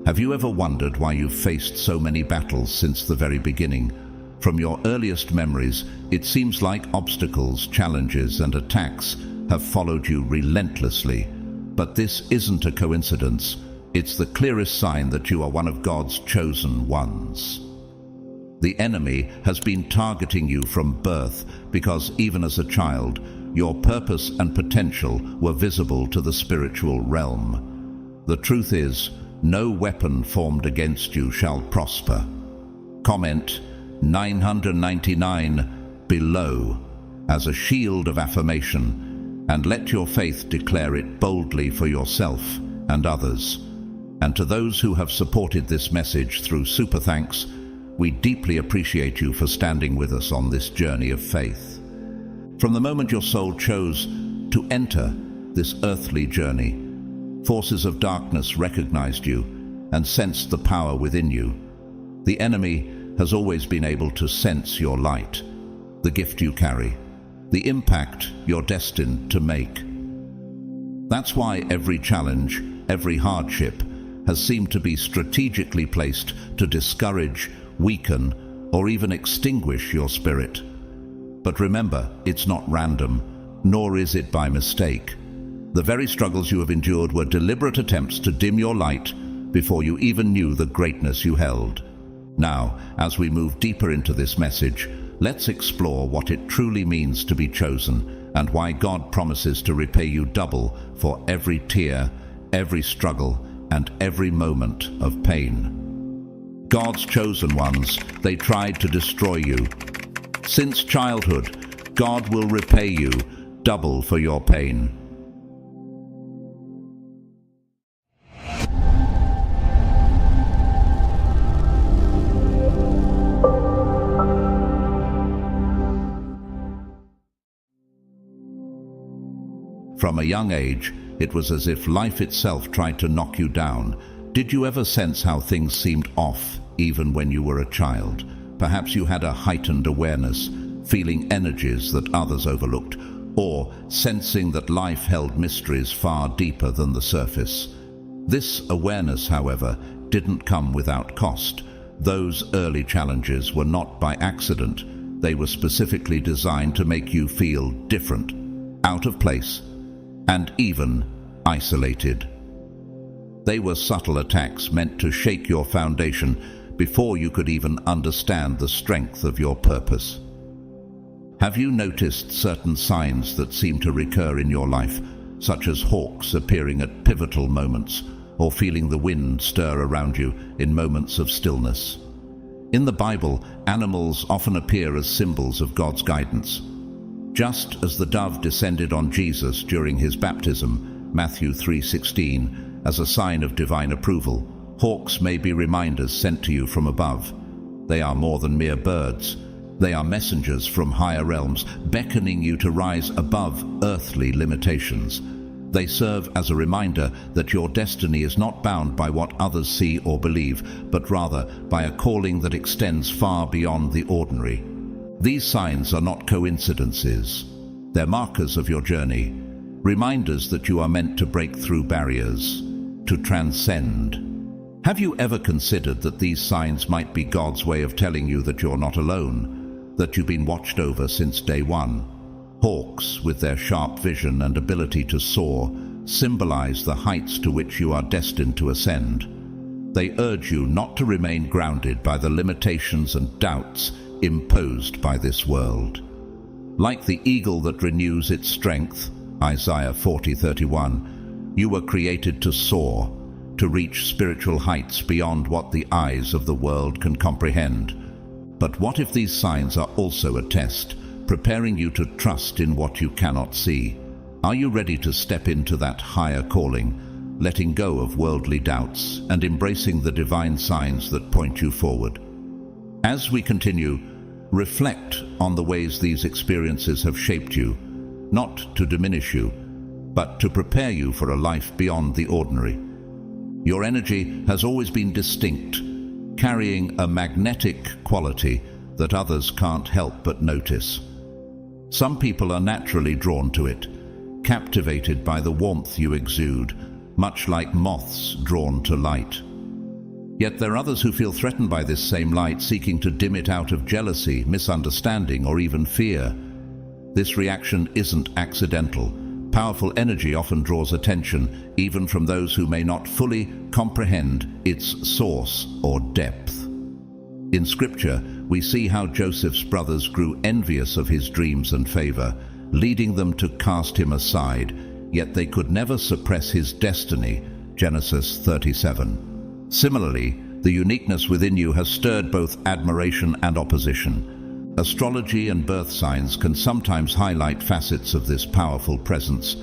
Have you ever wondered why you've faced so many battles since the very beginning? From your earliest memories, it seems like obstacles, challenges, and attacks have followed you relentlessly. But this isn't a coincidence. It's the clearest sign that you are one of God's chosen ones. The enemy has been targeting you from birth because even as a child, your purpose and potential were visible to the spiritual realm. The truth is, no weapon formed against you shall prosper. Comment 999 below as a shield of affirmation, and let your faith declare it boldly for yourself and others. And to those who have supported this message through super thanks, we deeply appreciate you for standing with us on this journey of faith. From the moment your soul chose to enter this earthly journey, forces of darkness recognized you and sensed the power within you. The enemy has always been able to sense your light, the gift you carry, the impact you're destined to make. That's why every challenge, every hardship, has seemed to be strategically placed to discourage, weaken, or even extinguish your spirit. But remember, it's not random, nor is it by mistake. The very struggles you have endured were deliberate attempts to dim your light before you even knew the greatness you held. Now, as we move deeper into this message, let's explore what it truly means to be chosen and why God promises to repay you double for every tear, every struggle, and every moment of pain. God's chosen ones, they tried to destroy you. Since childhood, God will repay you double for your pain. From a young age, it was as if life itself tried to knock you down. Did you ever sense how things seemed off, even when you were a child? Perhaps you had a heightened awareness, feeling energies that others overlooked, or sensing that life held mysteries far deeper than the surface. This awareness, however, didn't come without cost. Those early challenges were not by accident. They were specifically designed to make you feel different, out of place, and even isolated. They were subtle attacks meant to shake your foundation before you could even understand the strength of your purpose. Have you noticed certain signs that seem to recur in your life, such as hawks appearing at pivotal moments, or feeling the wind stir around you in moments of stillness? In the Bible, animals often appear as symbols of God's guidance. Just as the dove descended on Jesus during his baptism, Matthew 3:16, as a sign of divine approval, hawks may be reminders sent to you from above. They are more than mere birds. They are messengers from higher realms, beckoning you to rise above earthly limitations. They serve as a reminder that your destiny is not bound by what others see or believe, but rather by a calling that extends far beyond the ordinary. These signs are not coincidences. They're markers of your journey, reminders that you are meant to break through barriers, to transcend. Have you ever considered that these signs might be God's way of telling you that you're not alone, that you've been watched over since day one? Hawks, with their sharp vision and ability to soar, symbolize the heights to which you are destined to ascend. They urge you not to remain grounded by the limitations and doubts imposed by this world. Like the eagle that renews its strength, Isaiah 40:31, you were created to soar, to reach spiritual heights beyond what the eyes of the world can comprehend. But what if these signs are also a test, preparing you to trust in what you cannot see? Are you ready to step into that higher calling, letting go of worldly doubts and embracing the divine signs that point you forward? As we continue, reflect on the ways these experiences have shaped you, not to diminish you, but to prepare you for a life beyond the ordinary. Your energy has always been distinct, carrying a magnetic quality that others can't help but notice. Some people are naturally drawn to it, captivated by the warmth you exude, much like moths drawn to light. Yet there are others who feel threatened by this same light, seeking to dim it out of jealousy, misunderstanding, or even fear. This reaction isn't accidental. Powerful energy often draws attention, even from those who may not fully comprehend its source or depth. In Scripture, we see how Joseph's brothers grew envious of his dreams and favor, leading them to cast him aside, yet they could never suppress his destiny. Genesis 37. Similarly, the uniqueness within you has stirred both admiration and opposition. Astrology and birth signs can sometimes highlight facets of this powerful presence.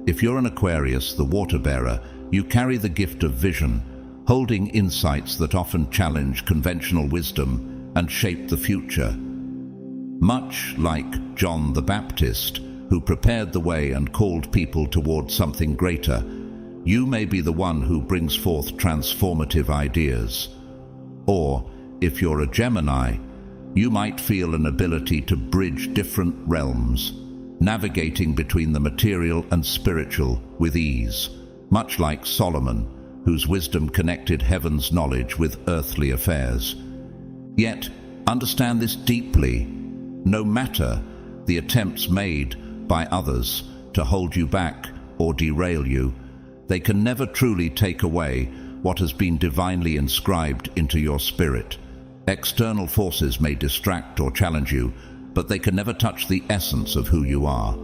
If you're an Aquarius, the water bearer, you carry the gift of vision, holding insights that often challenge conventional wisdom and shape the future. Much like John the Baptist, who prepared the way and called people toward something greater, you may be the one who brings forth transformative ideas. Or, if you're a Gemini, you might feel an ability to bridge different realms, navigating between the material and spiritual with ease, much like Solomon, whose wisdom connected heaven's knowledge with earthly affairs. Yet, understand this deeply. No matter the attempts made by others to hold you back or derail you, they can never truly take away what has been divinely inscribed into your spirit. External forces may distract or challenge you, but they can never touch the essence of who you are.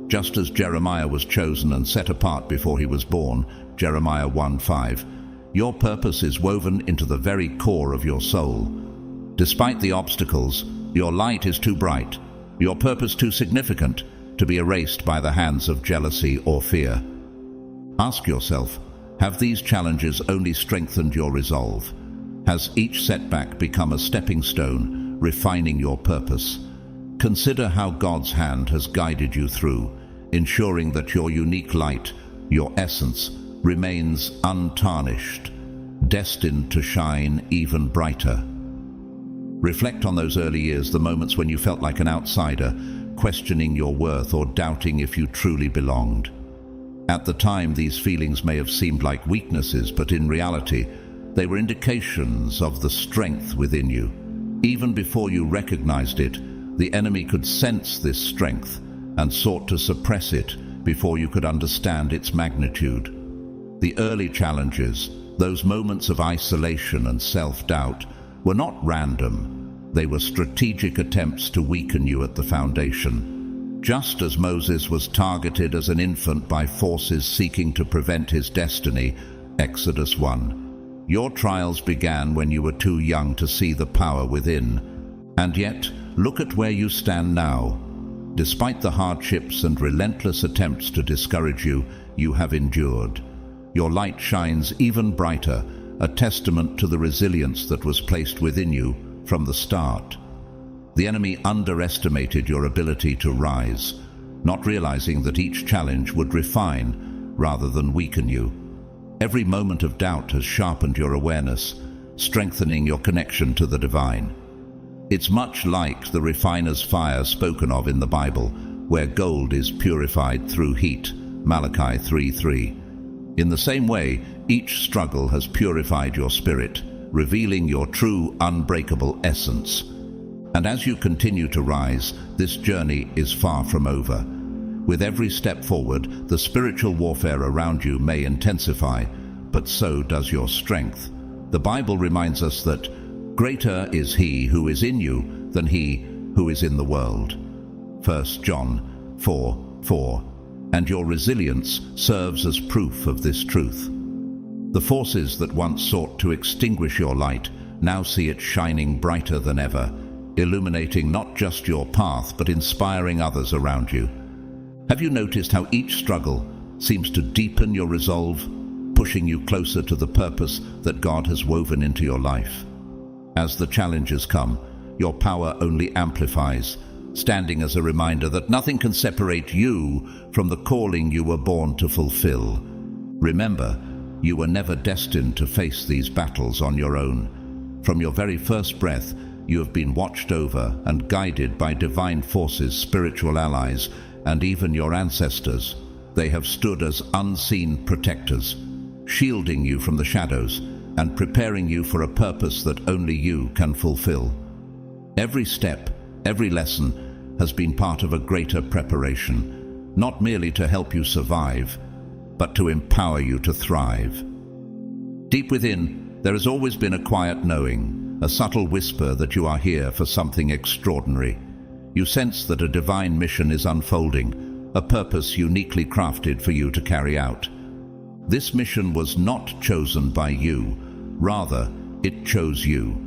Just as Jeremiah was chosen and set apart before he was born, Jeremiah 1:5, your purpose is woven into the very core of your soul. Despite the obstacles, your light is too bright, your purpose too significant to be erased by the hands of jealousy or fear. Ask yourself, have these challenges only strengthened your resolve? Has each setback become a stepping stone, refining your purpose? Consider how God's hand has guided you through, ensuring that your unique light, your essence, remains untarnished, destined to shine even brighter. Reflect on those early years, the moments when you felt like an outsider, questioning your worth or doubting if you truly belonged. At the time, these feelings may have seemed like weaknesses, but in reality, they were indications of the strength within you. Even before you recognized it, the enemy could sense this strength and sought to suppress it before you could understand its magnitude. The early challenges, those moments of isolation and self-doubt, were not random. They were strategic attempts to weaken you at the foundation. Just as Moses was targeted as an infant by forces seeking to prevent his destiny, Exodus 1. Your trials began when you were too young to see the power within. And yet, look at where you stand now. Despite the hardships and relentless attempts to discourage you, you have endured. Your light shines even brighter, a testament to the resilience that was placed within you from the start. The enemy underestimated your ability to rise, not realizing that each challenge would refine rather than weaken you. Every moment of doubt has sharpened your awareness, strengthening your connection to the divine. It's much like the refiner's fire spoken of in the Bible, where gold is purified through heat, Malachi 3:3. In the same way, each struggle has purified your spirit, revealing your true, unbreakable essence. And as you continue to rise, this journey is far from over. With every step forward, the spiritual warfare around you may intensify, but so does your strength. The Bible reminds us that greater is He who is in you than he who is in the world. 1 John 4:4. And your resilience serves as proof of this truth. The forces that once sought to extinguish your light now see it shining brighter than ever, illuminating not just your path, but inspiring others around you. Have you noticed how each struggle seems to deepen your resolve, pushing you closer to the purpose that God has woven into your life? As the challenges come, your power only amplifies, standing as a reminder that nothing can separate you from the calling you were born to fulfill. Remember, you were never destined to face these battles on your own. From your very first breath, you have been watched over and guided by divine forces, spiritual allies, and even your ancestors. They have stood as unseen protectors, shielding you from the shadows, and preparing you for a purpose that only you can fulfill. Every step, every lesson has been part of a greater preparation, not merely to help you survive, but to empower you to thrive. Deep within, there has always been a quiet knowing, a subtle whisper that you are here for something extraordinary. You sense that a divine mission is unfolding, a purpose uniquely crafted for you to carry out. This mission was not chosen by you, rather, it chose you.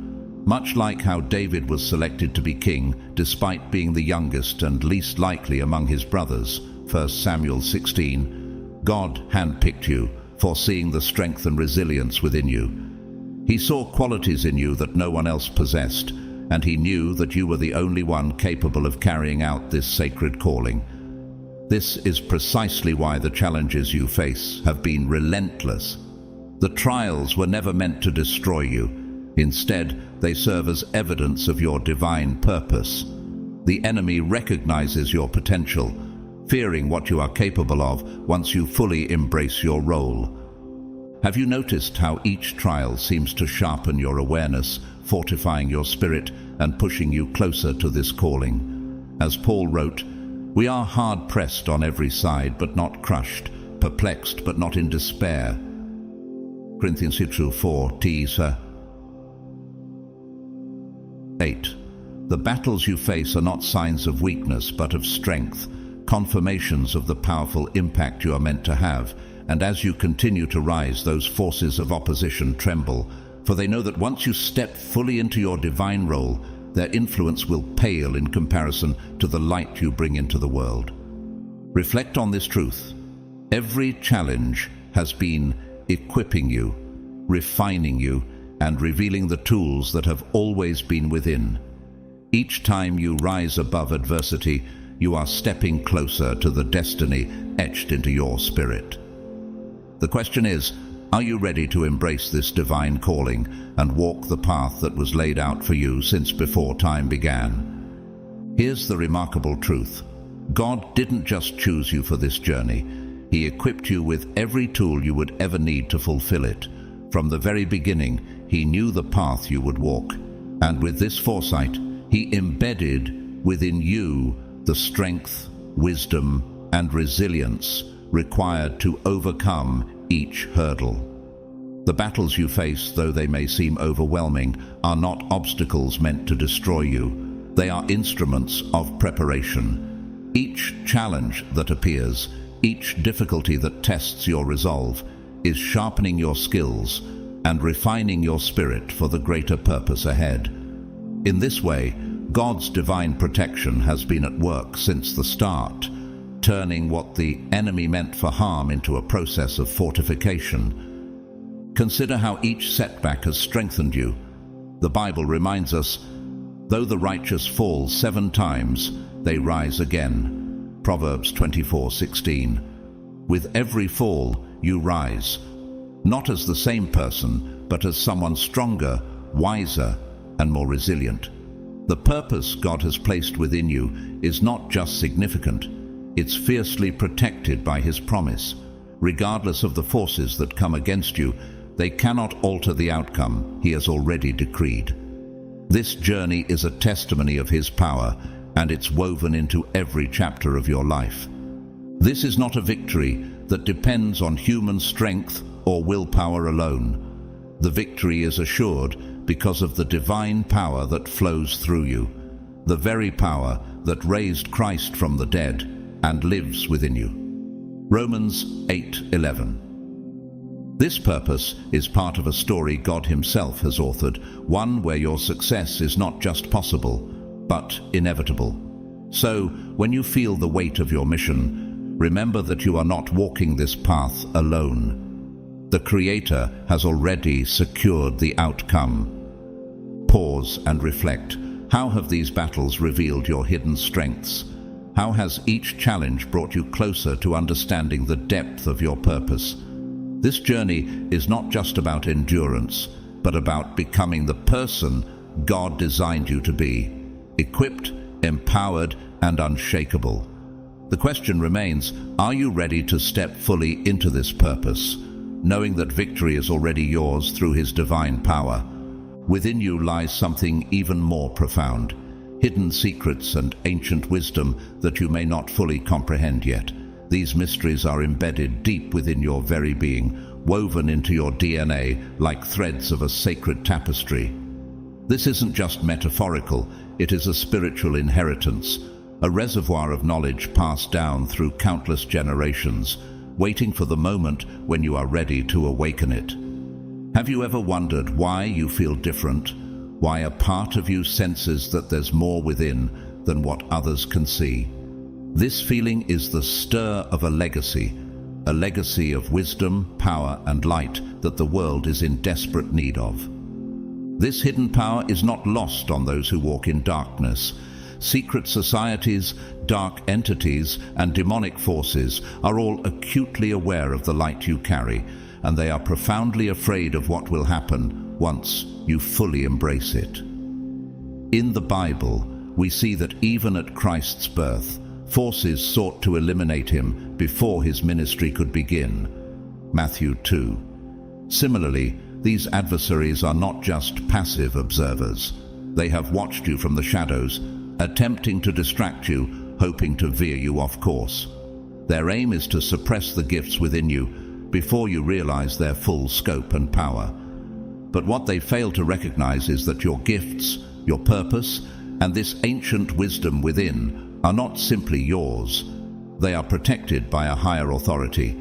Much like how David was selected to be king, despite being the youngest and least likely among his brothers, 1 Samuel 16, God handpicked you, foreseeing the strength and resilience within you. He saw qualities in you that no one else possessed, and he knew that you were the only one capable of carrying out this sacred calling. This is precisely why the challenges you face have been relentless. The trials were never meant to destroy you. Instead, they serve as evidence of your divine purpose. The enemy recognizes your potential, fearing what you are capable of once you fully embrace your role. Have you noticed how each trial seems to sharpen your awareness, fortifying your spirit and pushing you closer to this calling? As Paul wrote, "We are hard-pressed on every side, but not crushed, perplexed, but not in despair." Corinthians 4:8. The battles you face are not signs of weakness, but of strength, confirmations of the powerful impact you are meant to have. And as you continue to rise, those forces of opposition tremble, for they know that once you step fully into your divine role, their influence will pale in comparison to the light you bring into the world. Reflect on this truth. Every challenge has been equipping you, refining you, and revealing the tools that have always been within. Each time you rise above adversity, you are stepping closer to the destiny etched into your spirit. The question is, are you ready to embrace this divine calling and walk the path that was laid out for you since before time began? Here's the remarkable truth. God didn't just choose you for this journey. He equipped you with every tool you would ever need to fulfill it. From the very beginning, He knew the path you would walk. And with this foresight, He embedded within you the strength, wisdom, and resilience required to overcome each hurdle. The battles you face, though they may seem overwhelming, are not obstacles meant to destroy you. They are instruments of preparation. Each challenge that appears, each difficulty that tests your resolve, is sharpening your skills and refining your spirit for the greater purpose ahead. In this way, God's divine protection has been at work since the start, turning what the enemy meant for harm into a process of fortification. Consider how each setback has strengthened you. The Bible reminds us, though the righteous fall 7 times, they rise again. Proverbs 24:16. With every fall, you rise, not as the same person, but as someone stronger, wiser, and more resilient. The purpose God has placed within you is not just significant, it's fiercely protected by His promise. Regardless of the forces that come against you, they cannot alter the outcome He has already decreed. This journey is a testimony of His power, and it's woven into every chapter of your life. This is not a victory that depends on human strength or willpower alone. The victory is assured because of the divine power that flows through you, the very power that raised Christ from the dead and lives within you. Romans 8:11. This purpose is part of a story God Himself has authored, one where your success is not just possible, but inevitable. So, when you feel the weight of your mission, remember that you are not walking this path alone. The Creator has already secured the outcome. Pause and reflect. How have these battles revealed your hidden strengths? How has each challenge brought you closer to understanding the depth of your purpose? This journey is not just about endurance, but about becoming the person God designed you to be, equipped, empowered, and unshakable. The question remains, are you ready to step fully into this purpose? knowing that victory is already yours through his divine power. Within you lies something even more profound, hidden secrets and ancient wisdom that you may not fully comprehend yet. These mysteries are embedded deep within your very being, woven into your DNA like threads of a sacred tapestry. This isn't just metaphorical, it is a spiritual inheritance, a reservoir of knowledge passed down through countless generations, waiting for the moment when you are ready to awaken it. Have you ever wondered why you feel different? Why a part of you senses that there's more within than what others can see? This feeling is the stir of a legacy of wisdom, power, and light that the world is in desperate need of. This hidden power is not lost on those who walk in darkness. Secret societies, dark entities, and demonic forces are all acutely aware of the light you carry, and they are profoundly afraid of what will happen once you fully embrace it. In the Bible, we see that even at Christ's birth, forces sought to eliminate him before his ministry could begin. Matthew 2. Similarly, these adversaries are not just passive observers. They have watched you from the shadows, attempting to distract you, hoping to veer you off course. Their aim is to suppress the gifts within you before you realize their full scope and power. But what they fail to recognize is that your gifts, your purpose, and this ancient wisdom within are not simply yours. They are protected by a higher authority.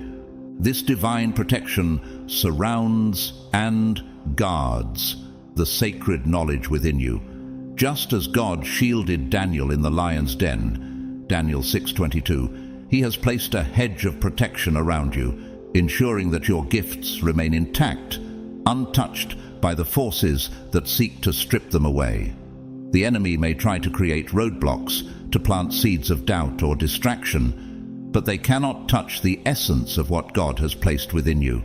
This divine protection surrounds and guards the sacred knowledge within you. Just as God shielded Daniel in the lion's den, Daniel 6:22, he has placed a hedge of protection around you, ensuring that your gifts remain intact, untouched by the forces that seek to strip them away. The enemy may try to create roadblocks, to plant seeds of doubt or distraction, but they cannot touch the essence of what God has placed within you.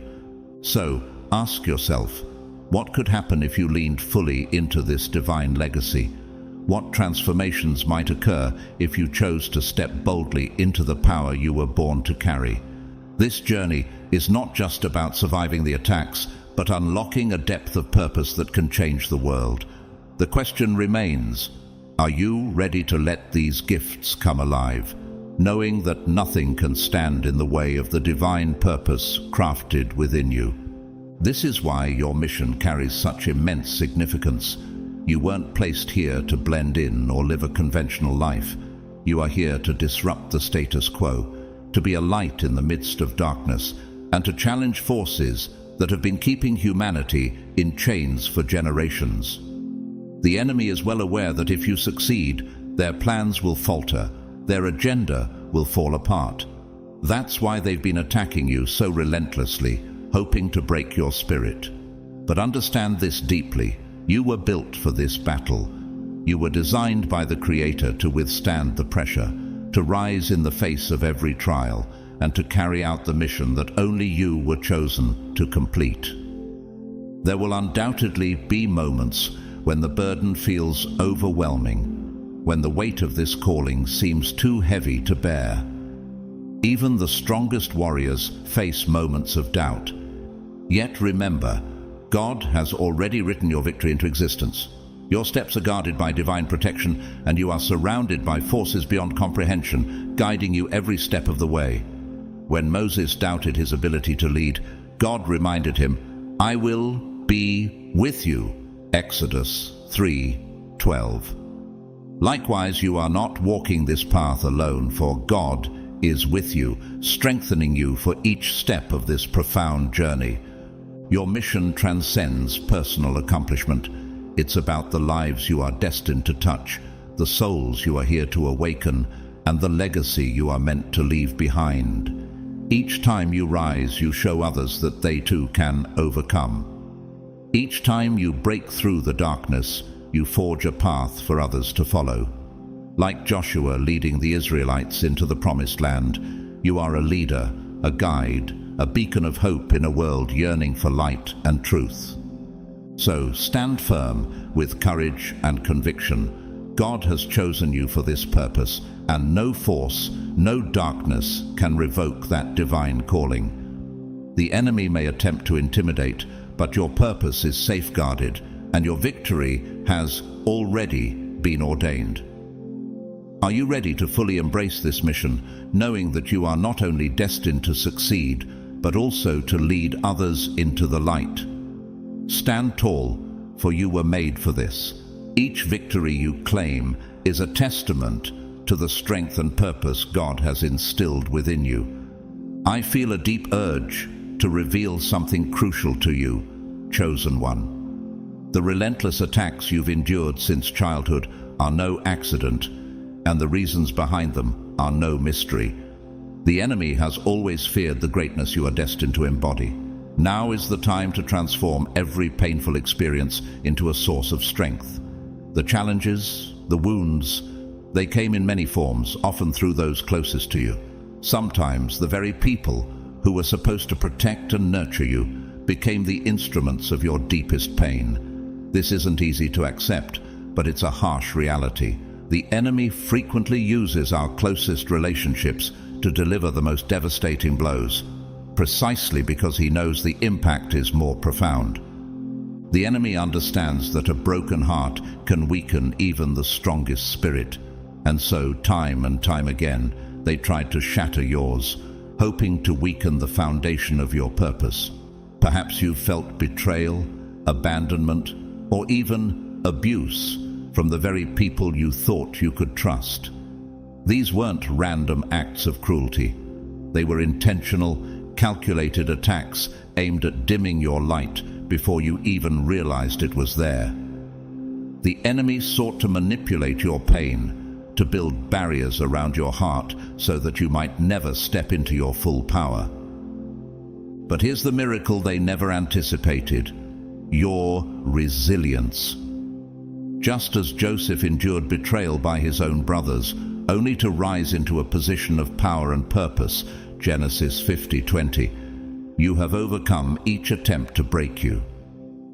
So, ask yourself, what could happen if you leaned fully into this divine legacy? What transformations might occur if you chose to step boldly into the power you were born to carry? This journey is not just about surviving the attacks, but unlocking a depth of purpose that can change the world. The question remains, are you ready to let these gifts come alive, knowing that nothing can stand in the way of the divine purpose crafted within you? This is why your mission carries such immense significance. You weren't placed here to blend in or live a conventional life. You are here to disrupt the status quo, to be a light in the midst of darkness, and to challenge forces that have been keeping humanity in chains for generations. The enemy is well aware that if you succeed, their plans will falter, their agenda will fall apart. That's why they've been attacking you so relentlessly, hoping to break your spirit. But understand this deeply. You were built for this battle. You were designed by the Creator to withstand the pressure, to rise in the face of every trial, and to carry out the mission that only you were chosen to complete. There will undoubtedly be moments when the burden feels overwhelming, when the weight of this calling seems too heavy to bear. Even the strongest warriors face moments of doubt. Yet remember, God has already written your victory into existence. Your steps are guarded by divine protection, and you are surrounded by forces beyond comprehension, guiding you every step of the way. When Moses doubted his ability to lead, God reminded him, "I will be with you." Exodus 3:12. Likewise, you are not walking this path alone, for God is with you, strengthening you for each step of this profound journey. Your mission transcends personal accomplishment. It's about the lives you are destined to touch, the souls you are here to awaken, and the legacy you are meant to leave behind. Each time you rise, you show others that they too can overcome. Each time you break through the darkness, you forge a path for others to follow. Like Joshua leading the Israelites into the promised land, you are a leader, a guide, a beacon of hope in a world yearning for light and truth. So stand firm with courage and conviction. God has chosen you for this purpose, and no force, no darkness can revoke that divine calling. The enemy may attempt to intimidate, but your purpose is safeguarded, and your victory has already been ordained. Are you ready to fully embrace this mission, knowing that you are not only destined to succeed, but also to lead others into the light? Stand tall, for you were made for this. Each victory you claim is a testament to the strength and purpose God has instilled within you. I feel a deep urge to reveal something crucial to you, chosen one. The relentless attacks you've endured since childhood are no accident, and the reasons behind them are no mystery. The enemy has always feared the greatness you are destined to embody. Now is the time to transform every painful experience into a source of strength. The challenges, the wounds, they came in many forms, often through those closest to you. Sometimes the very people who were supposed to protect and nurture you became the instruments of your deepest pain. This isn't easy to accept, but it's a harsh reality. The enemy frequently uses our closest relationships to deliver the most devastating blows, precisely because he knows the impact is more profound. The enemy understands that a broken heart can weaken even the strongest spirit, and so time and time again they tried to shatter yours, hoping to weaken the foundation of your purpose. Perhaps you've felt betrayal, abandonment, or even abuse from the very people you thought you could trust. These weren't random acts of cruelty. They were intentional, calculated attacks aimed at dimming your light before you even realized it was there. The enemy sought to manipulate your pain, to build barriers around your heart so that you might never step into your full power. But here's the miracle they never anticipated: your resilience. Just as Joseph endured betrayal by his own brothers, only to rise into a position of power and purpose, Genesis 50:20, you have overcome each attempt to break you.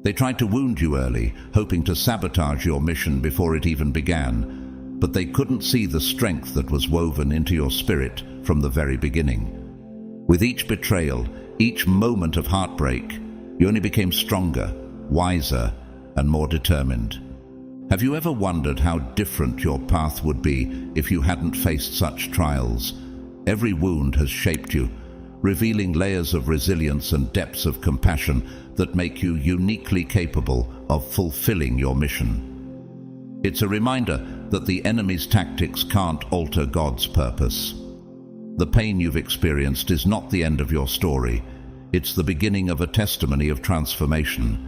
They tried to wound you early, hoping to sabotage your mission before it even began, but they couldn't see the strength that was woven into your spirit from the very beginning. With each betrayal, each moment of heartbreak, you only became stronger, wiser, and more determined. Have you ever wondered how different your path would be if you hadn't faced such trials? Every wound has shaped you, revealing layers of resilience and depths of compassion that make you uniquely capable of fulfilling your mission. It's a reminder that the enemy's tactics can't alter God's purpose. The pain you've experienced is not the end of your story. It's the beginning of a testimony of transformation.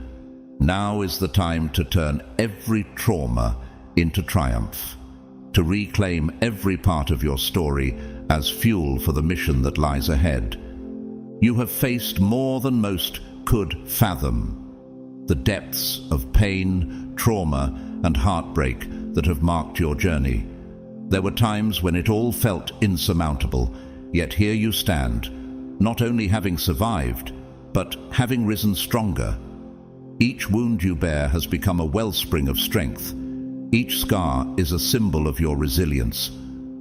Now is the time to turn every trauma into triumph, to reclaim every part of your story as fuel for the mission that lies ahead. You have faced more than most could fathom. The depths of pain, trauma, and heartbreak that have marked your journey. There were times when it all felt insurmountable, yet here you stand, not only having survived, but having risen stronger. Each wound you bear has become a wellspring of strength. Each scar is a symbol of your resilience,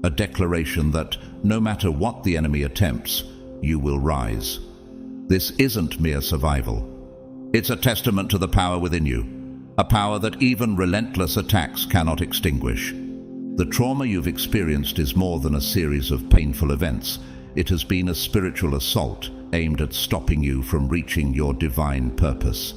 a declaration that no matter what the enemy attempts, you will rise. This isn't mere survival. It's a testament to the power within you, a power that even relentless attacks cannot extinguish. The trauma you've experienced is more than a series of painful events. It has been a spiritual assault aimed at stopping you from reaching your divine purpose.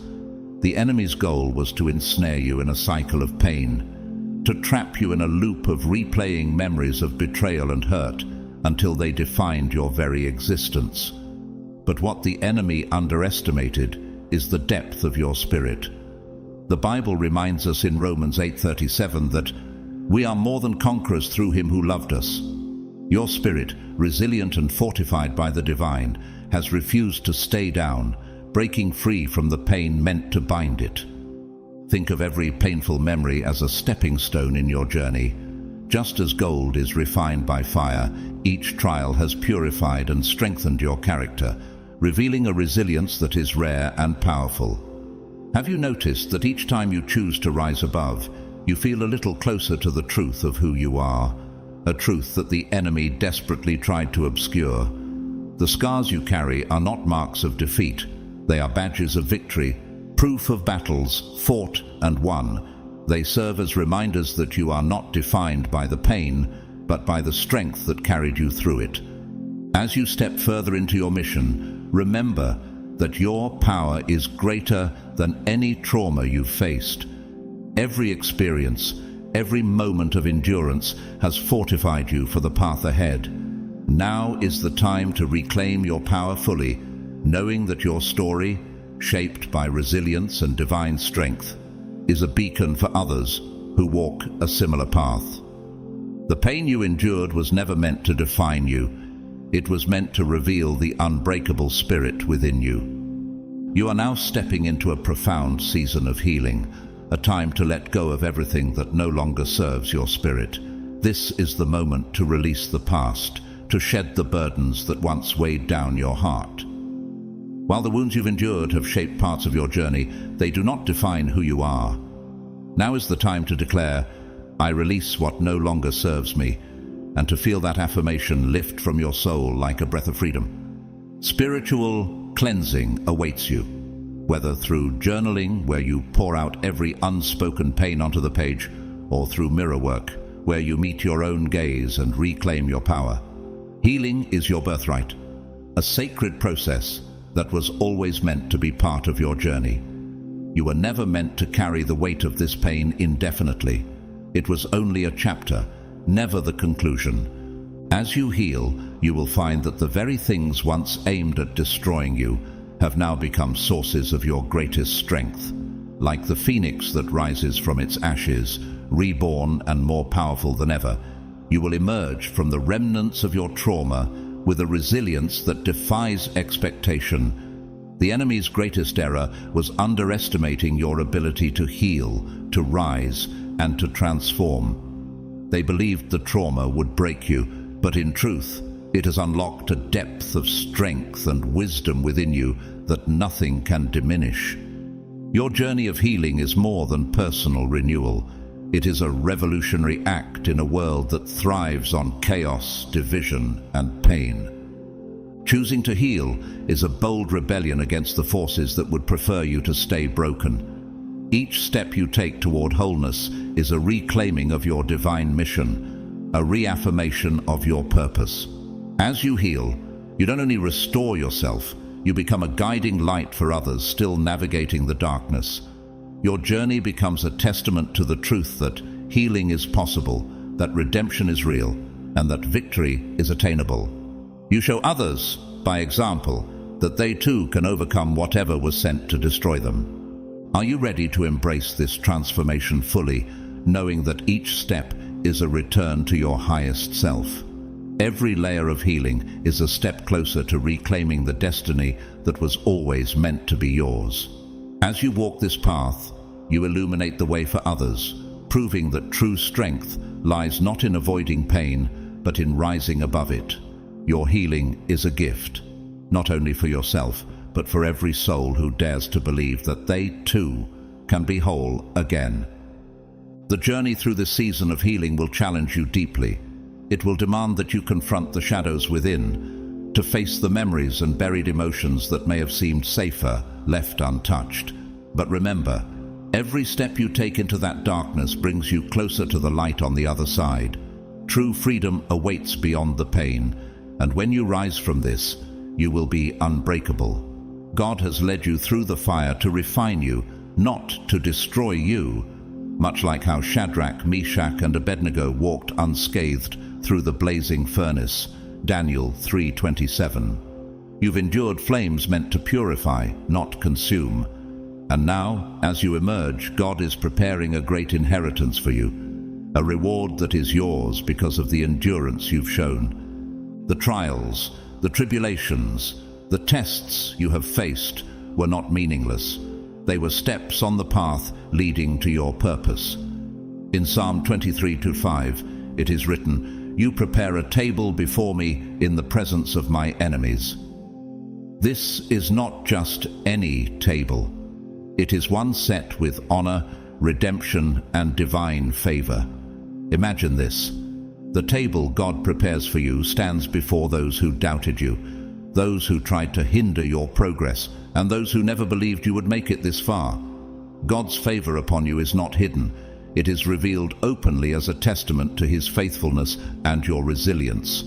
The enemy's goal was to ensnare you in a cycle of pain, to trap you in a loop of replaying memories of betrayal and hurt until they defined your very existence. But what the enemy underestimated is the depth of your spirit. The Bible reminds us in Romans 8:37 that we are more than conquerors through him who loved us. Your spirit, resilient and fortified by the divine, has refused to stay down, breaking free from the pain meant to bind it. Think of every painful memory as a stepping stone in your journey. Just as gold is refined by fire, each trial has purified and strengthened your character, revealing a resilience that is rare and powerful. Have you noticed that each time you choose to rise above, you feel a little closer to the truth of who you are, a truth that the enemy desperately tried to obscure? The scars you carry are not marks of defeat. They are badges of victory, proof of battles fought and won. They serve as reminders that you are not defined by the pain, but by the strength that carried you through it. As you step further into your mission, remember that your power is greater than any trauma you've faced. Every experience, every moment of endurance has fortified you for the path ahead. Now is the time to reclaim your power fully, knowing that your story, shaped by resilience and divine strength, is a beacon for others who walk a similar path. The pain you endured was never meant to define you. It was meant to reveal the unbreakable spirit within you. You are now stepping into a profound season of healing, a time to let go of everything that no longer serves your spirit. This is the moment to release the past, to shed the burdens that once weighed down your heart. While the wounds you've endured have shaped parts of your journey, they do not define who you are. Now is the time to declare, "I release what no longer serves me," and to feel that affirmation lift from your soul like a breath of freedom. Spiritual cleansing awaits you, whether through journaling, where you pour out every unspoken pain onto the page, or through mirror work, where you meet your own gaze and reclaim your power. Healing is your birthright, a sacred process that was always meant to be part of your journey. You were never meant to carry the weight of this pain indefinitely. It was only a chapter, never the conclusion. As you heal, you will find that the very things once aimed at destroying you have now become sources of your greatest strength. Like the phoenix that rises from its ashes, reborn and more powerful than ever, you will emerge from the remnants of your trauma with a resilience that defies expectation. The enemy's greatest error was underestimating your ability to heal, to rise, and to transform. They believed the trauma would break you, but in truth, it has unlocked a depth of strength and wisdom within you that nothing can diminish. Your journey of healing is more than personal renewal. It is a revolutionary act in a world that thrives on chaos, division, and pain. Choosing to heal is a bold rebellion against the forces that would prefer you to stay broken. Each step you take toward wholeness is a reclaiming of your divine mission, a reaffirmation of your purpose. As you heal, you don't only restore yourself, you become a guiding light for others still navigating the darkness. Your journey becomes a testament to the truth that healing is possible, that redemption is real, and that victory is attainable. You show others, by example, that they too can overcome whatever was sent to destroy them. Are you ready to embrace this transformation fully, knowing that each step is a return to your highest self? Every layer of healing is a step closer to reclaiming the destiny that was always meant to be yours. As you walk this path, you illuminate the way for others, proving that true strength lies not in avoiding pain, but in rising above it. Your healing is a gift, not only for yourself, but for every soul who dares to believe that they too can be whole again. The journey through this season of healing will challenge you deeply. It will demand that you confront the shadows within, to face the memories and buried emotions that may have seemed safer, left untouched. But remember, every step you take into that darkness brings you closer to the light on the other side. True freedom awaits beyond the pain, and when you rise from this, you will be unbreakable. God has led you through the fire to refine you, not to destroy you, much like how Shadrach, Meshach, and Abednego walked unscathed through the blazing furnace, Daniel 3:27. You've endured flames meant to purify, not consume. And now, as you emerge, God is preparing a great inheritance for you, a reward that is yours because of the endurance you've shown. The trials, the tribulations, the tests you have faced were not meaningless. They were steps on the path leading to your purpose. In Psalm 23:5, it is written, "You prepare a table before me in the presence of my enemies." This is not just any table. It is one set with honor, redemption, and divine favor. Imagine this. The table God prepares for you stands before those who doubted you, those who tried to hinder your progress, and those who never believed you would make it this far. God's favor upon you is not hidden. It is revealed openly as a testament to His faithfulness and your resilience.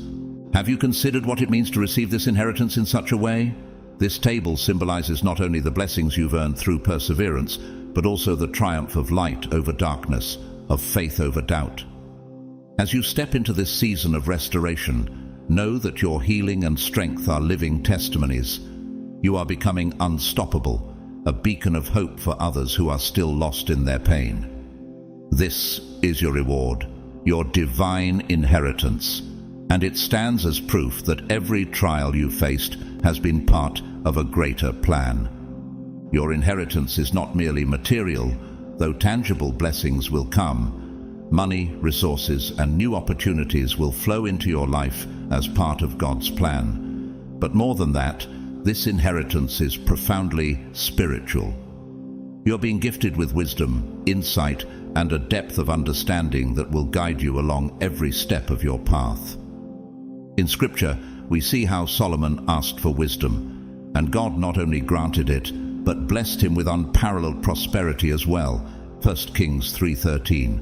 Have you considered what it means to receive this inheritance in such a way? This table symbolizes not only the blessings you've earned through perseverance, but also the triumph of light over darkness, of faith over doubt. As you step into this season of restoration, know that your healing and strength are living testimonies. You are becoming unstoppable, a beacon of hope for others who are still lost in their pain. This is your reward, your divine inheritance, and it stands as proof that every trial you faced has been part of a greater plan. Your inheritance is not merely material, though tangible blessings will come. Money, resources, and new opportunities will flow into your life as part of God's plan. But more than that, this inheritance is profoundly spiritual. You're being gifted with wisdom, insight, and a depth of understanding that will guide you along every step of your path. In Scripture, we see how Solomon asked for wisdom, and God not only granted it, but blessed him with unparalleled prosperity as well. 1 Kings 3:13.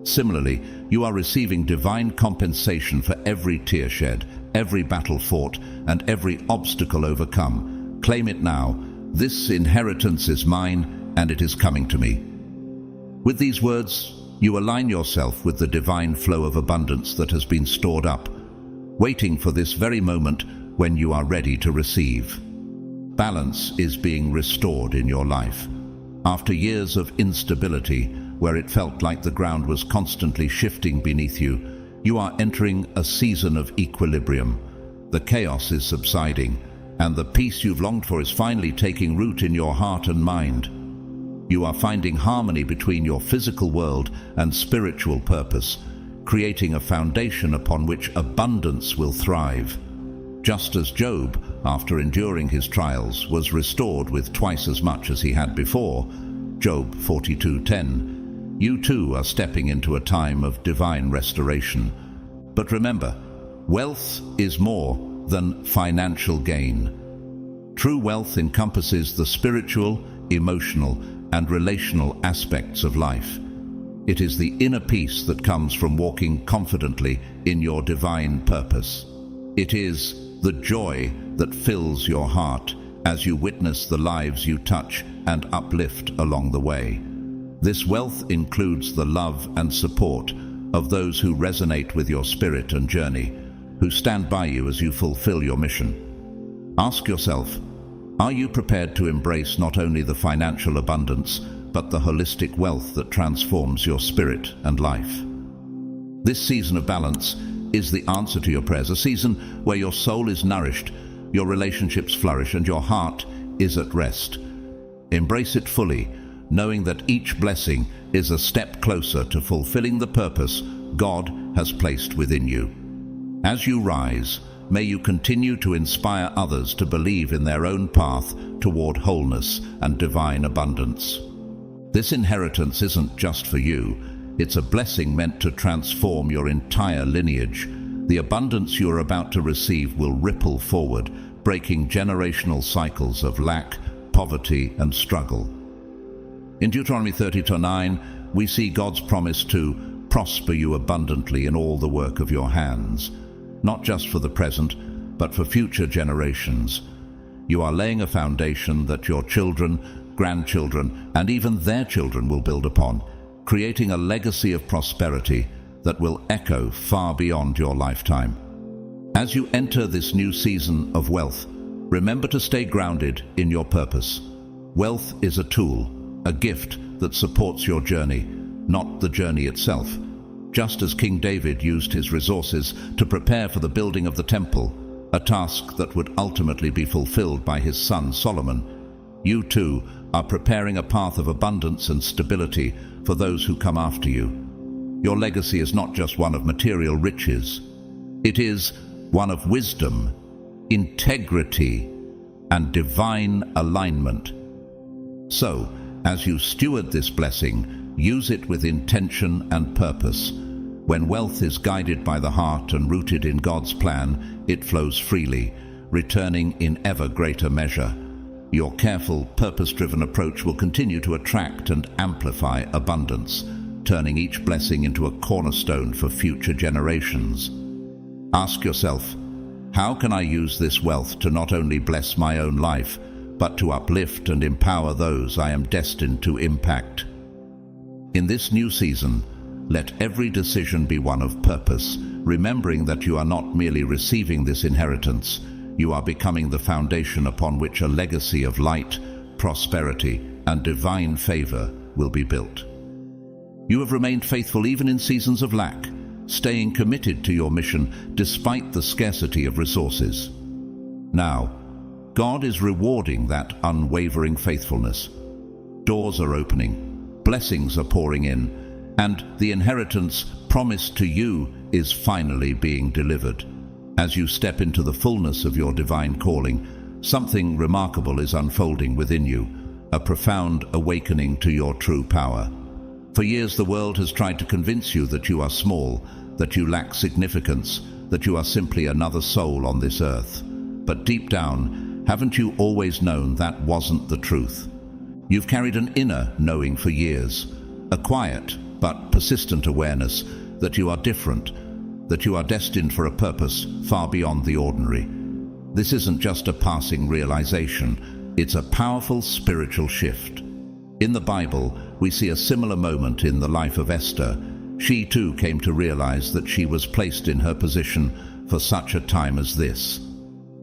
Similarly, you are receiving divine compensation for every tear shed, every battle fought, and every obstacle overcome. Claim it now. This inheritance is mine, and it is coming to me. With these words, you align yourself with the divine flow of abundance that has been stored up, waiting for this very moment when you are ready to receive. Balance is being restored in your life. After years of instability, where it felt like the ground was constantly shifting beneath you, you are entering a season of equilibrium. The chaos is subsiding, and the peace you've longed for is finally taking root in your heart and mind. You are finding harmony between your physical world and spiritual purpose, creating a foundation upon which abundance will thrive. Just as Job, after enduring his trials, was restored with twice as much as he had before, Job 42:10, you too are stepping into a time of divine restoration. But remember, wealth is more than financial gain. True wealth encompasses the spiritual, emotional, and relational aspects of life. It is the inner peace that comes from walking confidently in your divine purpose. It is the joy that fills your heart as you witness the lives you touch and uplift along the way. This wealth includes the love and support of those who resonate with your spirit and journey, who stand by you as you fulfill your mission. Ask yourself, are you prepared to embrace not only the financial abundance, but the holistic wealth that transforms your spirit and life? This season of balance is the answer to your prayers, a season where your soul is nourished, your relationships flourish, and your heart is at rest. Embrace it fully, knowing that each blessing is a step closer to fulfilling the purpose God has placed within you. As you rise, may you continue to inspire others to believe in their own path toward wholeness and divine abundance. This inheritance isn't just for you. It's a blessing meant to transform your entire lineage. The abundance you're about to receive will ripple forward, breaking generational cycles of lack, poverty, and struggle. In Deuteronomy 30:9, we see God's promise to prosper you abundantly in all the work of your hands, not just for the present, but for future generations. You are laying a foundation that your children, grandchildren, and even their children will build upon, creating a legacy of prosperity that will echo far beyond your lifetime. As you enter this new season of wealth, remember to stay grounded in your purpose. Wealth is a tool, a gift that supports your journey, not the journey itself. Just as King David used his resources to prepare for the building of the temple, a task that would ultimately be fulfilled by his son Solomon, you too are preparing a path of abundance and stability for those who come after you. Your legacy is not just one of material riches. It is one of wisdom, integrity, and divine alignment. So, as you steward this blessing, use it with intention and purpose. When wealth is guided by the heart and rooted in God's plan, it flows freely, returning in ever greater measure. Your careful, purpose-driven approach will continue to attract and amplify abundance, turning each blessing into a cornerstone for future generations. Ask yourself, how can I use this wealth to not only bless my own life, but to uplift and empower those I am destined to impact? In this new season, let every decision be one of purpose, remembering that you are not merely receiving this inheritance, you are becoming the foundation upon which a legacy of light, prosperity, and divine favor will be built. You have remained faithful even in seasons of lack, staying committed to your mission despite the scarcity of resources. Now, God is rewarding that unwavering faithfulness. Doors are opening, blessings are pouring in, and the inheritance promised to you is finally being delivered. As you step into the fullness of your divine calling, something remarkable is unfolding within you, a profound awakening to your true power. For years, the world has tried to convince you that you are small, that you lack significance, that you are simply another soul on this earth. But deep down, haven't you always known that wasn't the truth? You've carried an inner knowing for years, a quiet but persistent awareness that you are different, that you are destined for a purpose far beyond the ordinary. This isn't just a passing realization, it's a powerful spiritual shift. In the Bible, we see a similar moment in the life of Esther. She too came to realize that she was placed in her position for such a time as this.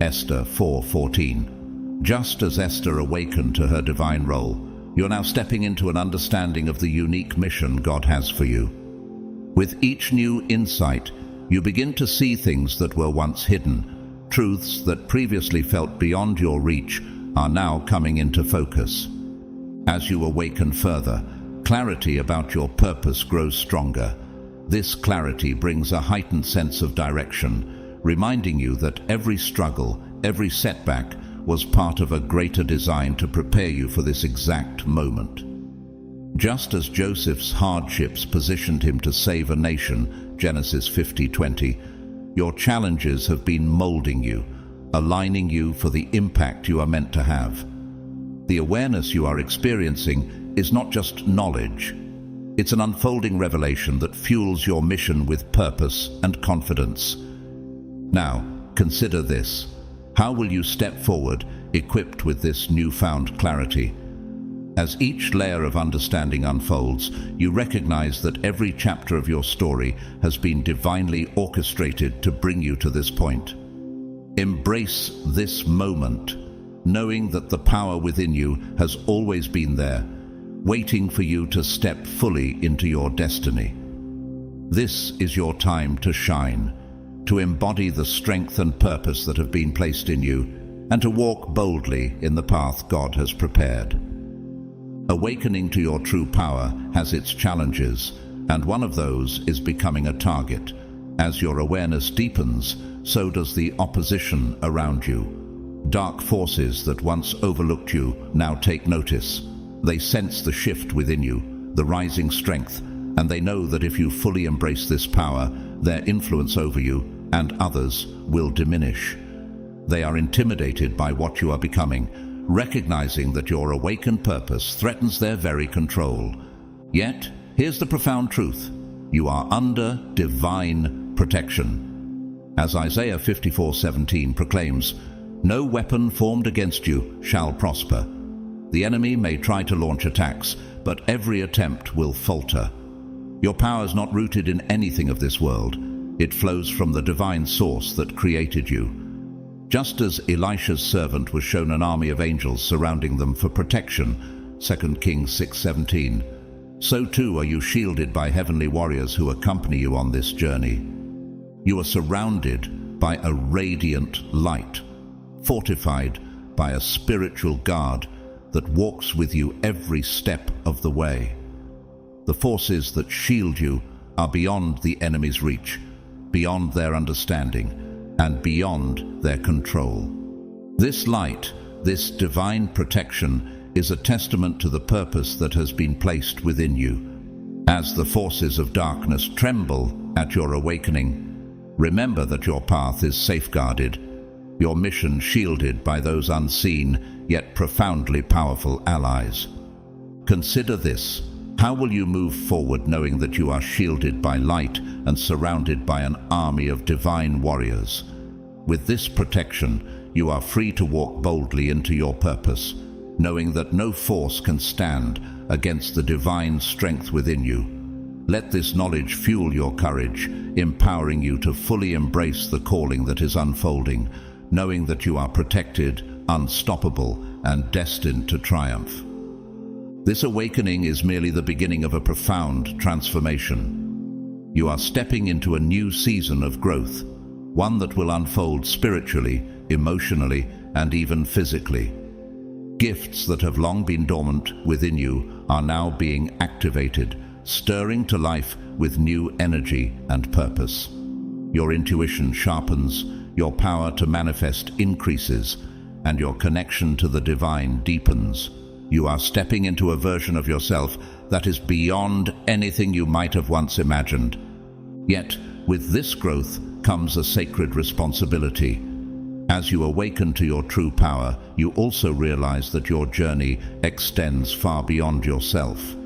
Esther 4:14. Just as Esther awakened to her divine role, you're now stepping into an understanding of the unique mission God has for you. With each new insight, you begin to see things that were once hidden. Truths that previously felt beyond your reach are now coming into focus. As you awaken further, clarity about your purpose grows stronger. This clarity brings a heightened sense of direction, reminding you that every struggle, every setback was part of a greater design to prepare you for this exact moment. Just as Joseph's hardships positioned him to save a nation, Genesis 50:20, your challenges have been molding you, aligning you for the impact you are meant to have. The awareness you are experiencing is not just knowledge. It's an unfolding revelation that fuels your mission with purpose and confidence. Now, consider this. How will you step forward equipped with this newfound clarity? As each layer of understanding unfolds, you recognize that every chapter of your story has been divinely orchestrated to bring you to this point. Embrace this moment, knowing that the power within you has always been there, waiting for you to step fully into your destiny. This is your time to shine, to embody the strength and purpose that have been placed in you, and to walk boldly in the path God has prepared. Awakening to your true power has its challenges, and one of those is becoming a target. As your awareness deepens, so does the opposition around you. Dark forces that once overlooked you now take notice. They sense the shift within you, the rising strength, and they know that if you fully embrace this power, their influence over you and others will diminish. They are intimidated by what you are becoming, recognizing that your awakened purpose threatens their very control. Yet, here's the profound truth. You are under divine protection. As Isaiah 54:17 proclaims, "No weapon formed against you shall prosper." The enemy may try to launch attacks, but every attempt will falter. Your power is not rooted in anything of this world. It flows from the divine source that created you. Just as Elisha's servant was shown an army of angels surrounding them for protection, 2 Kings 6:17, so too are you shielded by heavenly warriors who accompany you on this journey. You are surrounded by a radiant light, fortified by a spiritual guard that walks with you every step of the way. The forces that shield you are beyond the enemy's reach, beyond their understanding, and beyond their control. This light, this divine protection, is a testament to the purpose that has been placed within you. As the forces of darkness tremble at your awakening, remember that your path is safeguarded. your mission shielded by those unseen yet profoundly powerful allies. Consider this. How will you move forward knowing that you are shielded by light and surrounded by an army of divine warriors? With this protection, you are free to walk boldly into your purpose, knowing that no force can stand against the divine strength within you. Let this knowledge fuel your courage, empowering you to fully embrace the calling that is unfolding, knowing that you are protected, unstoppable, and destined to triumph. This awakening is merely the beginning of a profound transformation. You are stepping into a new season of growth, one that will unfold spiritually, emotionally, and even physically. Gifts that have long been dormant within you are now being activated, stirring to life with new energy and purpose. Your intuition sharpens, your power to manifest increases, and your connection to the divine deepens. You are stepping into a version of yourself that is beyond anything you might have once imagined. Yet, with this growth comes a sacred responsibility. As you awaken to your true power, you also realize that your journey extends far beyond yourself.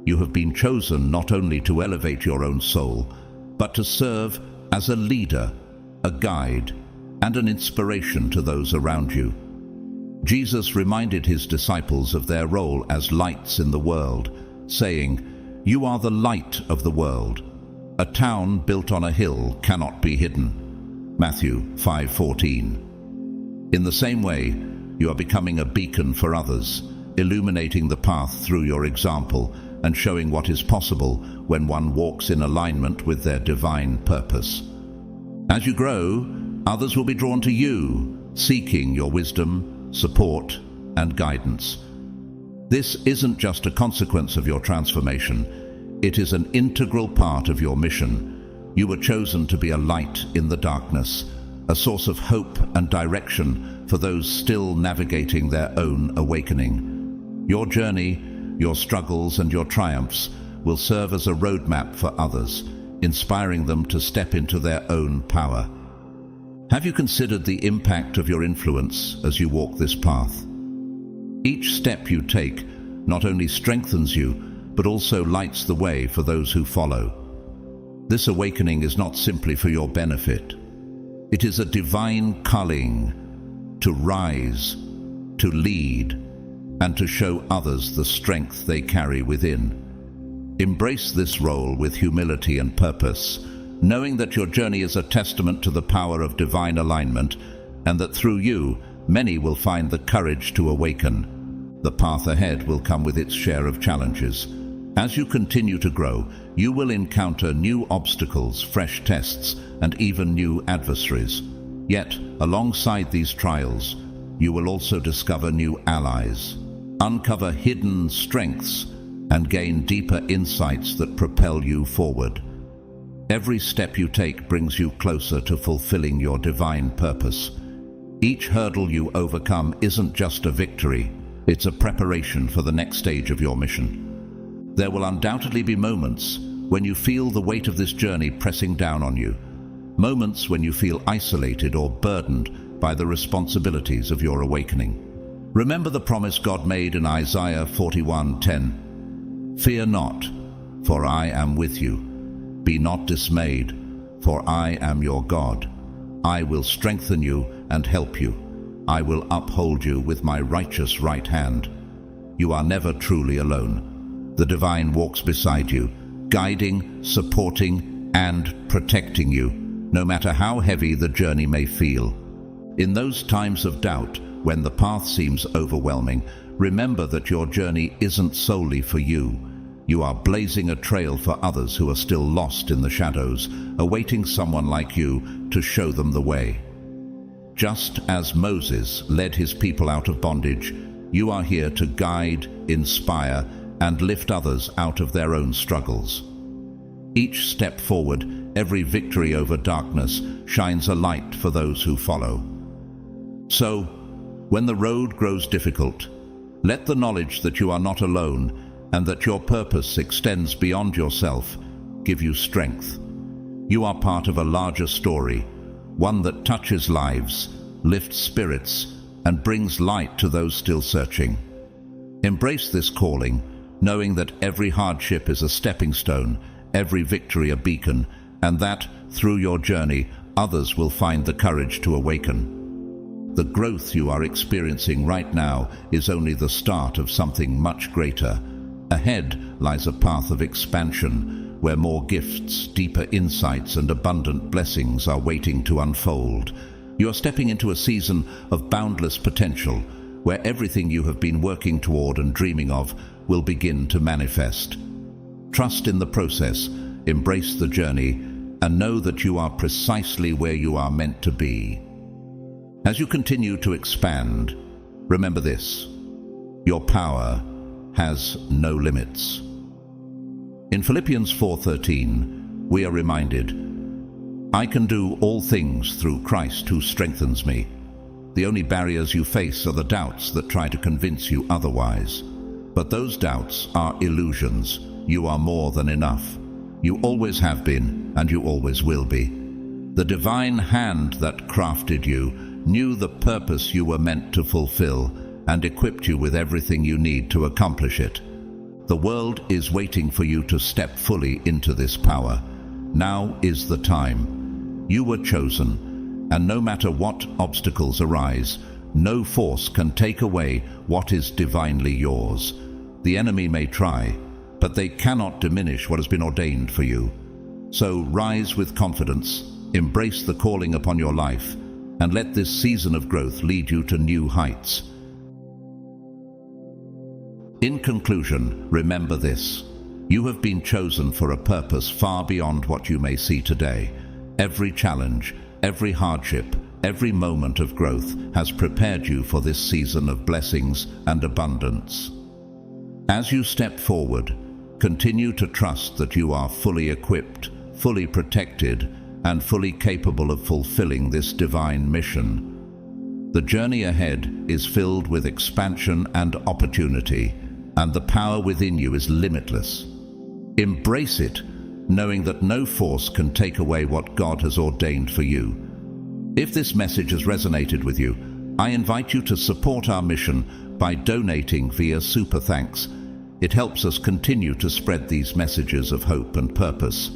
You have been chosen not only to elevate your own soul, but to serve as a leader, a guide, and an inspiration to those around you. Jesus reminded his disciples of their role as lights in the world, saying, "You are the light of the world. A town built on a hill cannot be hidden." Matthew 5:14. In the same way, you are becoming a beacon for others, illuminating the path through your example and showing what is possible when one walks in alignment with their divine purpose. As you grow, others will be drawn to you, seeking your wisdom, support, and guidance. This isn't just a consequence of your transformation, it is an integral part of your mission. You were chosen to be a light in the darkness, a source of hope and direction for those still navigating their own awakening. Your journey, your struggles, and your triumphs will serve as a roadmap for others, inspiring them to step into their own power. Have you considered the impact of your influence as you walk this path? Each step you take not only strengthens you, but also lights the way for those who follow. This awakening is not simply for your benefit. It is a divine calling to rise, to lead, and to show others the strength they carry within. Embrace this role with humility and purpose, knowing that your journey is a testament to the power of divine alignment, and that through you, many will find the courage to awaken. The path ahead will come with its share of challenges. As you continue to grow, you will encounter new obstacles, fresh tests, and even new adversaries. Yet, alongside these trials, you will also discover new allies, uncover hidden strengths, and gain deeper insights that propel you forward. Every step you take brings you closer to fulfilling your divine purpose. Each hurdle you overcome isn't just a victory, it's a preparation for the next stage of your mission. There will undoubtedly be moments when you feel the weight of this journey pressing down on you, moments when you feel isolated or burdened by the responsibilities of your awakening. Remember the promise God made in Isaiah 41:10. "Fear not, for I am with you. Be not dismayed, for I am your God. I will strengthen you and help you. I will uphold you with my righteous right hand." You are never truly alone. The divine walks beside you, guiding, supporting, and protecting you, no matter how heavy the journey may feel. In those times of doubt, when the path seems overwhelming, remember that your journey isn't solely for you. You are blazing a trail for others who are still lost in the shadows, awaiting someone like you to show them the way. Just as Moses led his people out of bondage, you are here to guide, inspire, and lift others out of their own struggles. Each step forward, every victory over darkness, shines a light for those who follow. So, when the road grows difficult, let the knowledge that you are not alone and that your purpose extends beyond yourself give you strength. You are part of a larger story, one that touches lives, lifts spirits, and brings light to those still searching. Embrace this calling, knowing that every hardship is a stepping stone, every victory a beacon, and that, through your journey, others will find the courage to awaken. The growth you are experiencing right now is only the start of something much greater. Ahead lies a path of expansion, where more gifts, deeper insights, and abundant blessings are waiting to unfold. You are stepping into a season of boundless potential, where everything you have been working toward and dreaming of will begin to manifest. Trust in the process, embrace the journey, and know that you are precisely where you are meant to be. As you continue to expand, remember this: your power has no limits. In Philippians 4:13, we are reminded, "I can do all things through Christ who strengthens me." The only barriers you face are the doubts that try to convince you otherwise. But those doubts are illusions. You are more than enough. You always have been, and you always will be. The divine hand that crafted you knew the purpose you were meant to fulfill and equipped you with everything you need to accomplish it. The world is waiting for you to step fully into this power. Now is the time. You were chosen, and no matter what obstacles arise, no force can take away what is divinely yours. The enemy may try, but they cannot diminish what has been ordained for you. So rise with confidence, embrace the calling upon your life, and let this season of growth lead you to new heights. In conclusion, remember this: you have been chosen for a purpose far beyond what you may see today. Every challenge, every hardship, every moment of growth has prepared you for this season of blessings and abundance. As you step forward, continue to trust that you are fully equipped, fully protected, and fully capable of fulfilling this divine mission. The journey ahead is filled with expansion and opportunity, and the power within you is limitless. Embrace it, knowing that no force can take away what God has ordained for you. If this message has resonated with you, I invite you to support our mission by donating via Super Thanks. It helps us continue to spread these messages of hope and purpose.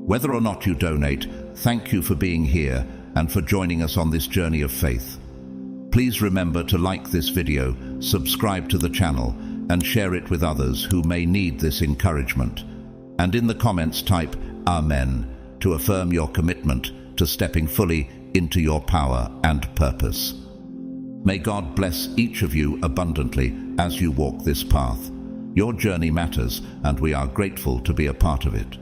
Whether or not you donate, thank you for being here and for joining us on this journey of faith. Please remember to like this video, subscribe to the channel, and share it with others who may need this encouragement. And in the comments type Amen to affirm your commitment to stepping fully into your power and purpose. May God bless each of you abundantly as you walk this path. Your journey matters, and we are grateful to be a part of it.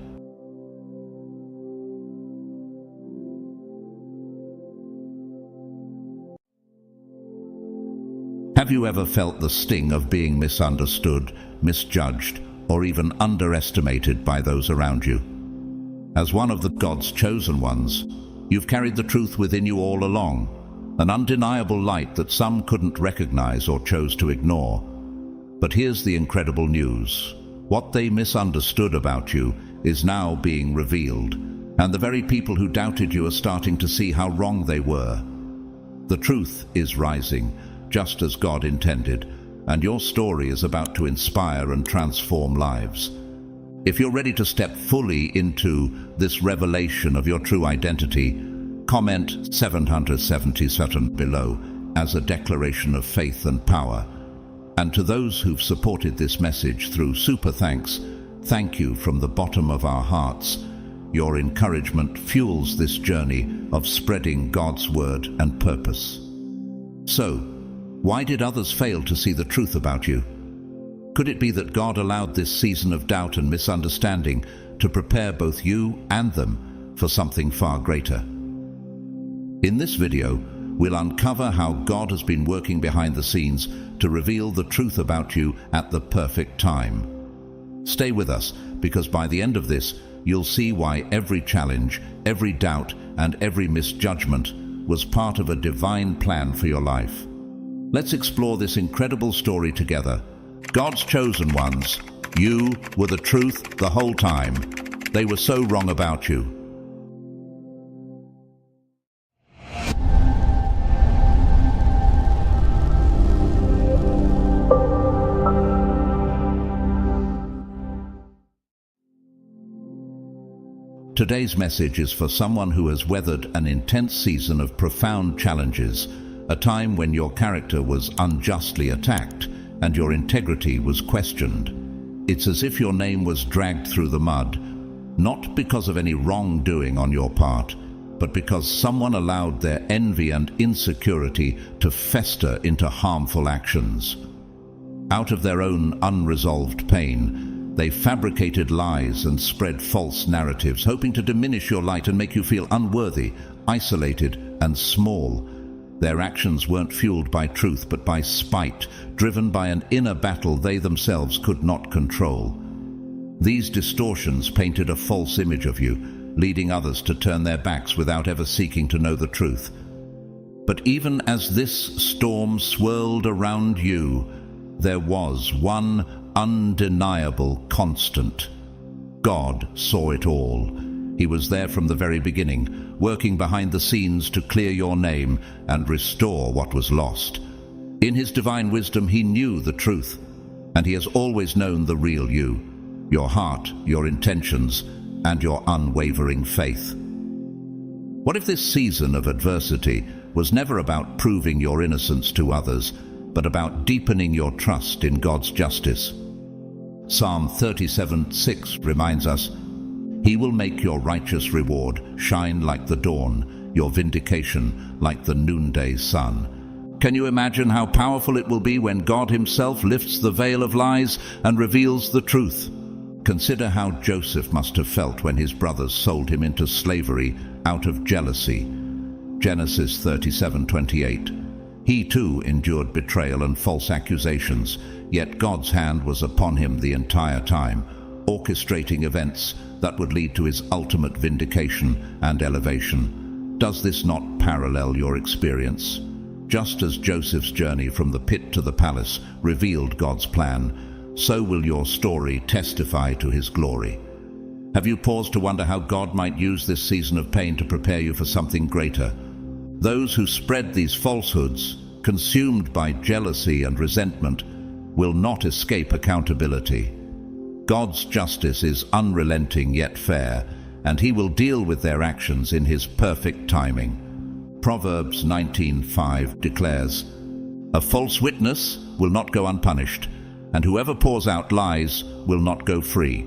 Have you ever felt the sting of being misunderstood, misjudged, or even underestimated by those around you? As one of God's chosen ones, you've carried the truth within you all along, an undeniable light that some couldn't recognize or chose to ignore. But here's the incredible news. What they misunderstood about you is now being revealed, and the very people who doubted you are starting to see how wrong they were. The truth is rising, just as God intended, and your story is about to inspire and transform lives. If you're ready to step fully into this revelation of your true identity, comment 777 below as a declaration of faith and power. And to those who've supported this message through Super Thanks, thank you from the bottom of our hearts. Your encouragement fuels this journey of spreading God's word and purpose. So, why did others fail to see the truth about you? Could it be that God allowed this season of doubt and misunderstanding to prepare both you and them for something far greater? In this video, we'll uncover how God has been working behind the scenes to reveal the truth about you at the perfect time. Stay with us, because by the end of this, you'll see why every challenge, every doubt, and every misjudgment was part of a divine plan for your life. Let's explore this incredible story together. God's chosen ones, you were the truth the whole time. They were so wrong about you. Today's message is for someone who has weathered an intense season of profound challenges, a time when your character was unjustly attacked and your integrity was questioned. It's as if your name was dragged through the mud, not because of any wrongdoing on your part, but because someone allowed their envy and insecurity to fester into harmful actions. Out of their own unresolved pain, they fabricated lies and spread false narratives, hoping to diminish your light and make you feel unworthy, isolated, and small. Their actions weren't fueled by truth, but by spite, driven by an inner battle they themselves could not control. These distortions painted a false image of you, leading others to turn their backs without ever seeking to know the truth. But even as this storm swirled around you, there was one undeniable constant. God saw it all. He was there from the very beginning, working behind the scenes to clear your name and restore what was lost. In his divine wisdom, he knew the truth, and he has always known the real you, your heart, your intentions, and your unwavering faith. What if this season of adversity was never about proving your innocence to others, but about deepening your trust in God's justice? Psalm 37:6 reminds us, "He will make your righteous reward shine like the dawn, your vindication like the noonday sun." Can you imagine how powerful it will be when God himself lifts the veil of lies and reveals the truth? Consider how Joseph must have felt when his brothers sold him into slavery out of jealousy. Genesis 37:28. He too endured betrayal and false accusations, yet God's hand was upon him the entire time, orchestrating events that would lead to his ultimate vindication and elevation. Does this not parallel your experience? Just as Joseph's journey from the pit to the palace revealed God's plan, so will your story testify to his glory. Have you paused to wonder how God might use this season of pain to prepare you for something greater? Those who spread these falsehoods, consumed by jealousy and resentment, will not escape accountability. God's justice is unrelenting yet fair, and he will deal with their actions in his perfect timing. Proverbs 19:5 declares, "A false witness will not go unpunished, and whoever pours out lies will not go free."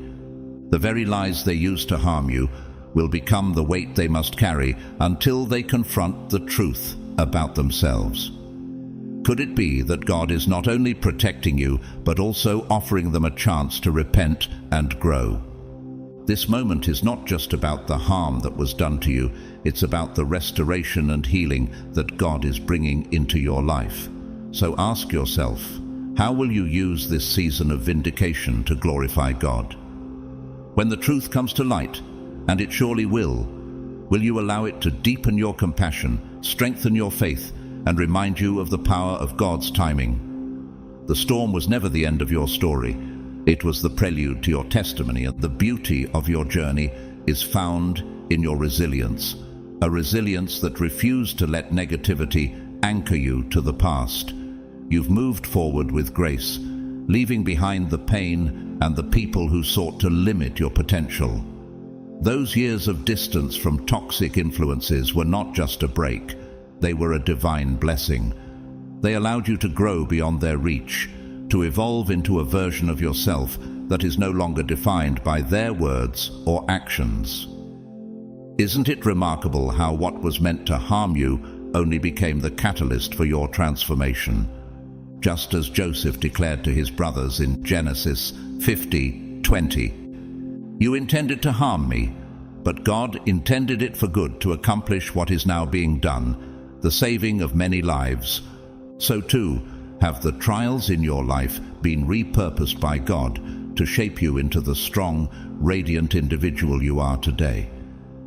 The very lies they use to harm you will become the weight they must carry until they confront the truth about themselves. Could it be that God is not only protecting you, but also offering them a chance to repent and grow? This moment is not just about the harm that was done to you, it's about the restoration and healing that God is bringing into your life. So ask yourself, how will you use this season of vindication to glorify God? When the truth comes to light, and it surely will you allow it to deepen your compassion, strengthen your faith, and remind you of the power of God's timing? The storm was never the end of your story. It was the prelude to your testimony, and the beauty of your journey is found in your resilience, a resilience that refused to let negativity anchor you to the past. You've moved forward with grace, leaving behind the pain and the people who sought to limit your potential. Those years of distance from toxic influences were not just a break, they were a divine blessing. They allowed you to grow beyond their reach, to evolve into a version of yourself that is no longer defined by their words or actions. Isn't it remarkable how what was meant to harm you only became the catalyst for your transformation? Just as Joseph declared to his brothers in Genesis 50:20, "You intended to harm me, but God intended it for good to accomplish what is now being done, the saving of many lives." So too have the trials in your life been repurposed by God to shape you into the strong, radiant individual you are today.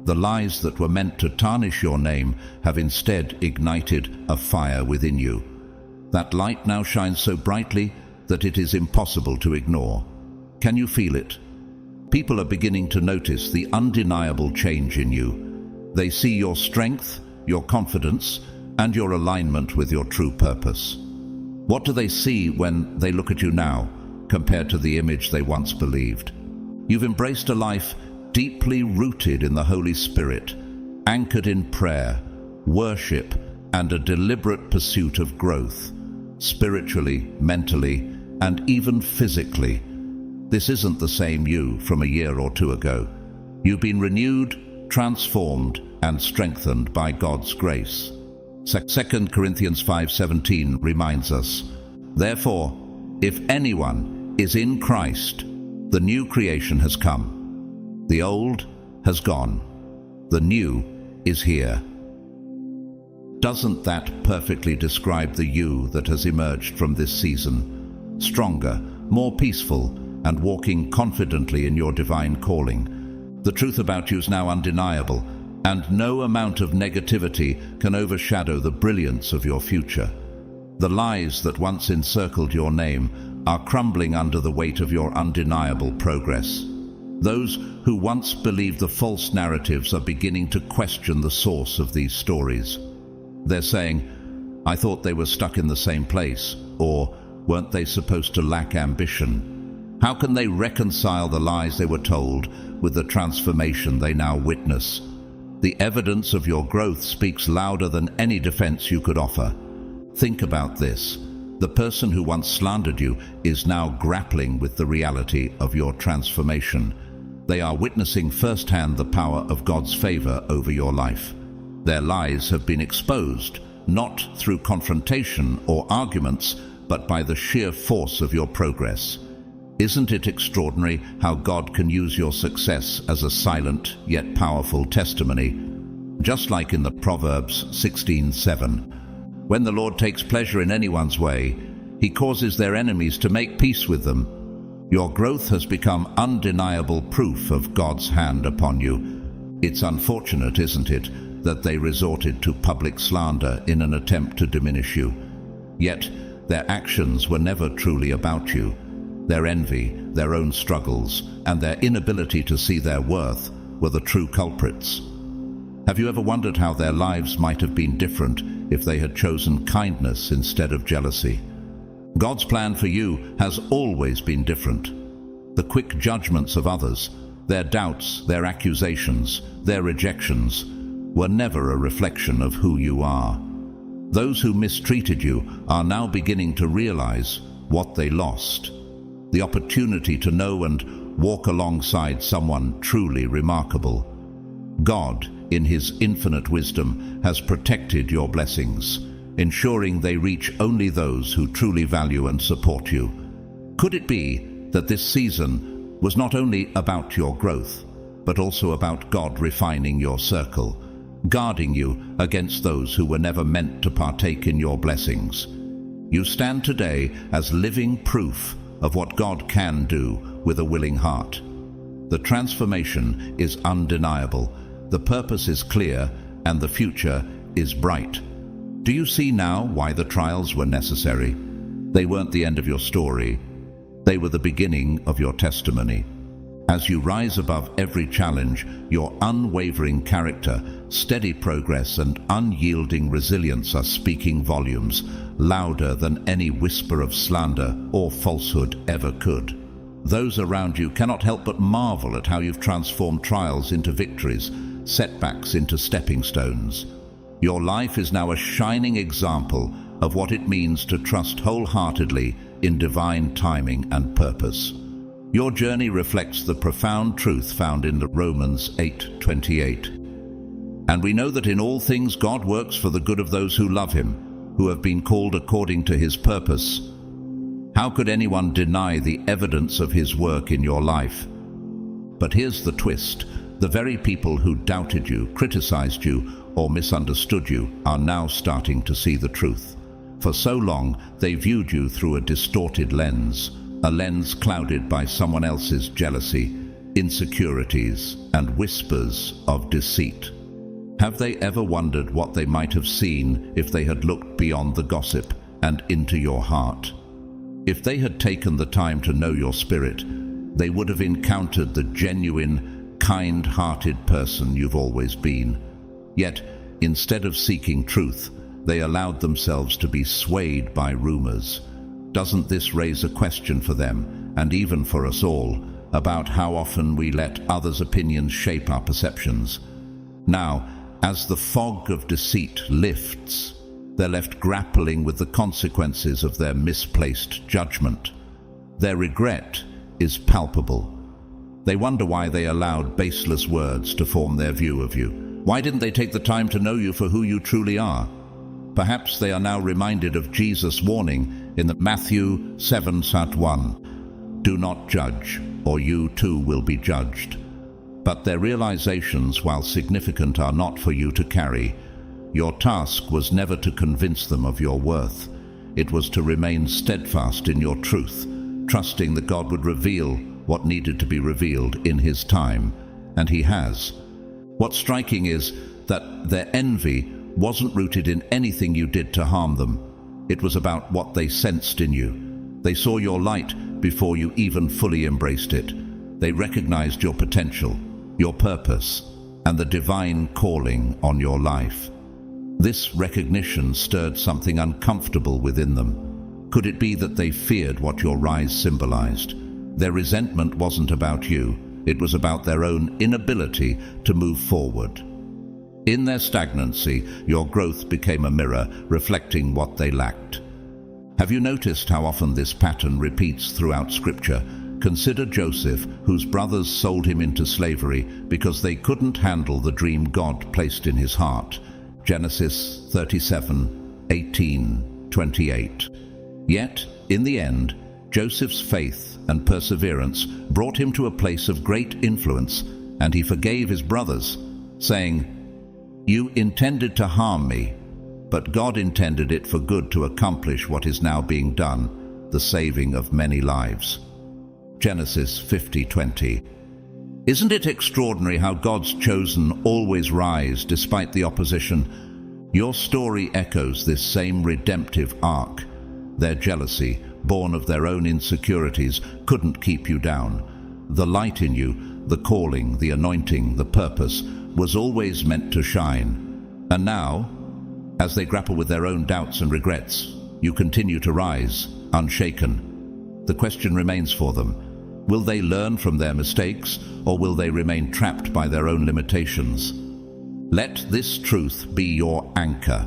The lies that were meant to tarnish your name have instead ignited a fire within you. That light now shines so brightly that it is impossible to ignore. Can you feel it? People are beginning to notice the undeniable change in you. They see your strength, your confidence, and your alignment with your true purpose. What do they see when they look at you now, compared to the image they once believed? You've embraced a life deeply rooted in the Holy Spirit, anchored in prayer, worship, and a deliberate pursuit of growth, spiritually, mentally, and even physically. This isn't the same you from a year or two ago. You've been renewed, transformed, and strengthened by God's grace. 2 Corinthians 5:17 reminds us, "Therefore, if anyone is in Christ, the new creation has come. The old has gone. The new is here." Doesn't that perfectly describe the you that has emerged from this season? Stronger, more peaceful, and walking confidently in your divine calling. The truth about you is now undeniable, and no amount of negativity can overshadow the brilliance of your future. The lies that once encircled your name are crumbling under the weight of your undeniable progress. Those who once believed the false narratives are beginning to question the source of these stories. They're saying, "I thought they were stuck in the same place," or "Weren't they supposed to lack ambition?" How can they reconcile the lies they were told with the transformation they now witness? The evidence of your growth speaks louder than any defense you could offer. Think about this. The person who once slandered you is now grappling with the reality of your transformation. They are witnessing firsthand the power of God's favor over your life. Their lies have been exposed, not through confrontation or arguments, but by the sheer force of your progress. Isn't it extraordinary how God can use your success as a silent yet powerful testimony? Just like in the Proverbs 16:7, "When the Lord takes pleasure in anyone's way, he causes their enemies to make peace with them." Your growth has become undeniable proof of God's hand upon you. It's unfortunate, isn't it, that they resorted to public slander in an attempt to diminish you. Yet, their actions were never truly about you. Their envy, their own struggles, and their inability to see their worth were the true culprits. Have you ever wondered how their lives might have been different if they had chosen kindness instead of jealousy? God's plan for you has always been different. The quick judgments of others, their doubts, their accusations, their rejections, were never a reflection of who you are. Those who mistreated you are now beginning to realize what they lost: the opportunity to know and walk alongside someone truly remarkable. God, in His infinite wisdom, has protected your blessings, ensuring they reach only those who truly value and support you. Could it be that this season was not only about your growth, but also about God refining your circle, guarding you against those who were never meant to partake in your blessings? You stand today as living proof of what God can do with a willing heart. The transformation is undeniable, the purpose is clear, and the future is bright. Do you see now why the trials were necessary? They weren't the end of your story. They were the beginning of your testimony. As you rise above every challenge, your unwavering character, steady progress, and unyielding resilience are speaking volumes, louder than any whisper of slander or falsehood ever could. Those around you cannot help but marvel at how you've transformed trials into victories, setbacks into stepping stones. Your life is now a shining example of what it means to trust wholeheartedly in divine timing and purpose. Your journey reflects the profound truth found in the Romans 8:28. And we know that in all things God works for the good of those who love Him, who have been called according to His purpose. How could anyone deny the evidence of His work in your life? But here's the twist. The very people who doubted you, criticized you, or misunderstood you are now starting to see the truth. For so long, they viewed you through a distorted lens, a lens clouded by someone else's jealousy, insecurities, and whispers of deceit. Have they ever wondered what they might have seen if they had looked beyond the gossip and into your heart? If they had taken the time to know your spirit, they would have encountered the genuine, kind-hearted person you've always been. Yet, instead of seeking truth, they allowed themselves to be swayed by rumors. Doesn't this raise a question for them, and even for us all? about how often we let others' opinions shape our perceptions. Now, as the fog of deceit lifts, they're left grappling with the consequences of their misplaced judgment. Their regret is palpable. They wonder why they allowed baseless words to form their view of you. Why didn't they take the time to know you for who you truly are? Perhaps they are now reminded of Jesus' warning in the Matthew 7:1. Do not judge, or you too will be judged. But their realizations, while significant, are not for you to carry. Your task was never to convince them of your worth. It was to remain steadfast in your truth, trusting that God would reveal what needed to be revealed in His time, and He has. What's striking is that their envy wasn't rooted in anything you did to harm them. It was about what they sensed in you. They saw your light before you even fully embraced it. They recognized your potential, your purpose, and the divine calling on your life. This recognition stirred something uncomfortable within them. Could it be that they feared what your rise symbolized? Their resentment wasn't about you. It was about their own inability to move forward. In their stagnancy, your growth became a mirror, reflecting what they lacked. Have you noticed how often this pattern repeats throughout Scripture? Consider Joseph, whose brothers sold him into slavery because they couldn't handle the dream God placed in his heart. Genesis 37:18-28. Yet, in the end, Joseph's faith and perseverance brought him to a place of great influence, and he forgave his brothers, saying, "You intended to harm me, but God intended it for good to accomplish what is now being done, the saving of many lives." Genesis 50:20. Isn't it extraordinary how God's chosen always rise despite the opposition? Your story echoes this same redemptive arc. Their jealousy, born of their own insecurities, couldn't keep you down. The light in you, the calling, the anointing, the purpose, was always meant to shine. And now, as they grapple with their own doubts and regrets, you continue to rise, unshaken. The question remains for them. Will they learn from their mistakes, or will they remain trapped by their own limitations? Let this truth be your anchor.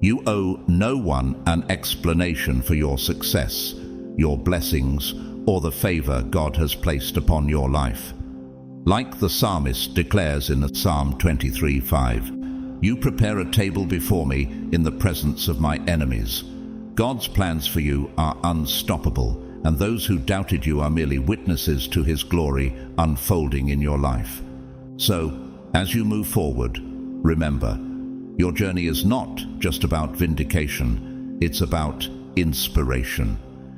You owe no one an explanation for your success, your blessings, or the favor God has placed upon your life. Like the psalmist declares in Psalm 23:5, "You prepare a table before me in the presence of my enemies." God's plans for you are unstoppable, and those who doubted you are merely witnesses to His glory unfolding in your life. So, as you move forward, remember, your journey is not just about vindication, it's about inspiration.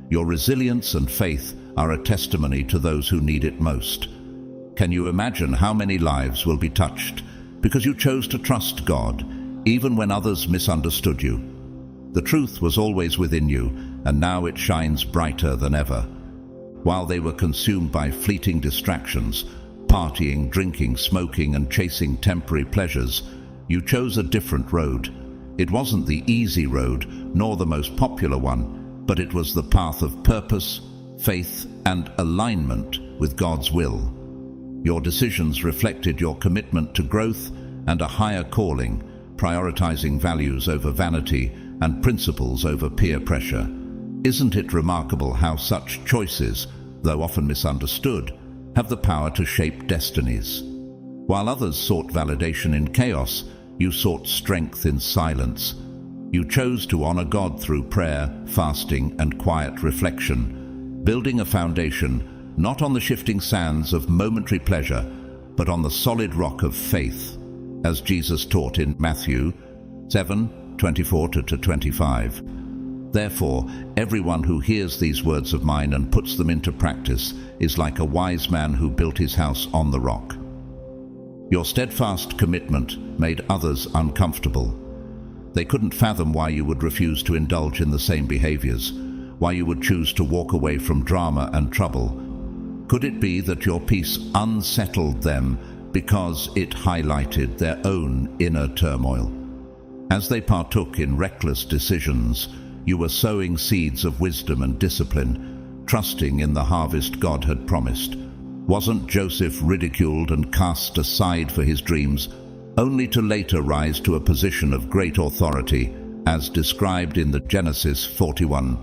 Your resilience and faith are a testimony to those who need it most. Can you imagine how many lives will be touched because you chose to trust God, even when others misunderstood you? The truth was always within you, and now it shines brighter than ever. While they were consumed by fleeting distractions, partying, drinking, smoking, and chasing temporary pleasures, you chose a different road. It wasn't the easy road, nor the most popular one, but it was the path of purpose, faith, and alignment with God's will. Your decisions reflected your commitment to growth and a higher calling, prioritizing values over vanity and principles over peer pressure. Isn't it remarkable how such choices, though often misunderstood, have the power to shape destinies? While others sought validation in chaos, you sought strength in silence. You chose to honor God through prayer, fasting, and quiet reflection, building a foundation not on the shifting sands of momentary pleasure, but on the solid rock of faith, as Jesus taught in Matthew 7:24-25. Therefore, everyone who hears these words of mine and puts them into practice is like a wise man who built his house on the rock. Your steadfast commitment made others uncomfortable. They couldn't fathom why you would refuse to indulge in the same behaviors, why you would choose to walk away from drama and trouble. Could it be that your peace unsettled them because it highlighted their own inner turmoil? As they partook in reckless decisions, you were sowing seeds of wisdom and discipline, trusting in the harvest God had promised. Wasn't Joseph ridiculed and cast aside for his dreams, only to later rise to a position of great authority, as described in the Genesis 44?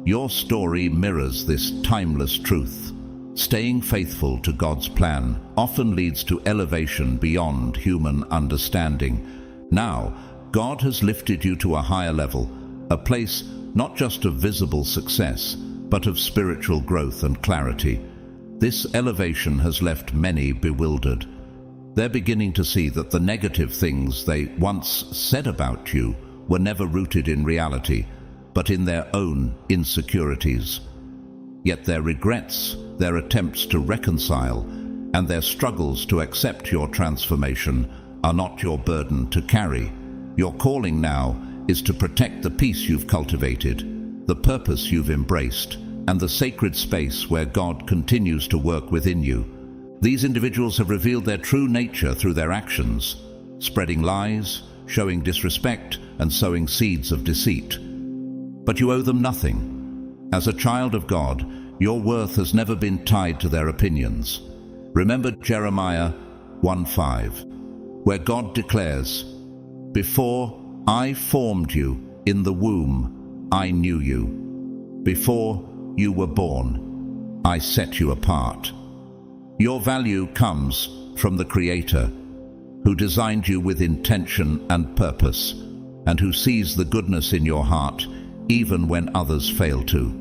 Your story mirrors this timeless truth. Staying faithful to God's plan often leads to elevation beyond human understanding. Now, God has lifted you to a higher level, a place not just of visible success, but of spiritual growth and clarity. This elevation has left many bewildered. They're beginning to see that the negative things they once said about you were never rooted in reality, but in their own insecurities. Yet their regrets, their attempts to reconcile, and their struggles to accept your transformation are not your burden to carry. Your calling now is to protect the peace you've cultivated, the purpose you've embraced, and the sacred space where God continues to work within you. These individuals have revealed their true nature through their actions, spreading lies, showing disrespect, and sowing seeds of deceit. But you owe them nothing. As a child of God, your worth has never been tied to their opinions. Remember Jeremiah 1:5, where God declares, "Before I formed you in the womb, I knew you. Before you were born, I set you apart." Your value comes from the Creator, who designed you with intention and purpose, and who sees the goodness in your heart even when others fail to.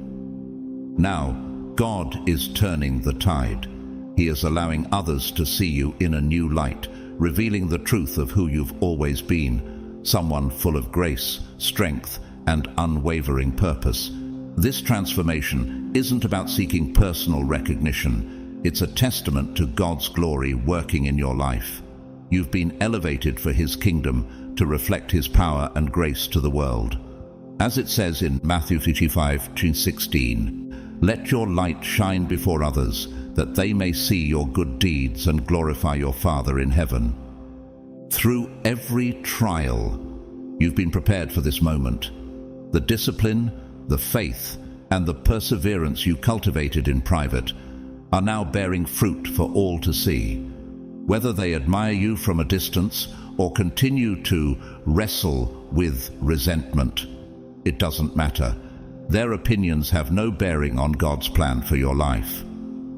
Now, God is turning the tide. He is allowing others to see you in a new light, revealing the truth of who you've always been, someone full of grace, strength, and unwavering purpose. This transformation isn't about seeking personal recognition. It's a testament to God's glory working in your life. You've been elevated for His kingdom to reflect His power and grace to the world. As it says in Matthew 5:16, "Let your light shine before others, that they may see your good deeds and glorify your Father in heaven." Through every trial, you've been prepared for this moment. The discipline, the faith, and the perseverance you cultivated in private are now bearing fruit for all to see. Whether they admire you from a distance or continue to wrestle with resentment, it doesn't matter. Their opinions have no bearing on God's plan for your life.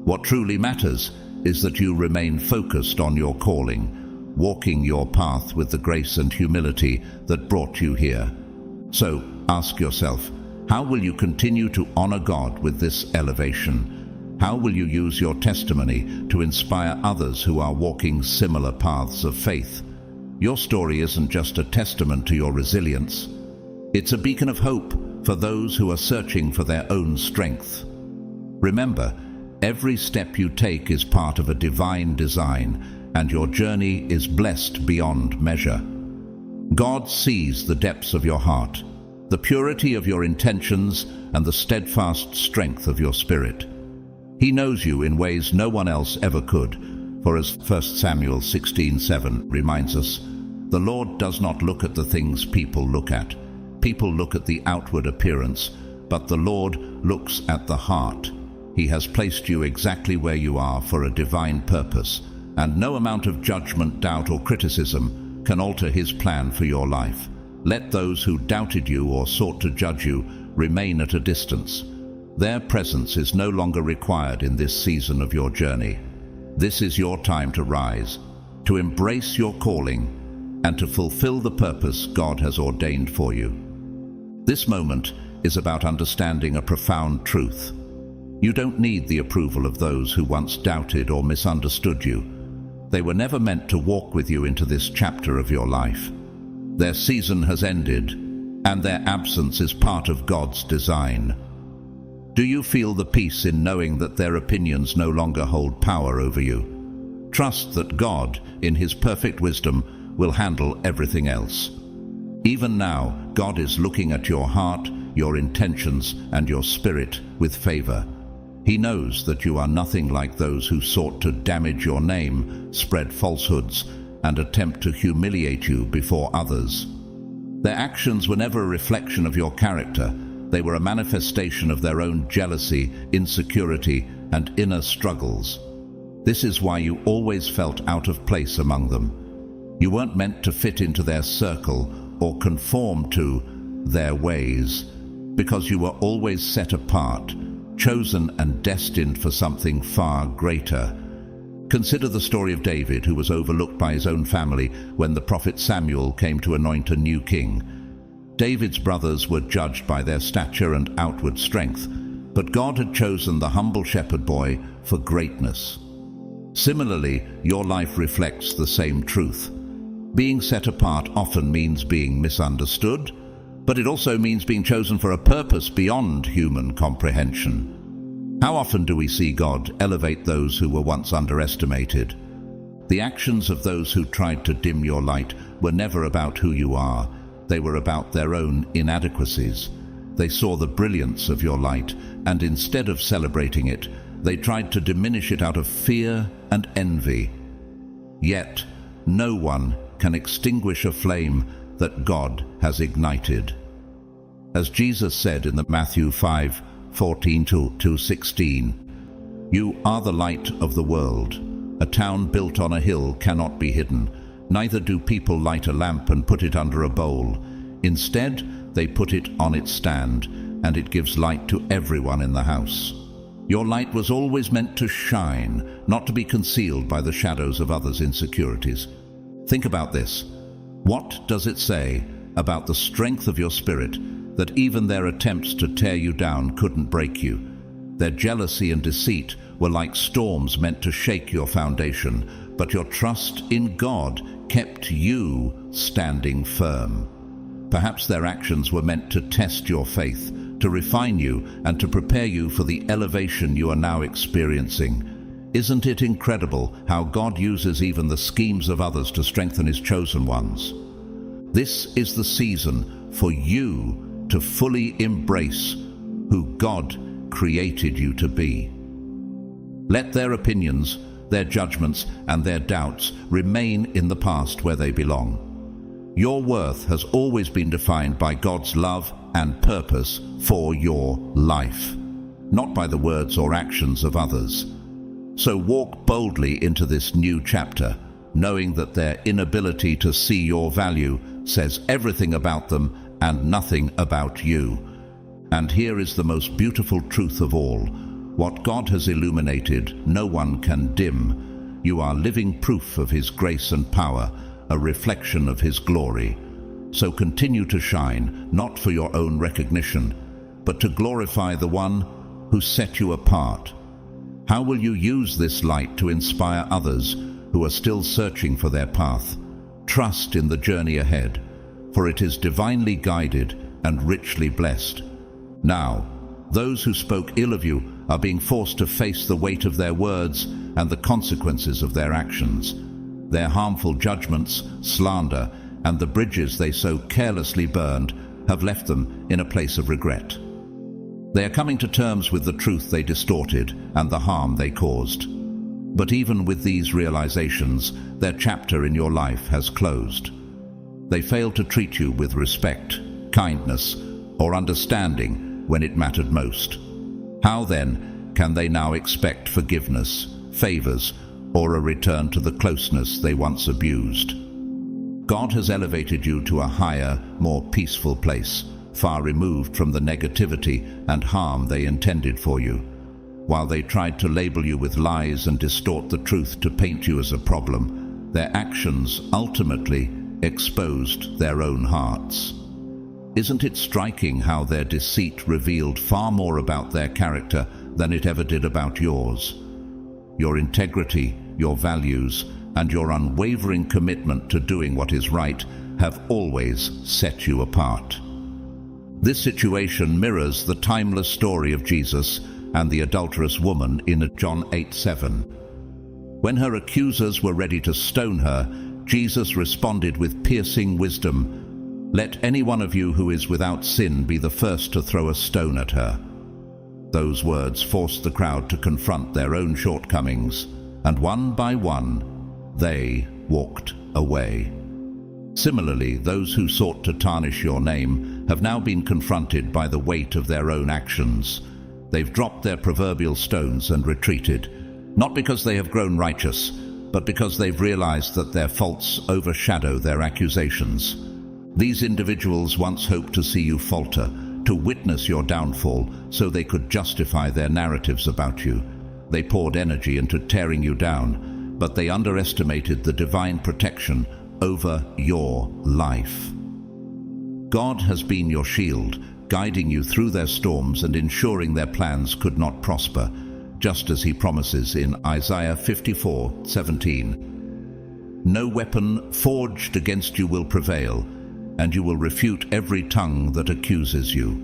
What truly matters is that you remain focused on your calling, walking your path with the grace and humility that brought you here. So ask yourself, how will you continue to honor God with this elevation? How will you use your testimony to inspire others who are walking similar paths of faith? Your story isn't just a testament to your resilience. It's a beacon of hope for those who are searching for their own strength. Remember, every step you take is part of a divine design, and your journey is blessed beyond measure. God sees the depths of your heart, the purity of your intentions, and the steadfast strength of your spirit. He knows you in ways no one else ever could, for as 1 Samuel 16:7 reminds us, "The Lord does not look at the things people look at. People look at the outward appearance, but the Lord looks at the heart." He has placed you exactly where you are for a divine purpose, and no amount of judgment, doubt, or criticism can alter His plan for your life. Let those who doubted you or sought to judge you remain at a distance. Their presence is no longer required in this season of your journey. This is your time to rise, to embrace your calling, and to fulfill the purpose God has ordained for you. This moment is about understanding a profound truth. You don't need the approval of those who once doubted or misunderstood you. They were never meant to walk with you into this chapter of your life. Their season has ended, and their absence is part of God's design. Do you feel the peace in knowing that their opinions no longer hold power over you? Trust that God, in His perfect wisdom, will handle everything else. Even now, God is looking at your heart, your intentions, and your spirit with favor. He knows that you are nothing like those who sought to damage your name, spread falsehoods, and attempt to humiliate you before others. Their actions were never a reflection of your character, They were a manifestation of their own jealousy, insecurity, and inner struggles. This is why you always felt out of place among them. You weren't meant to fit into their circle or conform to their ways, because you were always set apart, chosen and destined for something far greater. Consider the story of David, who was overlooked by his own family when the prophet Samuel came to anoint a new king. David's brothers were judged by their stature and outward strength, but God had chosen the humble shepherd boy for greatness. Similarly, your life reflects the same truth. Being set apart often means being misunderstood, but it also means being chosen for a purpose beyond human comprehension. How often do we see God elevate those who were once underestimated? The actions of those who tried to dim your light were never about who you are. They were about their own inadequacies. They saw the brilliance of your light, and instead of celebrating it, they tried to diminish it out of fear and envy. Yet, no one can extinguish a flame that God has ignited. As Jesus said in the Matthew 5:14-16, "You are the light of the world. A town built on a hill cannot be hidden. Neither do people light a lamp and put it under a bowl. Instead, they put it on its stand, and it gives light to everyone in the house." Your light was always meant to shine, not to be concealed by the shadows of others' insecurities. Think about this. What does it say about the strength of your spirit that even their attempts to tear you down couldn't break you? Their jealousy and deceit were like storms meant to shake your foundation, but your trust in God kept you standing firm. Perhaps their actions were meant to test your faith, to refine you, and to prepare you for the elevation you are now experiencing. Isn't it incredible how God uses even the schemes of others to strengthen His chosen ones? This is the season for you to fully embrace who God created you to be. Let their opinions, their judgments, and their doubts remain in the past where they belong. Your worth has always been defined by God's love and purpose for your life, not by the words or actions of others. So walk boldly into this new chapter, knowing that their inability to see your value says everything about them and nothing about you. And here is the most beautiful truth of all. What God has illuminated, no one can dim. You are living proof of His grace and power, a reflection of His glory. So continue to shine, not for your own recognition, but to glorify the one who set you apart. How will you use this light to inspire others who are still searching for their path? Trust in the journey ahead, for it is divinely guided and richly blessed. Now, those who spoke ill of you are being forced to face the weight of their words and the consequences of their actions. Their harmful judgments, slander, and the bridges they so carelessly burned have left them in a place of regret. They are coming to terms with the truth they distorted and the harm they caused. But even with these realizations, their chapter in your life has closed. They failed to treat you with respect, kindness, or understanding when it mattered most. How then can they now expect forgiveness, favors, or a return to the closeness they once abused? God has elevated you to a higher, more peaceful place, far removed from the negativity and harm they intended for you. While they tried to label you with lies and distort the truth to paint you as a problem, their actions ultimately exposed their own hearts. Isn't it striking how their deceit revealed far more about their character than it ever did about yours? Your integrity, your values, and your unwavering commitment to doing what is right have always set you apart. This situation mirrors the timeless story of Jesus and the adulterous woman in John 8:7. When her accusers were ready to stone her, Jesus responded with piercing wisdom, "Let any one of you who is without sin be the first to throw a stone at her." Those words forced the crowd to confront their own shortcomings, and one by one, they walked away. Similarly, those who sought to tarnish your name have now been confronted by the weight of their own actions. They've dropped their proverbial stones and retreated, not because they have grown righteous, but because they've realized that their faults overshadow their accusations. These individuals once hoped to see you falter, to witness your downfall, so they could justify their narratives about you. They poured energy into tearing you down, but they underestimated the divine protection over your life. God has been your shield, guiding you through their storms and ensuring their plans could not prosper, just as he promises in Isaiah 54:17. No weapon forged against you will prevail, and you will refute every tongue that accuses you.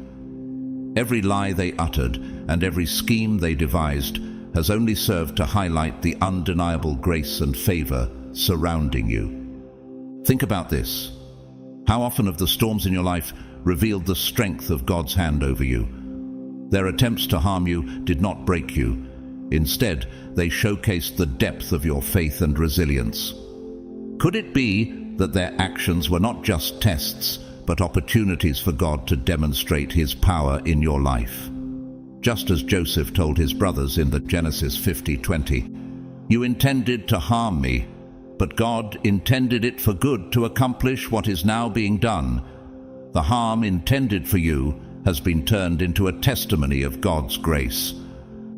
Every lie they uttered and every scheme they devised has only served to highlight the undeniable grace and favor surrounding you. Think about this. How often have the storms in your life revealed the strength of God's hand over you? Their attempts to harm you did not break you. Instead, they showcased the depth of your faith and resilience. Could it be that their actions were not just tests, but opportunities for God to demonstrate his power in your life? Just as Joseph told his brothers in the Genesis 50:20, "You intended to harm me, but God intended it for good to accomplish what is now being done. The harm intended for you has been turned into a testimony of God's grace."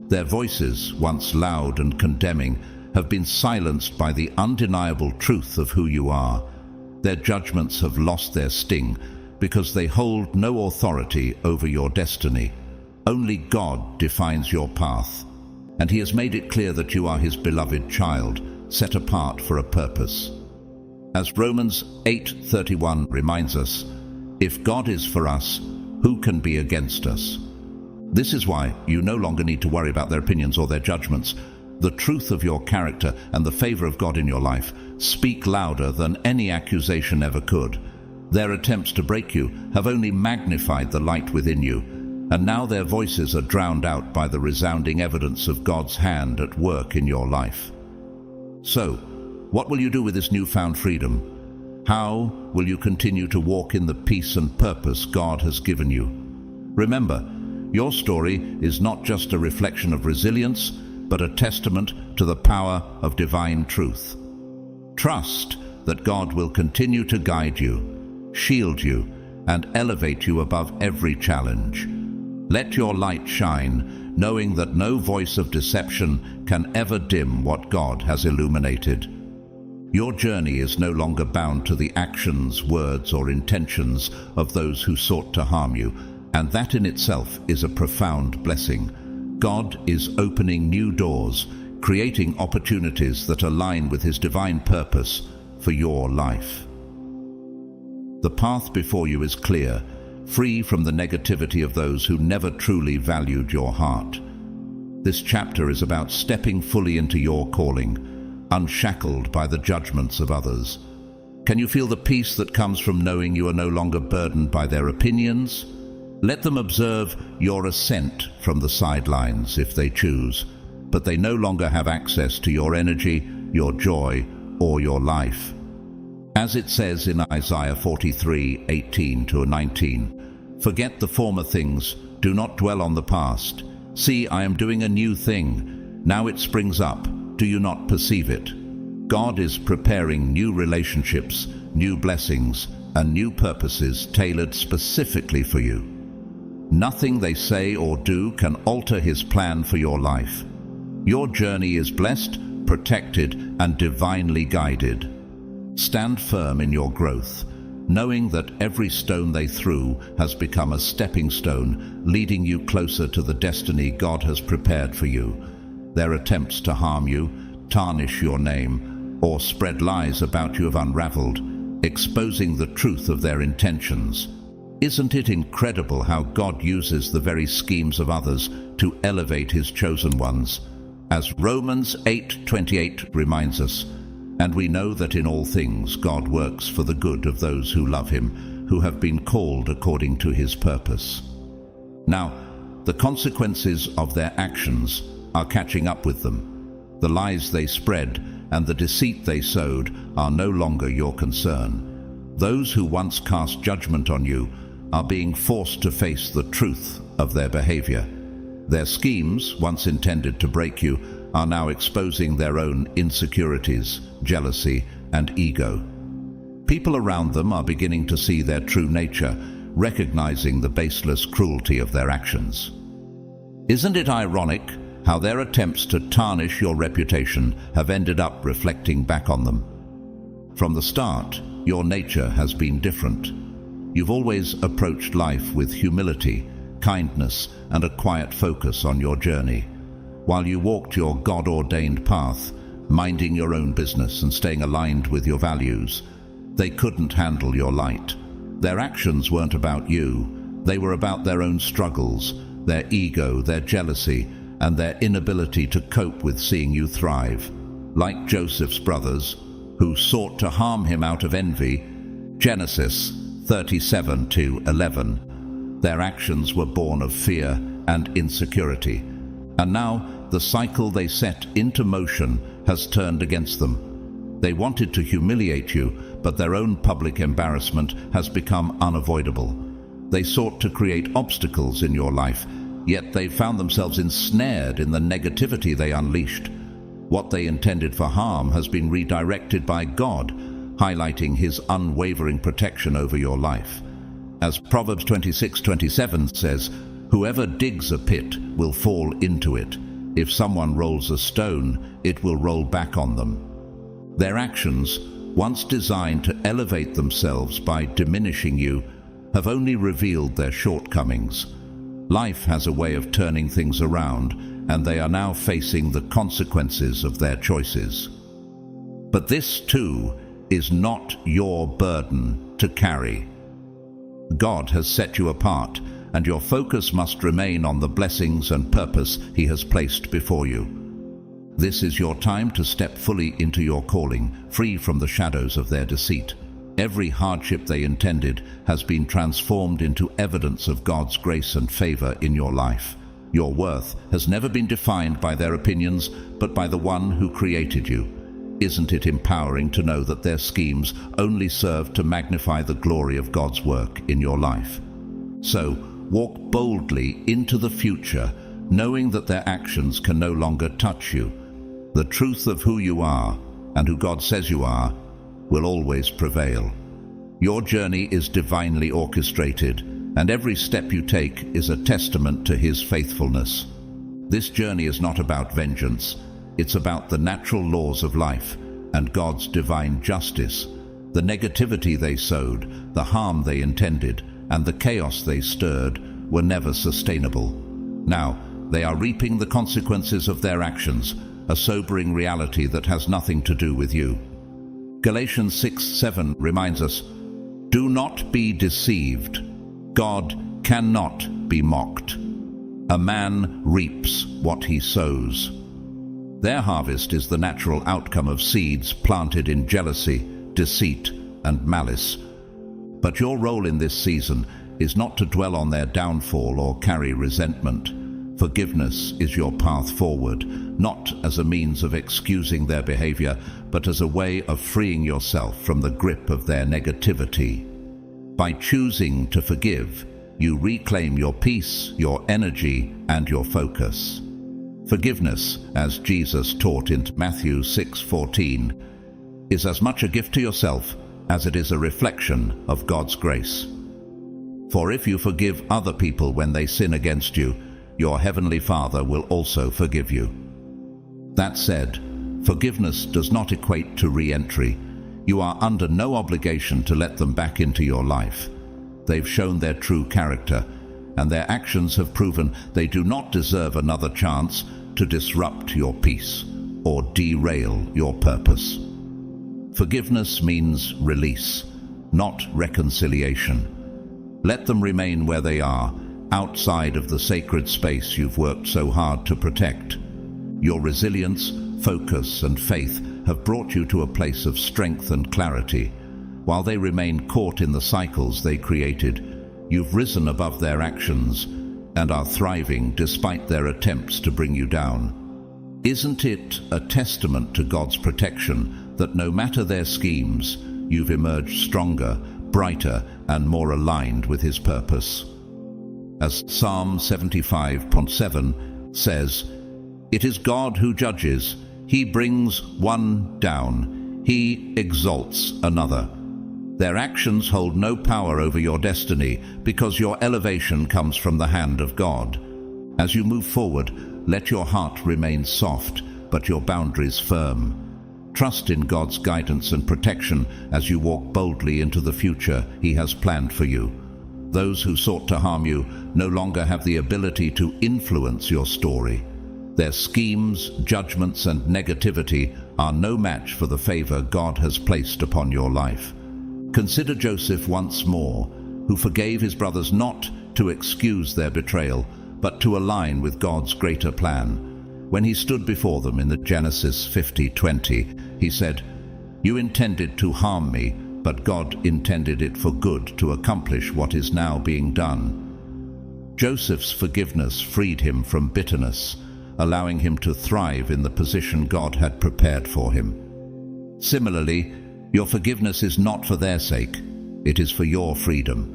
Their voices, once loud and condemning, have been silenced by the undeniable truth of who you are. Their judgments have lost their sting because they hold no authority over your destiny. Only God defines your path, and he has made it clear that you are his beloved child, set apart for a purpose. As Romans 8:31 reminds us, if God is for us, who can be against us? This is why you no longer need to worry about their opinions or their judgments. The truth of your character and the favor of God in your life speak louder than any accusation ever could. Their attempts to break you have only magnified the light within you, and now their voices are drowned out by the resounding evidence of God's hand at work in your life. So, what will you do with this newfound freedom? How will you continue to walk in the peace and purpose God has given you? Remember, your story is not just a reflection of resilience, but a testament to the power of divine truth. Trust that God will continue to guide you, shield you, and elevate you above every challenge. Let your light shine, knowing that no voice of deception can ever dim what God has illuminated. Your journey is no longer bound to the actions, words, or intentions of those who sought to harm you, and that in itself is a profound blessing. God is opening new doors, creating opportunities that align with his divine purpose for your life. The path before you is clear, free from the negativity of those who never truly valued your heart. This chapter is about stepping fully into your calling, unshackled by the judgments of others. Can you feel the peace that comes from knowing you are no longer burdened by their opinions? Let them observe your ascent from the sidelines if they choose, but they no longer have access to your energy, your joy, or your life. As it says in Isaiah 43:18-19, "Forget the former things, do not dwell on the past. See, I am doing a new thing. Now it springs up. Do you not perceive it?" God is preparing new relationships, new blessings, and new purposes tailored specifically for you. Nothing they say or do can alter his plan for your life. Your journey is blessed, protected, and divinely guided. Stand firm in your growth, knowing that every stone they threw has become a stepping stone, leading you closer to the destiny God has prepared for you. Their attempts to harm you, tarnish your name, or spread lies about you have unraveled, exposing the truth of their intentions. Isn't it incredible how God uses the very schemes of others to elevate his chosen ones? As Romans 8:28 reminds us, "And we know that in all things God works for the good of those who love him, who have been called according to his purpose." Now, the consequences of their actions are catching up with them. The lies they spread and the deceit they sowed are no longer your concern. Those who once cast judgment on you are being forced to face the truth of their behavior. Their schemes, once intended to break you, are now exposing their own insecurities, jealousy, and ego. People around them are beginning to see their true nature, recognizing the baseless cruelty of their actions. Isn't it ironic how their attempts to tarnish your reputation have ended up reflecting back on them? From the start, your nature has been different. You've always approached life with humility, kindness, and a quiet focus on your journey. While you walked your God-ordained path, minding your own business and staying aligned with your values, they couldn't handle your light. Their actions weren't about you. They were about their own struggles, their ego, their jealousy, and their inability to cope with seeing you thrive. Like Joseph's brothers, who sought to harm him out of envy, Genesis 37:11, their actions were born of fear and insecurity. And now the cycle they set into motion has turned against them. They wanted to humiliate you, but their own public embarrassment has become unavoidable. They sought to create obstacles in your life, yet they found themselves ensnared in the negativity they unleashed. What they intended for harm has been redirected by God, highlighting His unwavering protection over your life. As Proverbs 26:27 says, "Whoever digs a pit will fall into it. If someone rolls a stone, it will roll back on them." Their actions, once designed to elevate themselves by diminishing you, have only revealed their shortcomings. Life has a way of turning things around, and they are now facing the consequences of their choices. But this, too, is not your burden to carry. God has set you apart, and your focus must remain on the blessings and purpose He has placed before you. This is your time to step fully into your calling, free from the shadows of their deceit. Every hardship they intended has been transformed into evidence of God's grace and favor in your life. Your worth has never been defined by their opinions, but by the one who created you. Isn't it empowering to know that their schemes only serve to magnify the glory of God's work in your life? So, walk boldly into the future, knowing that their actions can no longer touch you. The truth of who you are, and who God says you are, will always prevail. Your journey is divinely orchestrated, and every step you take is a testament to His faithfulness. This journey is not about vengeance. It's about the natural laws of life and God's divine justice. The negativity they sowed, the harm they intended, and the chaos they stirred were never sustainable. Now, they are reaping the consequences of their actions, a sobering reality that has nothing to do with you. Galatians 6:7 reminds us, "Do not be deceived. God cannot be mocked. A man reaps what he sows." Their harvest is the natural outcome of seeds planted in jealousy, deceit, and malice. But your role in this season is not to dwell on their downfall or carry resentment. Forgiveness is your path forward, not as a means of excusing their behavior, but as a way of freeing yourself from the grip of their negativity. By choosing to forgive, you reclaim your peace, your energy, and your focus. Forgiveness, as Jesus taught in Matthew 6:14, is as much a gift to yourself as it is a reflection of God's grace. For if you forgive other people when they sin against you, your heavenly Father will also forgive you. That said, forgiveness does not equate to re-entry. You are under no obligation to let them back into your life. They've shown their true character, and their actions have proven they do not deserve another chance to disrupt your peace or derail your purpose. Forgiveness means release, not reconciliation. Let them remain where they are, outside of the sacred space you've worked so hard to protect. Your resilience, focus, and faith have brought you to a place of strength and clarity. While they remain caught in the cycles they created, you've risen above their actions and are thriving despite their attempts to bring you down. Isn't it a testament to God's protection that no matter their schemes, you've emerged stronger, brighter, and more aligned with his purpose. As Psalm 75:7 says, "It is God who judges. He brings one down. He exalts another." Their actions hold no power over your destiny because your elevation comes from the hand of God. As you move forward, let your heart remain soft, but your boundaries firm. Trust in God's guidance and protection as you walk boldly into the future He has planned for you. Those who sought to harm you no longer have the ability to influence your story. Their schemes, judgments, and negativity are no match for the favor God has placed upon your life. Consider Joseph once more, who forgave his brothers not to excuse their betrayal, but to align with God's greater plan. When he stood before them in the Genesis 50:20, he said, "You intended to harm me, but God intended it for good to accomplish what is now being done." Joseph's forgiveness freed him from bitterness, allowing him to thrive in the position God had prepared for him. Similarly, your forgiveness is not for their sake, it is for your freedom.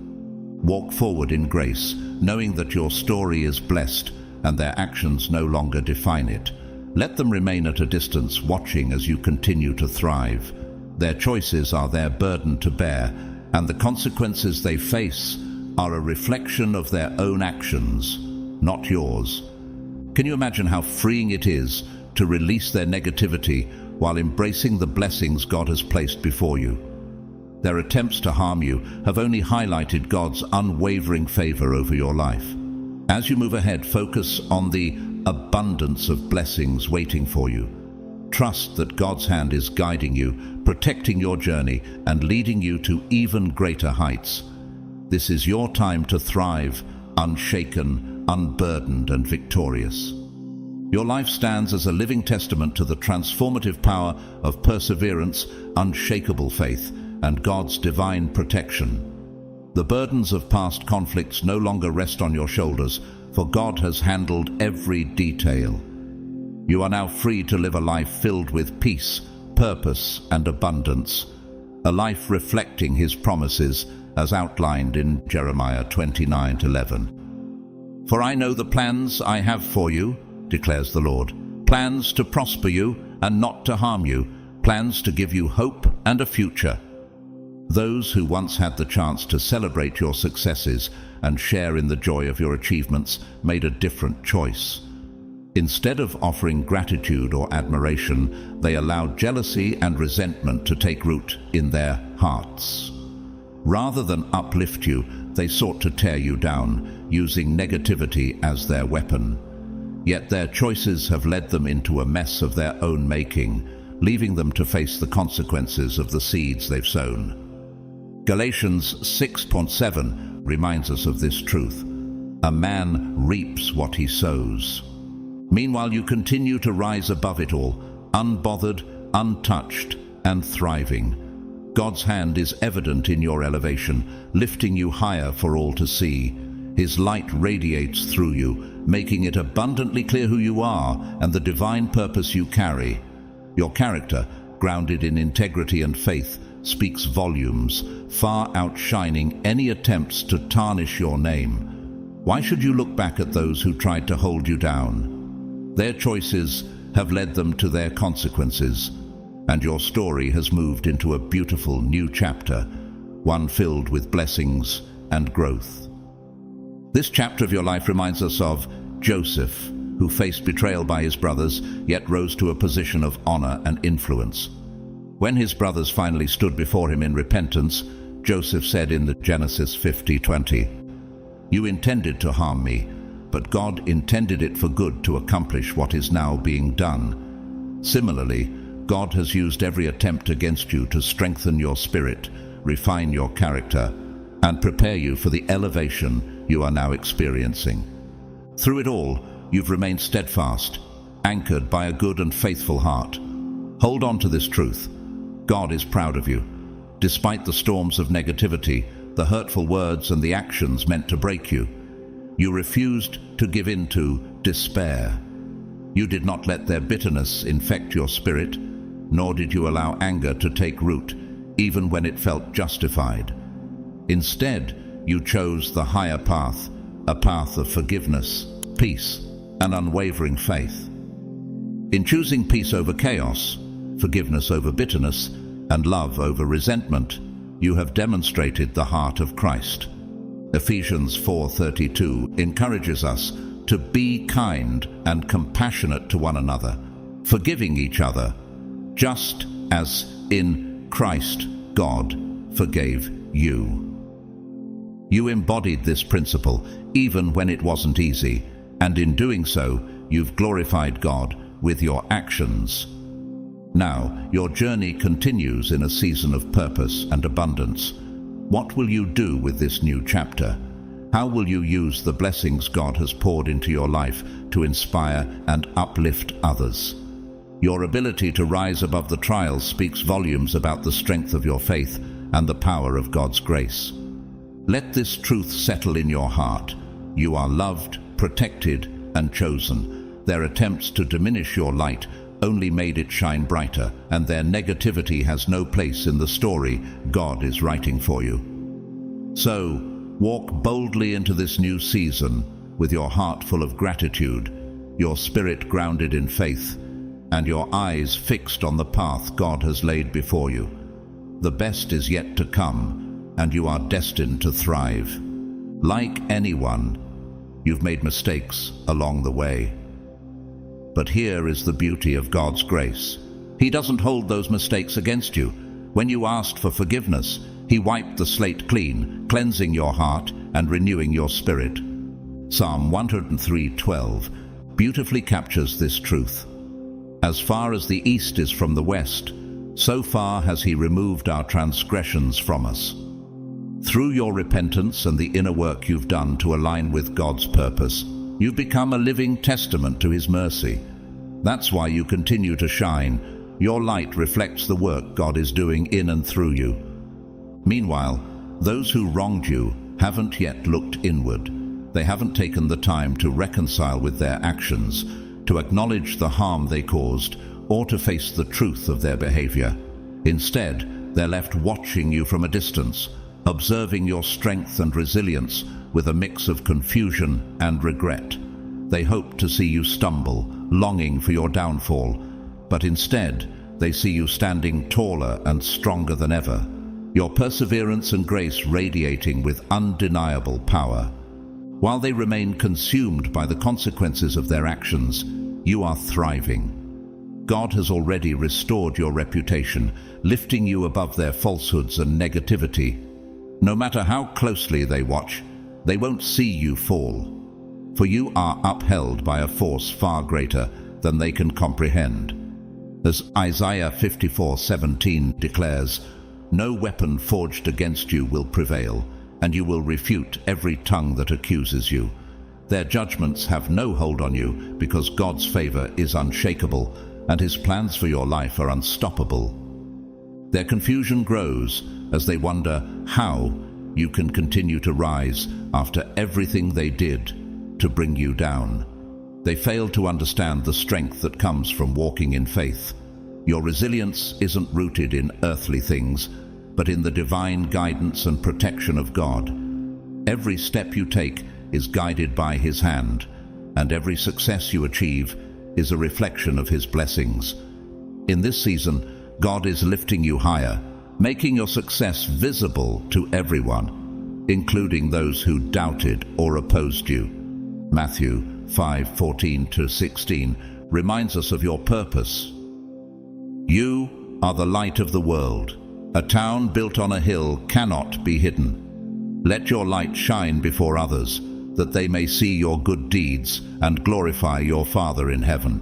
Walk forward in grace, knowing that your story is blessed and their actions no longer define it. Let them remain at a distance, watching as you continue to thrive. Their choices are their burden to bear, and the consequences they face are a reflection of their own actions, not yours. Can you imagine how freeing it is to release their negativity while embracing the blessings God has placed before you? Their attempts to harm you have only highlighted God's unwavering favor over your life. As you move ahead, focus on the abundance of blessings waiting for you. Trust that God's hand is guiding you, protecting your journey, and leading you to even greater heights. This is your time to thrive, unshaken, unburdened, and victorious. Your life stands as a living testament to the transformative power of perseverance, unshakable faith, and God's divine protection. The burdens of past conflicts no longer rest on your shoulders, for God has handled every detail. You are now free to live a life filled with peace, purpose, and abundance, a life reflecting His promises as outlined in Jeremiah 29:11. "For I know the plans I have for you, declares the Lord, plans to prosper you and not to harm you, plans to give you hope and a future." Those who once had the chance to celebrate your successes and share in the joy of your achievements made a different choice. Instead of offering gratitude or admiration, they allowed jealousy and resentment to take root in their hearts. Rather than uplift you, they sought to tear you down, using negativity as their weapon. Yet their choices have led them into a mess of their own making, leaving them to face the consequences of the seeds they've sown. Galatians 6:7 reminds us of this truth. A man reaps what he sows. Meanwhile, you continue to rise above it all, unbothered, untouched, and thriving. God's hand is evident in your elevation, lifting you higher for all to see. His light radiates through you, making it abundantly clear who you are and the divine purpose you carry. Your character, grounded in integrity and faith, speaks volumes, far outshining any attempts to tarnish your name. Why should you look back at those who tried to hold you down? Their choices have led them to their consequences, and your story has moved into a beautiful new chapter, one filled with blessings and growth. This chapter of your life reminds us of Joseph, who faced betrayal by his brothers, yet rose to a position of honor and influence. When his brothers finally stood before him in repentance, Joseph said in the Genesis 50:20, "You intended to harm me, but God intended it for good to accomplish what is now being done." Similarly, God has used every attempt against you to strengthen your spirit, refine your character, and prepare you for the elevation you are now experiencing. Through it all, you've remained steadfast, anchored by a good and faithful heart. Hold on to this truth. God is proud of you. Despite the storms of negativity, the hurtful words and the actions meant to break you, you refused to give in to despair. You did not let their bitterness infect your spirit, nor did you allow anger to take root, even when it felt justified. Instead, you chose the higher path, a path of forgiveness, peace, and unwavering faith. In choosing peace over chaos, forgiveness over bitterness, and love over resentment, you have demonstrated the heart of Christ. Ephesians 4:32 encourages us to be kind and compassionate to one another, forgiving each other, just as in Christ God forgave you. You embodied this principle even when it wasn't easy, and in doing so, you've glorified God with your actions. Now, your journey continues in a season of purpose and abundance. What will you do with this new chapter? How will you use the blessings God has poured into your life to inspire and uplift others? Your ability to rise above the trials speaks volumes about the strength of your faith and the power of God's grace. Let this truth settle in your heart. You are loved, protected, and chosen. Their attempts to diminish your light only made it shine brighter, and their negativity has no place in the story God is writing for you. So, walk boldly into this new season with your heart full of gratitude, your spirit grounded in faith, and your eyes fixed on the path God has laid before you. The best is yet to come, and you are destined to thrive. Like anyone, you've made mistakes along the way. But here is the beauty of God's grace. He doesn't hold those mistakes against you. When you asked for forgiveness, He wiped the slate clean, cleansing your heart and renewing your spirit. Psalm 103:12 beautifully captures this truth. As far as the east is from the west, so far has He removed our transgressions from us. Through your repentance and the inner work you've done to align with God's purpose, you've become a living testament to His mercy. That's why you continue to shine. Your light reflects the work God is doing in and through you. Meanwhile, those who wronged you haven't yet looked inward. They haven't taken the time to reconcile with their actions, to acknowledge the harm they caused, or to face the truth of their behavior. Instead, they're left watching you from a distance, observing your strength and resilience with a mix of confusion and regret. They hope to see you stumble, longing for your downfall, but instead, they see you standing taller and stronger than ever, your perseverance and grace radiating with undeniable power. While they remain consumed by the consequences of their actions, you are thriving. God has already restored your reputation, lifting you above their falsehoods and negativity. No matter how closely they watch, they won't see you fall, for you are upheld by a force far greater than they can comprehend. As Isaiah 54:17 declares, "No weapon forged against you will prevail, and you will refute every tongue that accuses you. Their judgments have no hold on you, because God's favor is unshakable, and His plans for your life are unstoppable." Their confusion grows as they wonder how you can continue to rise after everything they did to bring you down. They fail to understand the strength that comes from walking in faith. Your resilience isn't rooted in earthly things, but in the divine guidance and protection of God. Every step you take is guided by His hand, and every success you achieve is a reflection of His blessings. In this season, God is lifting you higher, making your success visible to everyone, including those who doubted or opposed you. Matthew 5:14-16 reminds us of your purpose. You are the light of the world. A town built on a hill cannot be hidden. Let your light shine before others, that they may see your good deeds and glorify your Father in heaven.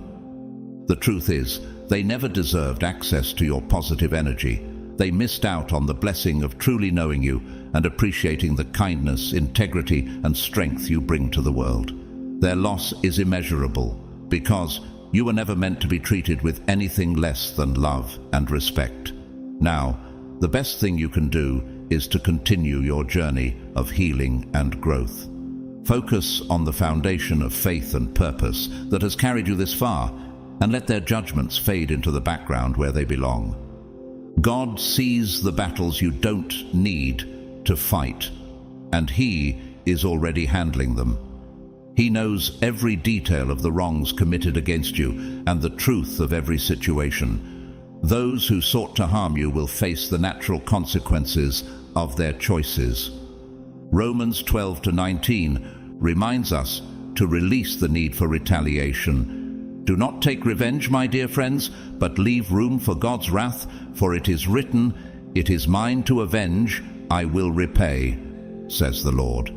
The truth is, they never deserved access to your positive energy. They missed out on the blessing of truly knowing you and appreciating the kindness, integrity, and strength you bring to the world. Their loss is immeasurable, because you were never meant to be treated with anything less than love and respect. Now, the best thing you can do is to continue your journey of healing and growth. Focus on the foundation of faith and purpose that has carried you this far, and let their judgments fade into the background where they belong. God sees the battles you don't need to fight, and He is already handling them. He knows every detail of the wrongs committed against you and the truth of every situation. Those who sought to harm you will face the natural consequences of their choices. Romans 12-19 reminds us to release the need for retaliation. Do not take revenge, my dear friends, but leave room for God's wrath, for it is written, "It is mine to avenge, I will repay," says the Lord.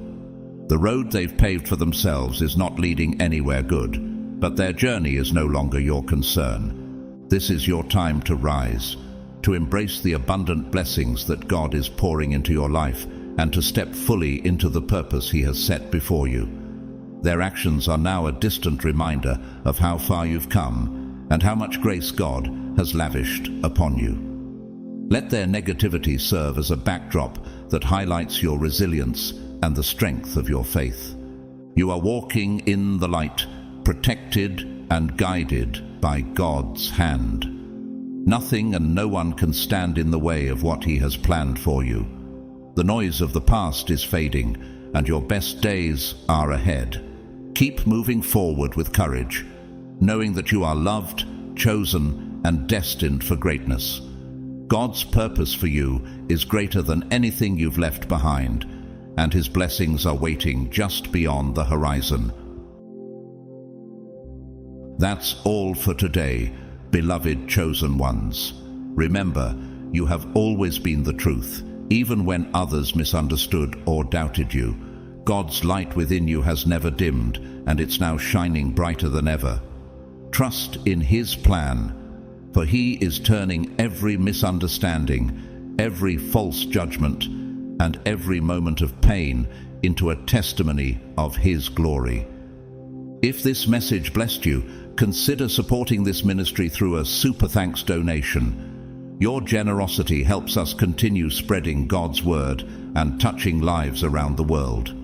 The road they've paved for themselves is not leading anywhere good, but their journey is no longer your concern. This is your time to rise, to embrace the abundant blessings that God is pouring into your life, and to step fully into the purpose He has set before you. Their actions are now a distant reminder of how far you've come and how much grace God has lavished upon you. Let their negativity serve as a backdrop that highlights your resilience and the strength of your faith. You are walking in the light, protected and guided by God's hand. Nothing and no one can stand in the way of what He has planned for you. The noise of the past is fading, and your best days are ahead. Keep moving forward with courage, knowing that you are loved, chosen, and destined for greatness. God's purpose for you is greater than anything you've left behind, and His blessings are waiting just beyond the horizon. That's all for today, beloved chosen ones. Remember, you have always been the truth, even when others misunderstood or doubted you. God's light within you has never dimmed, and it's now shining brighter than ever. Trust in His plan, for He is turning every misunderstanding, every false judgment, and every moment of pain into a testimony of His glory. If this message blessed you, consider supporting this ministry through a super thanks donation. Your generosity helps us continue spreading God's word and touching lives around the world.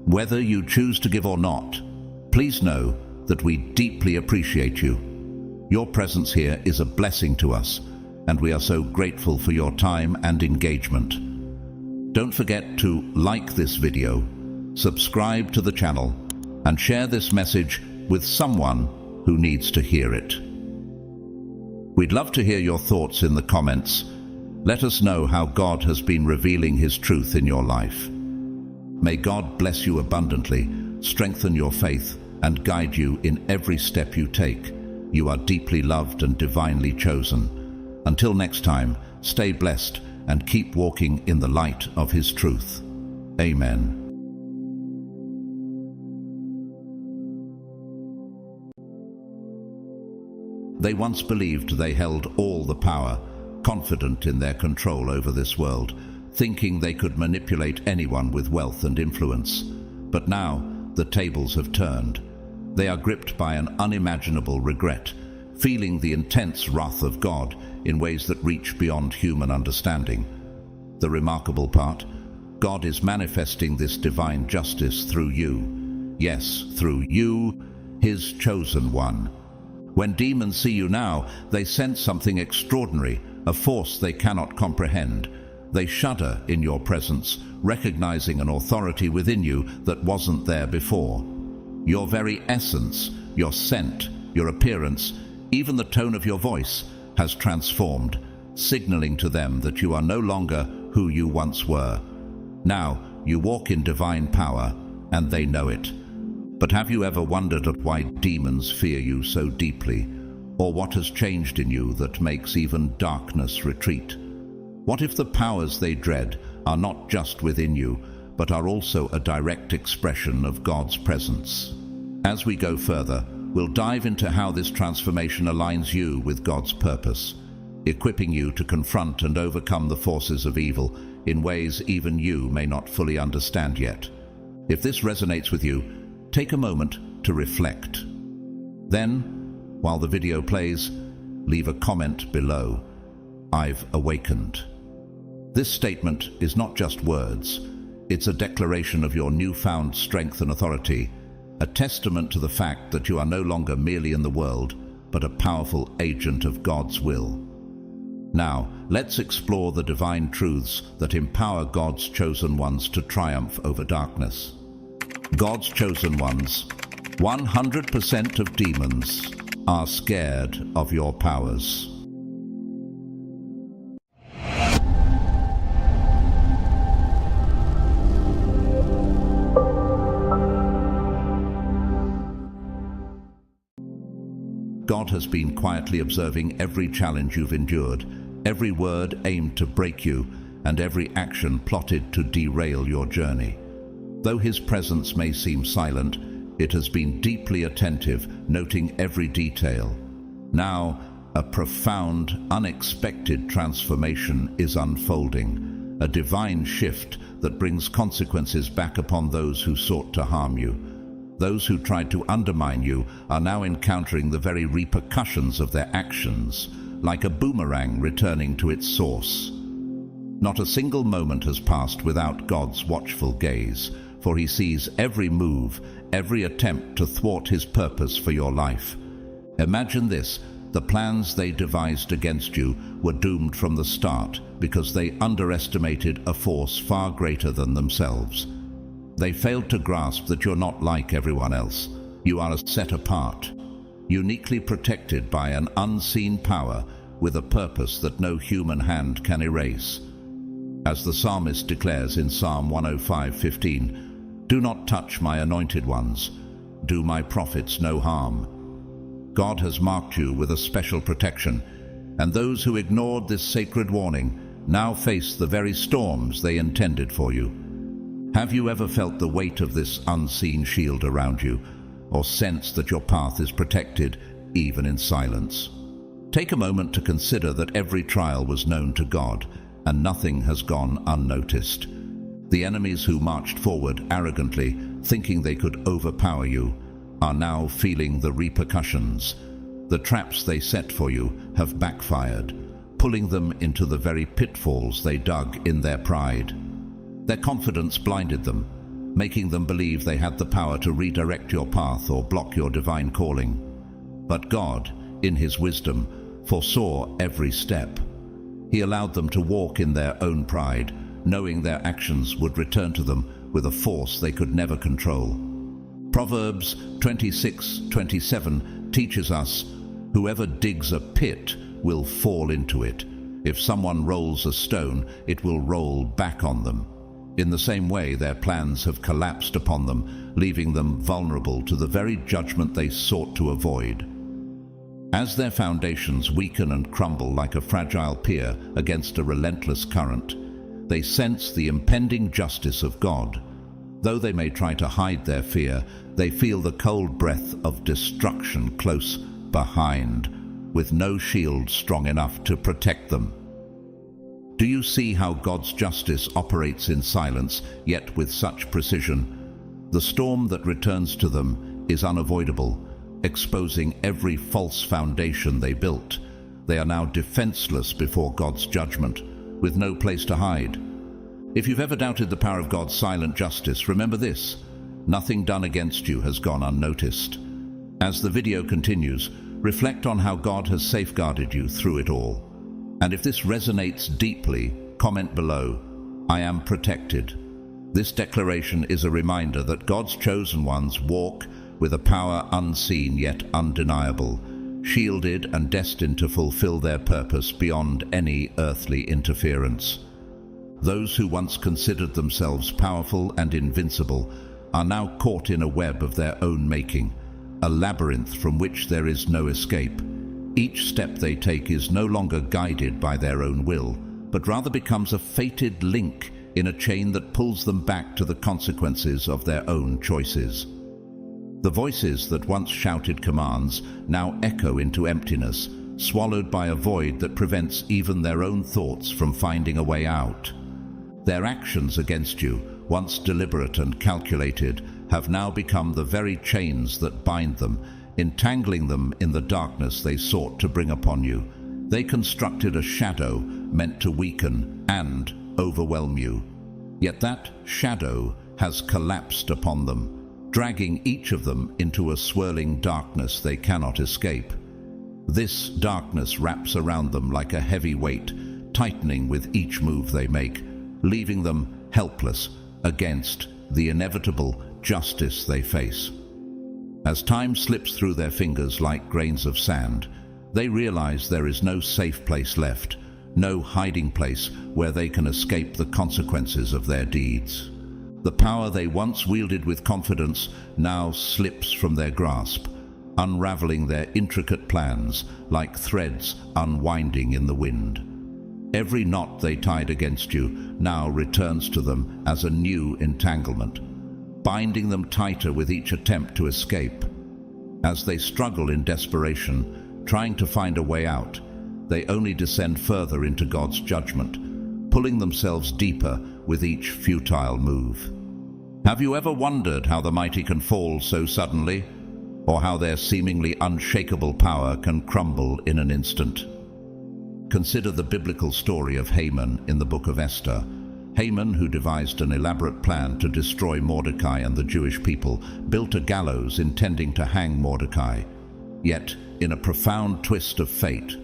Whether you choose to give or not, please know that we deeply appreciate you. Your presence here is a blessing to us, and we are so grateful for your time and engagement. Don't forget to like this video, subscribe to the channel, and share this message with someone who needs to hear it. We'd love to hear your thoughts in the comments. Let us know how God has been revealing His truth in your life. May God bless you abundantly, strengthen your faith, and guide you in every step you take. You are deeply loved and divinely chosen. Until next time, stay blessed and keep walking in the light of His truth. Amen. They once believed they held all the power, confident in their control over this world, thinking they could manipulate anyone with wealth and influence. But now, the tables have turned. They are gripped by an unimaginable regret, feeling the intense wrath of God in ways that reach beyond human understanding. The remarkable part, God is manifesting this divine justice through you. Yes, through you, His chosen one. When demons see you now, they sense something extraordinary, a force they cannot comprehend. They shudder in your presence, recognizing an authority within you that wasn't there before. Your very essence, your scent, your appearance, even the tone of your voice has transformed, signaling to them that you are no longer who you once were. Now, you walk in divine power, and they know it. But have you ever wondered at why demons fear you so deeply, or what has changed in you that makes even darkness retreat? What if the powers they dread are not just within you, but are also a direct expression of God's presence? As we go further, we'll dive into how this transformation aligns you with God's purpose, equipping you to confront and overcome the forces of evil in ways even you may not fully understand yet. If this resonates with you, take a moment to reflect. Then, while the video plays, leave a comment below. I've awakened. This statement is not just words. It's a declaration of your newfound strength and authority, a testament to the fact that you are no longer merely in the world, but a powerful agent of God's will. Now, let's explore the divine truths that empower God's chosen ones to triumph over darkness. God's chosen ones, 100% of demons are scared of your powers. God has been quietly observing every challenge you've endured, every word aimed to break you, and every action plotted to derail your journey. Though His presence may seem silent, it has been deeply attentive, noting every detail. Now, a profound, unexpected transformation is unfolding, a divine shift that brings consequences back upon those who sought to harm you. Those who tried to undermine you are now encountering the very repercussions of their actions, like a boomerang returning to its source. Not a single moment has passed without God's watchful gaze, for He sees every move, every attempt to thwart His purpose for your life. Imagine this: the plans they devised against you were doomed from the start because they underestimated a force far greater than themselves. They failed to grasp that you're not like everyone else. You are set apart, uniquely protected by an unseen power with a purpose that no human hand can erase. As the psalmist declares in Psalm 105:15, "Do not touch my anointed ones, do my prophets no harm." God has marked you with a special protection, and those who ignored this sacred warning now face the very storms they intended for you. Have you ever felt the weight of this unseen shield around you, or sensed that your path is protected even in silence? Take a moment to consider that every trial was known to God, and nothing has gone unnoticed. The enemies who marched forward arrogantly, thinking they could overpower you, are now feeling the repercussions. The traps they set for you have backfired, pulling them into the very pitfalls they dug in their pride. Their confidence blinded them, making them believe they had the power to redirect your path or block your divine calling. But God, in His wisdom, foresaw every step. He allowed them to walk in their own pride, knowing their actions would return to them with a force they could never control. Proverbs 26:27 teaches us, "Whoever digs a pit will fall into it. If someone rolls a stone, it will roll back on them." In the same way, their plans have collapsed upon them, leaving them vulnerable to the very judgment they sought to avoid. As their foundations weaken and crumble like a fragile pier against a relentless current, they sense the impending justice of God. Though they may try to hide their fear, they feel the cold breath of destruction close behind, with no shield strong enough to protect them. Do you see how God's justice operates in silence, yet with such precision? The storm that returns to them is unavoidable, exposing every false foundation they built. They are now defenseless before God's judgment, with no place to hide. If you've ever doubted the power of God's silent justice, remember this: nothing done against you has gone unnoticed. As the video continues, reflect on how God has safeguarded you through it all. And if this resonates deeply, comment below, "I am protected." This declaration is a reminder that God's chosen ones walk with a power unseen yet undeniable, shielded and destined to fulfill their purpose beyond any earthly interference. Those who once considered themselves powerful and invincible are now caught in a web of their own making, a labyrinth from which there is no escape. Each step they take is no longer guided by their own will, but rather becomes a fated link in a chain that pulls them back to the consequences of their own choices. The voices that once shouted commands now echo into emptiness, swallowed by a void that prevents even their own thoughts from finding a way out. Their actions against you, once deliberate and calculated, have now become the very chains that bind them, entangling them in the darkness they sought to bring upon you. They constructed a shadow meant to weaken and overwhelm you. Yet that shadow has collapsed upon them, dragging each of them into a swirling darkness they cannot escape. This darkness wraps around them like a heavy weight, tightening with each move they make, leaving them helpless against the inevitable justice they face. As time slips through their fingers like grains of sand, they realize there is no safe place left, no hiding place where they can escape the consequences of their deeds. The power they once wielded with confidence now slips from their grasp, unraveling their intricate plans like threads unwinding in the wind. Every knot they tied against you now returns to them as a new entanglement, binding them tighter with each attempt to escape. As they struggle in desperation, trying to find a way out, they only descend further into God's judgment, pulling themselves deeper with each futile move. Have you ever wondered how the mighty can fall so suddenly, or how their seemingly unshakable power can crumble in an instant? Consider the biblical story of Haman in the book of Esther. Haman, who devised an elaborate plan to destroy Mordecai and the Jewish people, built a gallows intending to hang Mordecai. Yet, in a profound twist of fate,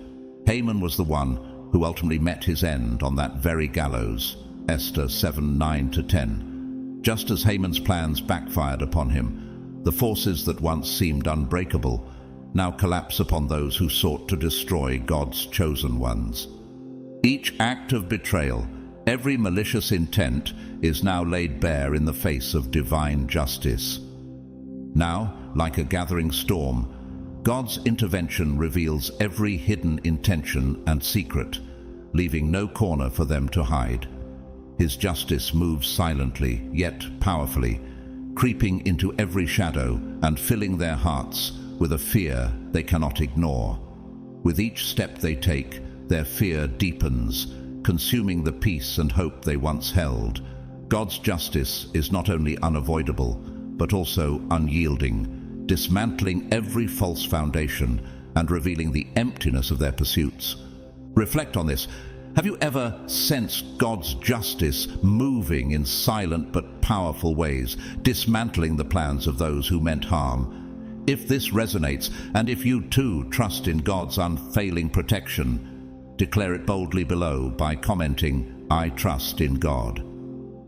Haman was the one who ultimately met his end on that very gallows. Esther 7:9-10. Just as Haman's plans backfired upon him, the forces that once seemed unbreakable now collapse upon those who sought to destroy God's chosen ones. Each act of betrayal, every malicious intent is now laid bare in the face of divine justice. Now, like a gathering storm, God's intervention reveals every hidden intention and secret, leaving no corner for them to hide. His justice moves silently, yet powerfully, creeping into every shadow and filling their hearts with a fear they cannot ignore. With each step they take, their fear deepens, consuming the peace and hope they once held. God's justice is not only unavoidable, but also unyielding, dismantling every false foundation and revealing the emptiness of their pursuits. Reflect on this. Have you ever sensed God's justice moving in silent but powerful ways, dismantling the plans of those who meant harm? If this resonates, and if you too trust in God's unfailing protection, declare it boldly below by commenting, "I trust in God."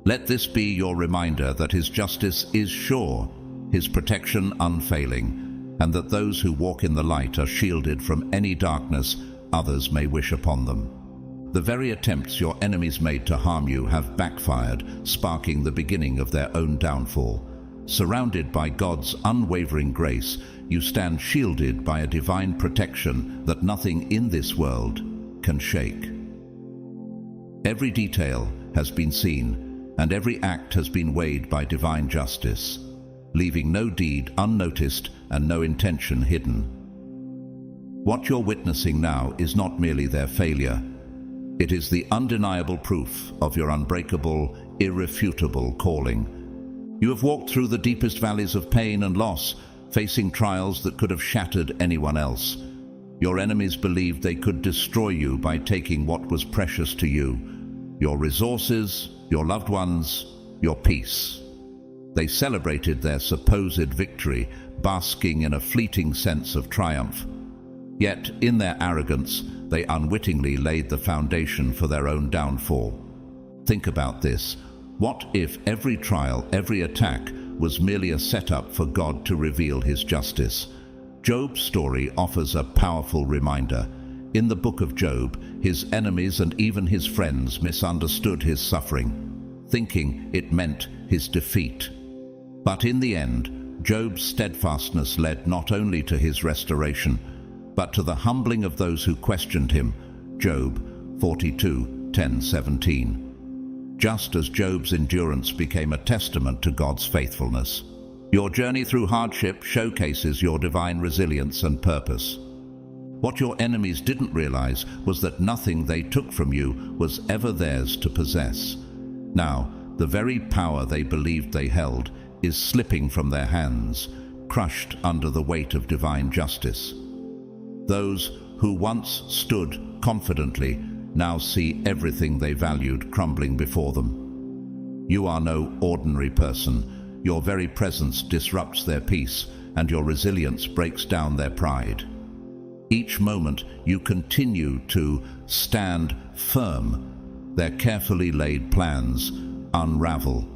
Let this be your reminder that His justice is sure, His protection unfailing, and that those who walk in the light are shielded from any darkness others may wish upon them. The very attempts your enemies made to harm you have backfired, sparking the beginning of their own downfall. Surrounded by God's unwavering grace, you stand shielded by a divine protection that nothing in this world can shake. Every detail has been seen, and every act has been weighed by divine justice, leaving no deed unnoticed and no intention hidden. What you're witnessing now is not merely their failure. It is the undeniable proof of your unbreakable, irrefutable calling. You have walked through the deepest valleys of pain and loss, facing trials that could have shattered anyone else. Your enemies believed they could destroy you by taking what was precious to you: your resources, your loved ones, your peace. They celebrated their supposed victory, basking in a fleeting sense of triumph. Yet, in their arrogance, they unwittingly laid the foundation for their own downfall. Think about this. What if every trial, every attack, was merely a setup for God to reveal His justice? Job's story offers a powerful reminder. In the book of Job, his enemies and even his friends misunderstood his suffering, thinking it meant his defeat. But in the end, Job's steadfastness led not only to his restoration, but to the humbling of those who questioned him. Job 42:10-17. Just as Job's endurance became a testament to God's faithfulness, your journey through hardship showcases your divine resilience and purpose. What your enemies didn't realize was that nothing they took from you was ever theirs to possess. Now, the very power they believed they held is slipping from their hands, crushed under the weight of divine justice. Those who once stood confidently now see everything they valued crumbling before them. You are no ordinary person. Your very presence disrupts their peace, and your resilience breaks down their pride. Each moment you continue to stand firm. Their carefully laid plans unravel.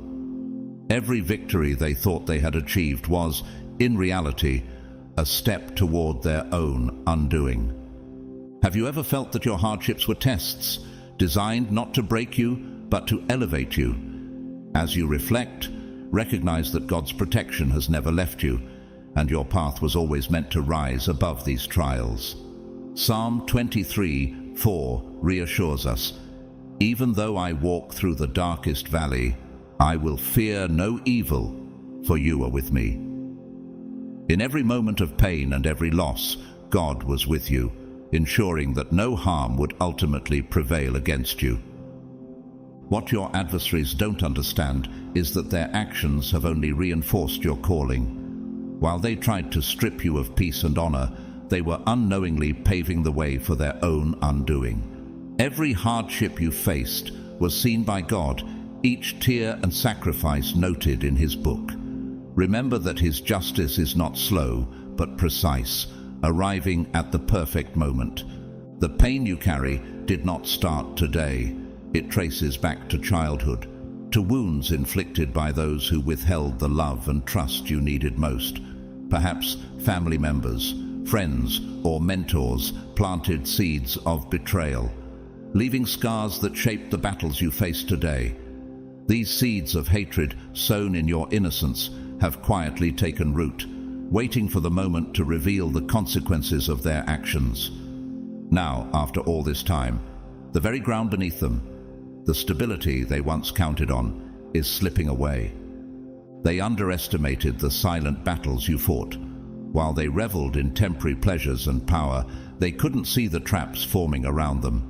Every victory they thought they had achieved was, in reality, a step toward their own undoing. Have you ever felt that your hardships were tests, designed not to break you, but to elevate you? As you reflect, recognize that God's protection has never left you, and your path was always meant to rise above these trials. Psalm 23:4 reassures us, "Even though I walk through the darkest valley, I will fear no evil, for you are with me." In every moment of pain and every loss, God was with you, ensuring that no harm would ultimately prevail against you. What your adversaries don't understand is that their actions have only reinforced your calling. While they tried to strip you of peace and honor, they were unknowingly paving the way for their own undoing. Every hardship you faced was seen by God, each tear and sacrifice noted in His book. Remember that His justice is not slow, but precise, arriving at the perfect moment. The pain you carry did not start today. It traces back to childhood, to wounds inflicted by those who withheld the love and trust you needed most. Perhaps family members, friends, or mentors planted seeds of betrayal, leaving scars that shaped the battles you face today. These seeds of hatred sown in your innocence have quietly taken root, waiting for the moment to reveal the consequences of their actions. Now, after all this time, the very ground beneath them, the stability they once counted on, is slipping away. They underestimated the silent battles you fought. While they reveled in temporary pleasures and power, they couldn't see the traps forming around them.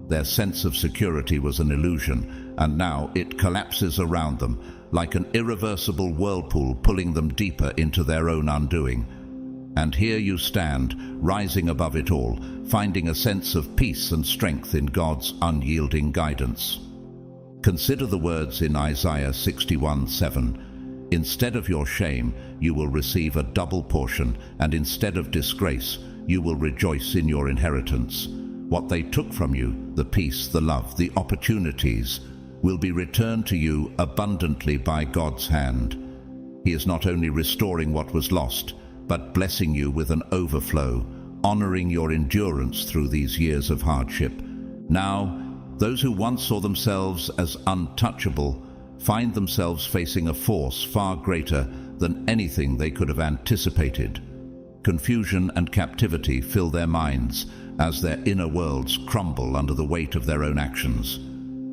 Their sense of security was an illusion, and now it collapses around them, like an irreversible whirlpool pulling them deeper into their own undoing. And here you stand, rising above it all, finding a sense of peace and strength in God's unyielding guidance. Consider the words in Isaiah 61:7. "Instead of your shame, you will receive a double portion, and instead of disgrace, you will rejoice in your inheritance. What they took from you, the peace, the love, the opportunities, will be returned to you abundantly by God's hand. He is not only restoring what was lost, but blessing you with an overflow, honoring your endurance through these years of hardship. Now, those who once saw themselves as untouchable find themselves facing a force far greater than anything they could have anticipated. Confusion and captivity fill their minds as their inner worlds crumble under the weight of their own actions.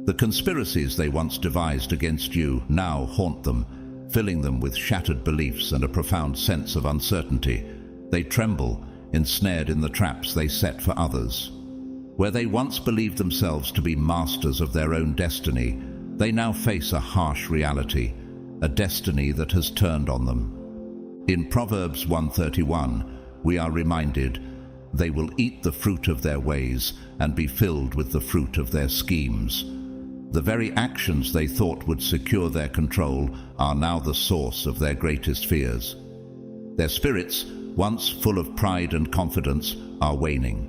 The conspiracies they once devised against you now haunt them, filling them with shattered beliefs and a profound sense of uncertainty. They tremble, ensnared in the traps they set for others. Where they once believed themselves to be masters of their own destiny, they now face a harsh reality, a destiny that has turned on them. In Proverbs 1:31, we are reminded, "They will eat the fruit of their ways and be filled with the fruit of their schemes." The very actions they thought would secure their control are now the source of their greatest fears. Their spirits, once full of pride and confidence, are waning.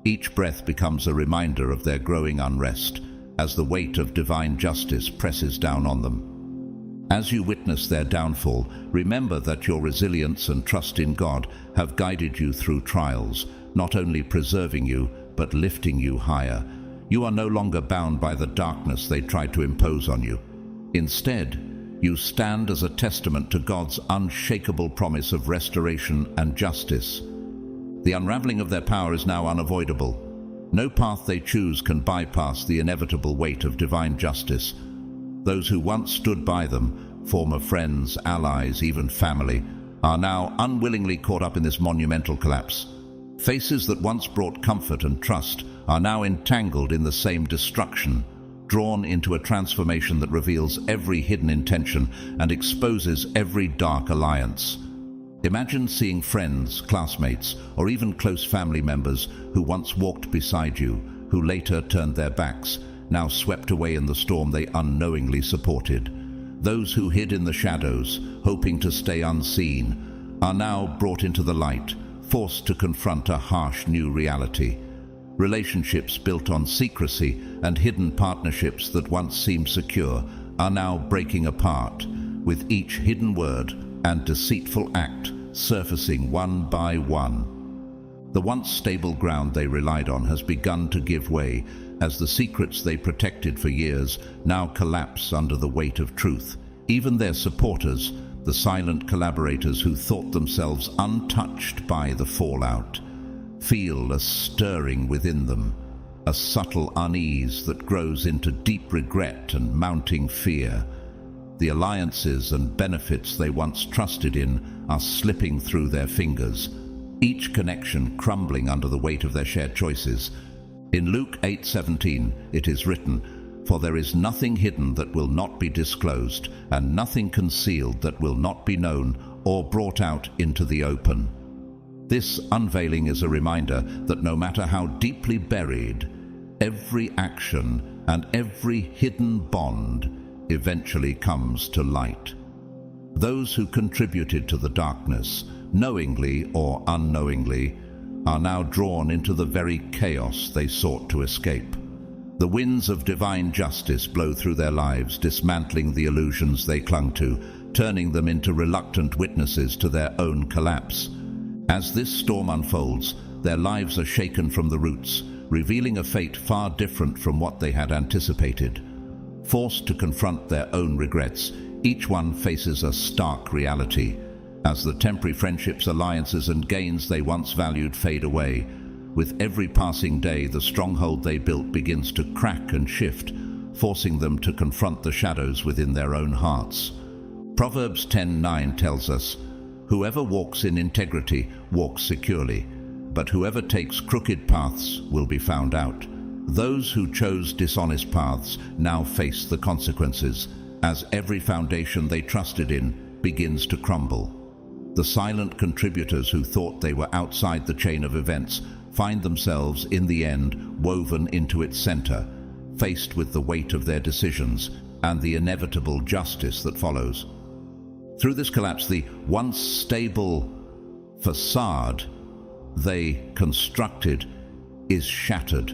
Each breath becomes a reminder of their growing unrest, as the weight of divine justice presses down on them. As you witness their downfall, remember that your resilience and trust in God have guided you through trials, not only preserving you, but lifting you higher. You are no longer bound by the darkness they tried to impose on you. Instead, you stand as a testament to God's unshakable promise of restoration and justice. The unraveling of their power is now unavoidable. No path they choose can bypass the inevitable weight of divine justice. Those who once stood by them, former friends, allies, even family, are now unwillingly caught up in this monumental collapse. Faces that once brought comfort and trust are now entangled in the same destruction, drawn into a transformation that reveals every hidden intention and exposes every dark alliance. Imagine seeing friends, classmates, or even close family members who once walked beside you, who later turned their backs, now swept away in the storm they unknowingly supported. Those who hid in the shadows, hoping to stay unseen, are now brought into the light, forced to confront a harsh new reality. Relationships built on secrecy and hidden partnerships that once seemed secure are now breaking apart, with each hidden word and deceitful act surfacing one by one. The once stable ground they relied on has begun to give way as the secrets they protected for years now collapse under the weight of truth. Even their supporters, the silent collaborators who thought themselves untouched by the fallout, feel a stirring within them, a subtle unease that grows into deep regret and mounting fear. The alliances and benefits they once trusted in are slipping through their fingers, each connection crumbling under the weight of their shared choices. In Luke 8:17 it is written, "For there is nothing hidden that will not be disclosed, and nothing concealed that will not be known or brought out into the open." This unveiling is a reminder that no matter how deeply buried, every action and every hidden bond eventually comes to light. Those who contributed to the darkness, knowingly or unknowingly, are now drawn into the very chaos they sought to escape. The winds of divine justice blow through their lives, dismantling the illusions they clung to, turning them into reluctant witnesses to their own collapse. As this storm unfolds, their lives are shaken from the roots, revealing a fate far different from what they had anticipated. Forced to confront their own regrets, each one faces a stark reality. As the temporary friendships, alliances, and gains they once valued fade away, with every passing day the stronghold they built begins to crack and shift, forcing them to confront the shadows within their own hearts. Proverbs 10:9 tells us, "Whoever walks in integrity walks securely, but whoever takes crooked paths will be found out." Those who chose dishonest paths now face the consequences, as every foundation they trusted in begins to crumble. The silent contributors who thought they were outside the chain of events find themselves, in the end, woven into its center, faced with the weight of their decisions and the inevitable justice that follows. Through this collapse, the once stable facade they constructed is shattered,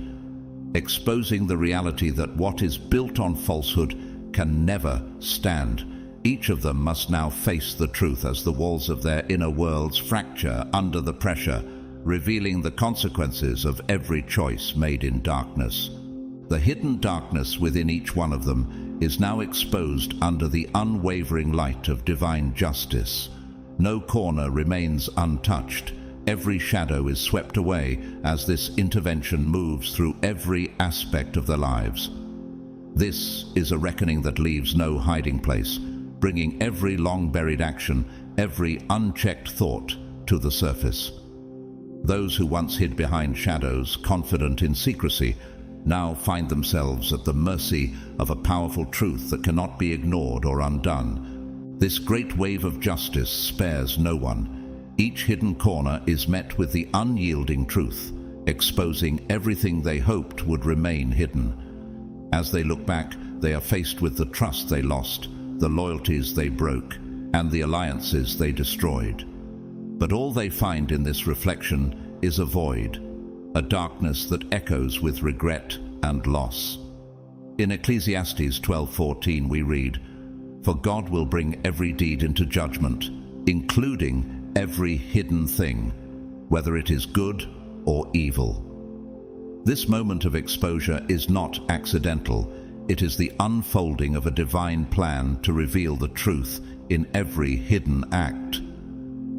exposing the reality that what is built on falsehood can never stand. Each of them must now face the truth as the walls of their inner worlds fracture under the pressure, revealing the consequences of every choice made in darkness. The hidden darkness within each one of them is now exposed under the unwavering light of divine justice. No corner remains untouched. Every shadow is swept away as this intervention moves through every aspect of their lives. This is a reckoning that leaves no hiding place, bringing every long-buried action, every unchecked thought to the surface. Those who once hid behind shadows, confident in secrecy, now find themselves at the mercy of a powerful truth that cannot be ignored or undone. This great wave of justice spares no one. Each hidden corner is met with the unyielding truth, exposing everything they hoped would remain hidden. As they look back, they are faced with the trust they lost, the loyalties they broke, and the alliances they destroyed. But all they find in this reflection is a void, a darkness that echoes with regret and loss. In Ecclesiastes 12:14 we read, "For God will bring every deed into judgment, including every hidden thing, whether it is good or evil." This moment of exposure is not accidental. It is the unfolding of a divine plan to reveal the truth in every hidden act.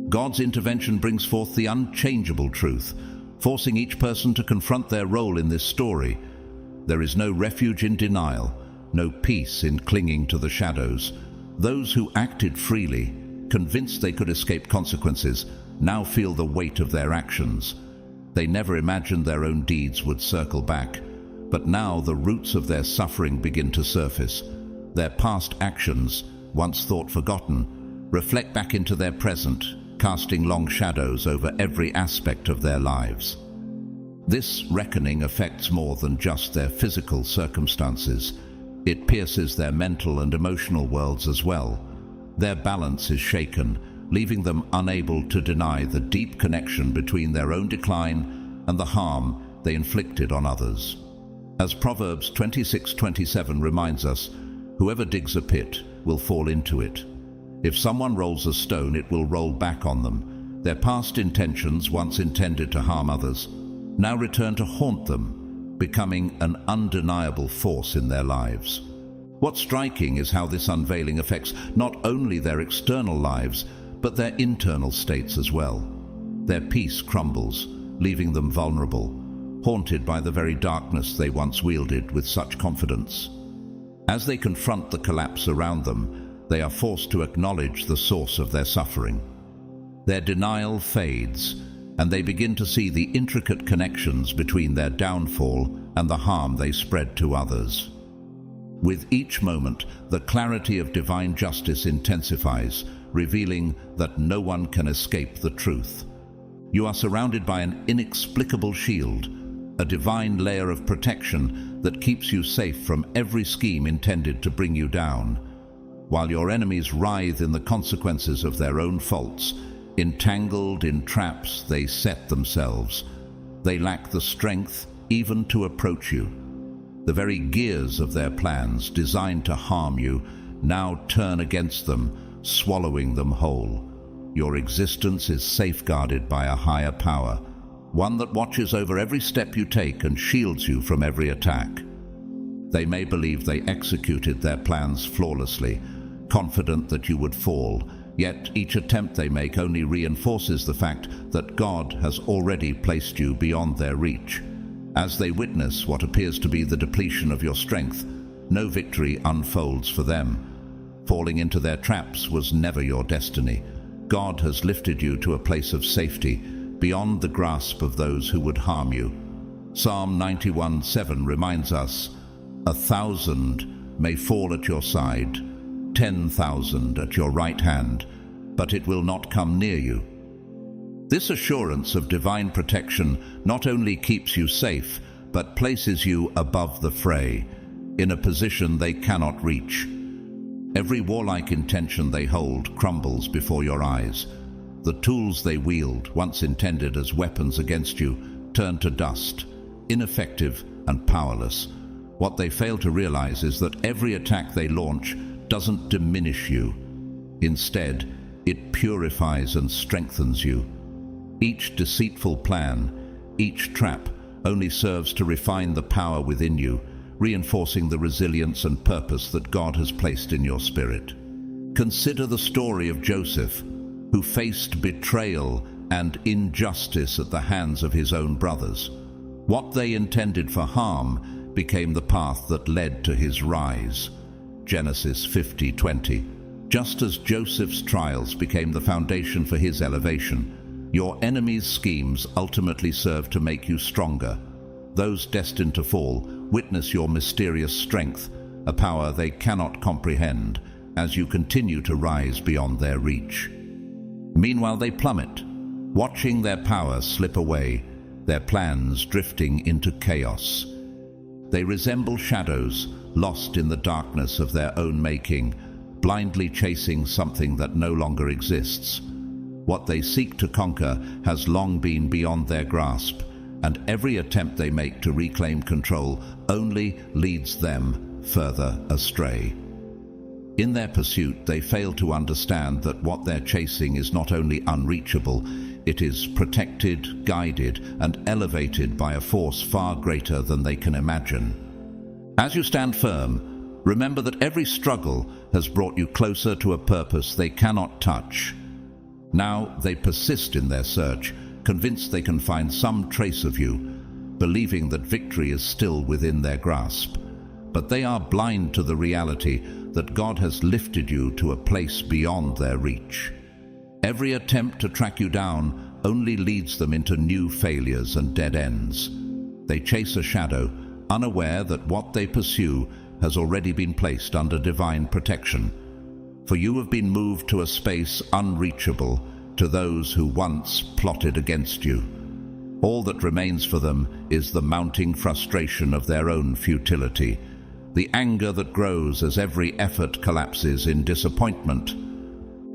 God's intervention brings forth the unchangeable truth, forcing each person to confront their role in this story. There is no refuge in denial, no peace in clinging to the shadows. Those who acted freely, convinced they could escape consequences, now feel the weight of their actions. They never imagined their own deeds would circle back, but now the roots of their suffering begin to surface. Their past actions, once thought forgotten, reflect back into their present, casting long shadows over every aspect of their lives. This reckoning affects more than just their physical circumstances. It pierces their mental and emotional worlds as well. Their balance is shaken, leaving them unable to deny the deep connection between their own decline and the harm they inflicted on others. As Proverbs 26:27 reminds us, whoever digs a pit will fall into it. If someone rolls a stone, it will roll back on them. Their past intentions, once intended to harm others, now return to haunt them, becoming an undeniable force in their lives. What's striking is how this unveiling affects not only their external lives, but their internal states as well. Their peace crumbles, leaving them vulnerable, haunted by the very darkness they once wielded with such confidence. As they confront the collapse around them, they are forced to acknowledge the source of their suffering. Their denial fades, and they begin to see the intricate connections between their downfall and the harm they spread to others. With each moment, the clarity of divine justice intensifies, revealing that no one can escape the truth. You are surrounded by an inexplicable shield, a divine layer of protection that keeps you safe from every scheme intended to bring you down. While your enemies writhe in the consequences of their own faults, entangled in traps they set themselves, they lack the strength even to approach you. The very gears of their plans, designed to harm you, now turn against them, swallowing them whole. Your existence is safeguarded by a higher power, one that watches over every step you take and shields you from every attack. They may believe they executed their plans flawlessly, confident that you would fall, yet each attempt they make only reinforces the fact that God has already placed you beyond their reach. As they witness what appears to be the depletion of your strength, no victory unfolds for them. Falling into their traps was never your destiny. God has lifted you to a place of safety, beyond the grasp of those who would harm you. Psalm 91:7 reminds us, 1,000 may fall at your side, 10,000 at your right hand, but it will not come near you. This assurance of divine protection not only keeps you safe, but places you above the fray, in a position they cannot reach. Every warlike intention they hold crumbles before your eyes. The tools they wield, once intended as weapons against you, turn to dust, ineffective and powerless. What they fail to realize is that every attack they launch doesn't diminish you. Instead, it purifies and strengthens you. Each deceitful plan, each trap, only serves to refine the power within you, reinforcing the resilience and purpose that God has placed in your spirit. Consider the story of Joseph, who faced betrayal and injustice at the hands of his own brothers. What they intended for harm became the path that led to his rise. Genesis 50:20. Just as Joseph's trials became the foundation for his elevation, your enemies' schemes ultimately serve to make you stronger. Those destined to fall witness your mysterious strength, a power they cannot comprehend, as you continue to rise beyond their reach. Meanwhile, they plummet, watching their power slip away, their plans drifting into chaos. They resemble shadows, lost in the darkness of their own making, blindly chasing something that no longer exists. What they seek to conquer has long been beyond their grasp, and every attempt they make to reclaim control only leads them further astray. In their pursuit, they fail to understand that what they're chasing is not only unreachable, it is protected, guided, and elevated by a force far greater than they can imagine. As you stand firm, remember that every struggle has brought you closer to a purpose they cannot touch. Now they persist in their search, convinced they can find some trace of you, believing that victory is still within their grasp. But they are blind to the reality that God has lifted you to a place beyond their reach. Every attempt to track you down only leads them into new failures and dead ends. They chase a shadow, unaware that what they pursue has already been placed under divine protection. For you have been moved to a space unreachable to those who once plotted against you. All that remains for them is the mounting frustration of their own futility, the anger that grows as every effort collapses in disappointment.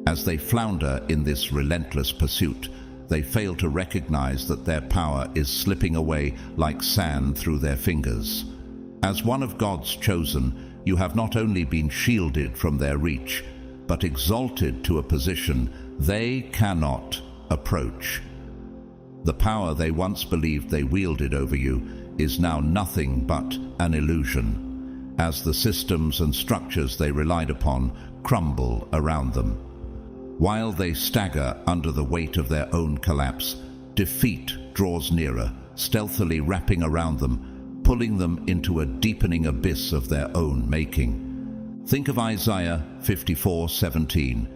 As they flounder in this relentless pursuit, they fail to recognize that their power is slipping away like sand through their fingers. As one of God's chosen, you have not only been shielded from their reach, but exalted to a position they cannot approach. The power they once believed they wielded over you is now nothing but an illusion, as the systems and structures they relied upon crumble around them. While they stagger under the weight of their own collapse, defeat draws nearer, stealthily wrapping around them, pulling them into a deepening abyss of their own making. Think of Isaiah 54:17.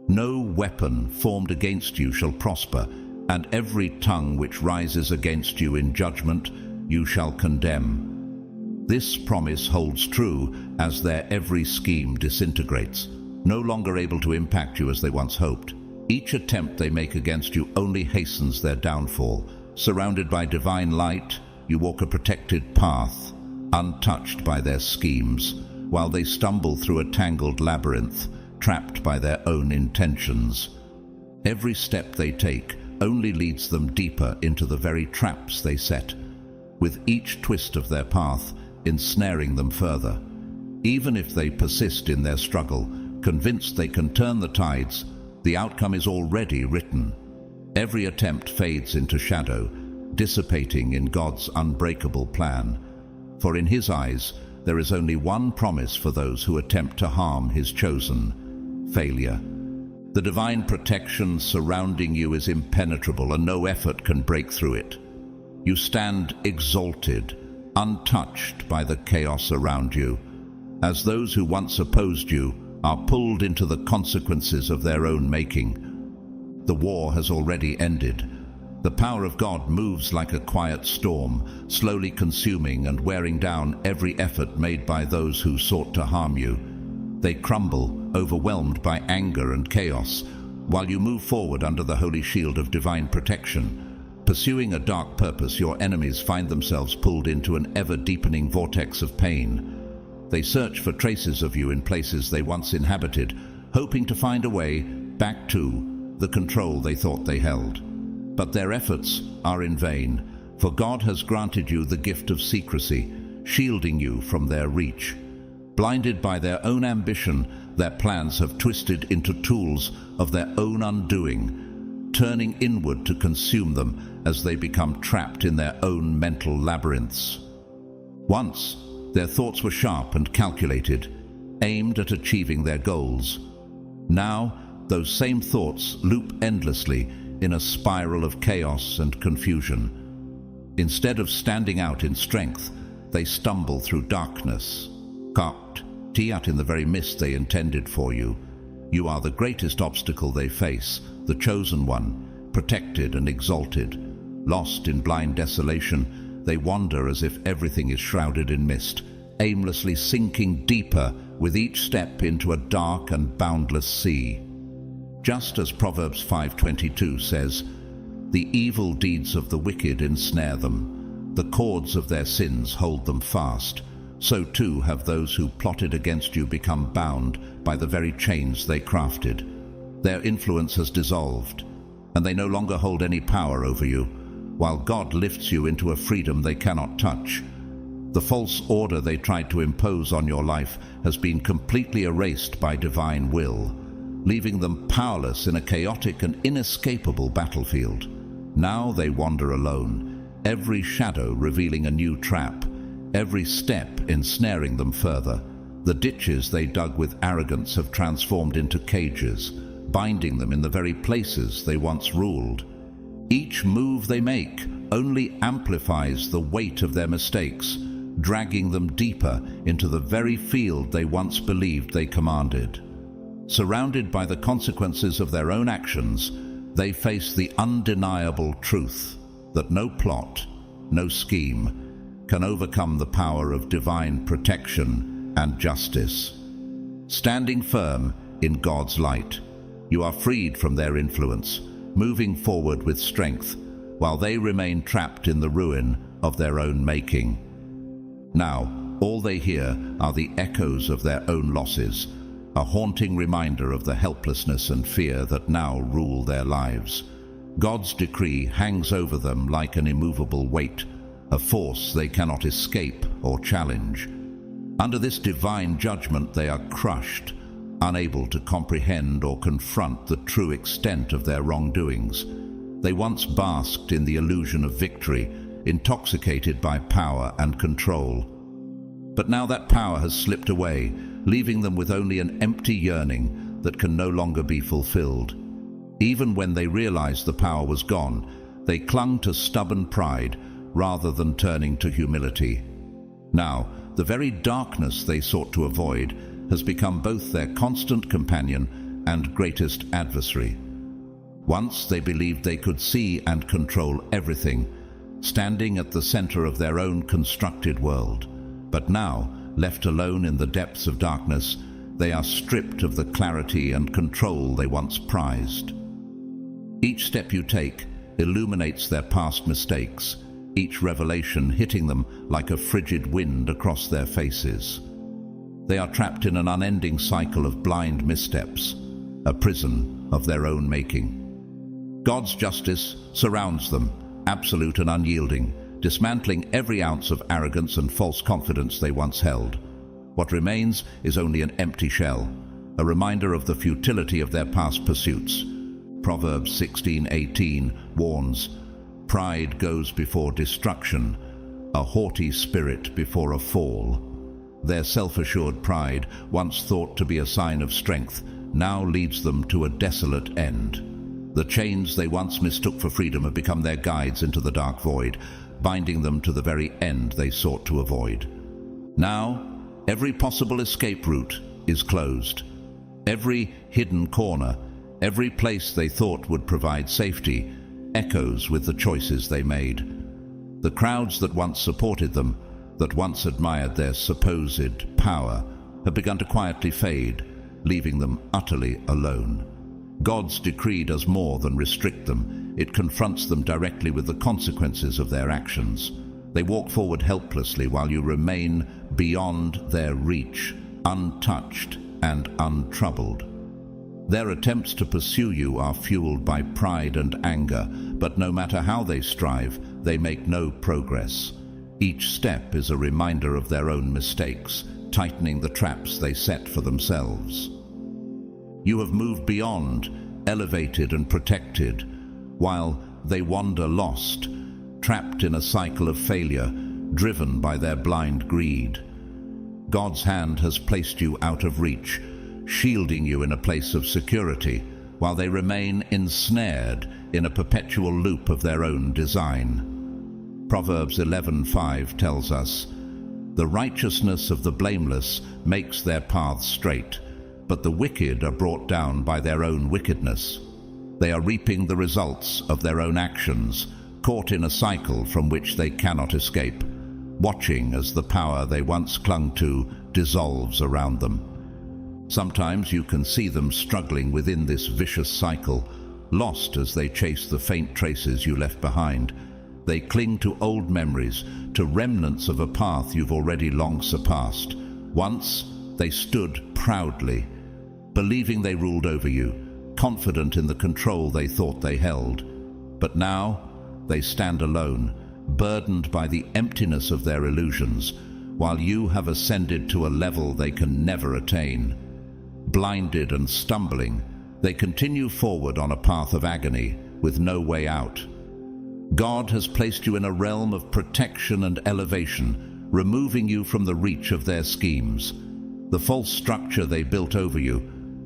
No weapon formed against you shall prosper, and every tongue which rises against you in judgment you shall condemn. This promise holds true as their every scheme disintegrates, no longer able to impact you as they once hoped. Each attempt they make against you only hastens their downfall. Surrounded by divine light, you walk a protected path, untouched by their schemes, while they stumble through a tangled labyrinth, trapped by their own intentions. Every step they take only leads them deeper into the very traps they set, with each twist of their path ensnaring them further. Even if they persist in their struggle, convinced they can turn the tides, the outcome is already written. Every attempt fades into shadow, dissipating in God's unbreakable plan. For in His eyes, there is only one promise for those who attempt to harm His chosen: failure. The divine protection surrounding you is impenetrable, and no effort can break through it. You stand exalted, untouched by the chaos around you, as those who once opposed you are pulled into the consequences of their own making. The war has already ended. The power of God moves like a quiet storm, slowly consuming and wearing down every effort made by those who sought to harm you. They crumble, overwhelmed by anger and chaos, while you move forward under the holy shield of divine protection. Pursuing a dark purpose, your enemies find themselves pulled into an ever-deepening vortex of pain. They search for traces of you in places they once inhabited, hoping to find a way back to the control they thought they held. But their efforts are in vain, for God has granted you the gift of secrecy, shielding you from their reach. Blinded by their own ambition, their plans have twisted into tools of their own undoing, turning inward to consume them as they become trapped in their own mental labyrinths. Once, their thoughts were sharp and calculated, aimed at achieving their goals. Now, those same thoughts loop endlessly in a spiral of chaos and confusion. Instead of standing out in strength, they stumble through darkness, caught in the very mist they intended for you. You are the greatest obstacle they face, the chosen one, protected and exalted. Lost in blind desolation, they wander as if everything is shrouded in mist, aimlessly sinking deeper with each step into a dark and boundless sea. Just as Proverbs 5:22 says, "The evil deeds of the wicked ensnare them. The cords of their sins hold them fast. So too have those who plotted against you become bound by the very chains they crafted. Their influence has dissolved, and they no longer hold any power over you, while God lifts you into a freedom they cannot touch. The false order they tried to impose on your life has been completely erased by divine will, leaving them powerless in a chaotic and inescapable battlefield. Now they wander alone, every shadow revealing a new trap, every step ensnaring them further. The ditches they dug with arrogance have transformed into cages, binding them in the very places they once ruled. Each move they make only amplifies the weight of their mistakes, dragging them deeper into the very field they once believed they commanded. Surrounded by the consequences of their own actions, they face the undeniable truth that no plot, no scheme, can overcome the power of divine protection and justice. Standing firm in God's light, you are freed from their influence, moving forward with strength, while they remain trapped in the ruin of their own making. Now, all they hear are the echoes of their own losses, a haunting reminder of the helplessness and fear that now rule their lives. God's decree hangs over them like an immovable weight, a force they cannot escape or challenge. Under this divine judgment they are crushed, unable to comprehend or confront the true extent of their wrongdoings. They once basked in the illusion of victory, intoxicated by power and control. But now that power has slipped away, leaving them with only an empty yearning that can no longer be fulfilled. Even when they realized the power was gone, they clung to stubborn pride rather than turning to humility. Now, the very darkness they sought to avoid has become both their constant companion and greatest adversary. Once they believed they could see and control everything, standing at the center of their own constructed world. But now, left alone in the depths of darkness, they are stripped of the clarity and control they once prized. Each step you take illuminates their past mistakes, each revelation hitting them like a frigid wind across their faces. They are trapped in an unending cycle of blind missteps, a prison of their own making. God's justice surrounds them, absolute and unyielding, dismantling every ounce of arrogance and false confidence they once held. What remains is only an empty shell, a reminder of the futility of their past pursuits. Proverbs 16:18 warns, "Pride goes before destruction, a haughty spirit before a fall." Their self-assured pride, once thought to be a sign of strength, now leads them to a desolate end. The chains they once mistook for freedom have become their guides into the dark void, binding them to the very end they sought to avoid. Now, every possible escape route is closed. Every hidden corner, every place they thought would provide safety, echoes with the choices they made. The crowds that once supported them, that once admired their supposed power, have begun to quietly fade, leaving them utterly alone. God's decree does more than restrict them. It confronts them directly with the consequences of their actions. They walk forward helplessly while you remain beyond their reach, untouched and untroubled. Their attempts to pursue you are fueled by pride and anger, but no matter how they strive, they make no progress. Each step is a reminder of their own mistakes, tightening the traps they set for themselves. You have moved beyond, elevated and protected, while they wander lost, trapped in a cycle of failure, driven by their blind greed. God's hand has placed you out of reach, shielding you in a place of security, while they remain ensnared in a perpetual loop of their own design. Proverbs 11:5 tells us, "The righteousness of the blameless makes their paths straight, but the wicked are brought down by their own wickedness." They are reaping the results of their own actions, caught in a cycle from which they cannot escape, watching as the power they once clung to dissolves around them. Sometimes you can see them struggling within this vicious cycle, lost as they chase the faint traces you left behind. They cling to old memories, to remnants of a path you've already long surpassed. Once they stood proudly, believing they ruled over you, confident in the control they thought they held. But now they stand alone, burdened by the emptiness of their illusions, while you have ascended to a level they can never attain. Blinded and stumbling, they continue forward on a path of agony with no way out. God has placed you in a realm of protection and elevation, removing you from the reach of their schemes. The false structure they built over you,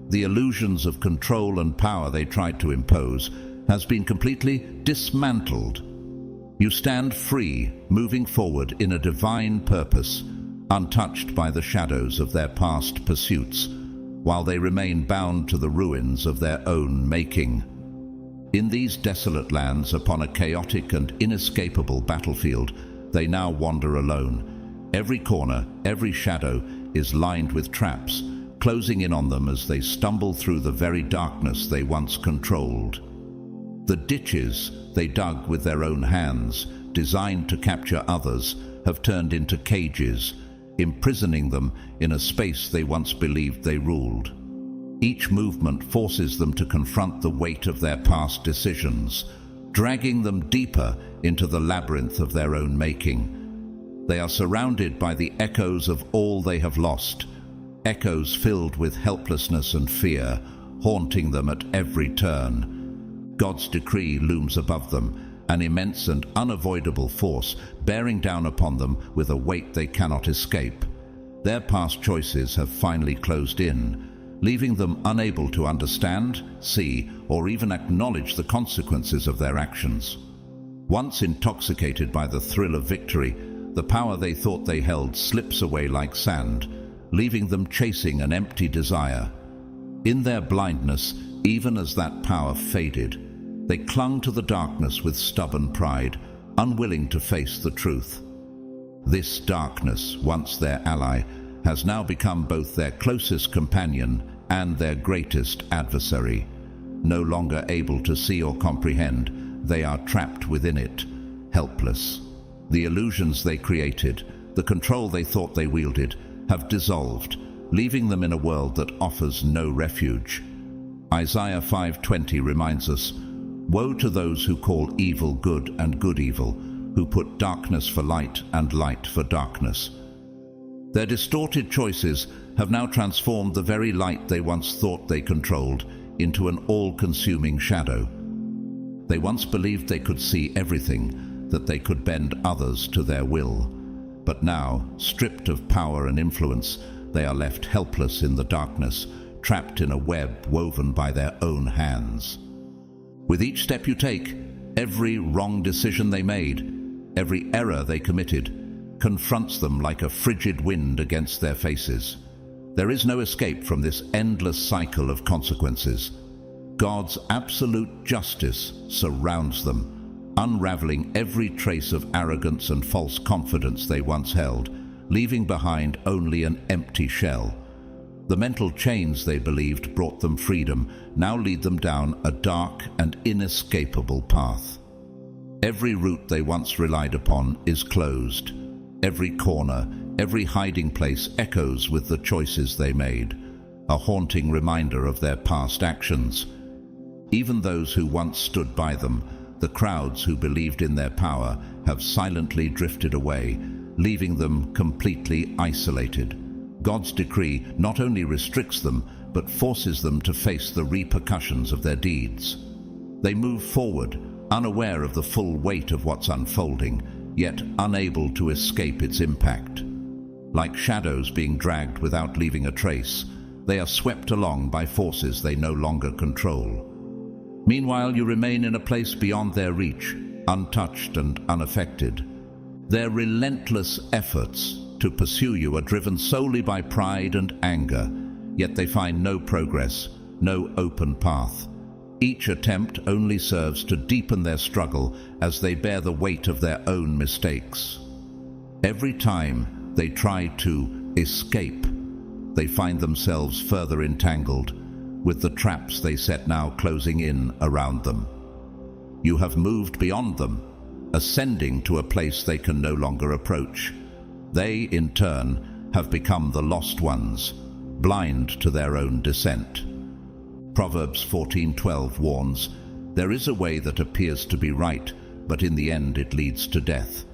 the illusions of control and power they tried to impose, has been completely dismantled. You stand free, moving forward in a divine purpose, untouched by the shadows of their past pursuits, while they remain bound to the ruins of their own making. In these desolate lands, upon a chaotic and inescapable battlefield, they now wander alone. Every corner, every shadow is lined with traps, closing in on them as they stumble through the very darkness they once controlled. The ditches they dug with their own hands, designed to capture others, have turned into cages, imprisoning them in a space they once believed they ruled. Each movement forces them to confront the weight of their past decisions, dragging them deeper into the labyrinth of their own making. They are surrounded by the echoes of all they have lost, echoes filled with helplessness and fear, haunting them at every turn. God's decree looms above them, an immense and unavoidable force bearing down upon them with a weight they cannot escape. Their past choices have finally closed in, leaving them unable to understand, see, or even acknowledge the consequences of their actions. Once intoxicated by the thrill of victory, the power they thought they held slips away like sand, leaving them chasing an empty desire. In their blindness, even as that power faded, they clung to the darkness with stubborn pride, unwilling to face the truth. This darkness, once their ally, has now become both their closest companion and their greatest adversary. No longer able to see or comprehend, they are trapped within it, helpless. The illusions they created, the control they thought they wielded, have dissolved, leaving them in a world that offers no refuge. Isaiah 5:20 reminds us, "Woe to those who call evil good and good evil, who put darkness for light and light for darkness." Their distorted choices have now transformed the very light they once thought they controlled into an all-consuming shadow. They once believed they could see everything, that they could bend others to their will. But now, stripped of power and influence, they are left helpless in the darkness, trapped in a web woven by their own hands. With each step you take, every wrong decision they made, every error they committed, confronts them like a frigid wind against their faces. There is no escape from this endless cycle of consequences. God's absolute justice surrounds them, unraveling every trace of arrogance and false confidence they once held, leaving behind only an empty shell. The mental chains they believed brought them freedom now lead them down a dark and inescapable path. Every route they once relied upon is closed. Every corner, every hiding place echoes with the choices they made, a haunting reminder of their past actions. Even those who once stood by them, the crowds who believed in their power, have silently drifted away, leaving them completely isolated. God's decree not only restricts them, but forces them to face the repercussions of their deeds. They move forward, unaware of the full weight of what's unfolding, yet unable to escape its impact. Like shadows being dragged without leaving a trace, they are swept along by forces they no longer control. Meanwhile, you remain in a place beyond their reach, untouched and unaffected. Their relentless efforts to pursue you are driven solely by pride and anger, yet they find no progress, no open path. Each attempt only serves to deepen their struggle as they bear the weight of their own mistakes. Every time they try to escape, they find themselves further entangled, with the traps they set now closing in around them. You have moved beyond them, ascending to a place they can no longer approach. They, in turn, have become the lost ones, blind to their own descent. Proverbs 14:12 warns, "There is a way that appears to be right, but in the end it leads to death."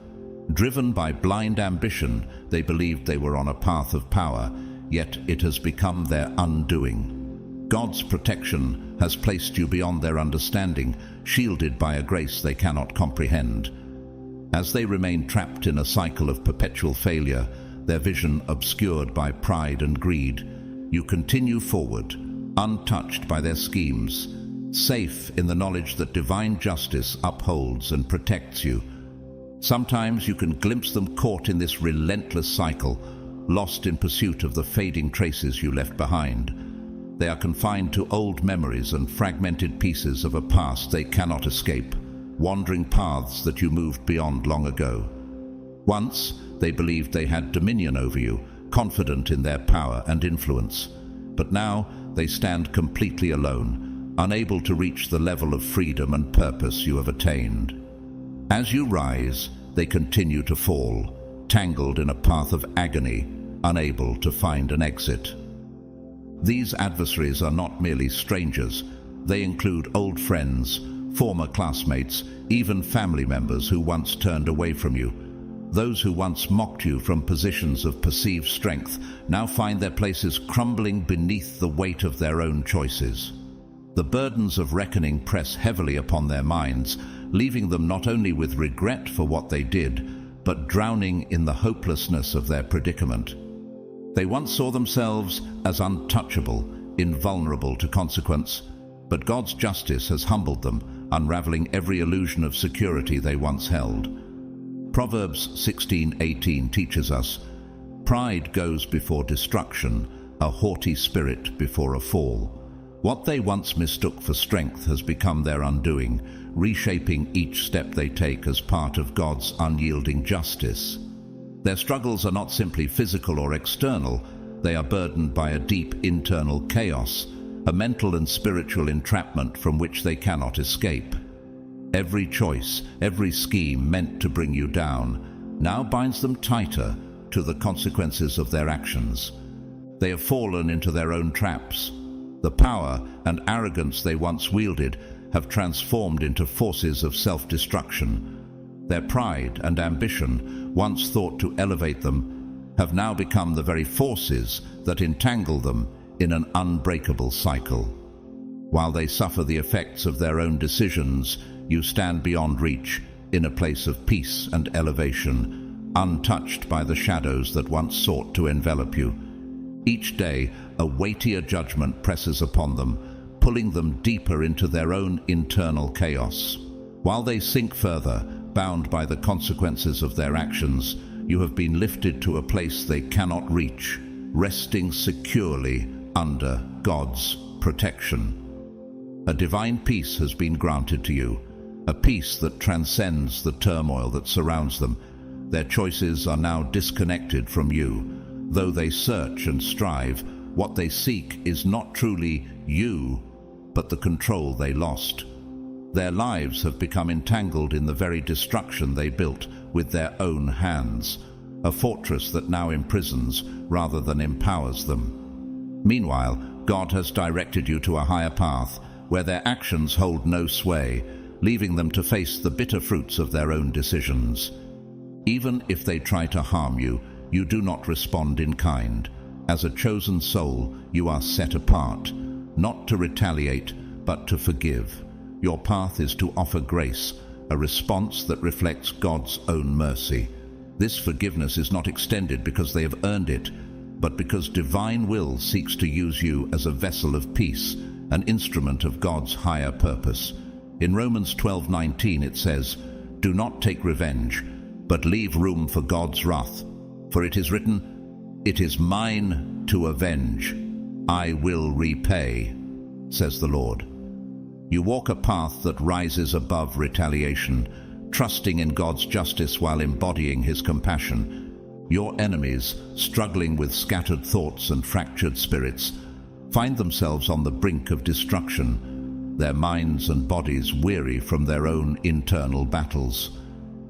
Driven by blind ambition, they believed they were on a path of power, yet it has become their undoing. God's protection has placed you beyond their understanding, shielded by a grace they cannot comprehend. As they remain trapped in a cycle of perpetual failure, their vision obscured by pride and greed, you continue forward, untouched by their schemes, safe in the knowledge that divine justice upholds and protects you. Sometimes you can glimpse them caught in this relentless cycle, lost in pursuit of the fading traces you left behind. They are confined to old memories and fragmented pieces of a past they cannot escape, wandering paths that you moved beyond long ago. Once, they believed they had dominion over you, confident in their power and influence. But now, they stand completely alone, unable to reach the level of freedom and purpose you have attained. As you rise, they continue to fall, tangled in a path of agony, unable to find an exit. These adversaries are not merely strangers. They include old friends, former classmates, even family members who once turned away from you. Those who once mocked you from positions of perceived strength now find their places crumbling beneath the weight of their own choices. The burdens of reckoning press heavily upon their minds, leaving them not only with regret for what they did, but drowning in the hopelessness of their predicament. They once saw themselves as untouchable, invulnerable to consequence, but God's justice has humbled them, unraveling every illusion of security they once held. Proverbs 16:18 teaches us, "Pride goes before destruction, a haughty spirit before a fall." What they once mistook for strength has become their undoing, reshaping each step they take as part of God's unyielding justice. Their struggles are not simply physical or external, they are burdened by a deep internal chaos, a mental and spiritual entrapment from which they cannot escape. Every choice, every scheme meant to bring you down, now binds them tighter to the consequences of their actions. They have fallen into their own traps. The power and arrogance they once wielded have transformed into forces of self-destruction. Their pride and ambition, once thought to elevate them, have now become the very forces that entangle them in an unbreakable cycle. While they suffer the effects of their own decisions, you stand beyond reach, in a place of peace and elevation, untouched by the shadows that once sought to envelop you. Each day, a weightier judgment presses upon them, pulling them deeper into their own internal chaos. While they sink further, bound by the consequences of their actions, you have been lifted to a place they cannot reach, resting securely under God's protection. A divine peace has been granted to you, a peace that transcends the turmoil that surrounds them. Their choices are now disconnected from you. Though they search and strive, what they seek is not truly you, but the control they lost. Their lives have become entangled in the very destruction they built with their own hands, a fortress that now imprisons rather than empowers them. Meanwhile, God has directed you to a higher path, where their actions hold no sway, leaving them to face the bitter fruits of their own decisions. Even if they try to harm you, you do not respond in kind. As a chosen soul, you are set apart, not to retaliate, but to forgive. Your path is to offer grace, a response that reflects God's own mercy. This forgiveness is not extended because they have earned it, but because divine will seeks to use you as a vessel of peace, an instrument of God's higher purpose. In Romans 12:19 it says, "Do not take revenge, but leave room for God's wrath. For it is written, 'It is mine to avenge. I will repay,' says the Lord." You walk a path that rises above retaliation, trusting in God's justice while embodying His compassion. Your enemies, struggling with scattered thoughts and fractured spirits, find themselves on the brink of destruction, their minds and bodies weary from their own internal battles.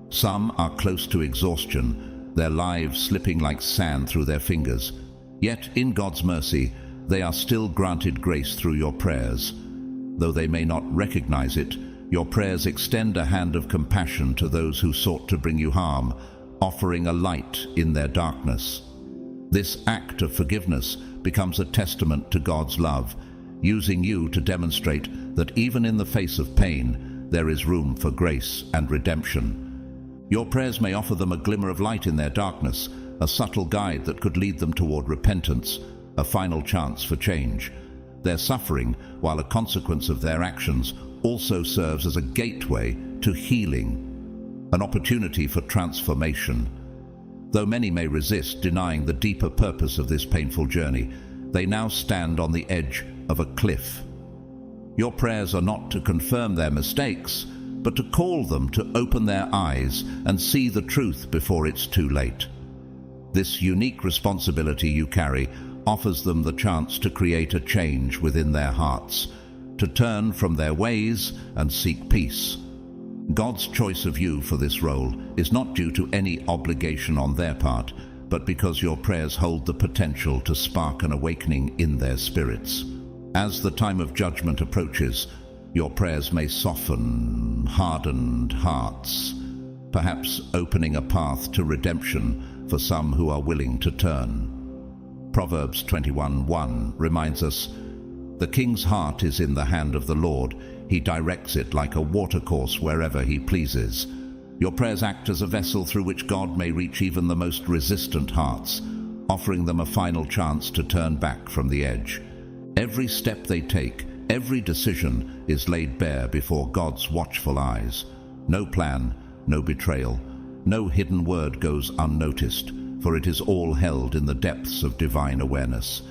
Some are close to exhaustion, their lives slipping like sand through their fingers. Yet, in God's mercy, they are still granted grace through your prayers. Though they may not recognize it, your prayers extend a hand of compassion to those who sought to bring you harm, offering a light in their darkness. This act of forgiveness becomes a testament to God's love, using you to demonstrate that even in the face of pain, there is room for grace and redemption. Your prayers may offer them a glimmer of light in their darkness, a subtle guide that could lead them toward repentance, a final chance for change. Their suffering, while a consequence of their actions, also serves as a gateway to healing, an opportunity for transformation. Though many may resist, denying the deeper purpose of this painful journey, they now stand on the edge of a cliff. Your prayers are not to confirm their mistakes, but to call them to open their eyes and see the truth before it's too late. This unique responsibility you carry offers them the chance to create a change within their hearts, to turn from their ways and seek peace. God's choice of you for this role is not due to any obligation on their part, but because your prayers hold the potential to spark an awakening in their spirits. As the time of judgment approaches, your prayers may soften hardened hearts, perhaps opening a path to redemption for some who are willing to turn. Proverbs 21:1 reminds us, "The king's heart is in the hand of the Lord. He directs it like a watercourse wherever he pleases." Your prayers act as a vessel through which God may reach even the most resistant hearts, offering them a final chance to turn back from the edge. Every step they take, every decision is laid bare before God's watchful eyes. No plan, no betrayal, no hidden word goes unnoticed, for it is all held in the depths of divine awareness.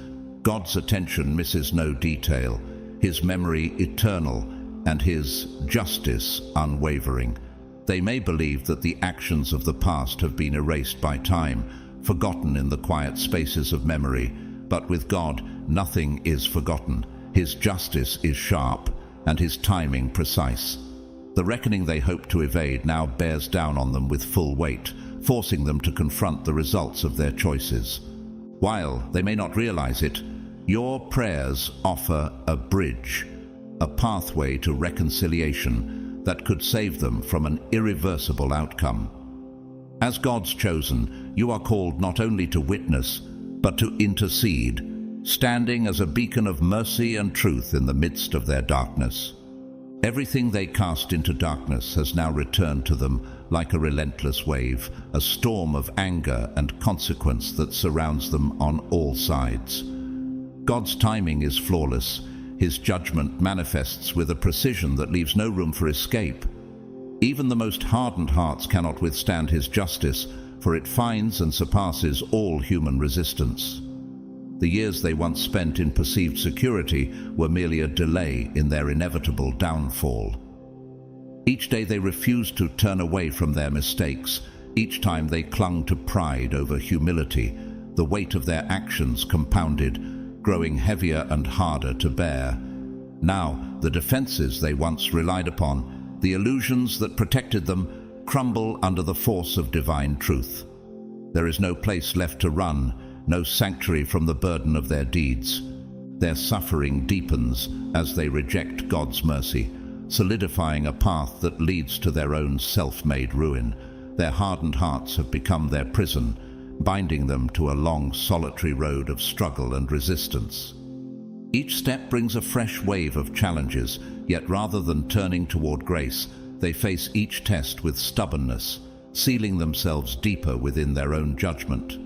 God's attention misses no detail, His memory eternal, and His justice unwavering. They may believe that the actions of the past have been erased by time, forgotten in the quiet spaces of memory, but with God, nothing is forgotten. His justice is sharp, and His timing precise. The reckoning they hope to evade now bears down on them with full weight, forcing them to confront the results of their choices. While they may not realize it, your prayers offer a bridge, a pathway to reconciliation that could save them from an irreversible outcome. As God's chosen, you are called not only to witness, but to intercede, standing as a beacon of mercy and truth in the midst of their darkness. Everything they cast into darkness has now returned to them like a relentless wave, a storm of anger and consequence that surrounds them on all sides. God's timing is flawless. His judgment manifests with a precision that leaves no room for escape. Even the most hardened hearts cannot withstand His justice, for it finds and surpasses all human resistance. The years they once spent in perceived security were merely a delay in their inevitable downfall. Each day they refused to turn away from their mistakes. Each time they clung to pride over humility. The weight of their actions compounded, growing heavier and harder to bear. Now, the defenses they once relied upon, the illusions that protected them, crumble under the force of divine truth. There is no place left to run, no sanctuary from the burden of their deeds. Their suffering deepens as they reject God's mercy, solidifying a path that leads to their own self-made ruin. Their hardened hearts have become their prison, binding them to a long, solitary road of struggle and resistance. Each step brings a fresh wave of challenges, yet rather than turning toward grace, they face each test with stubbornness, sealing themselves deeper within their own judgment.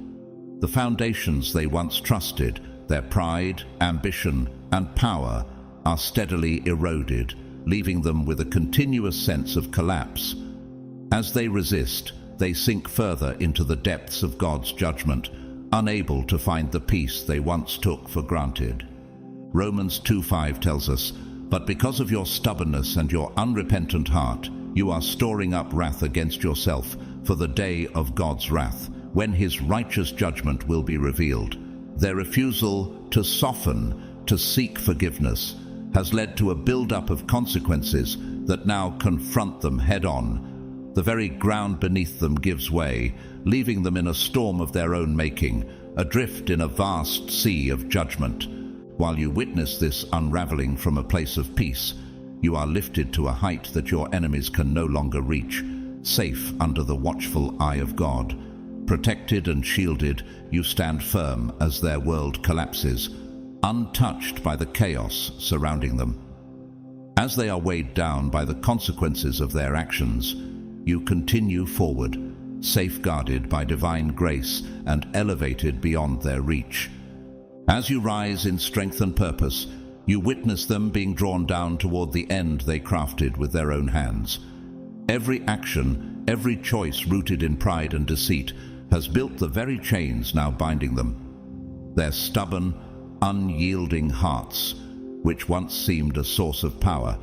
The foundations they once trusted, their pride, ambition, and power, are steadily eroded, leaving them with a continuous sense of collapse. As they resist, they sink further into the depths of God's judgment, unable to find the peace they once took for granted. Romans 2:5 tells us, "But because of your stubbornness and your unrepentant heart, you are storing up wrath against yourself for the day of God's wrath, when His righteous judgment will be revealed." Their refusal to soften, to seek forgiveness, has led to a build-up of consequences that now confront them head-on. The very ground beneath them gives way, leaving them in a storm of their own making, adrift in a vast sea of judgment. While you witness this unraveling from a place of peace, you are lifted to a height that your enemies can no longer reach, safe under the watchful eye of God. Protected and shielded, you stand firm as their world collapses, untouched by the chaos surrounding them. As they are weighed down by the consequences of their actions, you continue forward, safeguarded by divine grace and elevated beyond their reach. As you rise in strength and purpose, you witness them being drawn down toward the end they crafted with their own hands. Every action, every choice rooted in pride and deceit, has built the very chains now binding them. Their stubborn, unyielding hearts, which once seemed a source of power,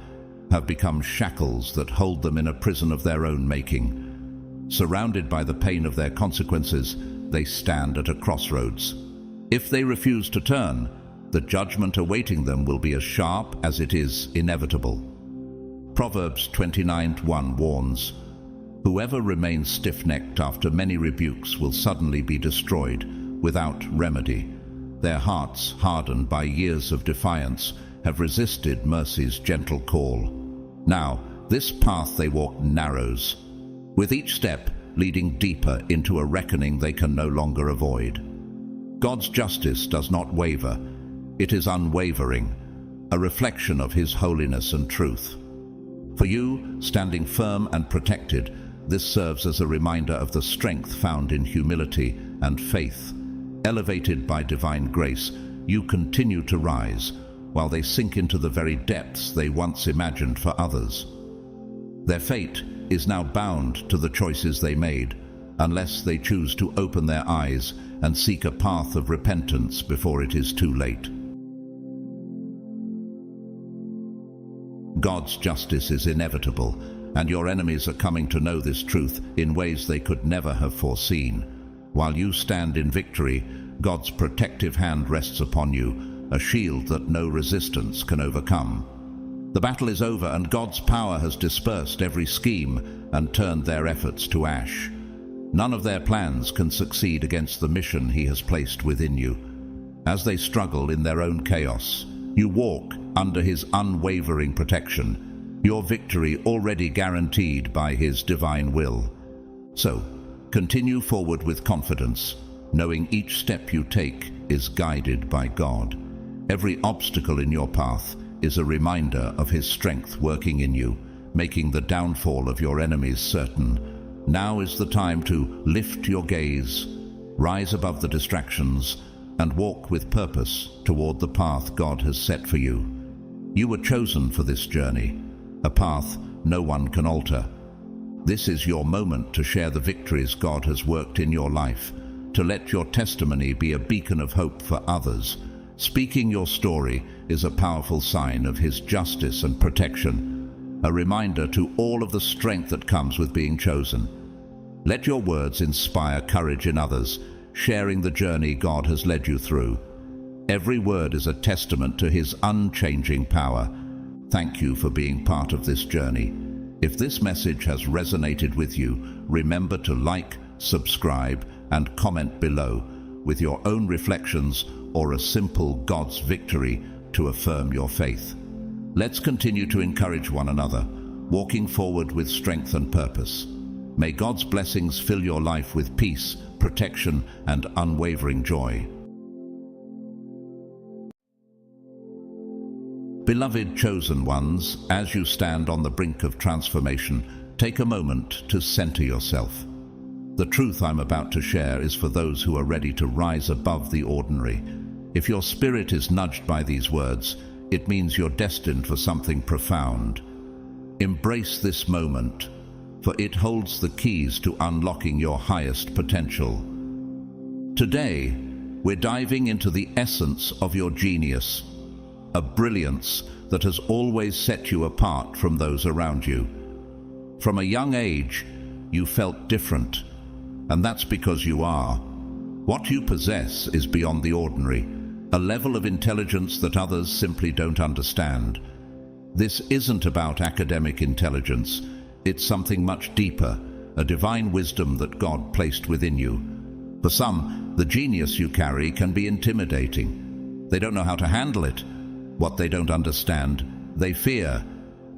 have become shackles that hold them in a prison of their own making. Surrounded by the pain of their consequences, they stand at a crossroads. If they refuse to turn, the judgment awaiting them will be as sharp as it is inevitable. Proverbs 29:1 warns, Whoever remains stiff-necked after many rebukes will suddenly be destroyed without remedy. Their hearts, hardened by years of defiance, have resisted mercy's gentle call. Now, this path they walk narrows, with each step leading deeper into a reckoning they can no longer avoid. God's justice does not waver. It is unwavering, a reflection of His holiness and truth. For you, standing firm and protected, this serves as a reminder of the strength found in humility and faith. Elevated by divine grace, you continue to rise, while they sink into the very depths they once imagined for others. Their fate is now bound to the choices they made, unless they choose to open their eyes and seek a path of repentance before it is too late. God's justice is inevitable, and your enemies are coming to know this truth in ways they could never have foreseen. While you stand in victory, God's protective hand rests upon you, a shield that no resistance can overcome. The battle is over, and God's power has dispersed every scheme and turned their efforts to ash. None of their plans can succeed against the mission He has placed within you. As they struggle in their own chaos, you walk under His unwavering protection, your victory already guaranteed by His divine will. So, continue forward with confidence, knowing each step you take is guided by God. Every obstacle in your path is a reminder of His strength working in you, making the downfall of your enemies certain. Now is the time to lift your gaze, rise above the distractions, and walk with purpose toward the path God has set for you. You were chosen for this journey, a path no one can alter. This is your moment to share the victories God has worked in your life, to let your testimony be a beacon of hope for others. Speaking your story is a powerful sign of His justice and protection, a reminder to all of the strength that comes with being chosen. Let your words inspire courage in others, sharing the journey God has led you through. Every word is a testament to His unchanging power. Thank you for being part of this journey. If this message has resonated with you, remember to like, subscribe, and comment below with your own reflections or a simple God's victory to affirm your faith. Let's continue to encourage one another, walking forward with strength and purpose. May God's blessings fill your life with peace, protection, and unwavering joy. Beloved chosen ones, as you stand on the brink of transformation, take a moment to center yourself. The truth I'm about to share is for those who are ready to rise above the ordinary. If your spirit is nudged by these words, it means you're destined for something profound. Embrace this moment, for it holds the keys to unlocking your highest potential. Today, we're diving into the essence of your genius, a brilliance that has always set you apart from those around you. From a young age, you felt different, and that's because you are. What you possess is beyond the ordinary, a level of intelligence that others simply don't understand. This isn't about academic intelligence. It's something much deeper, a divine wisdom that God placed within you. For some, the genius you carry can be intimidating. They don't know how to handle it. What they don't understand, they fear.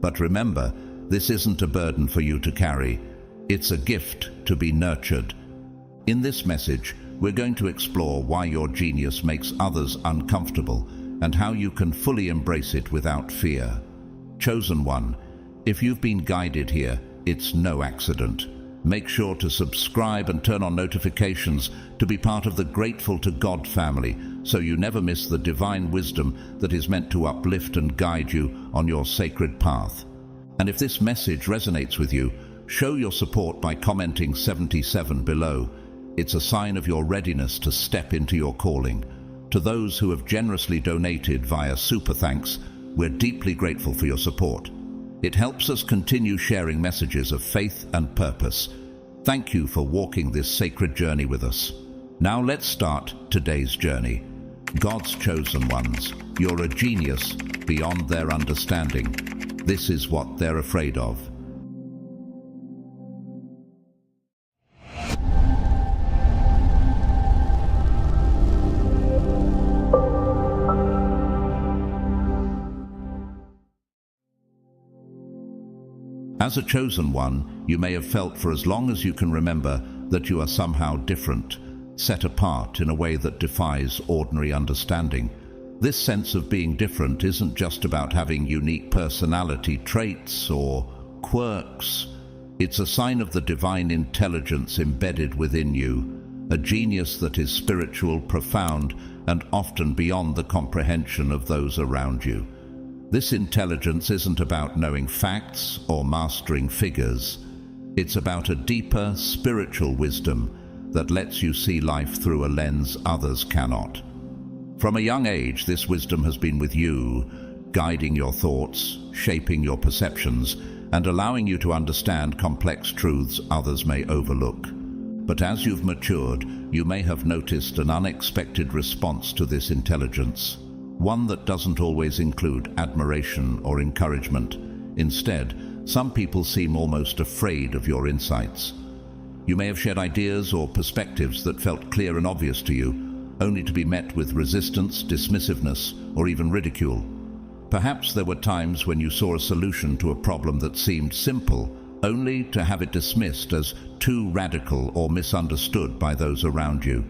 But remember, this isn't a burden for you to carry. It's a gift to be nurtured. In this message, we're going to explore why your genius makes others uncomfortable and how you can fully embrace it without fear. Chosen one, if you've been guided here, it's no accident. Make sure to subscribe and turn on notifications to be part of the Grateful to God family, so you never miss the divine wisdom that is meant to uplift and guide you on your sacred path. And if this message resonates with you, show your support by commenting 77 below. It's a sign of your readiness to step into your calling. To those who have generously donated via Super Thanks, we're deeply grateful for your support. It helps us continue sharing messages of faith and purpose. Thank you for walking this sacred journey with us. Now let's start today's journey. God's chosen ones, you're a genius beyond their understanding. This is what they're afraid of. As a chosen one, you may have felt for as long as you can remember that you are somehow different, set apart in a way that defies ordinary understanding. This sense of being different isn't just about having unique personality traits or quirks. It's a sign of the divine intelligence embedded within you, a genius that is spiritual, profound, and often beyond the comprehension of those around you. This intelligence isn't about knowing facts or mastering figures. It's about a deeper spiritual wisdom that lets you see life through a lens others cannot. From a young age, this wisdom has been with you, guiding your thoughts, shaping your perceptions, and allowing you to understand complex truths others may overlook. But as you've matured, you may have noticed an unexpected response to this intelligence, one that doesn't always include admiration or encouragement. Instead, some people seem almost afraid of your insights. You may have shared ideas or perspectives that felt clear and obvious to you, only to be met with resistance, dismissiveness, or even ridicule. Perhaps there were times when you saw a solution to a problem that seemed simple, only to have it dismissed as too radical or misunderstood by those around you.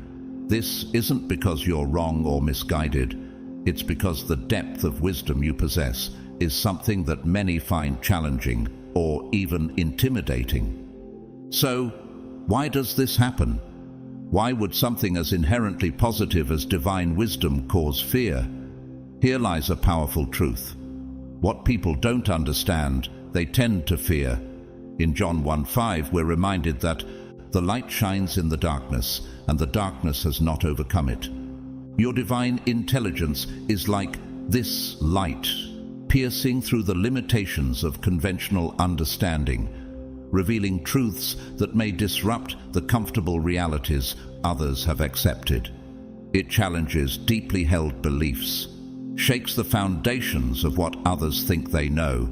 This isn't because you're wrong or misguided. It's because the depth of wisdom you possess is something that many find challenging or even intimidating. So, why does this happen? Why would something as inherently positive as divine wisdom cause fear? Here lies a powerful truth. What people don't understand, they tend to fear. In John 1:5, we're reminded that the light shines in the darkness, and the darkness has not overcome it. Your divine intelligence is like this light, piercing through the limitations of conventional understanding, revealing truths that may disrupt the comfortable realities others have accepted. It challenges deeply held beliefs, shakes the foundations of what others think they know,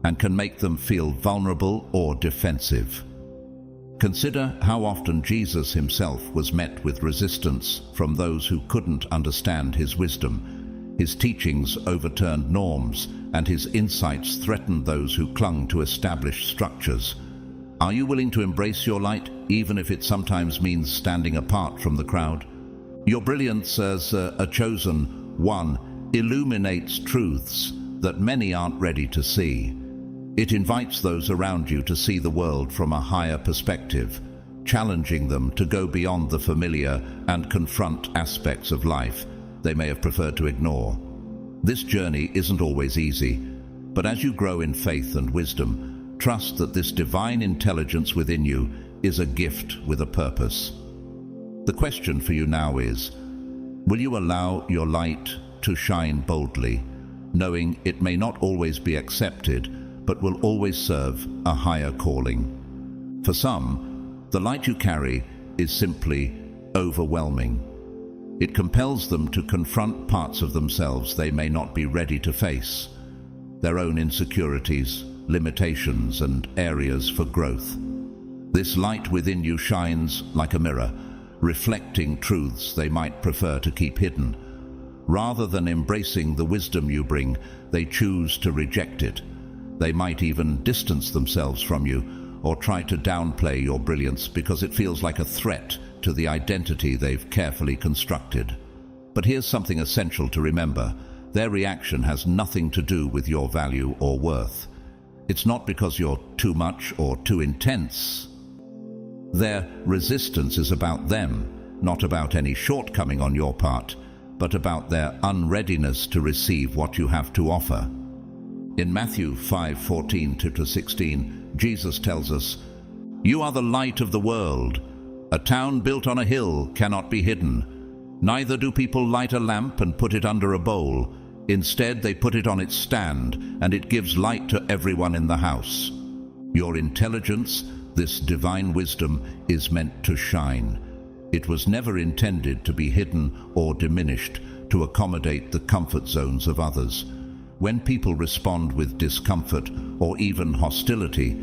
and can make them feel vulnerable or defensive. Consider how often Jesus himself was met with resistance from those who couldn't understand his wisdom. His teachings overturned norms, and his insights threatened those who clung to established structures. Are you willing to embrace your light, even if it sometimes means standing apart from the crowd? Your brilliance as a chosen one illuminates truths that many aren't ready to see. It invites those around you to see the world from a higher perspective, challenging them to go beyond the familiar and confront aspects of life they may have preferred to ignore. This journey isn't always easy, but as you grow in faith and wisdom, trust that this divine intelligence within you is a gift with a purpose. The question for you now is, will you allow your light to shine boldly, knowing it may not always be accepted, but will always serve a higher calling? For some, the light you carry is simply overwhelming. It compels them to confront parts of themselves they may not be ready to face, their own insecurities, limitations, and areas for growth. This light within you shines like a mirror, reflecting truths they might prefer to keep hidden. Rather than embracing the wisdom you bring, they choose to reject it. They might even distance themselves from you or try to downplay your brilliance because it feels like a threat to the identity they've carefully constructed. But here's something essential to remember. Their reaction has nothing to do with your value or worth. It's not because you're too much or too intense. Their resistance is about them, not about any shortcoming on your part, but about their unreadiness to receive what you have to offer. In Matthew 5:14-16, Jesus tells us, "You are the light of the world. A town built on a hill cannot be hidden. Neither do people light a lamp and put it under a bowl. Instead, they put it on its stand, and it gives light to everyone in the house." Your intelligence, this divine wisdom, is meant to shine. It was never intended to be hidden or diminished to accommodate the comfort zones of others. When people respond with discomfort or even hostility,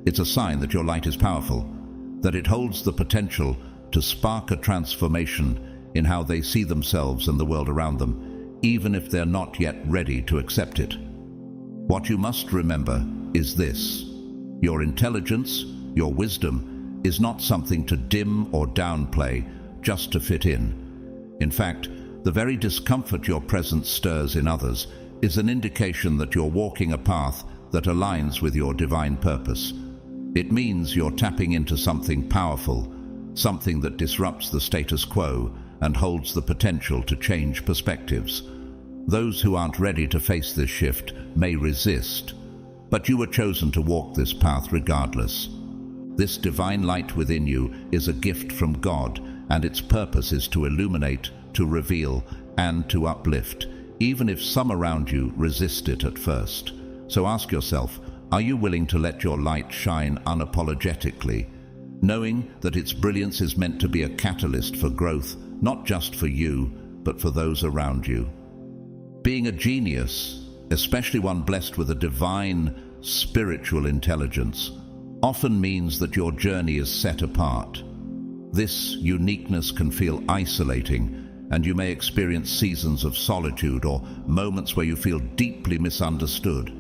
it's a sign that your light is powerful, that it holds the potential to spark a transformation in how they see themselves and the world around them, even if they're not yet ready to accept it. What you must remember is this: Your intelligence, your wisdom, is not something to dim or downplay just to fit in. In fact, the very discomfort your presence stirs in others is an indication that you're walking a path that aligns with your divine purpose. It means you're tapping into something powerful, something that disrupts the status quo and holds the potential to change perspectives. Those who aren't ready to face this shift may resist, but you were chosen to walk this path regardless. This divine light within you is a gift from God, and its purpose is to illuminate, to reveal, and to uplift, even if some around you resist it at first. So ask yourself, are you willing to let your light shine unapologetically, knowing that its brilliance is meant to be a catalyst for growth, not just for you, but for those around you? Being a genius, especially one blessed with a divine, spiritual intelligence, often means that your journey is set apart. This uniqueness can feel isolating, and you may experience seasons of solitude or moments where you feel deeply misunderstood.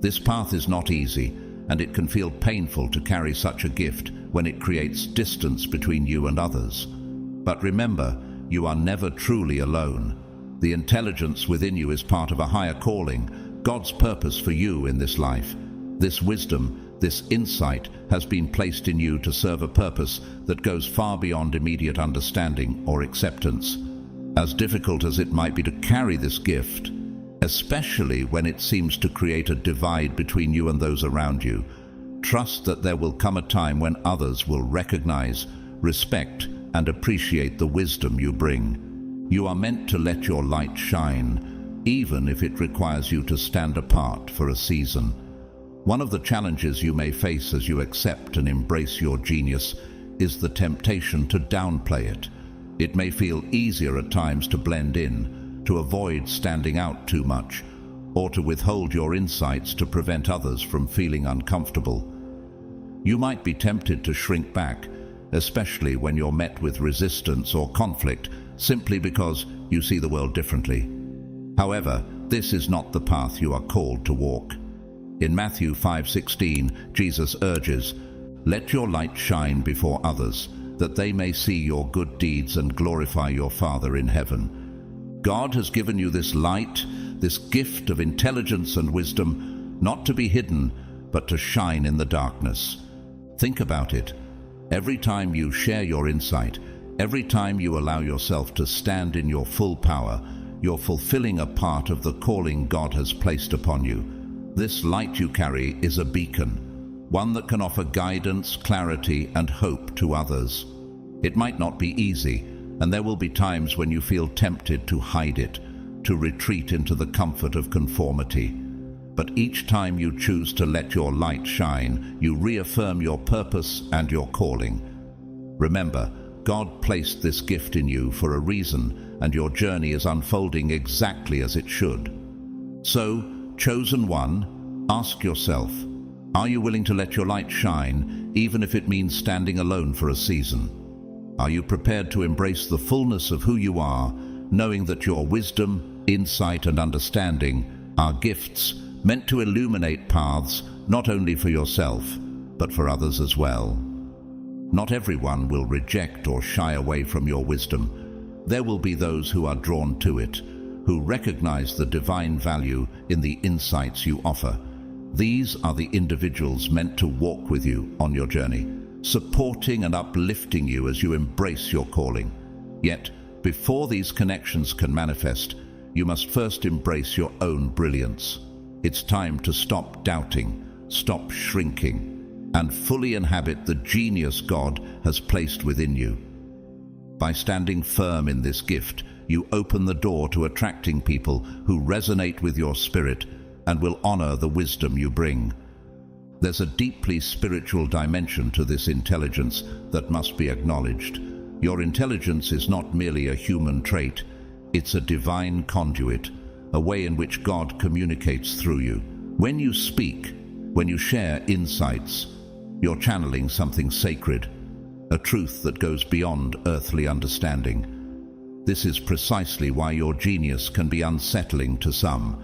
This path is not easy, and it can feel painful to carry such a gift when it creates distance between you and others. But remember, you are never truly alone. The intelligence within you is part of a higher calling, God's purpose for you in this life. This wisdom, this insight has been placed in you to serve a purpose that goes far beyond immediate understanding or acceptance. As difficult as it might be to carry this gift, especially when it seems to create a divide between you and those around you, trust that there will come a time when others will recognize, respect, and appreciate the wisdom you bring. You are meant to let your light shine, even if it requires you to stand apart for a season. One of the challenges you may face as you accept and embrace your genius is the temptation to downplay it. It may feel easier at times to blend in, to avoid standing out too much, or to withhold your insights to prevent others from feeling uncomfortable. You might be tempted to shrink back, especially when you're met with resistance or conflict, simply because you see the world differently. However, this is not the path you are called to walk. In Matthew 5:16, Jesus urges, "Let your light shine before others, that they may see your good deeds and glorify your Father in heaven." God has given you this light, this gift of intelligence and wisdom, not to be hidden, but to shine in the darkness. Think about it. Every time you share your insight, every time you allow yourself to stand in your full power, you're fulfilling a part of the calling God has placed upon you. This light you carry is a beacon, one that can offer guidance, clarity, and hope to others. It might not be easy, and there will be times when you feel tempted to hide it, to retreat into the comfort of conformity. But each time you choose to let your light shine, you reaffirm your purpose and your calling. Remember, God placed this gift in you for a reason, and your journey is unfolding exactly as it should. So, chosen one, ask yourself, are you willing to let your light shine, even if it means standing alone for a season? Are you prepared to embrace the fullness of who you are, knowing that your wisdom, insight, and understanding are gifts meant to illuminate paths not only for yourself, but for others as well? Not everyone will reject or shy away from your wisdom. There will be those who are drawn to it, who recognize the divine value in the insights you offer. These are the individuals meant to walk with you on your journey, supporting and uplifting you as you embrace your calling. Yet, before these connections can manifest, you must first embrace your own brilliance. It's time to stop doubting, stop shrinking, and fully inhabit the genius God has placed within you. By standing firm in this gift, you open the door to attracting people who resonate with your spirit and will honor the wisdom you bring. There's a deeply spiritual dimension to this intelligence that must be acknowledged. Your intelligence is not merely a human trait, it's a divine conduit, a way in which God communicates through you. When you speak, when you share insights, you're channeling something sacred, a truth that goes beyond earthly understanding. This is precisely why your genius can be unsettling to some.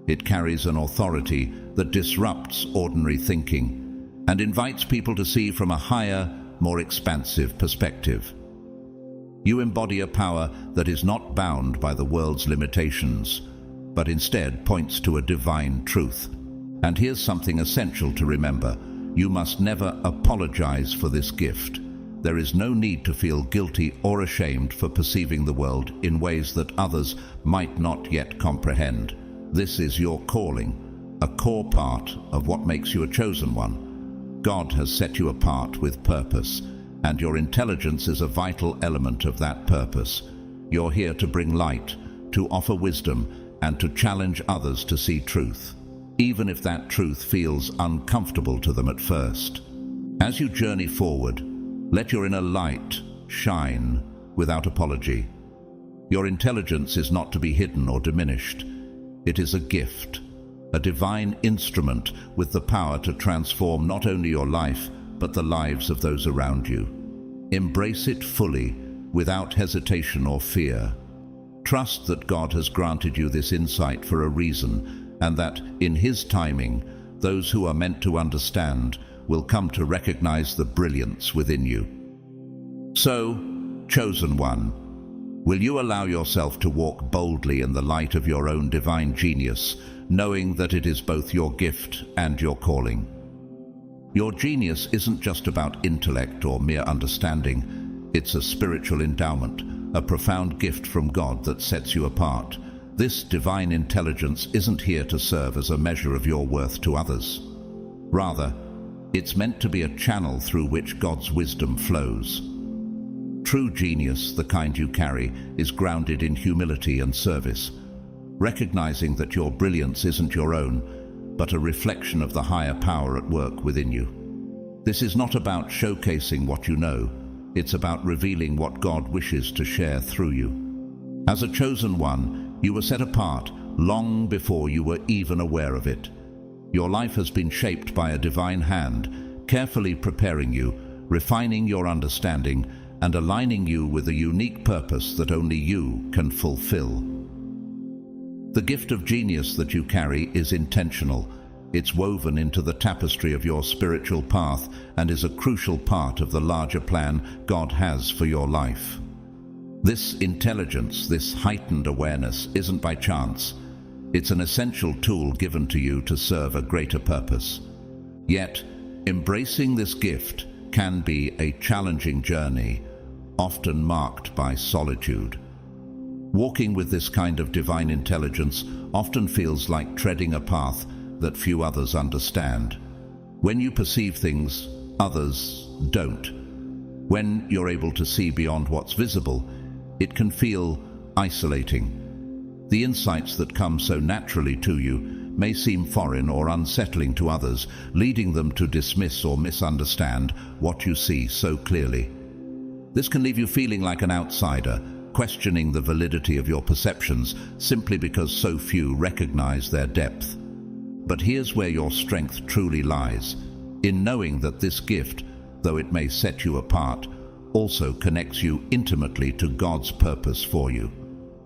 It carries an authority that disrupts ordinary thinking. and invites people to see from a higher, more expansive perspective. You embody a power that is not bound by the world's limitations, but instead points to a divine truth. And here's something essential to remember. You must never apologize for this gift. There is no need to feel guilty or ashamed for perceiving the world in ways that others might not yet comprehend. This is your calling, a core part of what makes you a chosen one. God has set you apart with purpose, and your intelligence is a vital element of that purpose. You're here to bring light, to offer wisdom, and to challenge others to see truth, even if that truth feels uncomfortable to them at first. As you journey forward, let your inner light shine without apology. Your intelligence is not to be hidden or diminished. It is a gift, a divine instrument with the power to transform not only your life, but the lives of those around you. Embrace it fully, without hesitation or fear. Trust that God has granted you this insight for a reason, and that, in His timing, those who are meant to understand will come to recognize the brilliance within you. So, chosen one, will you allow yourself to walk boldly in the light of your own divine genius, knowing that it is both your gift and your calling? Your genius isn't just about intellect or mere understanding. It's a spiritual endowment, a profound gift from God that sets you apart. This divine intelligence isn't here to serve as a measure of your worth to others. Rather, it's meant to be a channel through which God's wisdom flows. True genius, the kind you carry, is grounded in humility and service, recognizing that your brilliance isn't your own, but a reflection of the higher power at work within you. This is not about showcasing what you know, it's about revealing what God wishes to share through you. As a chosen one, you were set apart long before you were even aware of it. Your life has been shaped by a divine hand, carefully preparing you, refining your understanding, and aligning you with a unique purpose that only you can fulfill. The gift of genius that you carry is intentional. It's woven into the tapestry of your spiritual path and is a crucial part of the larger plan God has for your life. This intelligence, this heightened awareness, isn't by chance. It's an essential tool given to you to serve a greater purpose. Yet, embracing this gift can be a challenging journey, often marked by solitude. Walking with this kind of divine intelligence often feels like treading a path that few others understand. When you perceive things others don't, when you're able to see beyond what's visible, it can feel isolating. The insights that come so naturally to you may seem foreign or unsettling to others, leading them to dismiss or misunderstand what you see so clearly. This can leave you feeling like an outsider, questioning the validity of your perceptions simply because so few recognize their depth. But here's where your strength truly lies, in knowing that this gift, though it may set you apart, also connects you intimately to God's purpose for you.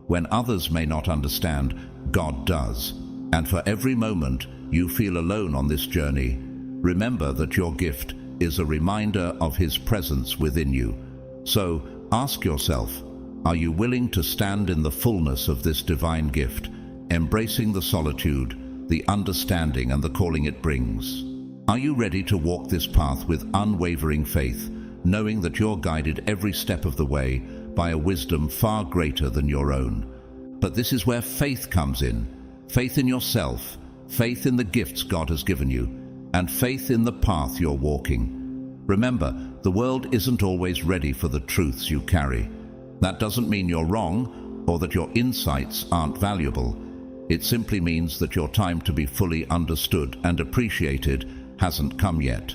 When others may not understand, God does. And for every moment you feel alone on this journey, remember that your gift is a reminder of His presence within you. So ask yourself, are you willing to stand in the fullness of this divine gift, embracing the solitude, the understanding and the calling it brings? Are you ready to walk this path with unwavering faith, knowing that you're guided every step of the way by a wisdom far greater than your own? But this is where faith comes in. Faith in yourself, faith in the gifts God has given you, and faith in the path you're walking. Remember, the world isn't always ready for the truths you carry. That doesn't mean you're wrong or that your insights aren't valuable. It simply means that your time to be fully understood and appreciated hasn't come yet.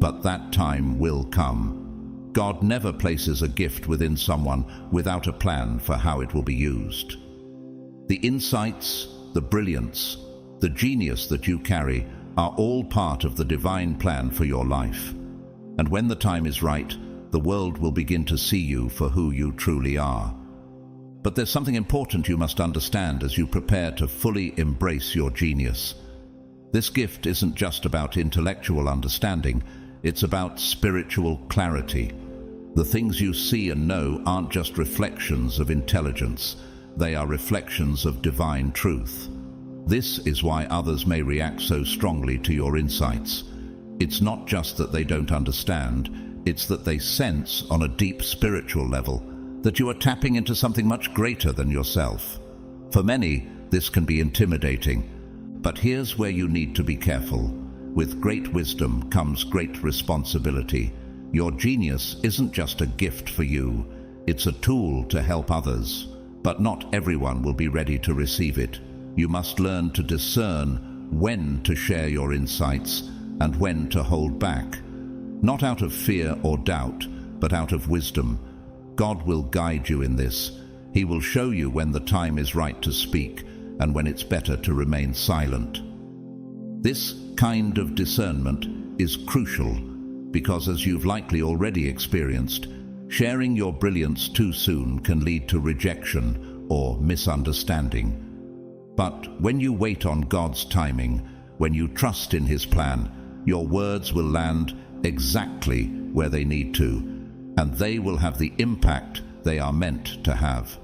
But that time will come. God never places a gift within someone without a plan for how it will be used. The insights, the brilliance, the genius that you carry are all part of the divine plan for your life. And when the time is right, the world will begin to see you for who you truly are. But there's something important you must understand as you prepare to fully embrace your genius. This gift isn't just about intellectual understanding, it's about spiritual clarity. The things you see and know aren't just reflections of intelligence, they are reflections of divine truth. This is why others may react so strongly to your insights. It's not just that they don't understand, it's that they sense on a deep spiritual level that you are tapping into something much greater than yourself. For many, this can be intimidating, but here's where you need to be careful. With great wisdom comes great responsibility. Your genius isn't just a gift for you, it's a tool to help others. But not everyone will be ready to receive it. You must learn to discern when to share your insights and when to hold back. Not out of fear or doubt, but out of wisdom. God will guide you in this. He will show you when the time is right to speak and when it's better to remain silent. This kind of discernment is crucial because, as you've likely already experienced, sharing your brilliance too soon can lead to rejection or misunderstanding. But when you wait on God's timing, when you trust in His plan, your words will land exactly where they need to, and they will have the impact they are meant to have.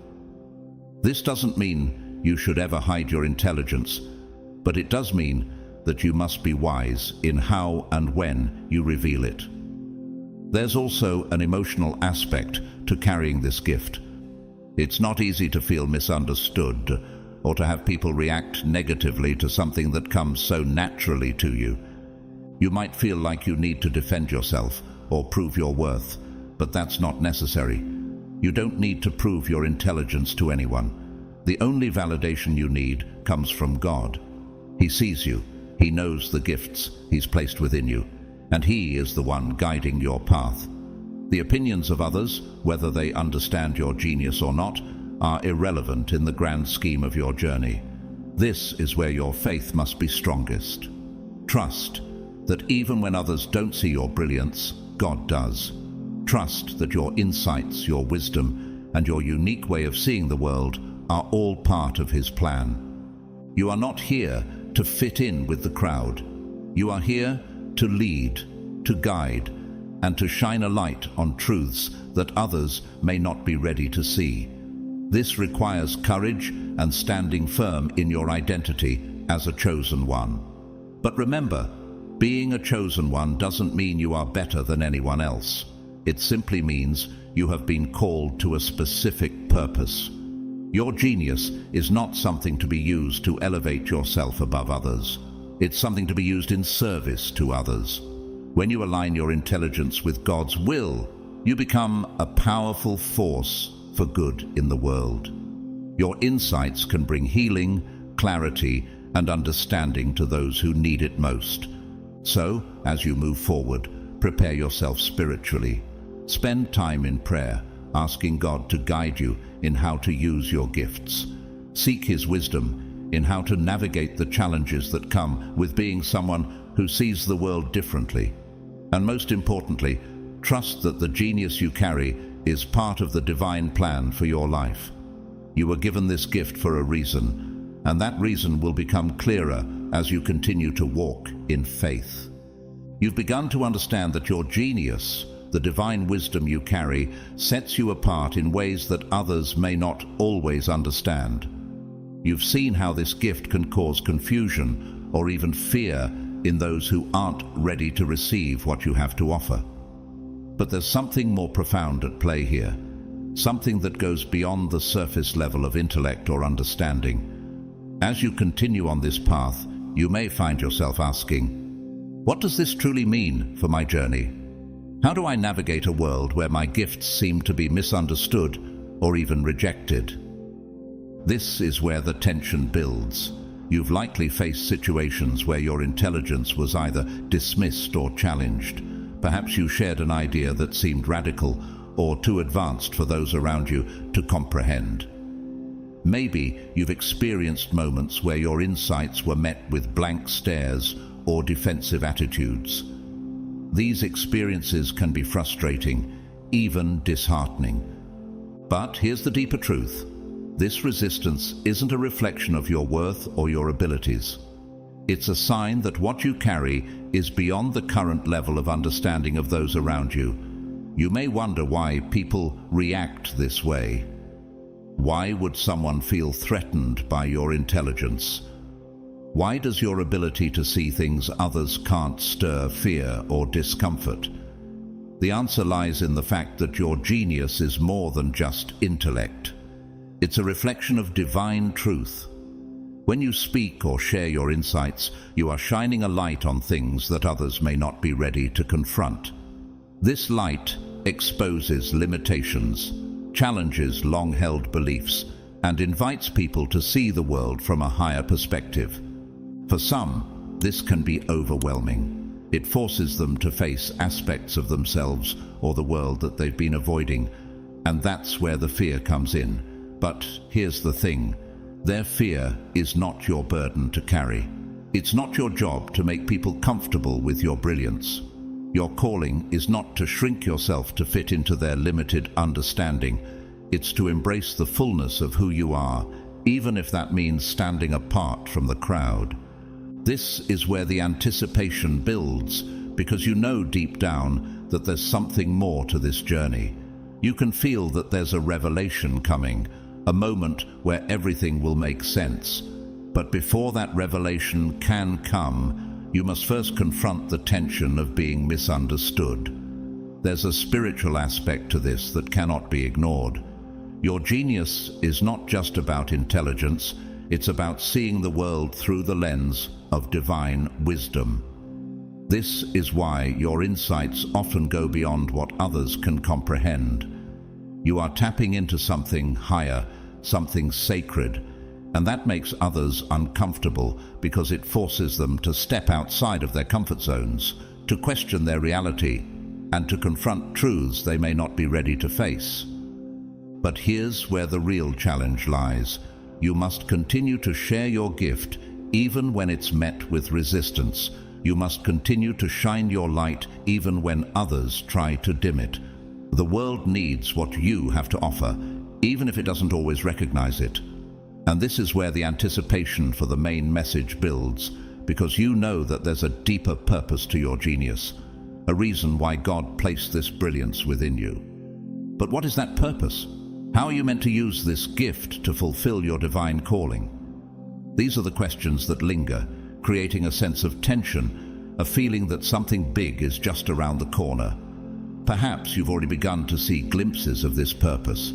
This doesn't mean you should ever hide your intelligence, but it does mean that you must be wise in how and when you reveal it. There's also an emotional aspect to carrying this gift. It's not easy to feel misunderstood or to have people react negatively to something that comes so naturally to you. You might feel like you need to defend yourself or prove your worth, but that's not necessary. You don't need to prove your intelligence to anyone. The only validation you need comes from God. He sees you. He knows the gifts He's placed within you, and He is the one guiding your path. The opinions of others, whether they understand your genius or not, are irrelevant in the grand scheme of your journey. This is where your faith must be strongest. Trust that even when others don't see your brilliance, God does. Trust that your insights, your wisdom, and your unique way of seeing the world are all part of His plan. You are not here to fit in with the crowd. You are here to lead, to guide, and to shine a light on truths that others may not be ready to see. This requires courage and standing firm in your identity as a chosen one. But remember, being a chosen one doesn't mean you are better than anyone else. It simply means you have been called to a specific purpose. Your genius is not something to be used to elevate yourself above others. It's something to be used in service to others. When you align your intelligence with God's will, you become a powerful force for good in the world. Your insights can bring healing, clarity, and understanding to those who need it most. So, as you move forward, prepare yourself spiritually. Spend time in prayer, asking God to guide you in how to use your gifts. Seek His wisdom in how to navigate the challenges that come with being someone who sees the world differently. And most importantly, trust that the genius you carry is part of the divine plan for your life. You were given this gift for a reason, and that reason will become clearer as you continue to walk in faith. You've begun to understand that your genius, the divine wisdom you carry, sets you apart in ways that others may not always understand. You've seen how this gift can cause confusion or even fear in those who aren't ready to receive what you have to offer. But there's something more profound at play here, something that goes beyond the surface level of intellect or understanding. As you continue on this path, you may find yourself asking, what does this truly mean for my journey? How do I navigate a world where my gifts seem to be misunderstood or even rejected? This is where the tension builds. You've likely faced situations where your intelligence was either dismissed or challenged. Perhaps you shared an idea that seemed radical or too advanced for those around you to comprehend. Maybe you've experienced moments where your insights were met with blank stares or defensive attitudes. These experiences can be frustrating, even disheartening. But here's the deeper truth. This resistance isn't a reflection of your worth or your abilities. It's a sign that what you carry is beyond the current level of understanding of those around you. You may wonder why people react this way. Why would someone feel threatened by your intelligence? Why does your ability to see things others can't stir fear or discomfort? The answer lies in the fact that your genius is more than just intellect. It's a reflection of divine truth. When you speak or share your insights, you are shining a light on things that others may not be ready to confront. This light exposes limitations, challenges long-held beliefs, and invites people to see the world from a higher perspective. For some, this can be overwhelming. It forces them to face aspects of themselves or the world that they've been avoiding, and that's where the fear comes in. But here's the thing, their fear is not your burden to carry. It's not your job to make people comfortable with your brilliance. Your calling is not to shrink yourself to fit into their limited understanding. It's to embrace the fullness of who you are, even if that means standing apart from the crowd. This is where the anticipation builds, because you know deep down that there's something more to this journey. You can feel that there's a revelation coming, a moment where everything will make sense. But before that revelation can come, you must first confront the tension of being misunderstood. There's a spiritual aspect to this that cannot be ignored. Your genius is not just about intelligence, it's about seeing the world through the lens of divine wisdom. This is why your insights often go beyond what others can comprehend. You are tapping into something higher, something sacred, and that makes others uncomfortable because it forces them to step outside of their comfort zones, to question their reality, and to confront truths they may not be ready to face. But here's where the real challenge lies. You must continue to share your gift even when it's met with resistance. You must continue to shine your light even when others try to dim it. The world needs what you have to offer, even if it doesn't always recognize it. And this is where the anticipation for the main message builds, because you know that there's a deeper purpose to your genius, a reason why God placed this brilliance within you. But what is that purpose? How are you meant to use this gift to fulfill your divine calling? These are the questions that linger, creating a sense of tension, a feeling that something big is just around the corner. Perhaps you've already begun to see glimpses of this purpose.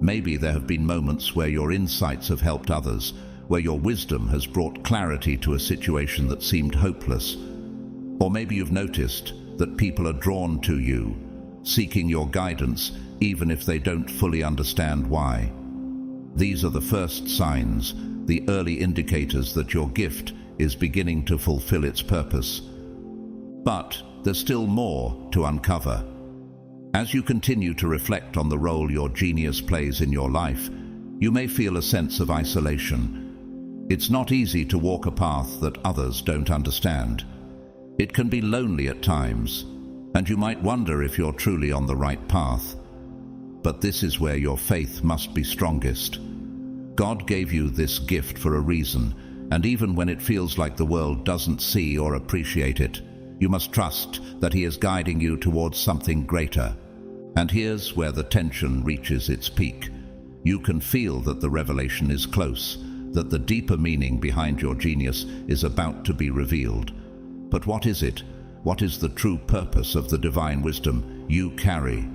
Maybe there have been moments where your insights have helped others, where your wisdom has brought clarity to a situation that seemed hopeless. Or maybe you've noticed that people are drawn to you, seeking your guidance, even if they don't fully understand why. These are the first signs, the early indicators that your gift is beginning to fulfill its purpose. But there's still more to uncover. As you continue to reflect on the role your genius plays in your life, you may feel a sense of isolation. It's not easy to walk a path that others don't understand. It can be lonely at times, and you might wonder if you're truly on the right path. But this is where your faith must be strongest. God gave you this gift for a reason, and even when it feels like the world doesn't see or appreciate it, you must trust that He is guiding you towards something greater. And here's where the tension reaches its peak. You can feel that the revelation is close, that the deeper meaning behind your genius is about to be revealed. But what is it? What is the true purpose of the divine wisdom you carry?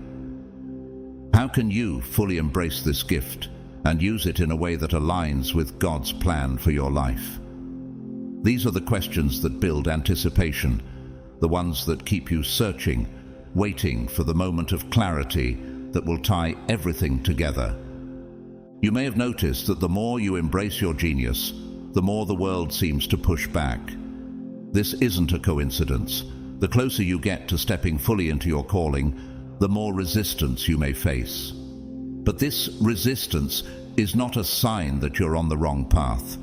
How can you fully embrace this gift and use it in a way that aligns with God's plan for your life? These are the questions that build anticipation, the ones that keep you searching, waiting for the moment of clarity that will tie everything together. You may have noticed that the more you embrace your genius, the more the world seems to push back. This isn't a coincidence. The closer you get to stepping fully into your calling, the more resistance you may face. But this resistance is not a sign that you're on the wrong path.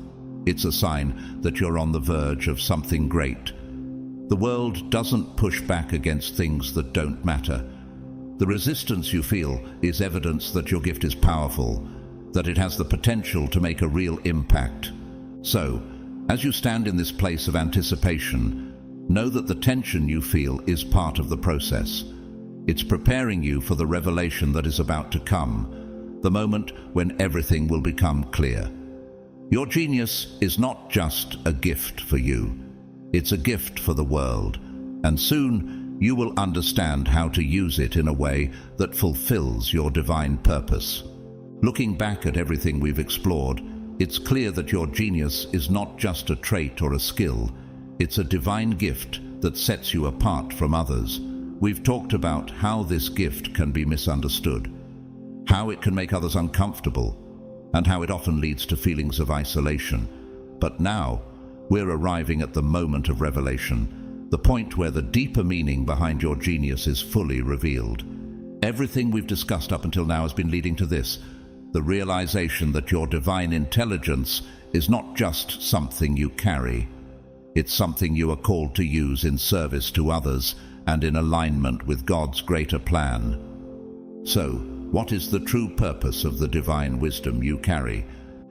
It's a sign that you're on the verge of something great. The world doesn't push back against things that don't matter. The resistance you feel is evidence that your gift is powerful, that it has the potential to make a real impact. So, As you stand in this place of anticipation, know that the tension you feel is part of the process. It's preparing you for the revelation that is about to come, the moment when everything will become clear. Your genius is not just a gift for you, it's a gift for the world, and soon you will understand how to use it in a way that fulfills your divine purpose. Looking back at everything we've explored, it's clear that your genius is not just a trait or a skill, it's a divine gift that sets you apart from others. We've talked about how this gift can be misunderstood, how it can make others uncomfortable, and how it often leads to feelings of isolation. But now, we're arriving at the moment of revelation, the point where the deeper meaning behind your genius is fully revealed. Everything we've discussed up until now has been leading to this, the realization that your divine intelligence is not just something you carry. It's something you are called to use in service to others and in alignment with God's greater plan. So, what is the true purpose of the divine wisdom you carry?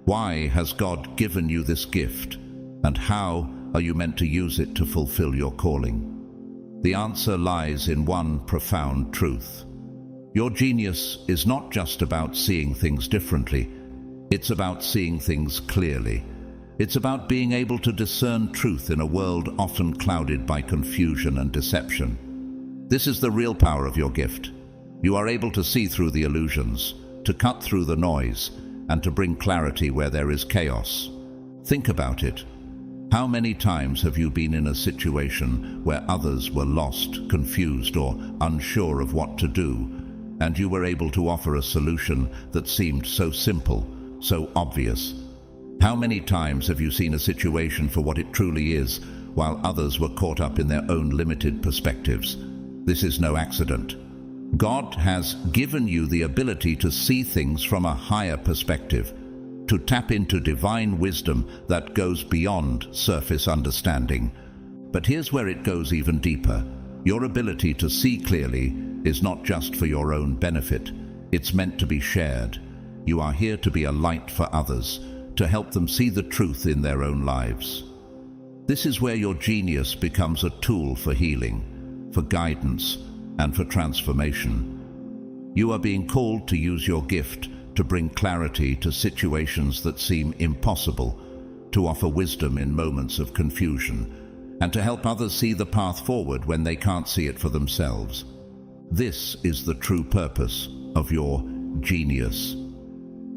Why has God given you this gift? And how are you meant to use it to fulfill your calling? The answer lies in one profound truth. Your genius is not just about seeing things differently. It's about seeing things clearly. It's about being able to discern truth in a world often clouded by confusion and deception. This is the real power of your gift. You are able to see through the illusions, to cut through the noise, and to bring clarity where there is chaos. Think about it. How many times have you been in a situation where others were lost, confused, or unsure of what to do, and you were able to offer a solution that seemed so simple, so obvious? How many times have you seen a situation for what it truly is, while others were caught up in their own limited perspectives? This is no accident. God has given you the ability to see things from a higher perspective, to tap into divine wisdom that goes beyond surface understanding. But here's where it goes even deeper. Your ability to see clearly is not just for your own benefit. It's meant to be shared. You are here to be a light for others, to help them see the truth in their own lives. This is where your genius becomes a tool for healing, for guidance, and for transformation. You are being called to use your gift to bring clarity to situations that seem impossible, to offer wisdom in moments of confusion, and to help others see the path forward when they can't see it for themselves. This is the true purpose of your genius.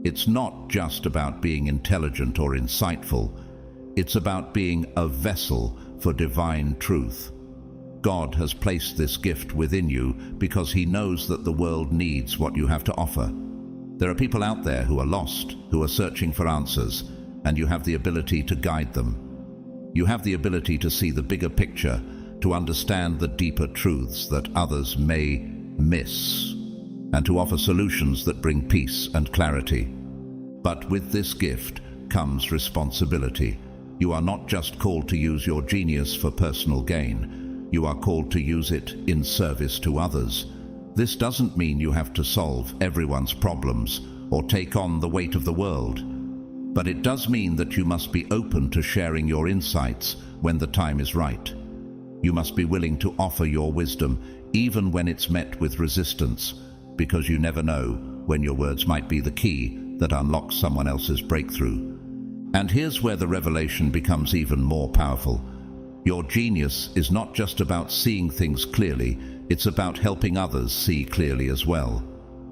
It's not just about being intelligent or insightful. It's about being a vessel for divine truth. God has placed this gift within you because He knows that the world needs what you have to offer. There are people out there who are lost, who are searching for answers, and you have the ability to guide them. You have the ability to see the bigger picture, to understand the deeper truths that others may miss, and to offer solutions that bring peace and clarity. But with this gift comes responsibility. You are not just called to use your genius for personal gain. You are called to use it in service to others. This doesn't mean you have to solve everyone's problems or take on the weight of the world. But it does mean that you must be open to sharing your insights when the time is right. You must be willing to offer your wisdom even when it's met with resistance, because you never know when your words might be the key that unlocks someone else's breakthrough. And here's where the revelation becomes even more powerful. Your genius is not just about seeing things clearly, it's about helping others see clearly as well.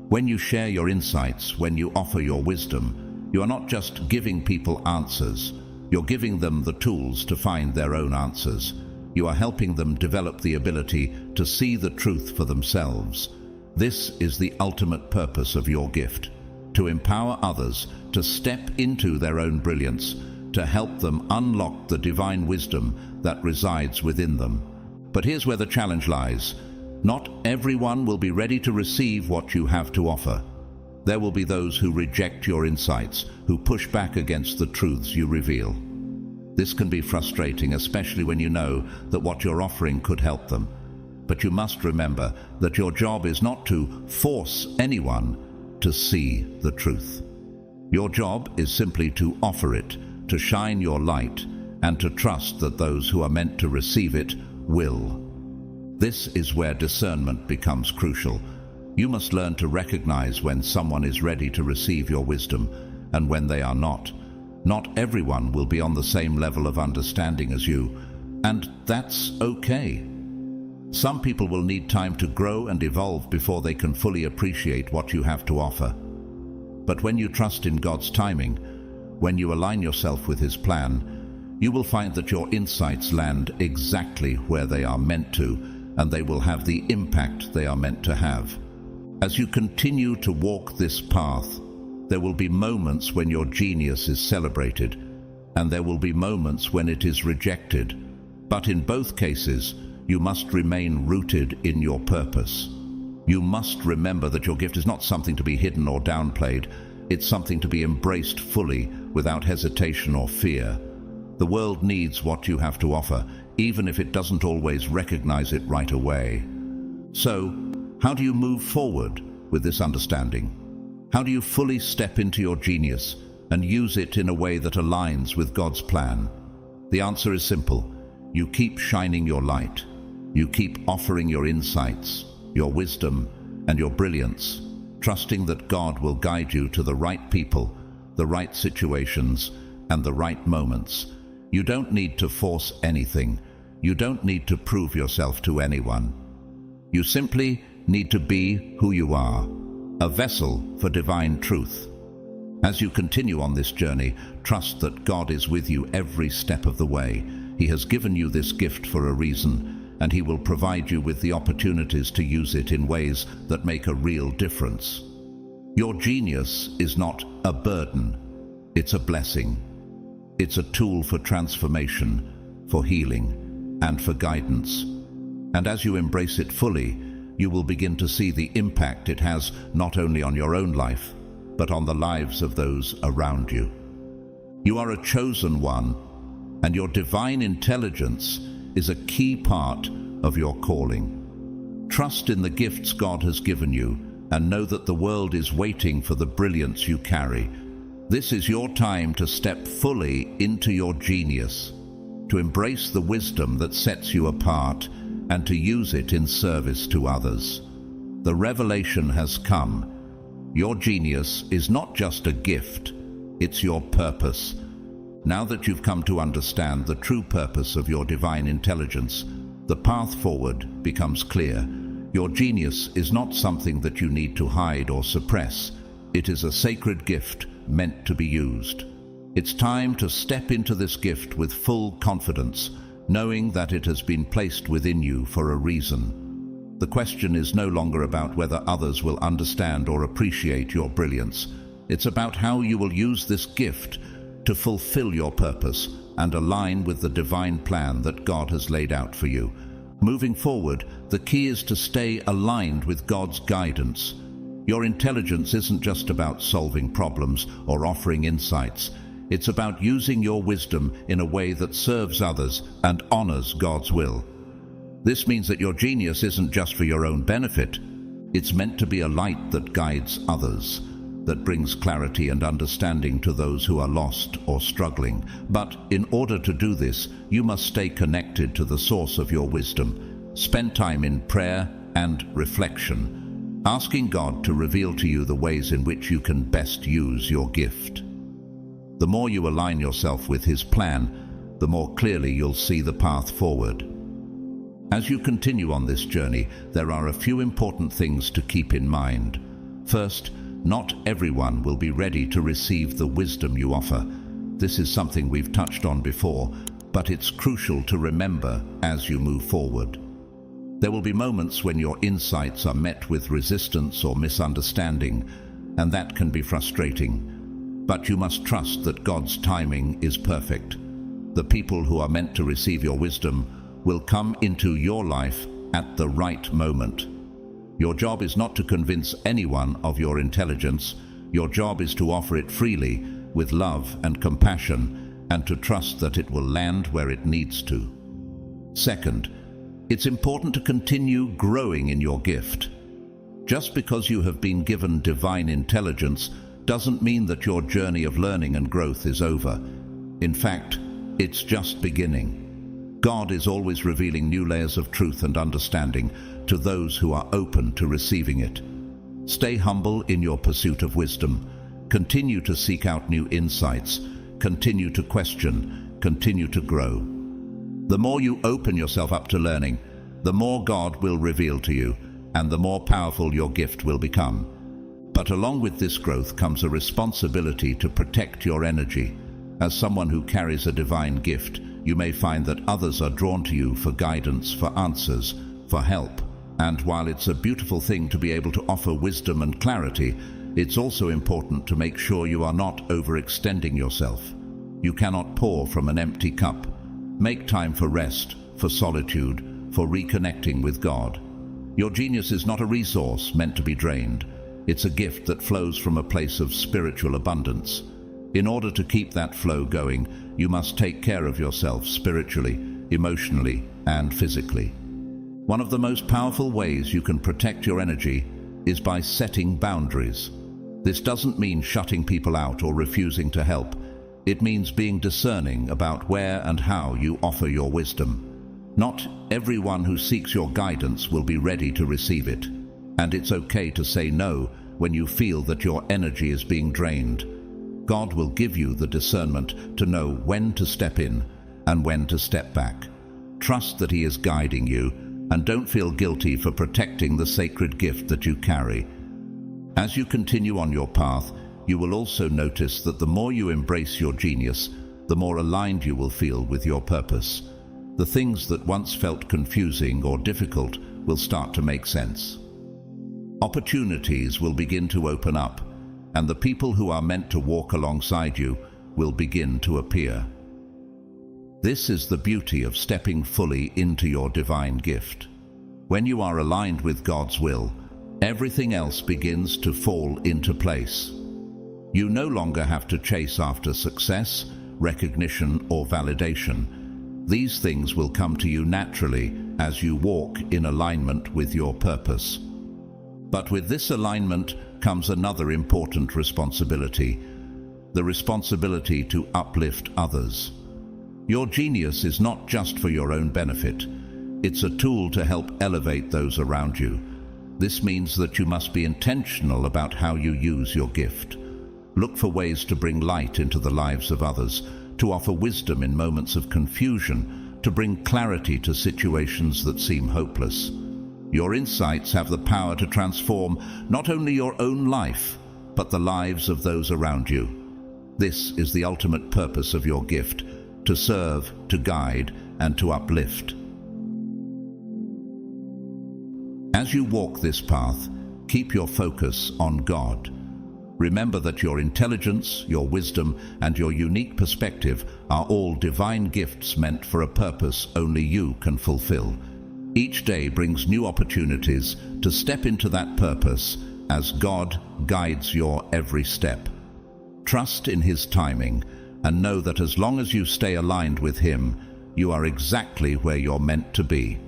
When you share your insights, when you offer your wisdom, you are not just giving people answers, you're giving them the tools to find their own answers. You are helping them develop the ability to see the truth for themselves. This is the ultimate purpose of your gift, to empower others to step into their own brilliance, to help them unlock the divine wisdom that resides within them. But here's where the challenge lies. Not everyone will be ready to receive what you have to offer. There will be those who reject your insights, who push back against the truths you reveal. This can be frustrating, especially when you know that what you're offering could help them. But you must remember that your job is not to force anyone to see the truth. Your job is simply to offer it, to shine your light, and to trust that those who are meant to receive it will. This is where discernment becomes crucial. You must learn to recognize when someone is ready to receive your wisdom and when they are not. Not everyone will be on the same level of understanding as you, and that's okay. Some people will need time to grow and evolve before they can fully appreciate what you have to offer. But when you trust in God's timing, when you align yourself with His plan, you will find that your insights land exactly where they are meant to, and they will have the impact they are meant to have. As you continue to walk this path, there will be moments when your genius is celebrated, and there will be moments when it is rejected. But in both cases, you must remain rooted in your purpose. You must remember that your gift is not something to be hidden or downplayed. It's something to be embraced fully, without hesitation or fear. The world needs what you have to offer, even if it doesn't always recognize it right away. So, how do you move forward with this understanding? How do you fully step into your genius and use it in a way that aligns with God's plan? The answer is simple. You keep shining your light. You keep offering your insights, your wisdom, and your brilliance, trusting that God will guide you to the right people, the right situations, and the right moments. You don't need to force anything. You don't need to prove yourself to anyone. You simply need to be who you are, a vessel for divine truth. As you continue on this journey, trust that God is with you every step of the way. He has given you this gift for a reason, and He will provide you with the opportunities to use it in ways that make a real difference. Your genius is not a burden, it's a blessing. It's a tool for transformation, for healing, and for guidance. And as you embrace it fully, you will begin to see the impact it has not only on your own life, but on the lives of those around you. You are a chosen one, and your divine intelligence is a key part of your calling. Trust in the gifts God has given you, and know that the world is waiting for the brilliance you carry. This is your time to step fully into your genius, to embrace the wisdom that sets you apart, and to use it in service to others. The revelation has come. Your genius is not just a gift, it's your purpose. Now that you've come to understand the true purpose of your divine intelligence, the path forward becomes clear. Your genius is not something that you need to hide or suppress. It is a sacred gift meant to be used. It's time to step into this gift with full confidence, knowing that it has been placed within you for a reason. The question is no longer about whether others will understand or appreciate your brilliance. It's about how you will use this gift to fulfill your purpose and align with the divine plan that God has laid out for you. Moving forward, the key is to stay aligned with God's guidance. Your intelligence isn't just about solving problems or offering insights. It's about using your wisdom in a way that serves others and honors God's will. This means that your genius isn't just for your own benefit. It's meant to be a light that guides others, that brings clarity and understanding to those who are lost or struggling. But in order to do this, you must stay connected to the source of your wisdom. Spend time in prayer and reflection, asking God to reveal to you the ways in which you can best use your gift. The more you align yourself with His plan, the more clearly you'll see the path forward. As you continue on this journey, there are a few important things to keep in mind. First, not everyone will be ready to receive the wisdom you offer. This is something we've touched on before, but it's crucial to remember as you move forward. There will be moments when your insights are met with resistance or misunderstanding, and that can be frustrating. But you must trust that God's timing is perfect. The people who are meant to receive your wisdom will come into your life at the right moment. Your job is not to convince anyone of your intelligence. Your job is to offer it freely, with love and compassion, and to trust that it will land where it needs to. Second, it's important to continue growing in your gift. Just because you have been given divine intelligence doesn't mean that your journey of learning and growth is over. In fact, It's just beginning. God is always revealing new layers of truth and understanding to those who are open to receiving it. Stay humble in your pursuit of wisdom. Continue to seek out new insights. Continue to question. Continue to grow. The more you open yourself up to learning, the more God will reveal to you, and the more powerful your gift will become. But along with this growth comes a responsibility to protect your energy. As someone who carries a divine gift, you may find that others are drawn to you for guidance, for answers, for help. And while it's a beautiful thing to be able to offer wisdom and clarity, it's also important to make sure you are not overextending yourself. You cannot pour from an empty cup. Make time for rest, for solitude, for reconnecting with God. Your genius is not a resource meant to be drained. It's a gift that flows from a place of spiritual abundance. In order to keep that flow going, you must take care of yourself spiritually, emotionally, and physically. One of the most powerful ways you can protect your energy is by setting boundaries. This doesn't mean shutting people out or refusing to help. It means being discerning about where and how you offer your wisdom. Not everyone who seeks your guidance will be ready to receive it, and it's okay to say no when you feel that your energy is being drained. God will give you the discernment to know when to step in and when to step back. Trust that He is guiding you, and don't feel guilty for protecting the sacred gift that you carry. As you continue on your path, you will also notice that the more you embrace your genius, the more aligned you will feel with your purpose. The things that once felt confusing or difficult will start to make sense. Opportunities will begin to open up, and the people who are meant to walk alongside you will begin to appear. This is the beauty of stepping fully into your divine gift. When you are aligned with God's will, everything else begins to fall into place. You no longer have to chase after success, recognition, or validation. These things will come to you naturally as you walk in alignment with your purpose. But with this alignment comes another important responsibility: the responsibility to uplift others. Your genius is not just for your own benefit. It's a tool to help elevate those around you. This means that you must be intentional about how you use your gift. Look for ways to bring light into the lives of others, to offer wisdom in moments of confusion, to bring clarity to situations that seem hopeless. Your insights have the power to transform not only your own life, but the lives of those around you. This is the ultimate purpose of your gift: to serve, to guide, and to uplift. As you walk this path, keep your focus on God. Remember that your intelligence, your wisdom, and your unique perspective are all divine gifts meant for a purpose only you can fulfill. Each day brings new opportunities to step into that purpose as God guides your every step. Trust in His timing and know that as long as you stay aligned with Him, you are exactly where you're meant to be.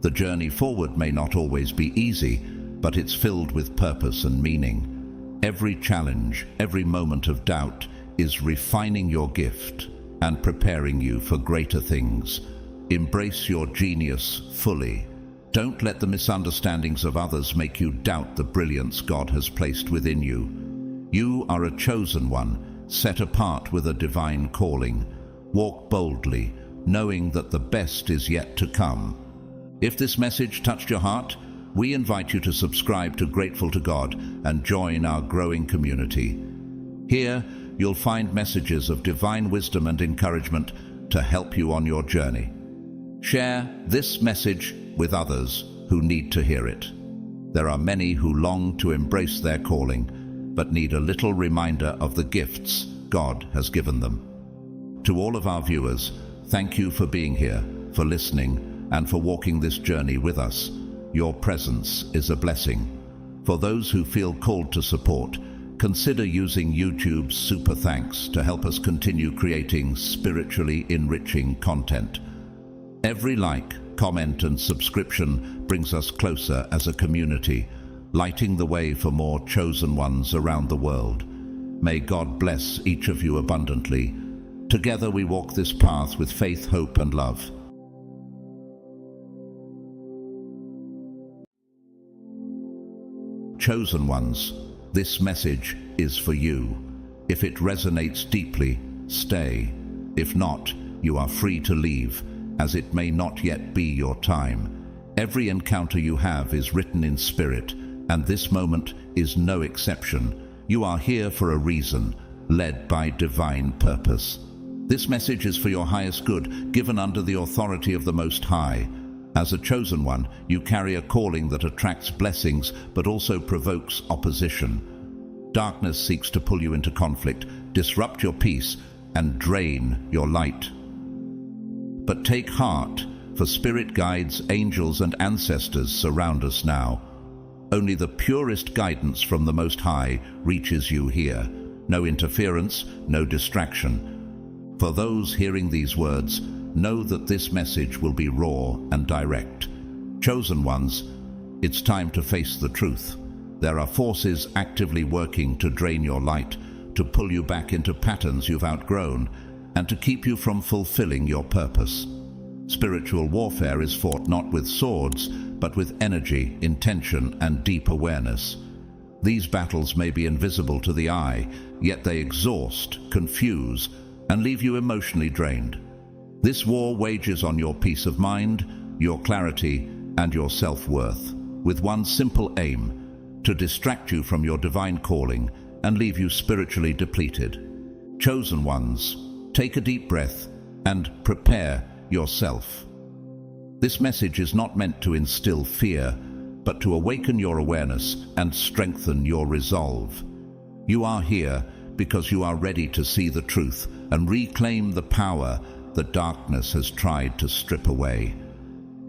The journey forward may not always be easy, but it's filled with purpose and meaning. Every challenge, every moment of doubt is refining your gift and preparing you for greater things. Embrace your genius fully. Don't let the misunderstandings of others make you doubt the brilliance God has placed within you. You are a chosen one, set apart with a divine calling. Walk boldly, knowing that the best is yet to come. If this message touched your heart, we invite you to subscribe to Grateful to God and join our growing community. Here, you'll find messages of divine wisdom and encouragement to help you on your journey. Share this message with others who need to hear it. There are many who long to embrace their calling, but need a little reminder of the gifts God has given them. To all of our viewers, thank you for being here, for listening, and for walking this journey with us. Your presence is a blessing. For those who feel called to support, consider using YouTube's Super Thanks to help us continue creating spiritually enriching content. Every like, comment, and subscription brings us closer as a community, lighting the way for more chosen ones around the world. May God bless each of you abundantly. Together we walk this path with faith, hope, and love. Chosen ones, this message is for you. If it resonates deeply, stay. If not, you are free to leave, as it may not yet be your time. Every encounter you have is written in spirit, and this moment is no exception. You are here for a reason, led by divine purpose. This message is for your highest good, given under the authority of the Most High. As a chosen one, you carry a calling that attracts blessings, but also provokes opposition. Darkness seeks to pull you into conflict, disrupt your peace, and drain your light. But take heart, for spirit guides, angels, and ancestors surround us now. Only the purest guidance from the Most High reaches you here. No interference, no distraction. For those hearing these words, know that this message will be raw and direct. Chosen ones, it's time to face the truth. There are forces actively working to drain your light, to pull you back into patterns you've outgrown, and to keep you from fulfilling your purpose. Spiritual warfare is fought not with swords, but with energy, intention, and deep awareness. These battles may be invisible to the eye, yet they exhaust, confuse, and leave you emotionally drained. This war wages on your peace of mind, your clarity, and your self-worth, with one simple aim: to distract you from your divine calling and leave you spiritually depleted. Chosen ones, take a deep breath and prepare yourself. This message is not meant to instill fear, but to awaken your awareness and strengthen your resolve. You are here because you are ready to see the truth and reclaim the power that darkness has tried to strip away.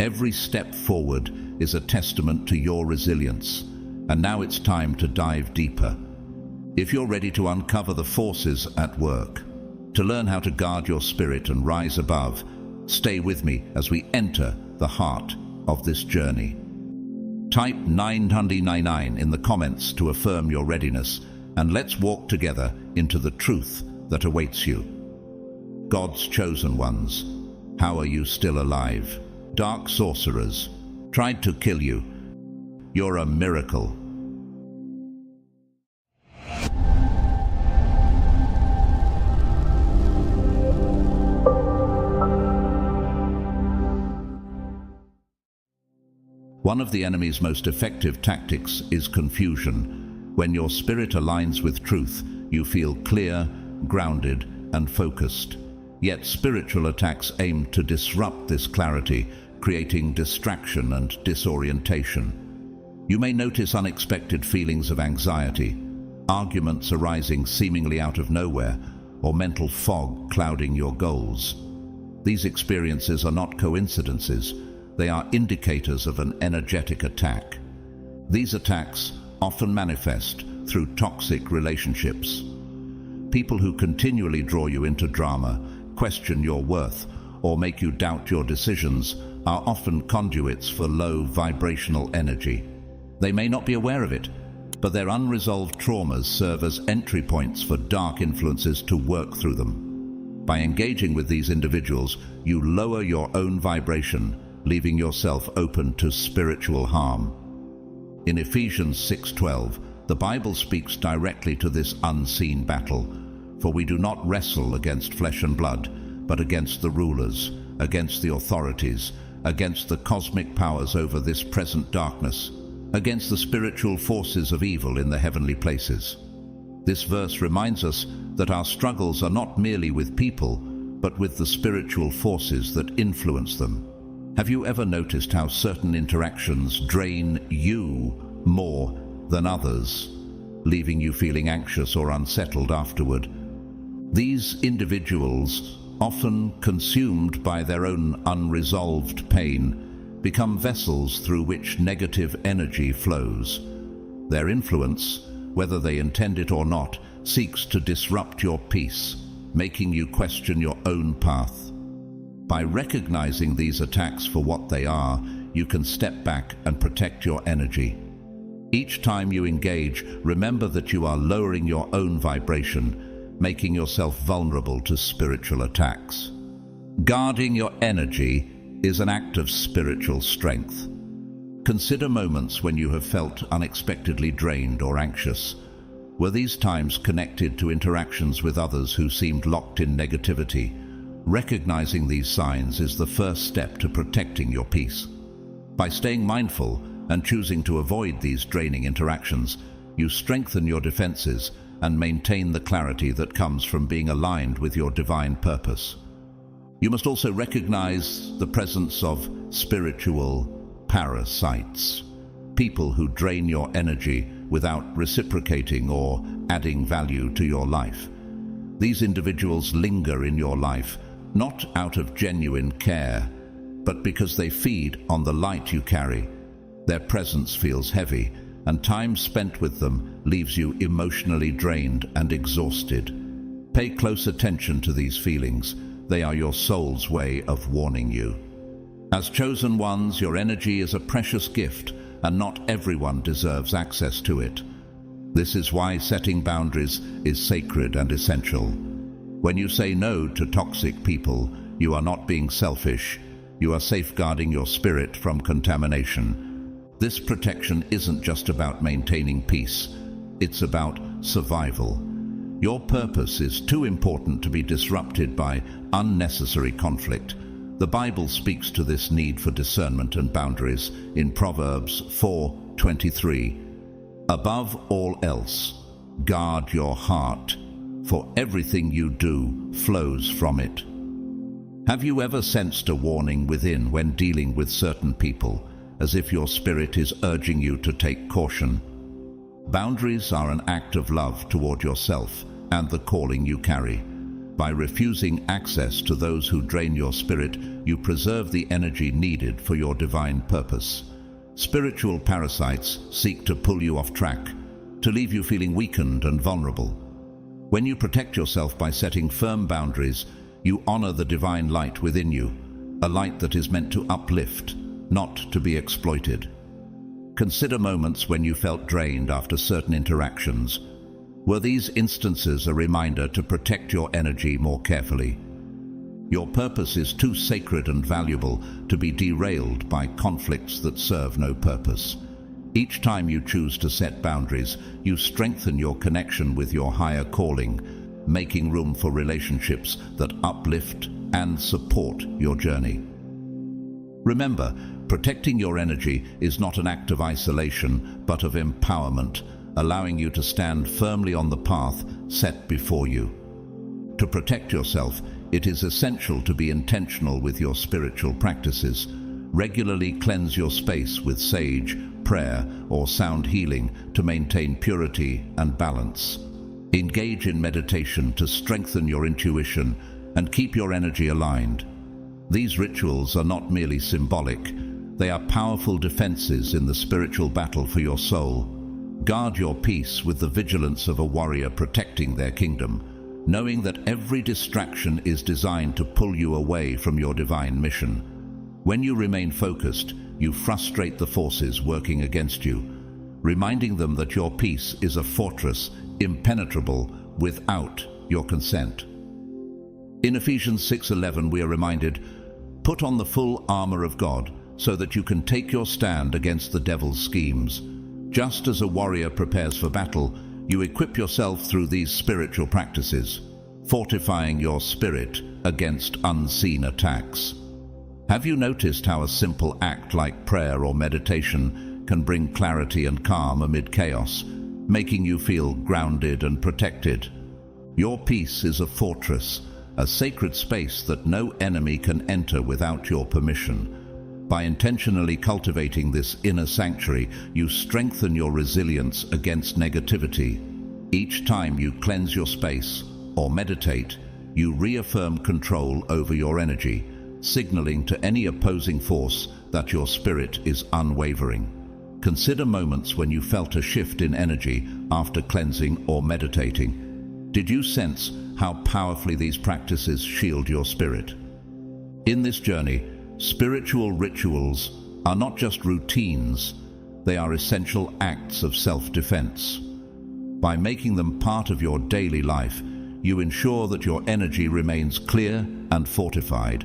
Every step forward is a testament to your resilience, and now it's time to dive deeper. If you're ready to uncover the forces at work, to learn how to guard your spirit and rise above, stay with me as we enter the heart of this journey. Type 999 in the comments to affirm your readiness, and let's walk together into the truth that awaits you. God's chosen ones, how are you still alive? Dark sorcerers tried to kill you. You're a miracle. One of the enemy's most effective tactics is confusion. When your spirit aligns with truth, you feel clear, grounded, and focused. Yet spiritual attacks aim to disrupt this clarity, creating distraction and disorientation. You may notice unexpected feelings of anxiety, arguments arising seemingly out of nowhere, or mental fog clouding your goals. These experiences are not coincidences. They are indicators of an energetic attack. These attacks often manifest through toxic relationships. People who continually draw you into drama, question your worth, or make you doubt your decisions are often conduits for low vibrational energy. They may not be aware of it, but their unresolved traumas serve as entry points for dark influences to work through them. By engaging with these individuals, you lower your own vibration, leaving yourself open to spiritual harm. In Ephesians 6:12, the Bible speaks directly to this unseen battle. For we do not wrestle against flesh and blood, but against the rulers, against the authorities, against the cosmic powers over this present darkness, against the spiritual forces of evil in the heavenly places. This verse reminds us that our struggles are not merely with people, but with the spiritual forces that influence them. Have you ever noticed how certain interactions drain you more than others, leaving you feeling anxious or unsettled afterward? These individuals, often consumed by their own unresolved pain, become vessels through which negative energy flows. Their influence, whether they intend it or not, seeks to disrupt your peace, making you question your own path. By recognizing these attacks for what they are, you can step back and protect your energy. Each time you engage, remember that you are lowering your own vibration, making yourself vulnerable to spiritual attacks. Guarding your energy is an act of spiritual strength. Consider moments when you have felt unexpectedly drained or anxious. Were these times connected to interactions with others who seemed locked in negativity? Recognizing these signs is the first step to protecting your peace. By staying mindful and choosing to avoid these draining interactions, you strengthen your defenses and maintain the clarity that comes from being aligned with your divine purpose. You must also recognize the presence of spiritual parasites, people who drain your energy without reciprocating or adding value to your life. These individuals linger in your life, not out of genuine care, but because they feed on the light you carry. Their presence feels heavy, and time spent with them leaves you emotionally drained and exhausted. Pay close attention to these feelings. They are your soul's way of warning you. As chosen ones, your energy is a precious gift, and not everyone deserves access to it. This is why setting boundaries is sacred and essential. When you say no to toxic people, you are not being selfish. You are safeguarding your spirit from contamination. This protection isn't just about maintaining peace. It's about survival. Your purpose is too important to be disrupted by unnecessary conflict. The Bible speaks to this need for discernment and boundaries in Proverbs 4:23. Above all else, guard your heart, for everything you do flows from it. Have you ever sensed a warning within when dealing with certain people, as if your spirit is urging you to take caution? Boundaries are an act of love toward yourself and the calling you carry. By refusing access to those who drain your spirit, you preserve the energy needed for your divine purpose. Spiritual parasites seek to pull you off track, to leave you feeling weakened and vulnerable. When you protect yourself by setting firm boundaries, you honor the divine light within you, a light that is meant to uplift, not to be exploited. Consider moments when you felt drained after certain interactions. Were these instances a reminder to protect your energy more carefully? Your purpose is too sacred and valuable to be derailed by conflicts that serve no purpose. Each time you choose to set boundaries, you strengthen your connection with your higher calling, making room for relationships that uplift and support your journey. Remember, protecting your energy is not an act of isolation, but of empowerment, allowing you to stand firmly on the path set before you. To protect yourself, it is essential to be intentional with your spiritual practices. Regularly cleanse your space with sage, prayer, or sound healing to maintain purity and balance. Engage in meditation to strengthen your intuition and keep your energy aligned. These rituals are not merely symbolic, they are powerful defenses in the spiritual battle for your soul. Guard your peace with the vigilance of a warrior protecting their kingdom, knowing that every distraction is designed to pull you away from your divine mission. When you remain focused, you frustrate the forces working against you, reminding them that your peace is a fortress impenetrable without your consent. In Ephesians 6:11 we are reminded, "Put on the full armor of God so that you can take your stand against the devil's schemes." Just as a warrior prepares for battle, you equip yourself through these spiritual practices, fortifying your spirit against unseen attacks. Have you noticed how a simple act like prayer or meditation can bring clarity and calm amid chaos, making you feel grounded and protected? Your peace is a fortress, a sacred space that no enemy can enter without your permission. By intentionally cultivating this inner sanctuary, you strengthen your resilience against negativity. Each time you cleanse your space or meditate, you reaffirm control over your energy, signaling to any opposing force that your spirit is unwavering. Consider moments when you felt a shift in energy after cleansing or meditating. Did you sense how powerfully these practices shield your spirit? In this journey, spiritual rituals are not just routines, they are essential acts of self-defense. By making them part of your daily life, you ensure that your energy remains clear and fortified,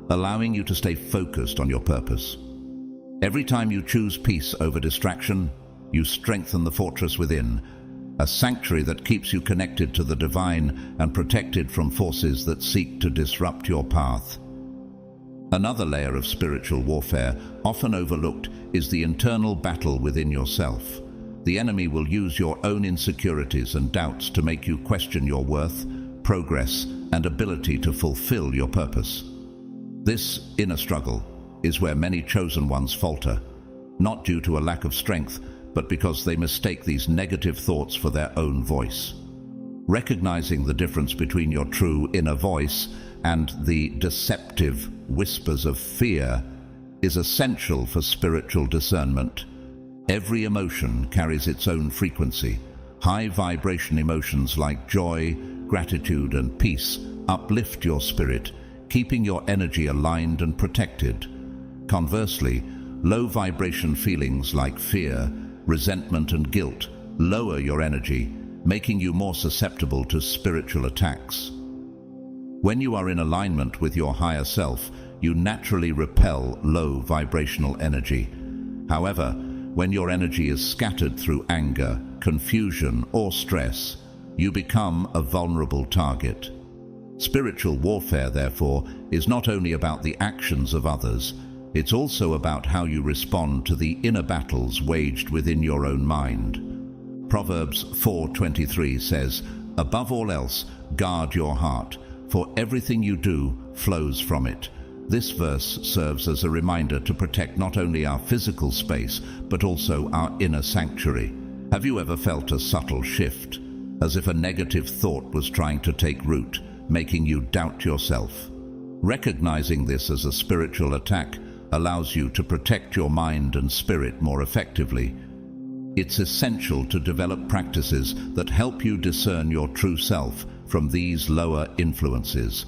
allowing you to stay focused on your purpose. Every time you choose peace over distraction, you strengthen the fortress within, a sanctuary that keeps you connected to the divine and protected from forces that seek to disrupt your path. Another layer of spiritual warfare, often overlooked, is the internal battle within yourself. The enemy will use your own insecurities and doubts to make you question your worth, progress, and ability to fulfill your purpose. This inner struggle is where many chosen ones falter, not due to a lack of strength, but because they mistake these negative thoughts for their own voice. Recognizing the difference between your true inner voice and the deceptive whispers of fear is essential for spiritual discernment. Every emotion carries its own frequency. High vibration emotions like joy, gratitude, and peace uplift your spirit, keeping your energy aligned and protected. Conversely, low vibration feelings like fear, resentment, and guilt lower your energy, making you more susceptible to spiritual attacks. When you are in alignment with your higher self, you naturally repel low vibrational energy. However, when your energy is scattered through anger, confusion, or stress, you become a vulnerable target. Spiritual warfare, therefore, is not only about the actions of others, it's also about how you respond to the inner battles waged within your own mind. Proverbs 4:23 says, "Above all else, guard your heart, for everything you do flows from it." This verse serves as a reminder to protect not only our physical space, but also our inner sanctuary. Have you ever felt a subtle shift, as if a negative thought was trying to take root, making you doubt yourself? Recognizing this as a spiritual attack allows you to protect your mind and spirit more effectively. It's essential to develop practices that help you discern your true self from these lower influences.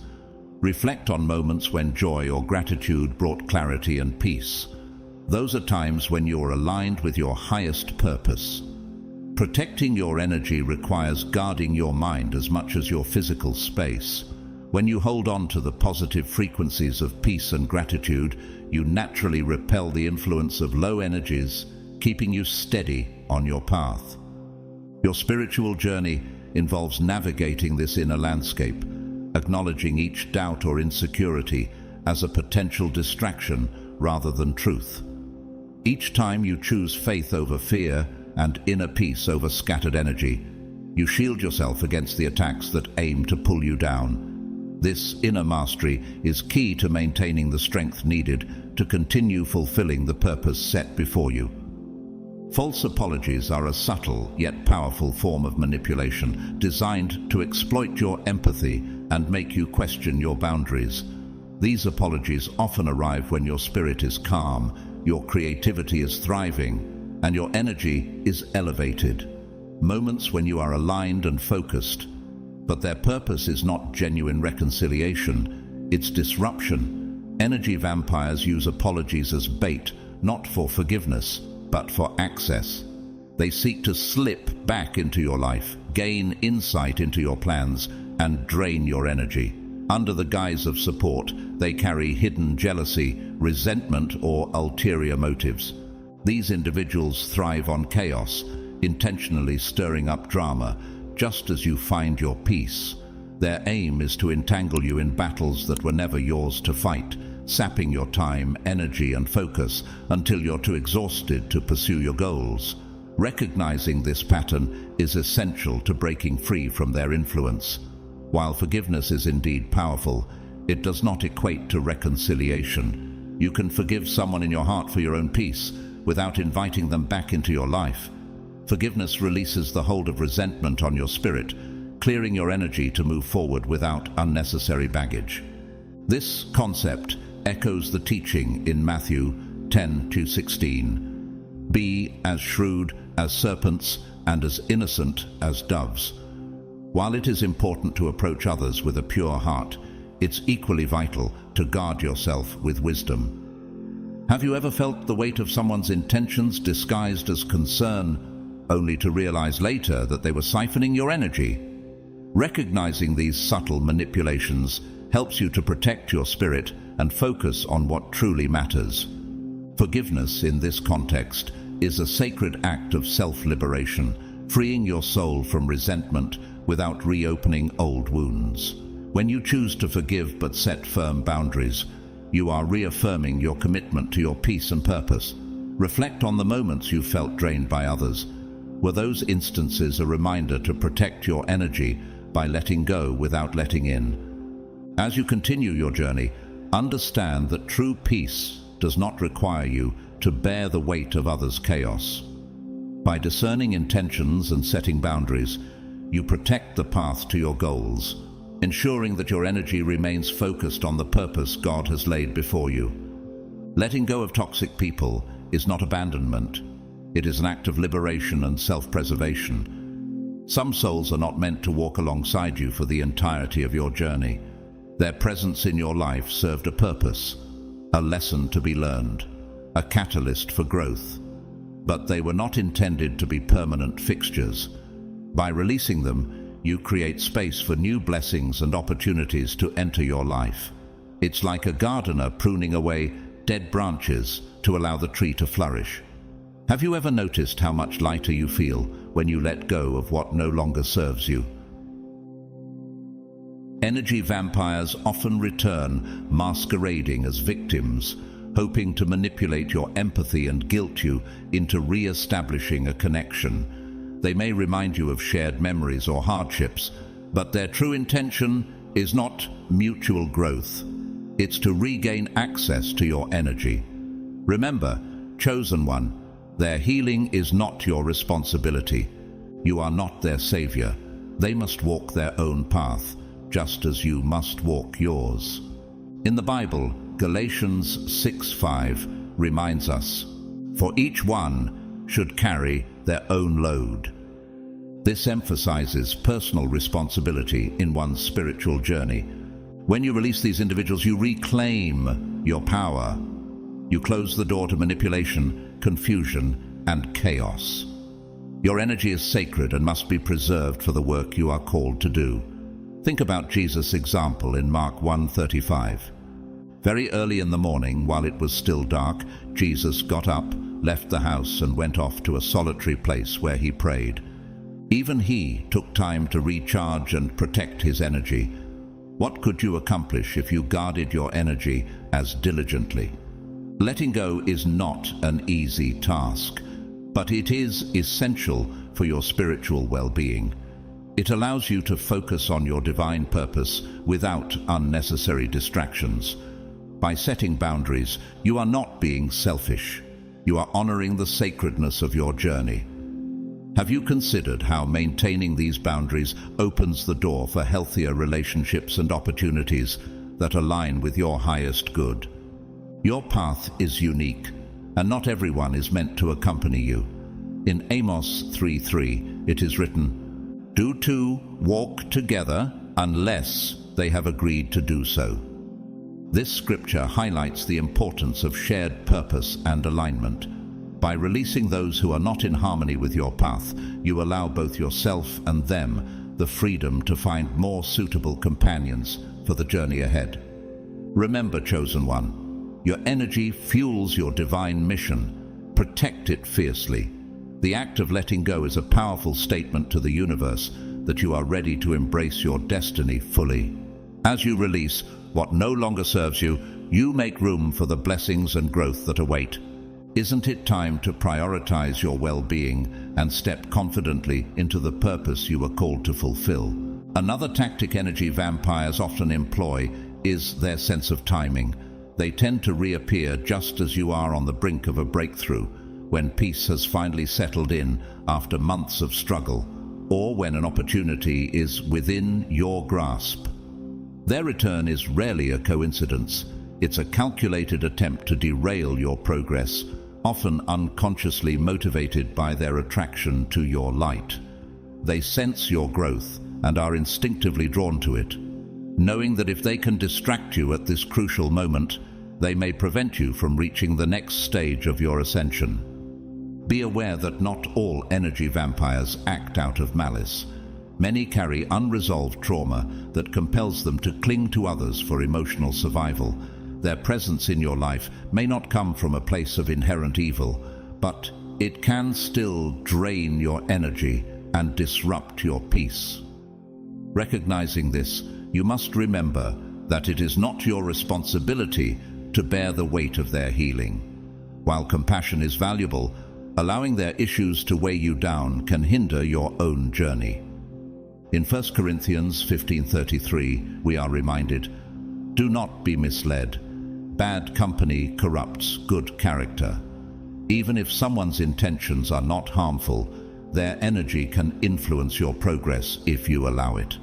Reflect on moments when joy or gratitude brought clarity and peace. Those are times when you are aligned with your highest purpose. Protecting your energy requires guarding your mind as much as your physical space. When you hold on to the positive frequencies of peace and gratitude, you naturally repel the influence of low energies, keeping you steady on your path. Your spiritual journey involves navigating this inner landscape, acknowledging each doubt or insecurity as a potential distraction rather than truth. Each time you choose faith over fear and inner peace over scattered energy, you shield yourself against the attacks that aim to pull you down. This inner mastery is key to maintaining the strength needed to continue fulfilling the purpose set before you. False apologies are a subtle yet powerful form of manipulation designed to exploit your empathy and make you question your boundaries. These apologies often arrive when your spirit is calm, your creativity is thriving, and your energy is elevated. Moments when you are aligned and focused, but their purpose is not genuine reconciliation, it's disruption. Energy vampires use apologies as bait, not for forgiveness, but for access. They seek to slip back into your life, gain insight into your plans, and drain your energy. Under the guise of support, they carry hidden jealousy, resentment, or ulterior motives. These individuals thrive on chaos, intentionally stirring up drama, just as you find your peace. Their aim is to entangle you in battles that were never yours to fight, sapping your time, energy, and focus until you're too exhausted to pursue your goals. Recognizing this pattern is essential to breaking free from their influence. While forgiveness is indeed powerful, it does not equate to reconciliation. You can forgive someone in your heart for your own peace without inviting them back into your life. Forgiveness releases the hold of resentment on your spirit, clearing your energy to move forward without unnecessary baggage. This concept echoes the teaching in Matthew 10:16. Be as shrewd as serpents and as innocent as doves. While it is important to approach others with a pure heart, it's equally vital to guard yourself with wisdom. Have you ever felt the weight of someone's intentions disguised as concern, only to realize later that they were siphoning your energy? Recognizing these subtle manipulations helps you to protect your spirit and focus on what truly matters. Forgiveness in this context is a sacred act of self-liberation, freeing your soul from resentment without reopening old wounds. When you choose to forgive but set firm boundaries, you are reaffirming your commitment to your peace and purpose. Reflect on the moments you felt drained by others. Were those instances a reminder to protect your energy by letting go without letting in? As you continue your journey, understand that true peace does not require you to bear the weight of others' chaos. By discerning intentions and setting boundaries, you protect the path to your goals, ensuring that your energy remains focused on the purpose God has laid before you. Letting go of toxic people is not abandonment. It is an act of liberation and self-preservation. Some souls are not meant to walk alongside you for the entirety of your journey. Their presence in your life served a purpose, a lesson to be learned, a catalyst for growth. But they were not intended to be permanent fixtures. By releasing them, you create space for new blessings and opportunities to enter your life. It's like a gardener pruning away dead branches to allow the tree to flourish. Have you ever noticed how much lighter you feel when you let go of what no longer serves you? Energy vampires often return masquerading as victims, hoping to manipulate your empathy and guilt you into re-establishing a connection. They may remind you of shared memories or hardships, but their true intention is not mutual growth. It's to regain access to your energy. Remember, chosen one, their healing is not your responsibility. You are not their savior. They must walk their own path, just as you must walk yours. In the Bible, Galatians 6:5 reminds us, "For each one should carry their own load." This emphasizes personal responsibility in one's spiritual journey. When you release these individuals, you reclaim your power. You close the door to manipulation, confusion, and chaos. Your energy is sacred and must be preserved for the work you are called to do. Think about Jesus' example in Mark 1:35. Very early in the morning, while it was still dark, Jesus got up, left the house, and went off to a solitary place where he prayed. Even he took time to recharge and protect his energy. What could you accomplish if you guarded your energy as diligently? Letting go is not an easy task, but it is essential for your spiritual well-being. It allows you to focus on your divine purpose without unnecessary distractions. By setting boundaries, you are not being selfish. You are honoring the sacredness of your journey. Have you considered how maintaining these boundaries opens the door for healthier relationships and opportunities that align with your highest good? Your path is unique, and not everyone is meant to accompany you. In Amos 3:3, it is written, "Do two walk together unless they have agreed to do so?" This scripture highlights the importance of shared purpose and alignment. By releasing those who are not in harmony with your path, you allow both yourself and them the freedom to find more suitable companions for the journey ahead. Remember, chosen one, your energy fuels your divine mission. Protect it fiercely. The act of letting go is a powerful statement to the universe that you are ready to embrace your destiny fully. As you release what no longer serves you, you make room for the blessings and growth that await. Isn't it time to prioritize your well-being and step confidently into the purpose you were called to fulfill? Another tactic energy vampires often employ is their sense of timing. They tend to reappear just as you are on the brink of a breakthrough, when peace has finally settled in after months of struggle, or when an opportunity is within your grasp. Their return is rarely a coincidence. It's a calculated attempt to derail your progress, often unconsciously motivated by their attraction to your light. They sense your growth and are instinctively drawn to it, knowing that if they can distract you at this crucial moment, they may prevent you from reaching the next stage of your ascension. Be aware that not all energy vampires act out of malice. Many carry unresolved trauma that compels them to cling to others for emotional survival. Their presence in your life may not come from a place of inherent evil, but it can still drain your energy and disrupt your peace. Recognizing this, you must remember that it is not your responsibility to bear the weight of their healing. While compassion is valuable, allowing their issues to weigh you down can hinder your own journey. In 1 Corinthians 15:33, we are reminded, "Do not be misled. Bad company corrupts good character." Even if someone's intentions are not harmful, their energy can influence your progress if you allow it.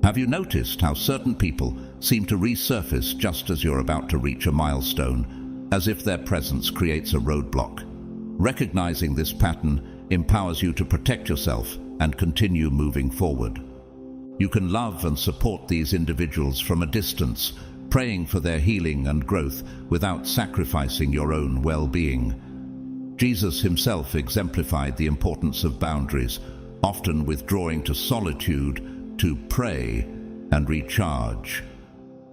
Have you noticed how certain people seem to resurface just as you're about to reach a milestone, as if their presence creates a roadblock? Recognizing this pattern empowers you to protect yourself and continue moving forward. You can love and support these individuals from a distance, praying for their healing and growth without sacrificing your own well-being. Jesus himself exemplified the importance of boundaries, often withdrawing to solitude to pray and recharge.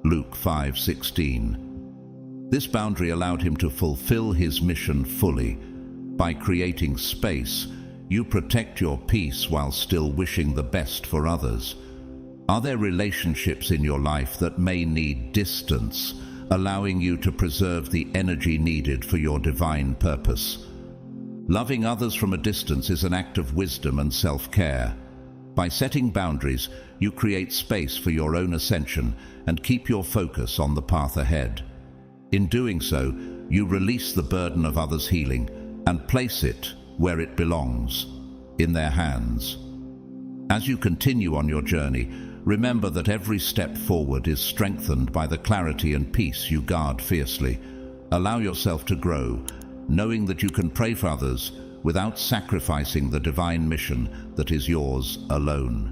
Luke 5:16. This boundary allowed him to fulfill his mission fully. By creating space, you protect your peace while still wishing the best for others. Are there relationships in your life that may need distance, allowing you to preserve the energy needed for your divine purpose? Loving others from a distance is an act of wisdom and self-care. By setting boundaries, you create space for your own ascension and keep your focus on the path ahead. In doing so, you release the burden of others' healing and place it where it belongs, in their hands. As you continue on your journey, remember that every step forward is strengthened by the clarity and peace you guard fiercely. Allow yourself to grow, knowing that you can pray for others without sacrificing the divine mission that is yours alone.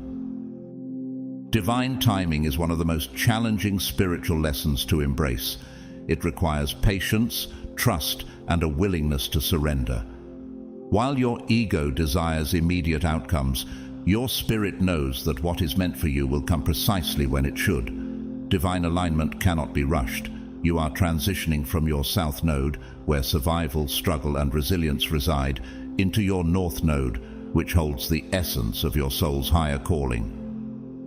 Divine timing is one of the most challenging spiritual lessons to embrace. It requires patience, trust, and a willingness to surrender. While your ego desires immediate outcomes, your spirit knows that what is meant for you will come precisely when it should. Divine alignment cannot be rushed. You are transitioning from your south node, where survival, struggle, and resilience reside, into your north node, which holds the essence of your soul's higher calling.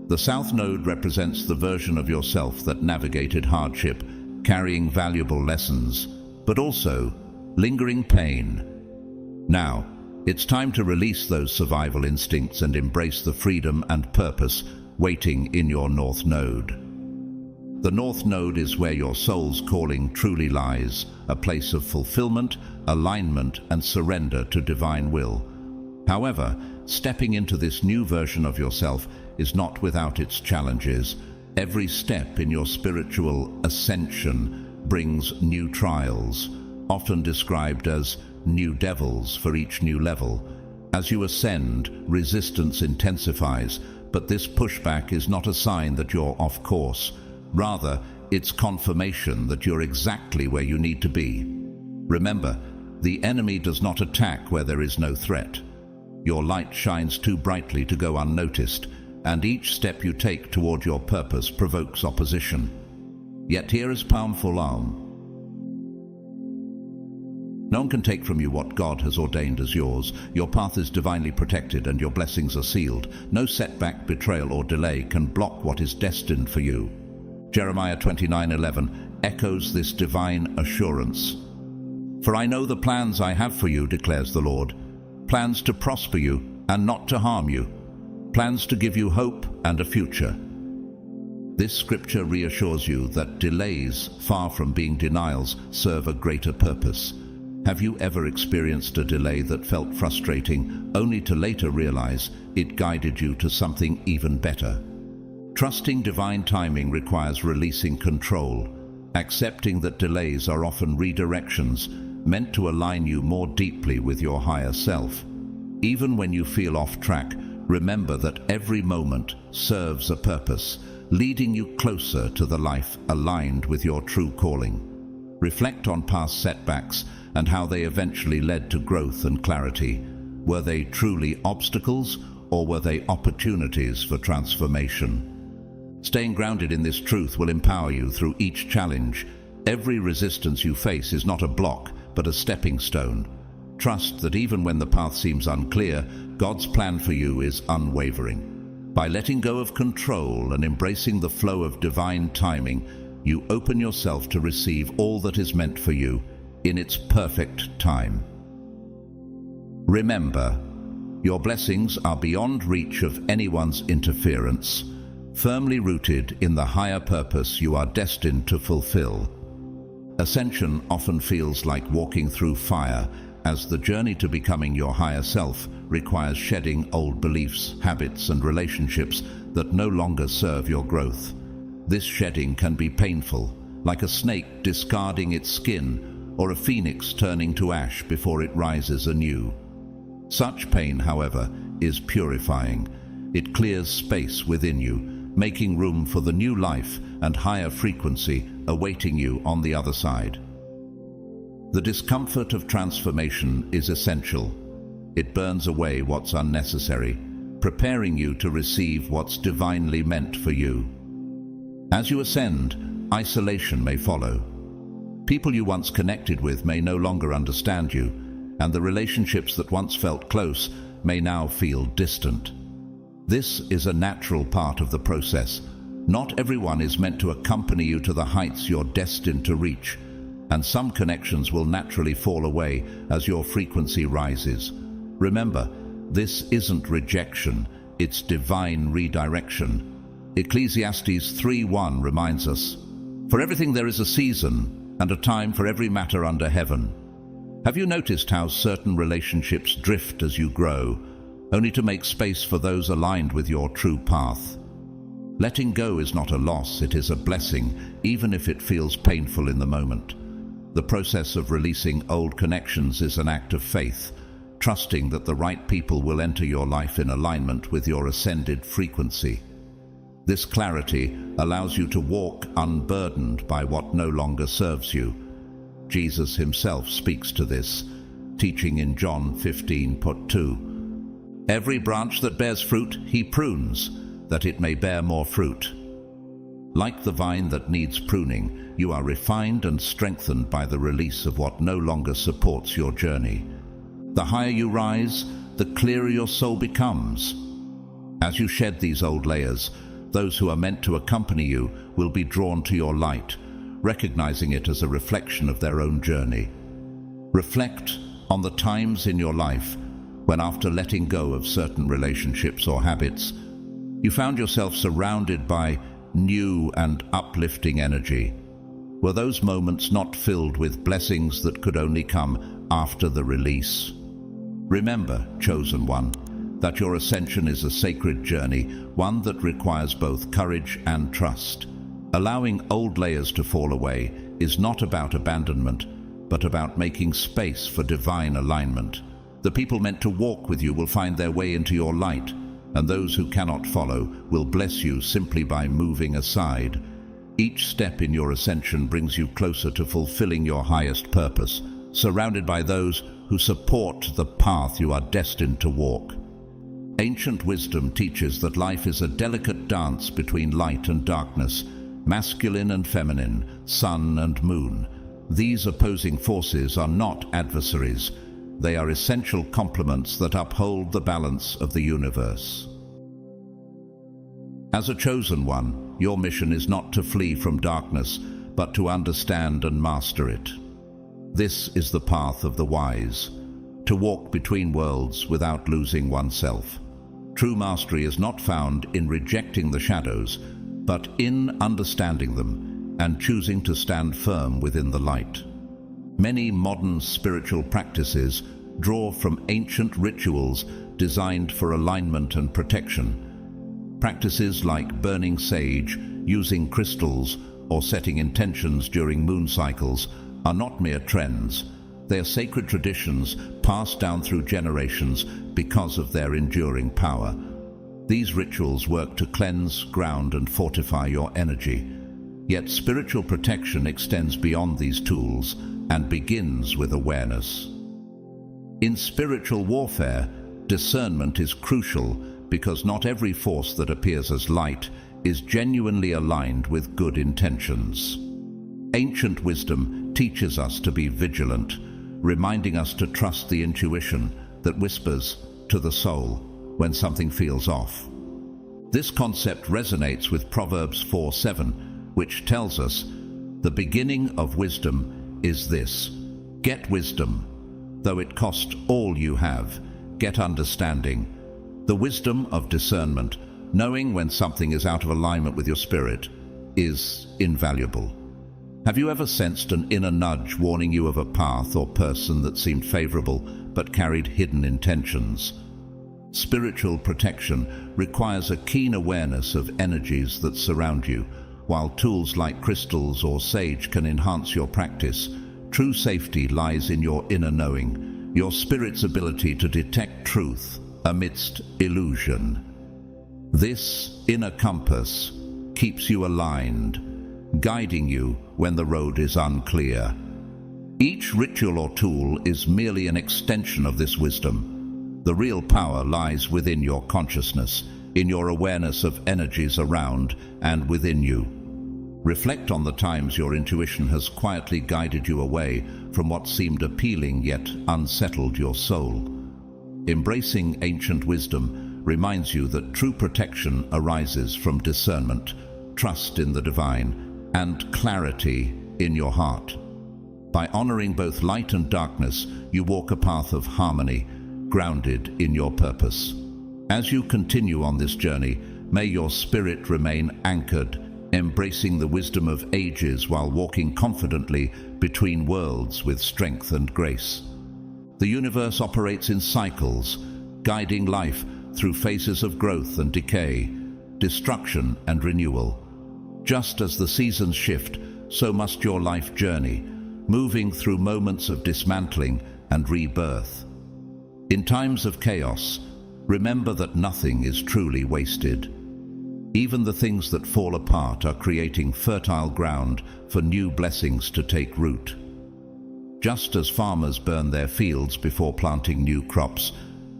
The south node represents the version of yourself that navigated hardship, carrying valuable lessons, but also lingering pain. Now, it's time to release those survival instincts and embrace the freedom and purpose waiting in your north node. The north node is where your soul's calling truly lies, a place of fulfillment, alignment, and surrender to divine will. However, stepping into this new version of yourself is not without its challenges. Every step in your spiritual ascension brings new trials, often described as new devils for each new level. As you ascend, resistance intensifies, but this pushback is not a sign that you're off course. Rather, it's confirmation that you're exactly where you need to be. Remember, the enemy does not attack where there is no threat. Your light shines too brightly to go unnoticed, and each step you take toward your purpose provokes opposition. Yet here is powerful arm. No one can take from you what God has ordained as yours. Your path is divinely protected and your blessings are sealed. No setback, betrayal, or delay can block what is destined for you. Jeremiah 29:11 echoes this divine assurance. "For I know the plans I have for you, declares the Lord, plans to prosper you and not to harm you, plans to give you hope and a future." This scripture reassures you that delays, far from being denials, serve a greater purpose. Have you ever experienced a delay that felt frustrating, only to later realize it guided you to something even better? Trusting divine timing requires releasing control, accepting that delays are often redirections meant to align you more deeply with your higher self. Even when you feel off track, remember that every moment serves a purpose, leading you closer to the life aligned with your true calling. Reflect on past setbacks and how they eventually led to growth and clarity. Were they truly obstacles, or were they opportunities for transformation? Staying grounded in this truth will empower you through each challenge. Every resistance you face is not a block, but a stepping stone. Trust that even when the path seems unclear, God's plan for you is unwavering. By letting go of control and embracing the flow of divine timing, you open yourself to receive all that is meant for you in its perfect time. Remember, your blessings are beyond reach of anyone's interference, firmly rooted in the higher purpose you are destined to fulfill. Ascension often feels like walking through fire, as the journey to becoming your higher self requires shedding old beliefs, habits, and relationships that no longer serve your growth. This shedding can be painful, like a snake discarding its skin or a phoenix turning to ash before it rises anew. Such pain, however, is purifying. It clears space within you, making room for the new life and higher frequency awaiting you on the other side. The discomfort of transformation is essential. It burns away what's unnecessary, preparing you to receive what's divinely meant for you. As you ascend, isolation may follow. People you once connected with may no longer understand you, and the relationships that once felt close may now feel distant. This is a natural part of the process. Not everyone is meant to accompany you to the heights you're destined to reach, and some connections will naturally fall away as your frequency rises. Remember, this isn't rejection, it's divine redirection. Ecclesiastes 3:1 reminds us, "For everything there is a season, and a time for every matter under heaven." Have you noticed how certain relationships drift as you grow, only to make space for those aligned with your true path? Letting go is not a loss, it is a blessing, even if it feels painful in the moment. The process of releasing old connections is an act of faith, trusting that the right people will enter your life in alignment with your ascended frequency. This clarity allows you to walk unburdened by what no longer serves you. Jesus himself speaks to this, teaching in John 15:2. "Every branch that bears fruit he prunes, that it may bear more fruit." Like the vine that needs pruning, you are refined and strengthened by the release of what no longer supports your journey. The higher you rise, the clearer your soul becomes. As you shed these old layers, those who are meant to accompany you will be drawn to your light, recognizing it as a reflection of their own journey. Reflect on the times in your life when, after letting go of certain relationships or habits, you found yourself surrounded by new and uplifting energy. Were those moments not filled with blessings that could only come after the release? Remember, chosen one, that your ascension is a sacred journey, one that requires both courage and trust. Allowing old layers to fall away is not about abandonment, but about making space for divine alignment. The people meant to walk with you will find their way into your light, and those who cannot follow will bless you simply by moving aside. Each step in your ascension brings you closer to fulfilling your highest purpose, surrounded by those who support the path you are destined to walk. Ancient wisdom teaches that life is a delicate dance between light and darkness, masculine and feminine, sun and moon. These opposing forces are not adversaries. They are essential complements that uphold the balance of the universe. As a chosen one, your mission is not to flee from darkness, but to understand and master it. This is the path of the wise, to walk between worlds without losing oneself. True mastery is not found in rejecting the shadows, but in understanding them and choosing to stand firm within the light. Many modern spiritual practices draw from ancient rituals designed for alignment and protection. Practices like burning sage, using crystals, or setting intentions during moon cycles are not mere trends. They are sacred traditions passed down through generations because of their enduring power. These rituals work to cleanse, ground, and fortify your energy. Yet spiritual protection extends beyond these tools and begins with awareness. In spiritual warfare, discernment is crucial because not every force that appears as light is genuinely aligned with good intentions. Ancient wisdom teaches us to be vigilant, reminding us to trust the intuition that whispers to the soul when something feels off. This concept resonates with Proverbs 4:7, which tells us, "The beginning of wisdom is this: get wisdom, though it cost all you have, get understanding." The wisdom of discernment, knowing when something is out of alignment with your spirit, is invaluable. Have you ever sensed an inner nudge warning you of a path or person that seemed favorable but carried hidden intentions? Spiritual protection requires a keen awareness of energies that surround you. While tools like crystals or sage can enhance your practice, true safety lies in your inner knowing, your spirit's ability to detect truth amidst illusion. This inner compass keeps you aligned, guiding you when the road is unclear. Each ritual or tool is merely an extension of this wisdom. The real power lies within your consciousness, in your awareness of energies around and within you. Reflect on the times your intuition has quietly guided you away from what seemed appealing yet unsettled your soul. Embracing ancient wisdom reminds you that true protection arises from discernment, trust in the divine, and clarity in your heart. By honoring both light and darkness, you walk a path of harmony, grounded in your purpose. As you continue on this journey, may your spirit remain anchored, embracing the wisdom of ages while walking confidently between worlds with strength and grace. The universe operates in cycles, guiding life through phases of growth and decay, destruction and renewal. Just as the seasons shift, so must your life journey, moving through moments of dismantling and rebirth. In times of chaos, remember that nothing is truly wasted. Even the things that fall apart are creating fertile ground for new blessings to take root. Just as farmers burn their fields before planting new crops,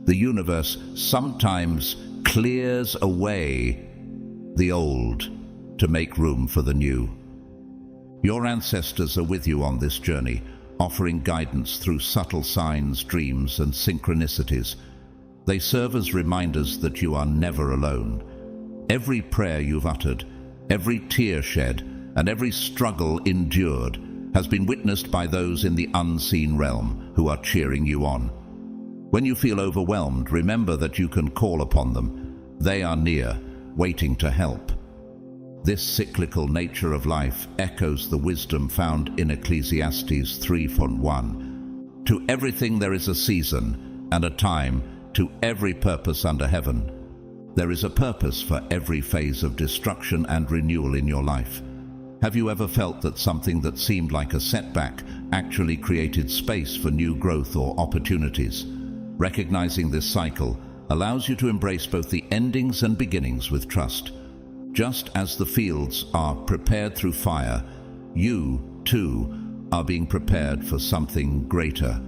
the universe sometimes clears away the old to make room for the new. Your ancestors are with you on this journey, offering guidance through subtle signs, dreams, and synchronicities. They serve as reminders that you are never alone. Every prayer you've uttered, every tear shed, and every struggle endured has been witnessed by those in the unseen realm who are cheering you on. When you feel overwhelmed, remember that you can call upon them. They are near, waiting to help. This cyclical nature of life echoes the wisdom found in Ecclesiastes 3:1. To everything there is a season and a time, to every purpose under heaven. There is a purpose for every phase of destruction and renewal in your life. Have you ever felt that something that seemed like a setback actually created space for new growth or opportunities? Recognizing this cycle allows you to embrace both the endings and beginnings with trust. Just as the fields are prepared through fire, you, too, are being prepared for something greater.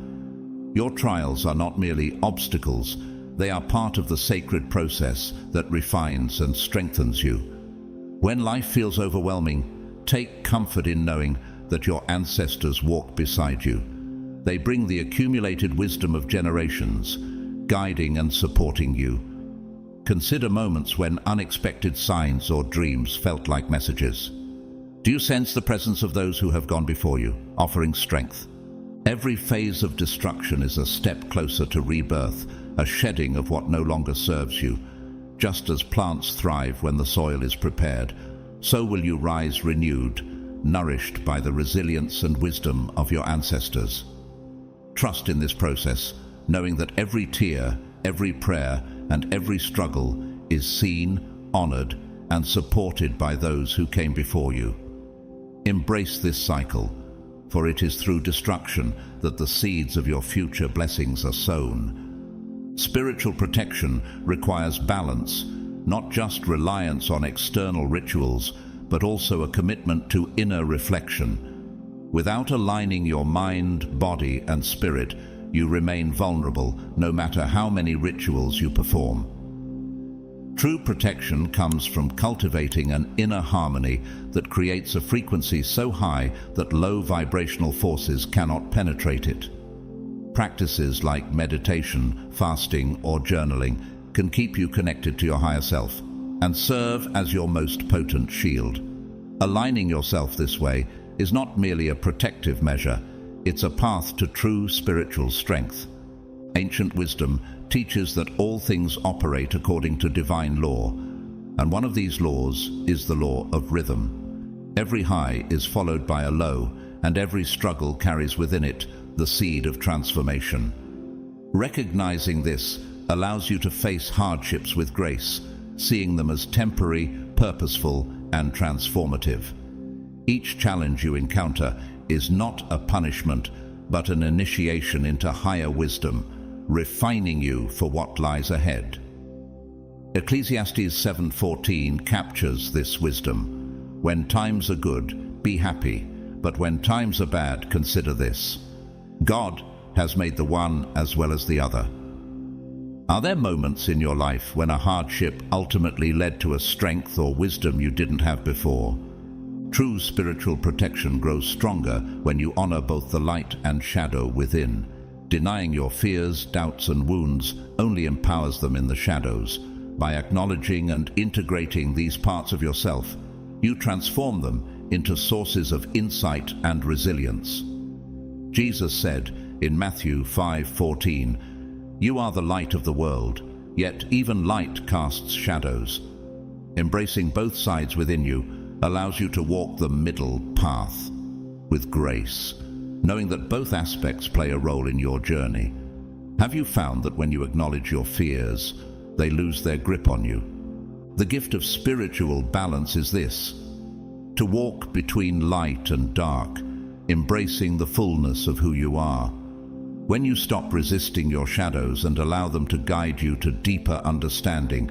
Your trials are not merely obstacles, they are part of the sacred process that refines and strengthens you. When life feels overwhelming, take comfort in knowing that your ancestors walk beside you. They bring the accumulated wisdom of generations, guiding and supporting you. Consider moments when unexpected signs or dreams felt like messages. Do you sense the presence of those who have gone before you, offering strength? Every phase of destruction is a step closer to rebirth, a shedding of what no longer serves you. Just as plants thrive when the soil is prepared, so will you rise renewed, nourished by the resilience and wisdom of your ancestors. Trust in this process, knowing that every tear, every prayer, and every struggle is seen, honored, and supported by those who came before you. Embrace this cycle, for it is through destruction that the seeds of your future blessings are sown. Spiritual protection requires balance, not just reliance on external rituals, but also a commitment to inner reflection. Without aligning your mind, body, and spirit, you remain vulnerable no matter how many rituals you perform. True protection comes from cultivating an inner harmony that creates a frequency so high that low vibrational forces cannot penetrate it. Practices like meditation, fasting, or journaling can keep you connected to your higher self and serve as your most potent shield. Aligning yourself this way is not merely a protective measure, it's a path to true spiritual strength. Ancient wisdom teaches that all things operate according to divine law, and one of these laws is the law of rhythm. Every high is followed by a low, and every struggle carries within it the seed of transformation. Recognizing this allows you to face hardships with grace, seeing them as temporary, purposeful, and transformative. Each challenge you encounter is not a punishment, but an initiation into higher wisdom, refining you for what lies ahead. Ecclesiastes 7:14 captures this wisdom. When times are good, be happy, but when times are bad, consider this: God has made the one as well as the other. Are there moments in your life when a hardship ultimately led to a strength or wisdom you didn't have before? True spiritual protection grows stronger when you honor both the light and shadow within. Denying your fears, doubts, and wounds only empowers them in the shadows. By acknowledging and integrating these parts of yourself, you transform them into sources of insight and resilience. Jesus said in Matthew 5:14, "You are the light of the world, yet even light casts shadows." Embracing both sides within you allows you to walk the middle path with grace, knowing that both aspects play a role in your journey. Have you found that when you acknowledge your fears, they lose their grip on you? The gift of spiritual balance is this: to walk between light and dark, embracing the fullness of who you are. When you stop resisting your shadows and allow them to guide you to deeper understanding,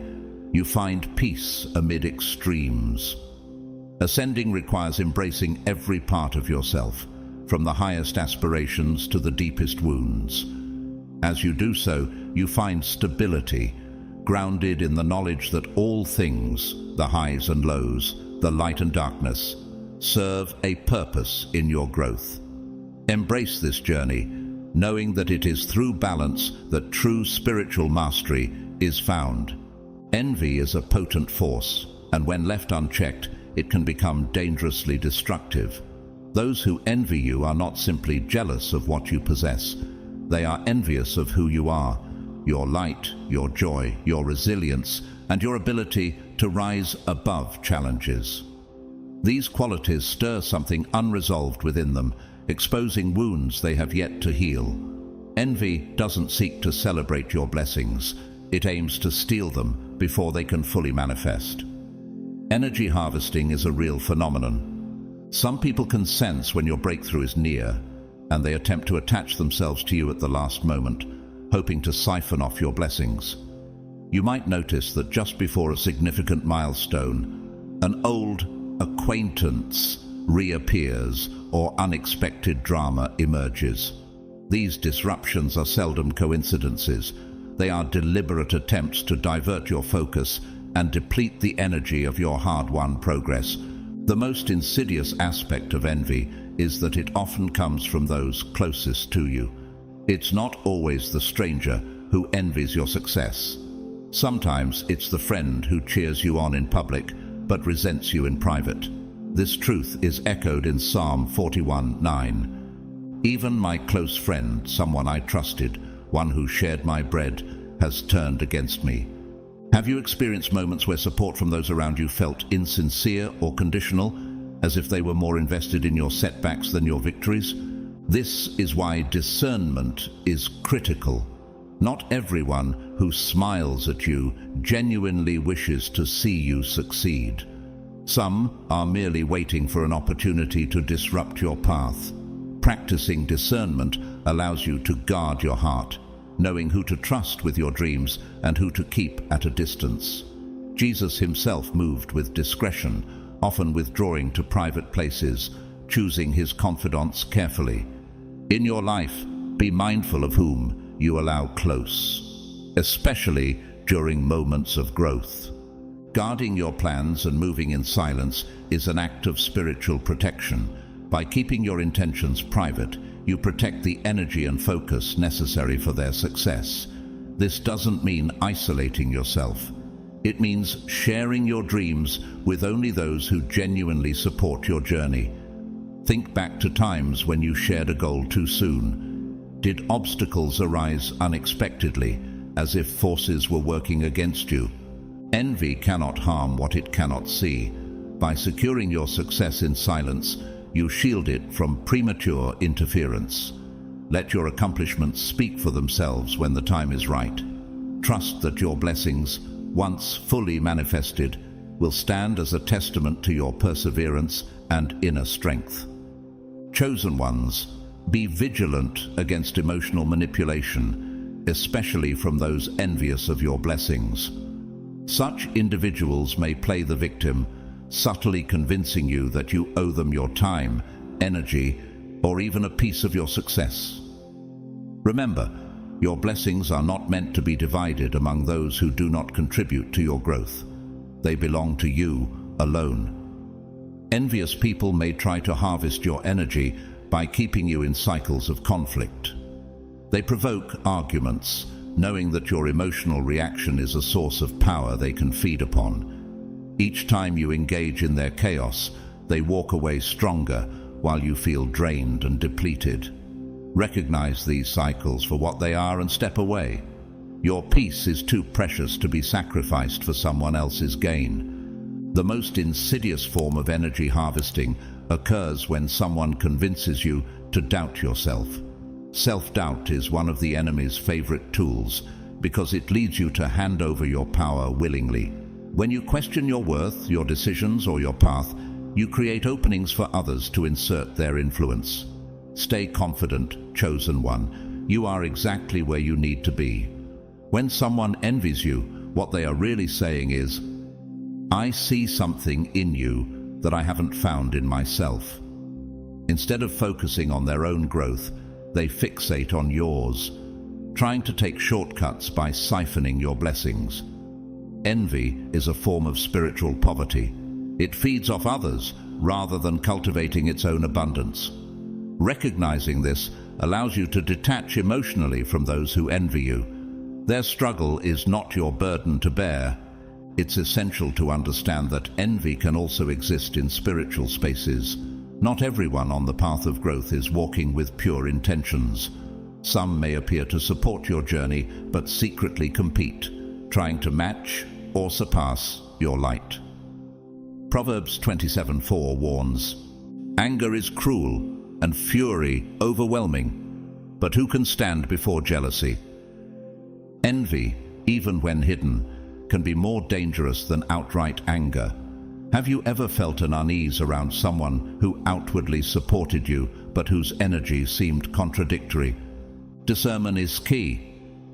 you find peace amid extremes. Ascending requires embracing every part of yourself, from the highest aspirations to the deepest wounds. As you do so, you find stability, grounded in the knowledge that all things, the highs and lows, the light and darkness, serve a purpose in your growth. Embrace this journey, knowing that it is through balance that true spiritual mastery is found. Envy is a potent force, and when left unchecked, it can become dangerously destructive. Those who envy you are not simply jealous of what you possess. They are envious of who you are, your light, your joy, your resilience, and your ability to rise above challenges. These qualities stir something unresolved within them, exposing wounds they have yet to heal. Envy doesn't seek to celebrate your blessings. It aims to steal them before they can fully manifest. Energy harvesting is a real phenomenon. Some people can sense when your breakthrough is near, and they attempt to attach themselves to you at the last moment, hoping to siphon off your blessings. You might notice that just before a significant milestone, an old acquaintance reappears or unexpected drama emerges. These disruptions are seldom coincidences. They are deliberate attempts to divert your focus and deplete the energy of your hard-won progress. The most insidious aspect of envy is that it often comes from those closest to you. It's not always the stranger who envies your success. Sometimes it's the friend who cheers you on in public but resents you in private. This truth is echoed in Psalm 41:9. "Even my close friend, someone I trusted, one who shared my bread, has turned against me." Have you experienced moments where support from those around you felt insincere or conditional, as if they were more invested in your setbacks than your victories? This is why discernment is critical. Not everyone who smiles at you genuinely wishes to see you succeed. Some are merely waiting for an opportunity to disrupt your path. Practicing discernment allows you to guard your heart, knowing who to trust with your dreams and who to keep at a distance. Jesus himself moved with discretion, often withdrawing to private places, choosing his confidants carefully. In your life, be mindful of whom you allow close, especially during moments of growth. Guarding your plans and moving in silence is an act of spiritual protection. By keeping your intentions private, you protect the energy and focus necessary for their success. This doesn't mean isolating yourself. It means sharing your dreams with only those who genuinely support your journey. Think back to times when you shared a goal too soon. Did obstacles arise unexpectedly, as if forces were working against you? Envy cannot harm what it cannot see. By securing your success in silence, you shield it from premature interference. Let your accomplishments speak for themselves when the time is right. Trust that your blessings, once fully manifested, will stand as a testament to your perseverance and inner strength. Chosen ones, be vigilant against emotional manipulation, especially from those envious of your blessings. Such individuals may play the victim, subtly convincing you that you owe them your time, energy, or even a piece of your success. Remember, your blessings are not meant to be divided among those who do not contribute to your growth. They belong to you alone. Envious people may try to harvest your energy by keeping you in cycles of conflict. They provoke arguments, knowing that your emotional reaction is a source of power they can feed upon. Each time you engage in their chaos, they walk away stronger while you feel drained and depleted. Recognize these cycles for what they are and step away. Your peace is too precious to be sacrificed for someone else's gain. The most insidious form of energy harvesting occurs when someone convinces you to doubt yourself. Self-doubt is one of the enemy's favorite tools because it leads you to hand over your power willingly. When you question your worth, your decisions, or your path, you create openings for others to insert their influence. Stay confident, chosen one. You are exactly where you need to be. When someone envies you, what they are really saying is, "I see something in you that I haven't found in myself." Instead of focusing on their own growth, they fixate on yours, trying to take shortcuts by siphoning your blessings. Envy is a form of spiritual poverty. It feeds off others rather than cultivating its own abundance. Recognizing this allows you to detach emotionally from those who envy you. Their struggle is not your burden to bear. It's essential to understand that envy can also exist in spiritual spaces. Not everyone on the path of growth is walking with pure intentions. Some may appear to support your journey, but secretly compete, trying to match or surpass your light. Proverbs 27:4 warns, "Anger is cruel and fury overwhelming, but who can stand before jealousy?" Envy, even when hidden, can be more dangerous than outright anger. Have you ever felt an unease around someone who outwardly supported you, but whose energy seemed contradictory? Discernment is key.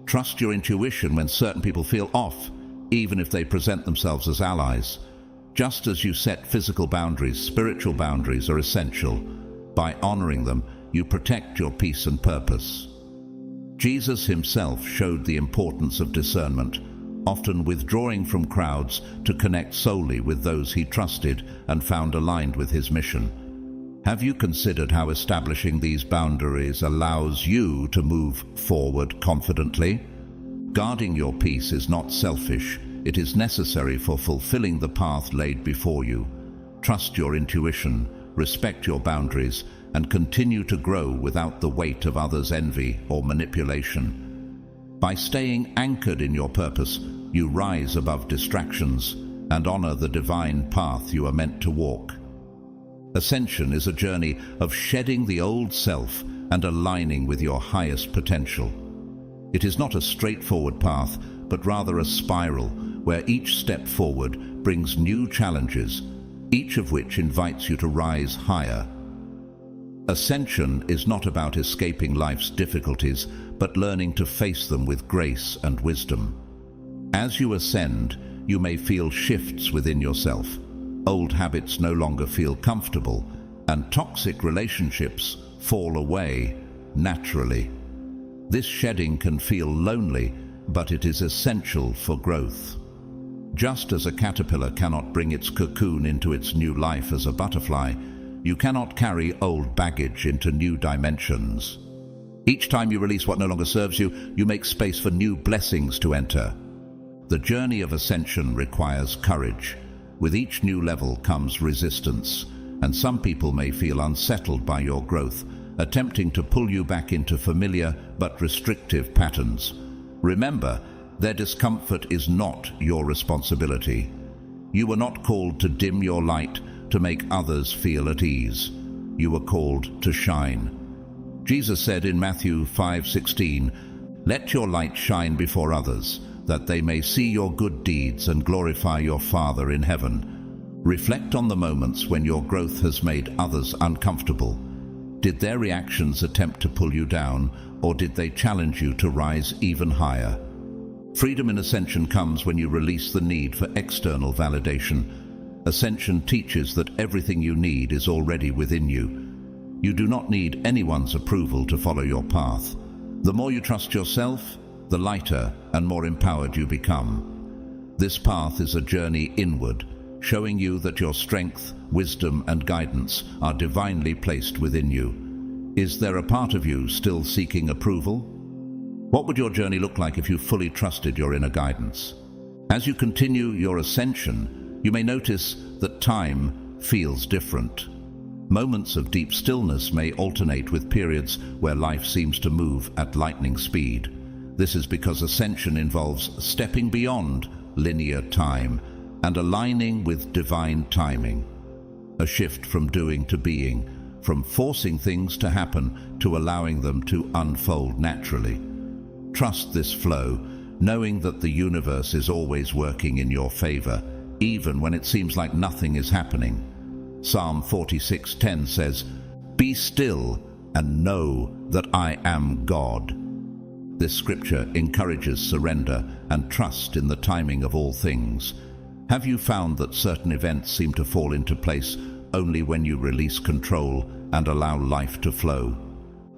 Trust your intuition when certain people feel off, even if they present themselves as allies. Just as you set physical boundaries, spiritual boundaries are essential. By honoring them, you protect your peace and purpose. Jesus himself showed the importance of discernment, often withdrawing from crowds to connect solely with those he trusted and found aligned with his mission. Have you considered how establishing these boundaries allows you to move forward confidently? Guarding your peace is not selfish. It is necessary for fulfilling the path laid before you. Trust your intuition, respect your boundaries, and continue to grow without the weight of others' envy or manipulation. By staying anchored in your purpose, you rise above distractions and honor the divine path you are meant to walk. Ascension is a journey of shedding the old self and aligning with your highest potential. It is not a straightforward path, but rather a spiral where each step forward brings new challenges, each of which invites you to rise higher. Ascension is not about escaping life's difficulties, but learning to face them with grace and wisdom. As you ascend, you may feel shifts within yourself. Old habits no longer feel comfortable, and toxic relationships fall away naturally. This shedding can feel lonely, but it is essential for growth. Just as a caterpillar cannot bring its cocoon into its new life as a butterfly, you cannot carry old baggage into new dimensions. Each time you release what no longer serves you, you make space for new blessings to enter. The journey of ascension requires courage. With each new level comes resistance, and some people may feel unsettled by your growth, attempting to pull you back into familiar but restrictive patterns. Remember, their discomfort is not your responsibility. You were not called to dim your light to make others feel at ease. You were called to shine. Jesus said in Matthew 5:16, "Let your light shine before others, that they may see your good deeds and glorify your Father in heaven." Reflect on the moments when your growth has made others uncomfortable. Did their reactions attempt to pull you down, or did they challenge you to rise even higher? Freedom in ascension comes when you release the need for external validation. Ascension teaches that everything you need is already within you. You do not need anyone's approval to follow your path. The more you trust yourself, the lighter and more empowered you become. This path is a journey inward, showing you that your strength, wisdom, and guidance are divinely placed within you. Is there a part of you still seeking approval? What would your journey look like if you fully trusted your inner guidance? As you continue your ascension, you may notice that time feels different. Moments of deep stillness may alternate with periods where life seems to move at lightning speed. This is because ascension involves stepping beyond linear time and aligning with divine timing. A shift from doing to being, from forcing things to happen to allowing them to unfold naturally. Trust this flow, knowing that the universe is always working in your favor, even when it seems like nothing is happening. Psalm 46:10 says, "Be still and know that I am God." This scripture encourages surrender and trust in the timing of all things. Have you found that certain events seem to fall into place only when you release control and allow life to flow?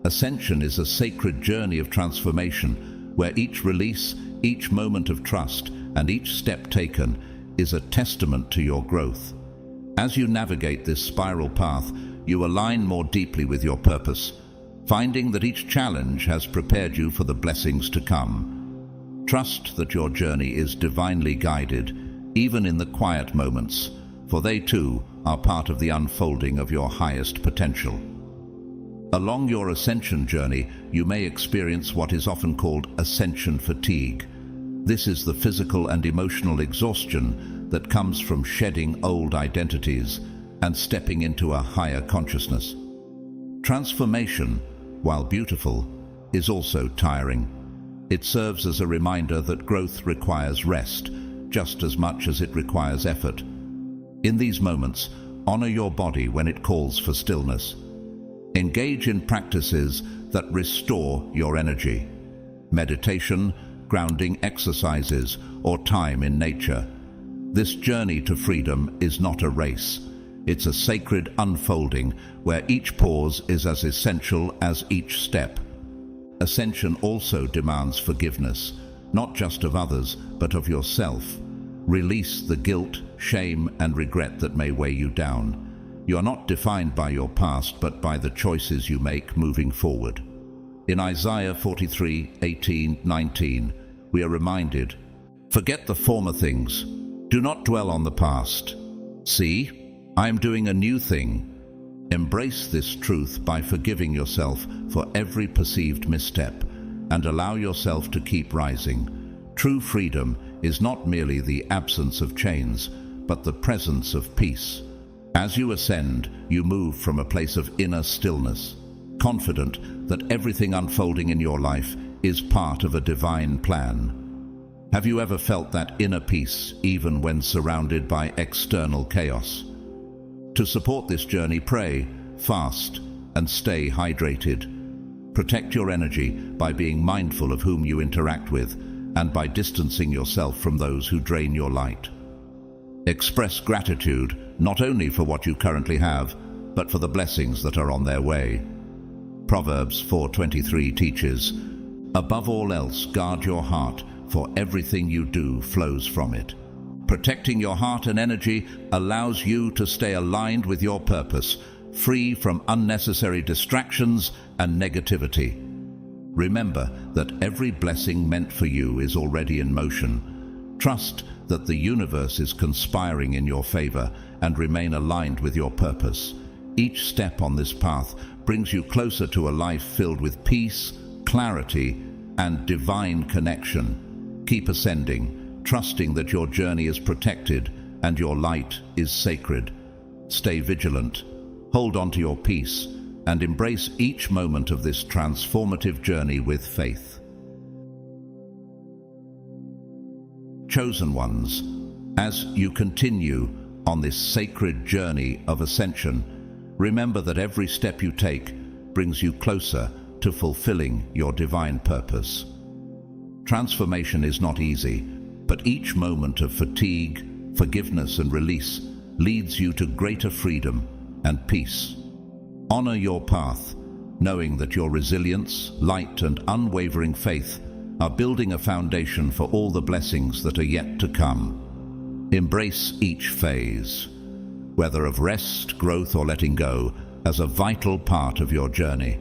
Ascension is a sacred journey of transformation, where each release, each moment of trust, and each step taken is a testament to your growth. As you navigate this spiral path, you align more deeply with your purpose, finding that each challenge has prepared you for the blessings to come. Trust that your journey is divinely guided, even in the quiet moments, for they too are part of the unfolding of your highest potential. Along your ascension journey, you may experience what is often called ascension fatigue. This is the physical and emotional exhaustion that comes from shedding old identities and stepping into a higher consciousness. Transformation, while beautiful, is also tiring. It serves as a reminder that growth requires rest, just as much as it requires effort. In these moments, honor your body when it calls for stillness. Engage in practices that restore your energy. Meditation, grounding exercises, or time in nature. This journey to freedom is not a race. It's a sacred unfolding where each pause is as essential as each step. Ascension also demands forgiveness, not just of others, but of yourself. Release the guilt, shame, and regret that may weigh you down. You are not defined by your past, but by the choices you make moving forward. In Isaiah 43:18-19, we are reminded, "Forget the former things. Do not dwell on the past. See, I am doing a new thing." Embrace this truth by forgiving yourself for every perceived misstep and allow yourself to keep rising. True freedom is not merely the absence of chains, but the presence of peace. As you ascend, you move from a place of inner stillness, confident that everything unfolding in your life is part of a divine plan. Have you ever felt that inner peace even when surrounded by external chaos? To support this journey, pray, fast, and stay hydrated. Protect your energy by being mindful of whom you interact with and by distancing yourself from those who drain your light. Express gratitude not only for what you currently have, but for the blessings that are on their way. Proverbs 4:23 teaches, "Above all else, guard your heart, for everything you do flows from it." Protecting your heart and energy allows you to stay aligned with your purpose, free from unnecessary distractions and negativity. Remember that every blessing meant for you is already in motion. Trust that the universe is conspiring in your favor and remain aligned with your purpose. Each step on this path brings you closer to a life filled with peace, clarity, and divine connection. Keep ascending, trusting that your journey is protected and your light is sacred. Stay vigilant, hold on to your peace, and embrace each moment of this transformative journey with faith. Chosen ones, as you continue on this sacred journey of ascension, remember that every step you take brings you closer to fulfilling your divine purpose. Transformation is not easy, but each moment of fatigue, forgiveness, and release leads you to greater freedom and peace. Honor your path, knowing that your resilience, light, and unwavering faith are building a foundation for all the blessings that are yet to come. Embrace each phase, whether of rest, growth, or letting go, as a vital part of your journey.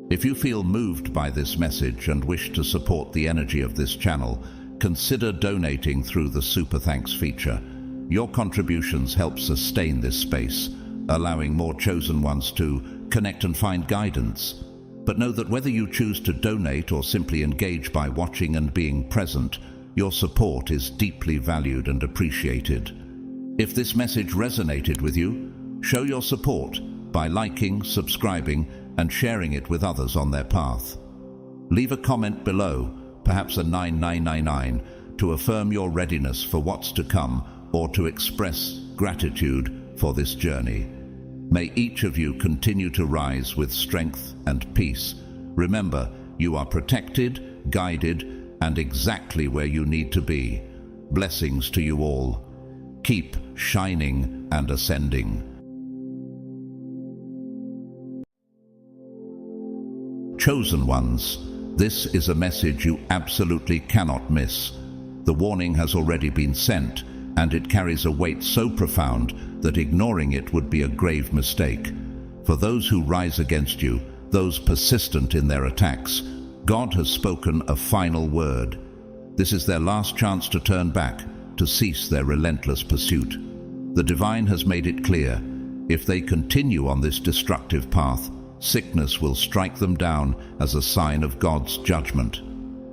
If you feel moved by this message and wish to support the energy of this channel, consider donating through the Super Thanks feature. Your contributions help sustain this space, allowing more chosen ones to connect and find guidance. But know that whether you choose to donate or simply engage by watching and being present, your support is deeply valued and appreciated. If this message resonated with you, show your support by liking, subscribing, and sharing it with others on their path. Leave a comment below, perhaps a 9999, to affirm your readiness for what's to come or to express gratitude for this journey. May each of you continue to rise with strength and peace. Remember, you are protected, guided, and exactly where you need to be. Blessings to you all. Keep shining and ascending. Chosen ones, this is a message you absolutely cannot miss. The warning has already been sent, and it carries a weight so profound that ignoring it would be a grave mistake. For those who rise against you, those persistent in their attacks, God has spoken a final word. This is their last chance to turn back, to cease their relentless pursuit. The divine has made it clear, if they continue on this destructive path, sickness will strike them down as a sign of God's judgment.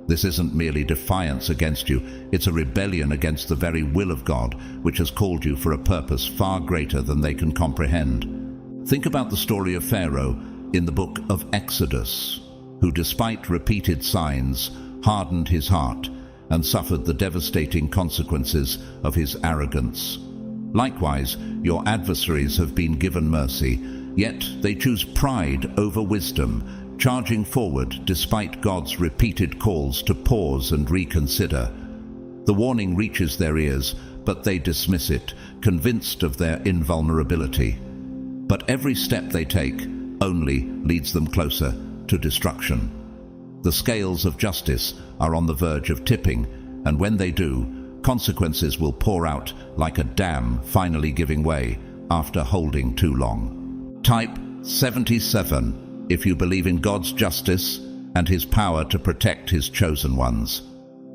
This isn't merely defiance against you, it's a rebellion against the very will of God, which has called you for a purpose far greater than they can comprehend. Think about the story of Pharaoh in the book of Exodus, who despite repeated signs, hardened his heart and suffered the devastating consequences of his arrogance. Likewise, your adversaries have been given mercy, yet they choose pride over wisdom, charging forward despite God's repeated calls to pause and reconsider. The warning reaches their ears, but they dismiss it, convinced of their invulnerability. But every step they take only leads them closer to destruction. The scales of justice are on the verge of tipping, and when they do, consequences will pour out like a dam finally giving way after holding too long. Type 77 if you believe in God's justice and His power to protect His chosen ones.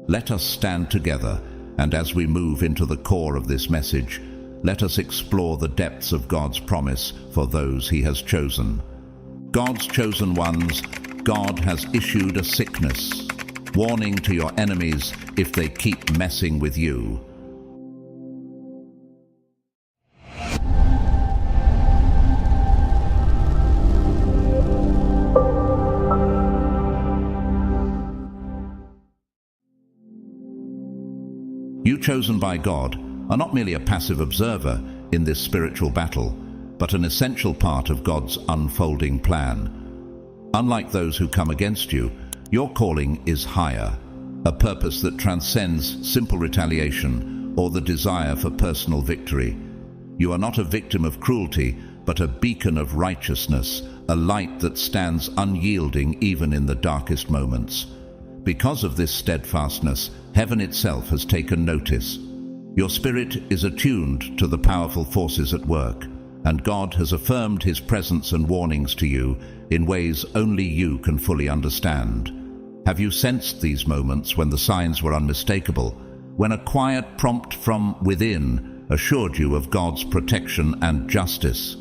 Let us stand together, and as we move into the core of this message, let us explore the depths of God's promise for those He has chosen. God's chosen ones, God has issued a sickness, warning to your enemies if they keep messing with you. You chosen by God are not merely a passive observer in this spiritual battle, but an essential part of God's unfolding plan. Unlike those who come against you, your calling is higher, a purpose that transcends simple retaliation or the desire for personal victory. You are not a victim of cruelty, but a beacon of righteousness, a light that stands unyielding even in the darkest moments. Because of this steadfastness, heaven itself has taken notice. Your spirit is attuned to the powerful forces at work, and God has affirmed his presence and warnings to you in ways only you can fully understand. Have you sensed these moments when the signs were unmistakable, when a quiet prompt from within assured you of God's protection and justice?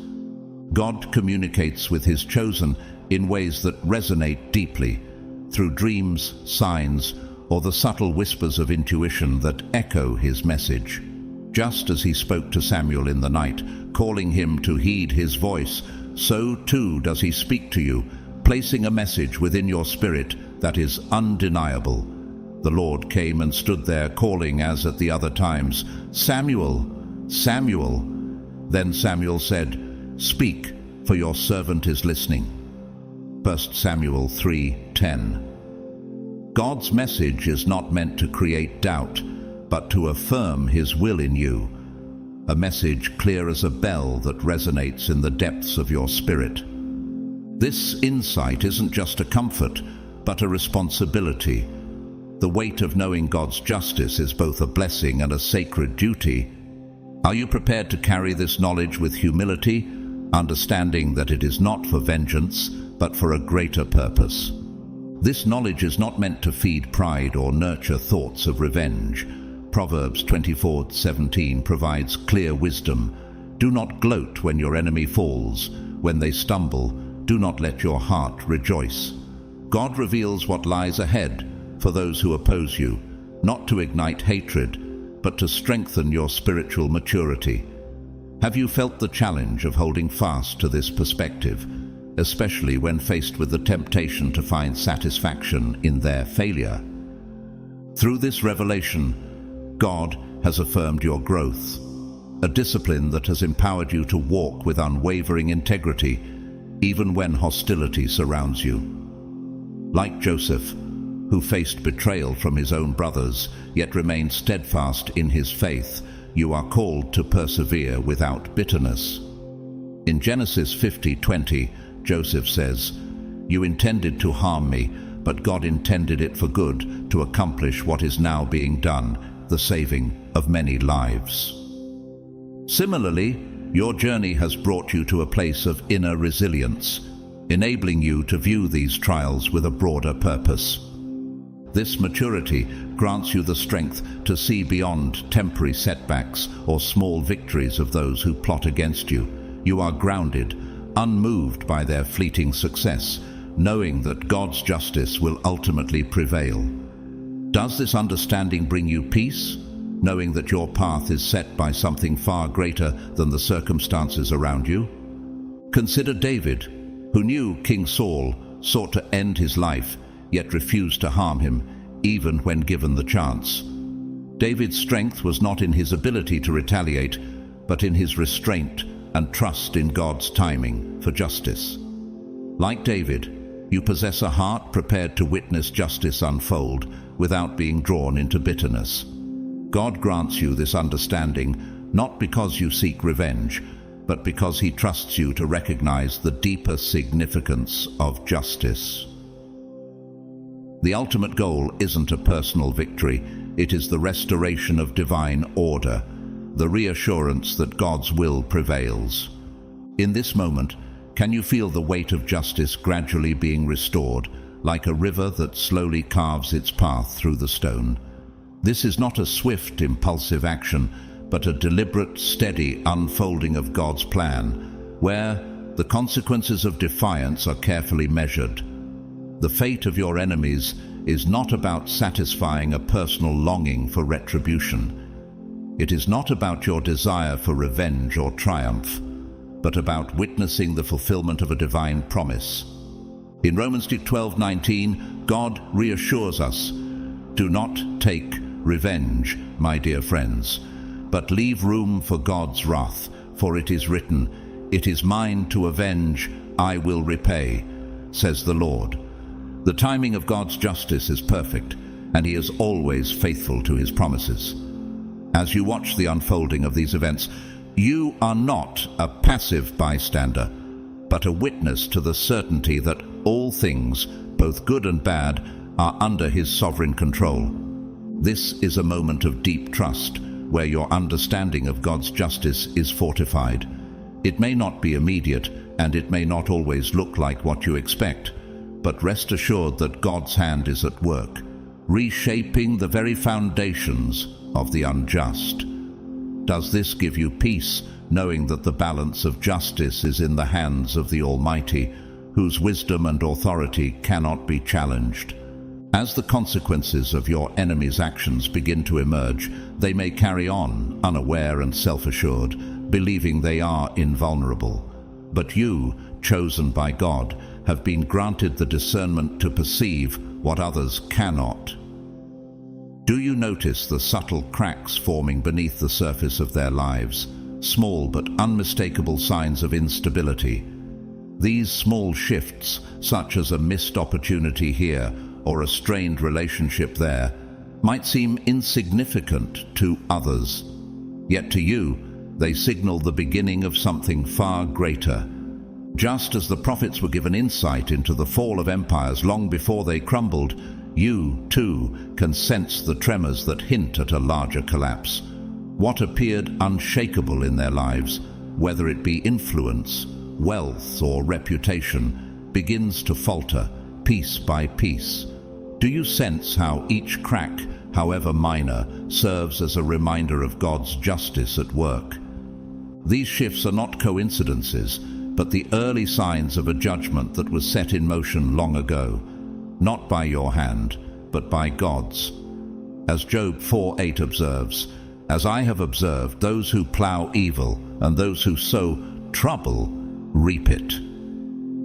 God communicates with his chosen in ways that resonate deeply, through dreams, signs, or the subtle whispers of intuition that echo his message. Just as he spoke to Samuel in the night, calling him to heed his voice, so too does he speak to you, placing a message within your spirit that is undeniable. The Lord came and stood there, calling as at the other times, "Samuel, Samuel." Then Samuel said, "Speak, for your servant is listening." 1 Samuel 3:10. God's message is not meant to create doubt, but to affirm his will in you. A message clear as a bell that resonates in the depths of your spirit. This insight isn't just a comfort, but a responsibility. The weight of knowing God's justice is both a blessing and a sacred duty. Are you prepared to carry this knowledge with humility, understanding that it is not for vengeance, but for a greater purpose? This knowledge is not meant to feed pride or nurture thoughts of revenge. Proverbs 24:17 provides clear wisdom. Do not gloat when your enemy falls. When they stumble, do not let your heart rejoice. God reveals what lies ahead for those who oppose you, not to ignite hatred, but to strengthen your spiritual maturity. Have you felt the challenge of holding fast to this perspective, especially when faced with the temptation to find satisfaction in their failure? Through this revelation, God has affirmed your growth, a discipline that has empowered you to walk with unwavering integrity, even when hostility surrounds you. Like Joseph, who faced betrayal from his own brothers, yet remained steadfast in his faith, you are called to persevere without bitterness. In Genesis 50:20, Joseph says, "You intended to harm me, but God intended it for good, to accomplish what is now being done, the saving of many lives." Similarly, your journey has brought you to a place of inner resilience, enabling you to view these trials with a broader purpose. This maturity grants you the strength to see beyond temporary setbacks or small victories of those who plot against you. You are grounded, unmoved by their fleeting success, knowing that God's justice will ultimately prevail. Does this understanding bring you peace, knowing that your path is set by something far greater than the circumstances around you? Consider David, who knew King Saul sought to end his life, yet refused to harm him, even when given the chance. David's strength was not in his ability to retaliate, but in his restraint and trust in God's timing for justice. Like David, you possess a heart prepared to witness justice unfold without being drawn into bitterness. God grants you this understanding not because you seek revenge, but because he trusts you to recognize the deeper significance of justice. The ultimate goal isn't a personal victory, it is the restoration of divine order, the reassurance that God's will prevails. In this moment, can you feel the weight of justice gradually being restored, like a river that slowly carves its path through the stone? This is not a swift, impulsive action, but a deliberate, steady unfolding of God's plan, where the consequences of defiance are carefully measured. The fate of your enemies is not about satisfying a personal longing for retribution. It is not about your desire for revenge or triumph, but about witnessing the fulfillment of a divine promise. In Romans 12:19, God reassures us, "Do not take revenge, my dear friends, but leave room for God's wrath, for it is written, 'It is mine to avenge, I will repay,' says the Lord." The timing of God's justice is perfect, and he is always faithful to his promises. As you watch the unfolding of these events, you are not a passive bystander, but a witness to the certainty that all things, both good and bad, are under his sovereign control. This is a moment of deep trust, where your understanding of God's justice is fortified. It may not be immediate, and it may not always look like what you expect, but rest assured that God's hand is at work, reshaping the very foundations of the unjust. Does this give you peace, knowing that the balance of justice is in the hands of the Almighty, whose wisdom and authority cannot be challenged? As the consequences of your enemy's actions begin to emerge, they may carry on, unaware and self-assured, believing they are invulnerable. But you, chosen by God, have been granted the discernment to perceive what others cannot. Do you notice the subtle cracks forming beneath the surface of their lives, small but unmistakable signs of instability? These small shifts, such as a missed opportunity here or a strained relationship there, might seem insignificant to others. Yet to you, they signal the beginning of something far greater. Just as the prophets were given insight into the fall of empires long before they crumbled, you, too, can sense the tremors that hint at a larger collapse. What appeared unshakable in their lives, whether it be influence, wealth, or reputation, begins to falter, piece by piece. Do you sense how each crack, however minor, serves as a reminder of God's justice at work? These shifts are not coincidences, but the early signs of a judgment that was set in motion long ago, not by your hand, but by God's. As Job 4:8 observes, "As I have observed, those who plough evil and those who sow trouble reap it."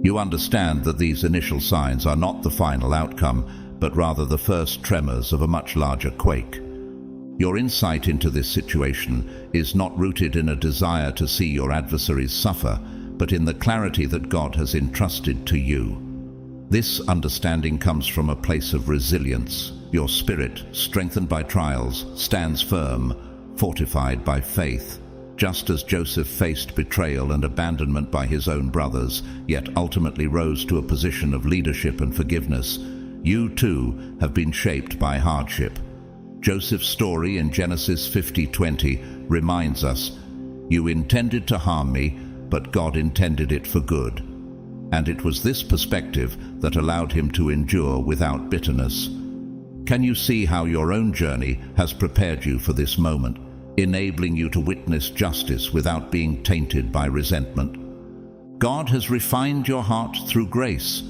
You understand that these initial signs are not the final outcome, but rather the first tremors of a much larger quake. Your insight into this situation is not rooted in a desire to see your adversaries suffer, but in the clarity that God has entrusted to you. This understanding comes from a place of resilience. Your spirit, strengthened by trials, stands firm, fortified by faith. Just as Joseph faced betrayal and abandonment by his own brothers, yet ultimately rose to a position of leadership and forgiveness, you too have been shaped by hardship. Joseph's story in Genesis 50:20 reminds us, "You intended to harm me, but God intended it for good." And it was this perspective that allowed him to endure without bitterness. Can you see how your own journey has prepared you for this moment, enabling you to witness justice without being tainted by resentment? God has refined your heart through grace,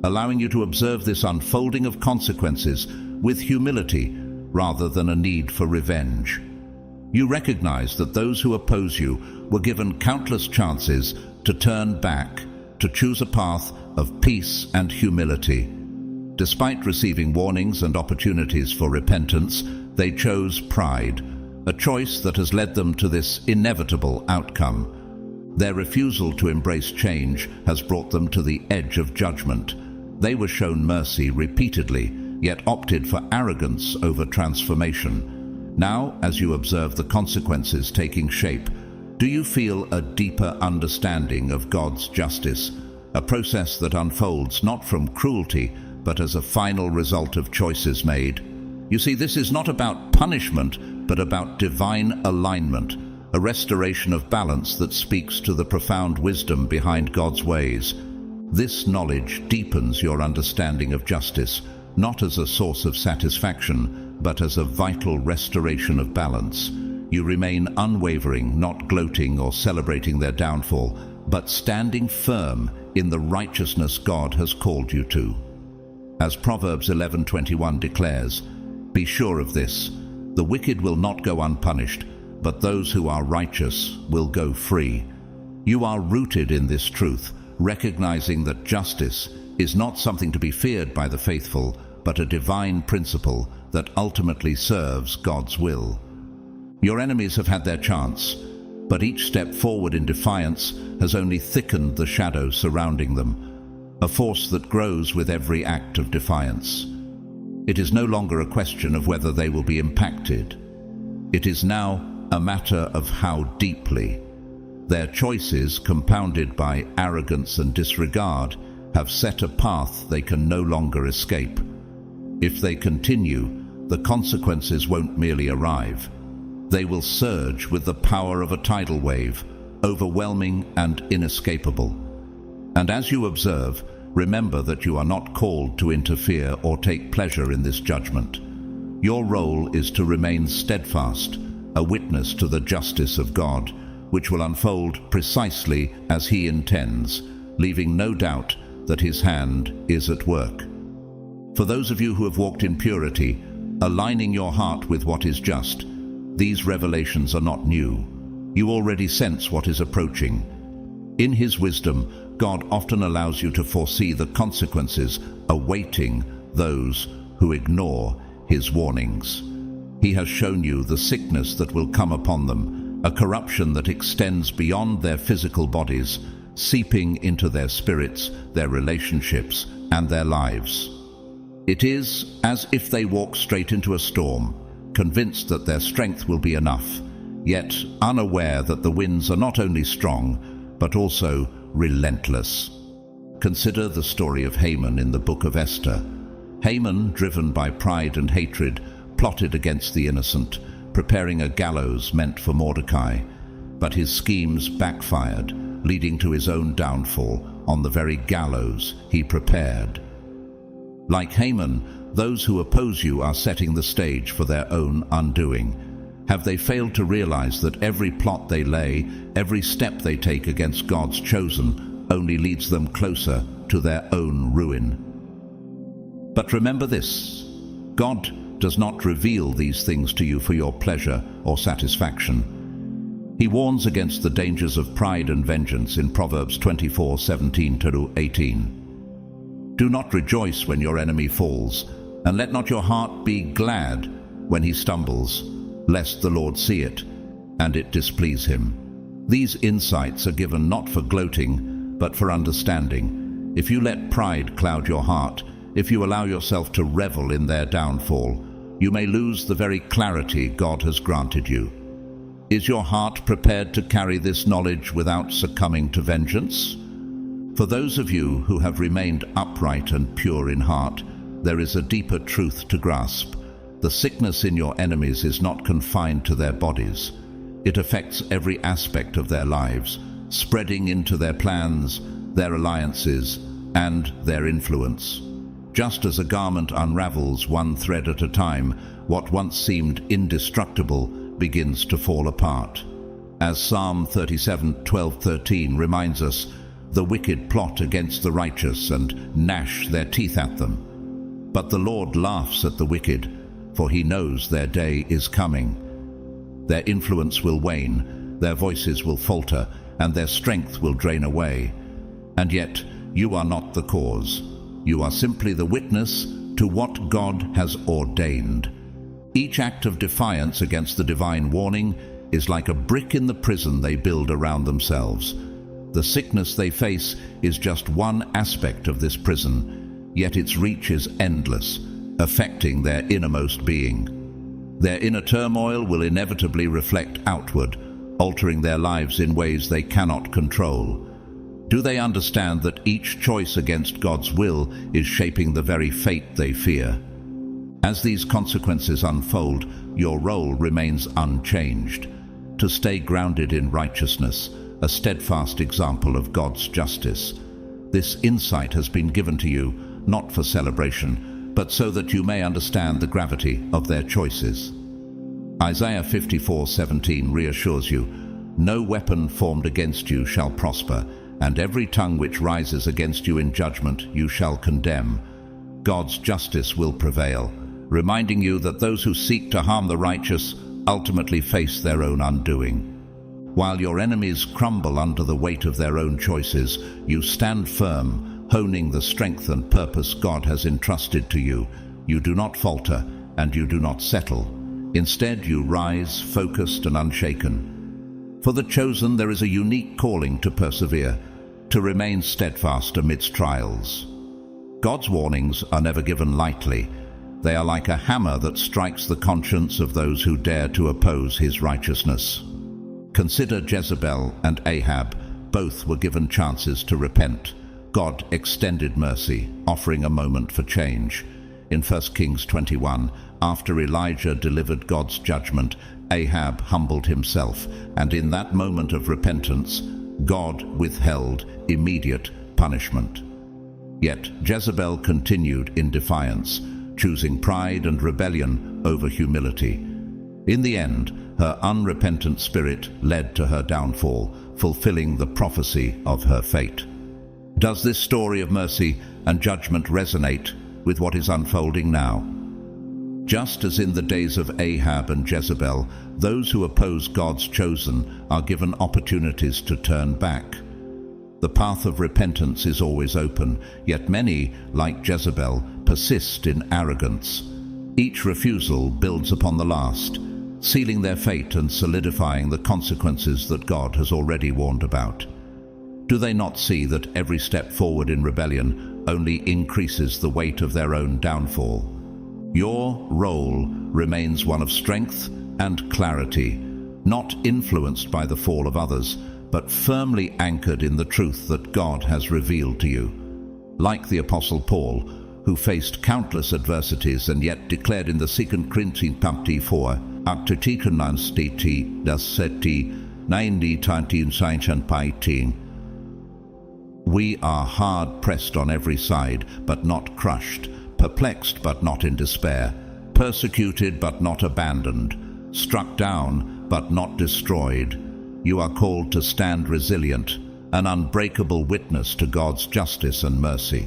allowing you to observe this unfolding of consequences with humility rather than a need for revenge. You recognize that those who oppose you were given countless chances to turn back, to choose a path of peace and humility. Despite receiving warnings and opportunities for repentance, they chose pride, a choice that has led them to this inevitable outcome. Their refusal to embrace change has brought them to the edge of judgment. They were shown mercy repeatedly, yet opted for arrogance over transformation. Now, as you observe the consequences taking shape, do you feel a deeper understanding of God's justice, a process that unfolds not from cruelty, but as a final result of choices made? You see, this is not about punishment, but about divine alignment, a restoration of balance that speaks to the profound wisdom behind God's ways. This knowledge deepens your understanding of justice, not as a source of satisfaction, but as a vital restoration of balance. You remain unwavering, not gloating or celebrating their downfall, but standing firm in the righteousness God has called you to. As Proverbs 11:21 declares, "Be sure of this, the wicked will not go unpunished, but those who are righteous will go free." You are rooted in this truth, recognizing that justice is not something to be feared by the faithful, but a divine principle that ultimately serves God's will. Your enemies have had their chance, but each step forward in defiance has only thickened the shadow surrounding them, a force that grows with every act of defiance. It is no longer a question of whether they will be impacted. It is now a matter of how deeply. Their choices, compounded by arrogance and disregard, have set a path they can no longer escape. If they continue, the consequences won't merely arrive. They will surge with the power of a tidal wave, overwhelming and inescapable. And as you observe, remember that you are not called to interfere or take pleasure in this judgment. Your role is to remain steadfast, a witness to the justice of God, which will unfold precisely as He intends, leaving no doubt that His hand is at work. For those of you who have walked in purity, aligning your heart with what is just, these revelations are not new. You already sense what is approaching. In His wisdom, God often allows you to foresee the consequences awaiting those who ignore His warnings. He has shown you the sickness that will come upon them, a corruption that extends beyond their physical bodies, seeping into their spirits, their relationships, and their lives. It is as if they walk straight into a storm, convinced that their strength will be enough, yet unaware that the winds are not only strong, but also relentless. Consider the story of Haman in the book of Esther. Haman, driven by pride and hatred, plotted against the innocent, preparing a gallows meant for Mordecai. But his schemes backfired, leading to his own downfall on the very gallows he prepared. Like Haman, those who oppose you are setting the stage for their own undoing. Have they failed to realize that every plot they lay, every step they take against God's chosen, only leads them closer to their own ruin? But remember this: God does not reveal these things to you for your pleasure or satisfaction. He warns against the dangers of pride and vengeance in Proverbs 24:17-18. Do not rejoice when your enemy falls, and let not your heart be glad when he stumbles, lest the Lord see it, and it displease him. These insights are given not for gloating, but for understanding. If you let pride cloud your heart, if you allow yourself to revel in their downfall, you may lose the very clarity God has granted you. Is your heart prepared to carry this knowledge without succumbing to vengeance? For those of you who have remained upright and pure in heart, there is a deeper truth to grasp. The sickness in your enemies is not confined to their bodies. It affects every aspect of their lives, spreading into their plans, their alliances, and their influence. Just as a garment unravels one thread at a time, what once seemed indestructible begins to fall apart. As Psalm 37:12-13 reminds us, the wicked plot against the righteous and gnash their teeth at them. But the Lord laughs at the wicked, for He knows their day is coming. Their influence will wane, their voices will falter, and their strength will drain away. And yet you are not the cause. You are simply the witness to what God has ordained. Each act of defiance against the divine warning is like a brick in the prison they build around themselves. The sickness they face is just one aspect of this prison, yet its reach is endless, affecting their innermost being. Their inner turmoil will inevitably reflect outward, altering their lives in ways they cannot control. Do they understand that each choice against God's will is shaping the very fate they fear? As these consequences unfold, your role remains unchanged: to stay grounded in righteousness, a steadfast example of God's justice. This insight has been given to you, not for celebration, but so that you may understand the gravity of their choices. Isaiah 54:17 reassures you, "No weapon formed against you shall prosper, and every tongue which rises against you in judgment you shall condemn." God's justice will prevail, reminding you that those who seek to harm the righteous ultimately face their own undoing. While your enemies crumble under the weight of their own choices, you stand firm, honing the strength and purpose God has entrusted to you. You do not falter, and you do not settle. Instead, you rise, focused and unshaken. For the chosen, there is a unique calling to persevere, to remain steadfast amidst trials. God's warnings are never given lightly. They are like a hammer that strikes the conscience of those who dare to oppose His righteousness. Consider Jezebel and Ahab. Both were given chances to repent. God extended mercy, offering a moment for change. In 1 Kings 21, after Elijah delivered God's judgment, Ahab humbled himself, and in that moment of repentance, God withheld immediate punishment. Yet Jezebel continued in defiance, choosing pride and rebellion over humility. In the end, her unrepentant spirit led to her downfall, fulfilling the prophecy of her fate. Does this story of mercy and judgment resonate with what is unfolding now? Just as in the days of Ahab and Jezebel, those who oppose God's chosen are given opportunities to turn back. The path of repentance is always open, yet many, like Jezebel, persist in arrogance. Each refusal builds upon the last, sealing their fate and solidifying the consequences that God has already warned about. Do they not see that every step forward in rebellion only increases the weight of their own downfall? Your role remains one of strength and clarity, not influenced by the fall of others, but firmly anchored in the truth that God has revealed to you. Like the Apostle Paul, who faced countless adversities and yet declared in the 2 Corinthians 4, we are hard pressed on every side, but not crushed, perplexed but not in despair, persecuted but not abandoned, struck down but not destroyed. You are called to stand resilient, an unbreakable witness to God's justice and mercy.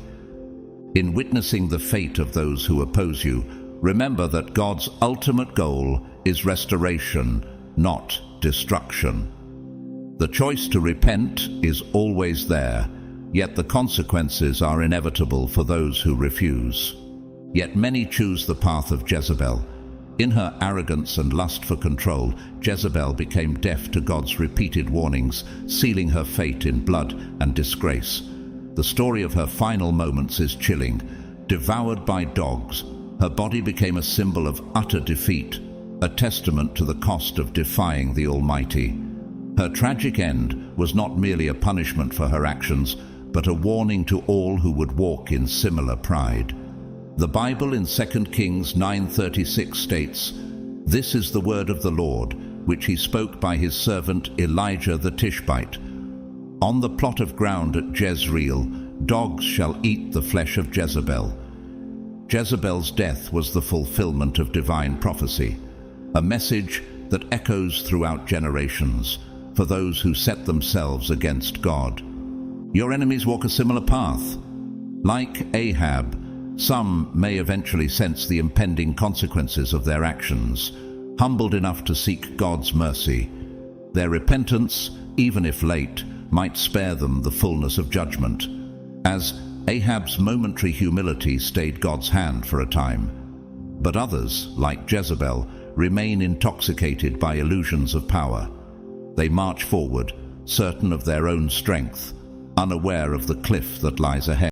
In witnessing the fate of those who oppose you, remember that God's ultimate goal is restoration, not destruction. The choice to repent is always there, yet the consequences are inevitable for those who refuse. Yet many choose the path of Jezebel. In her arrogance and lust for control, Jezebel became deaf to God's repeated warnings, sealing her fate in blood and disgrace. The story of her final moments is chilling. Devoured by dogs, her body became a symbol of utter defeat, a testament to the cost of defying the Almighty. Her tragic end was not merely a punishment for her actions, but a warning to all who would walk in similar pride. The Bible in 2 Kings 9:36 states, "This is the word of the Lord, which he spoke by his servant Elijah the Tishbite. On the plot of ground at Jezreel, dogs shall eat the flesh of Jezebel." Jezebel's death was the fulfillment of divine prophecy, a message that echoes throughout generations for those who set themselves against God. Your enemies walk a similar path. Like Ahab, some may eventually sense the impending consequences of their actions, humbled enough to seek God's mercy. Their repentance, even if late, might spare them the fullness of judgment, as Ahab's momentary humility stayed God's hand for a time. But others, like Jezebel, remain intoxicated by illusions of power. They march forward, certain of their own strength, unaware of the cliff that lies ahead.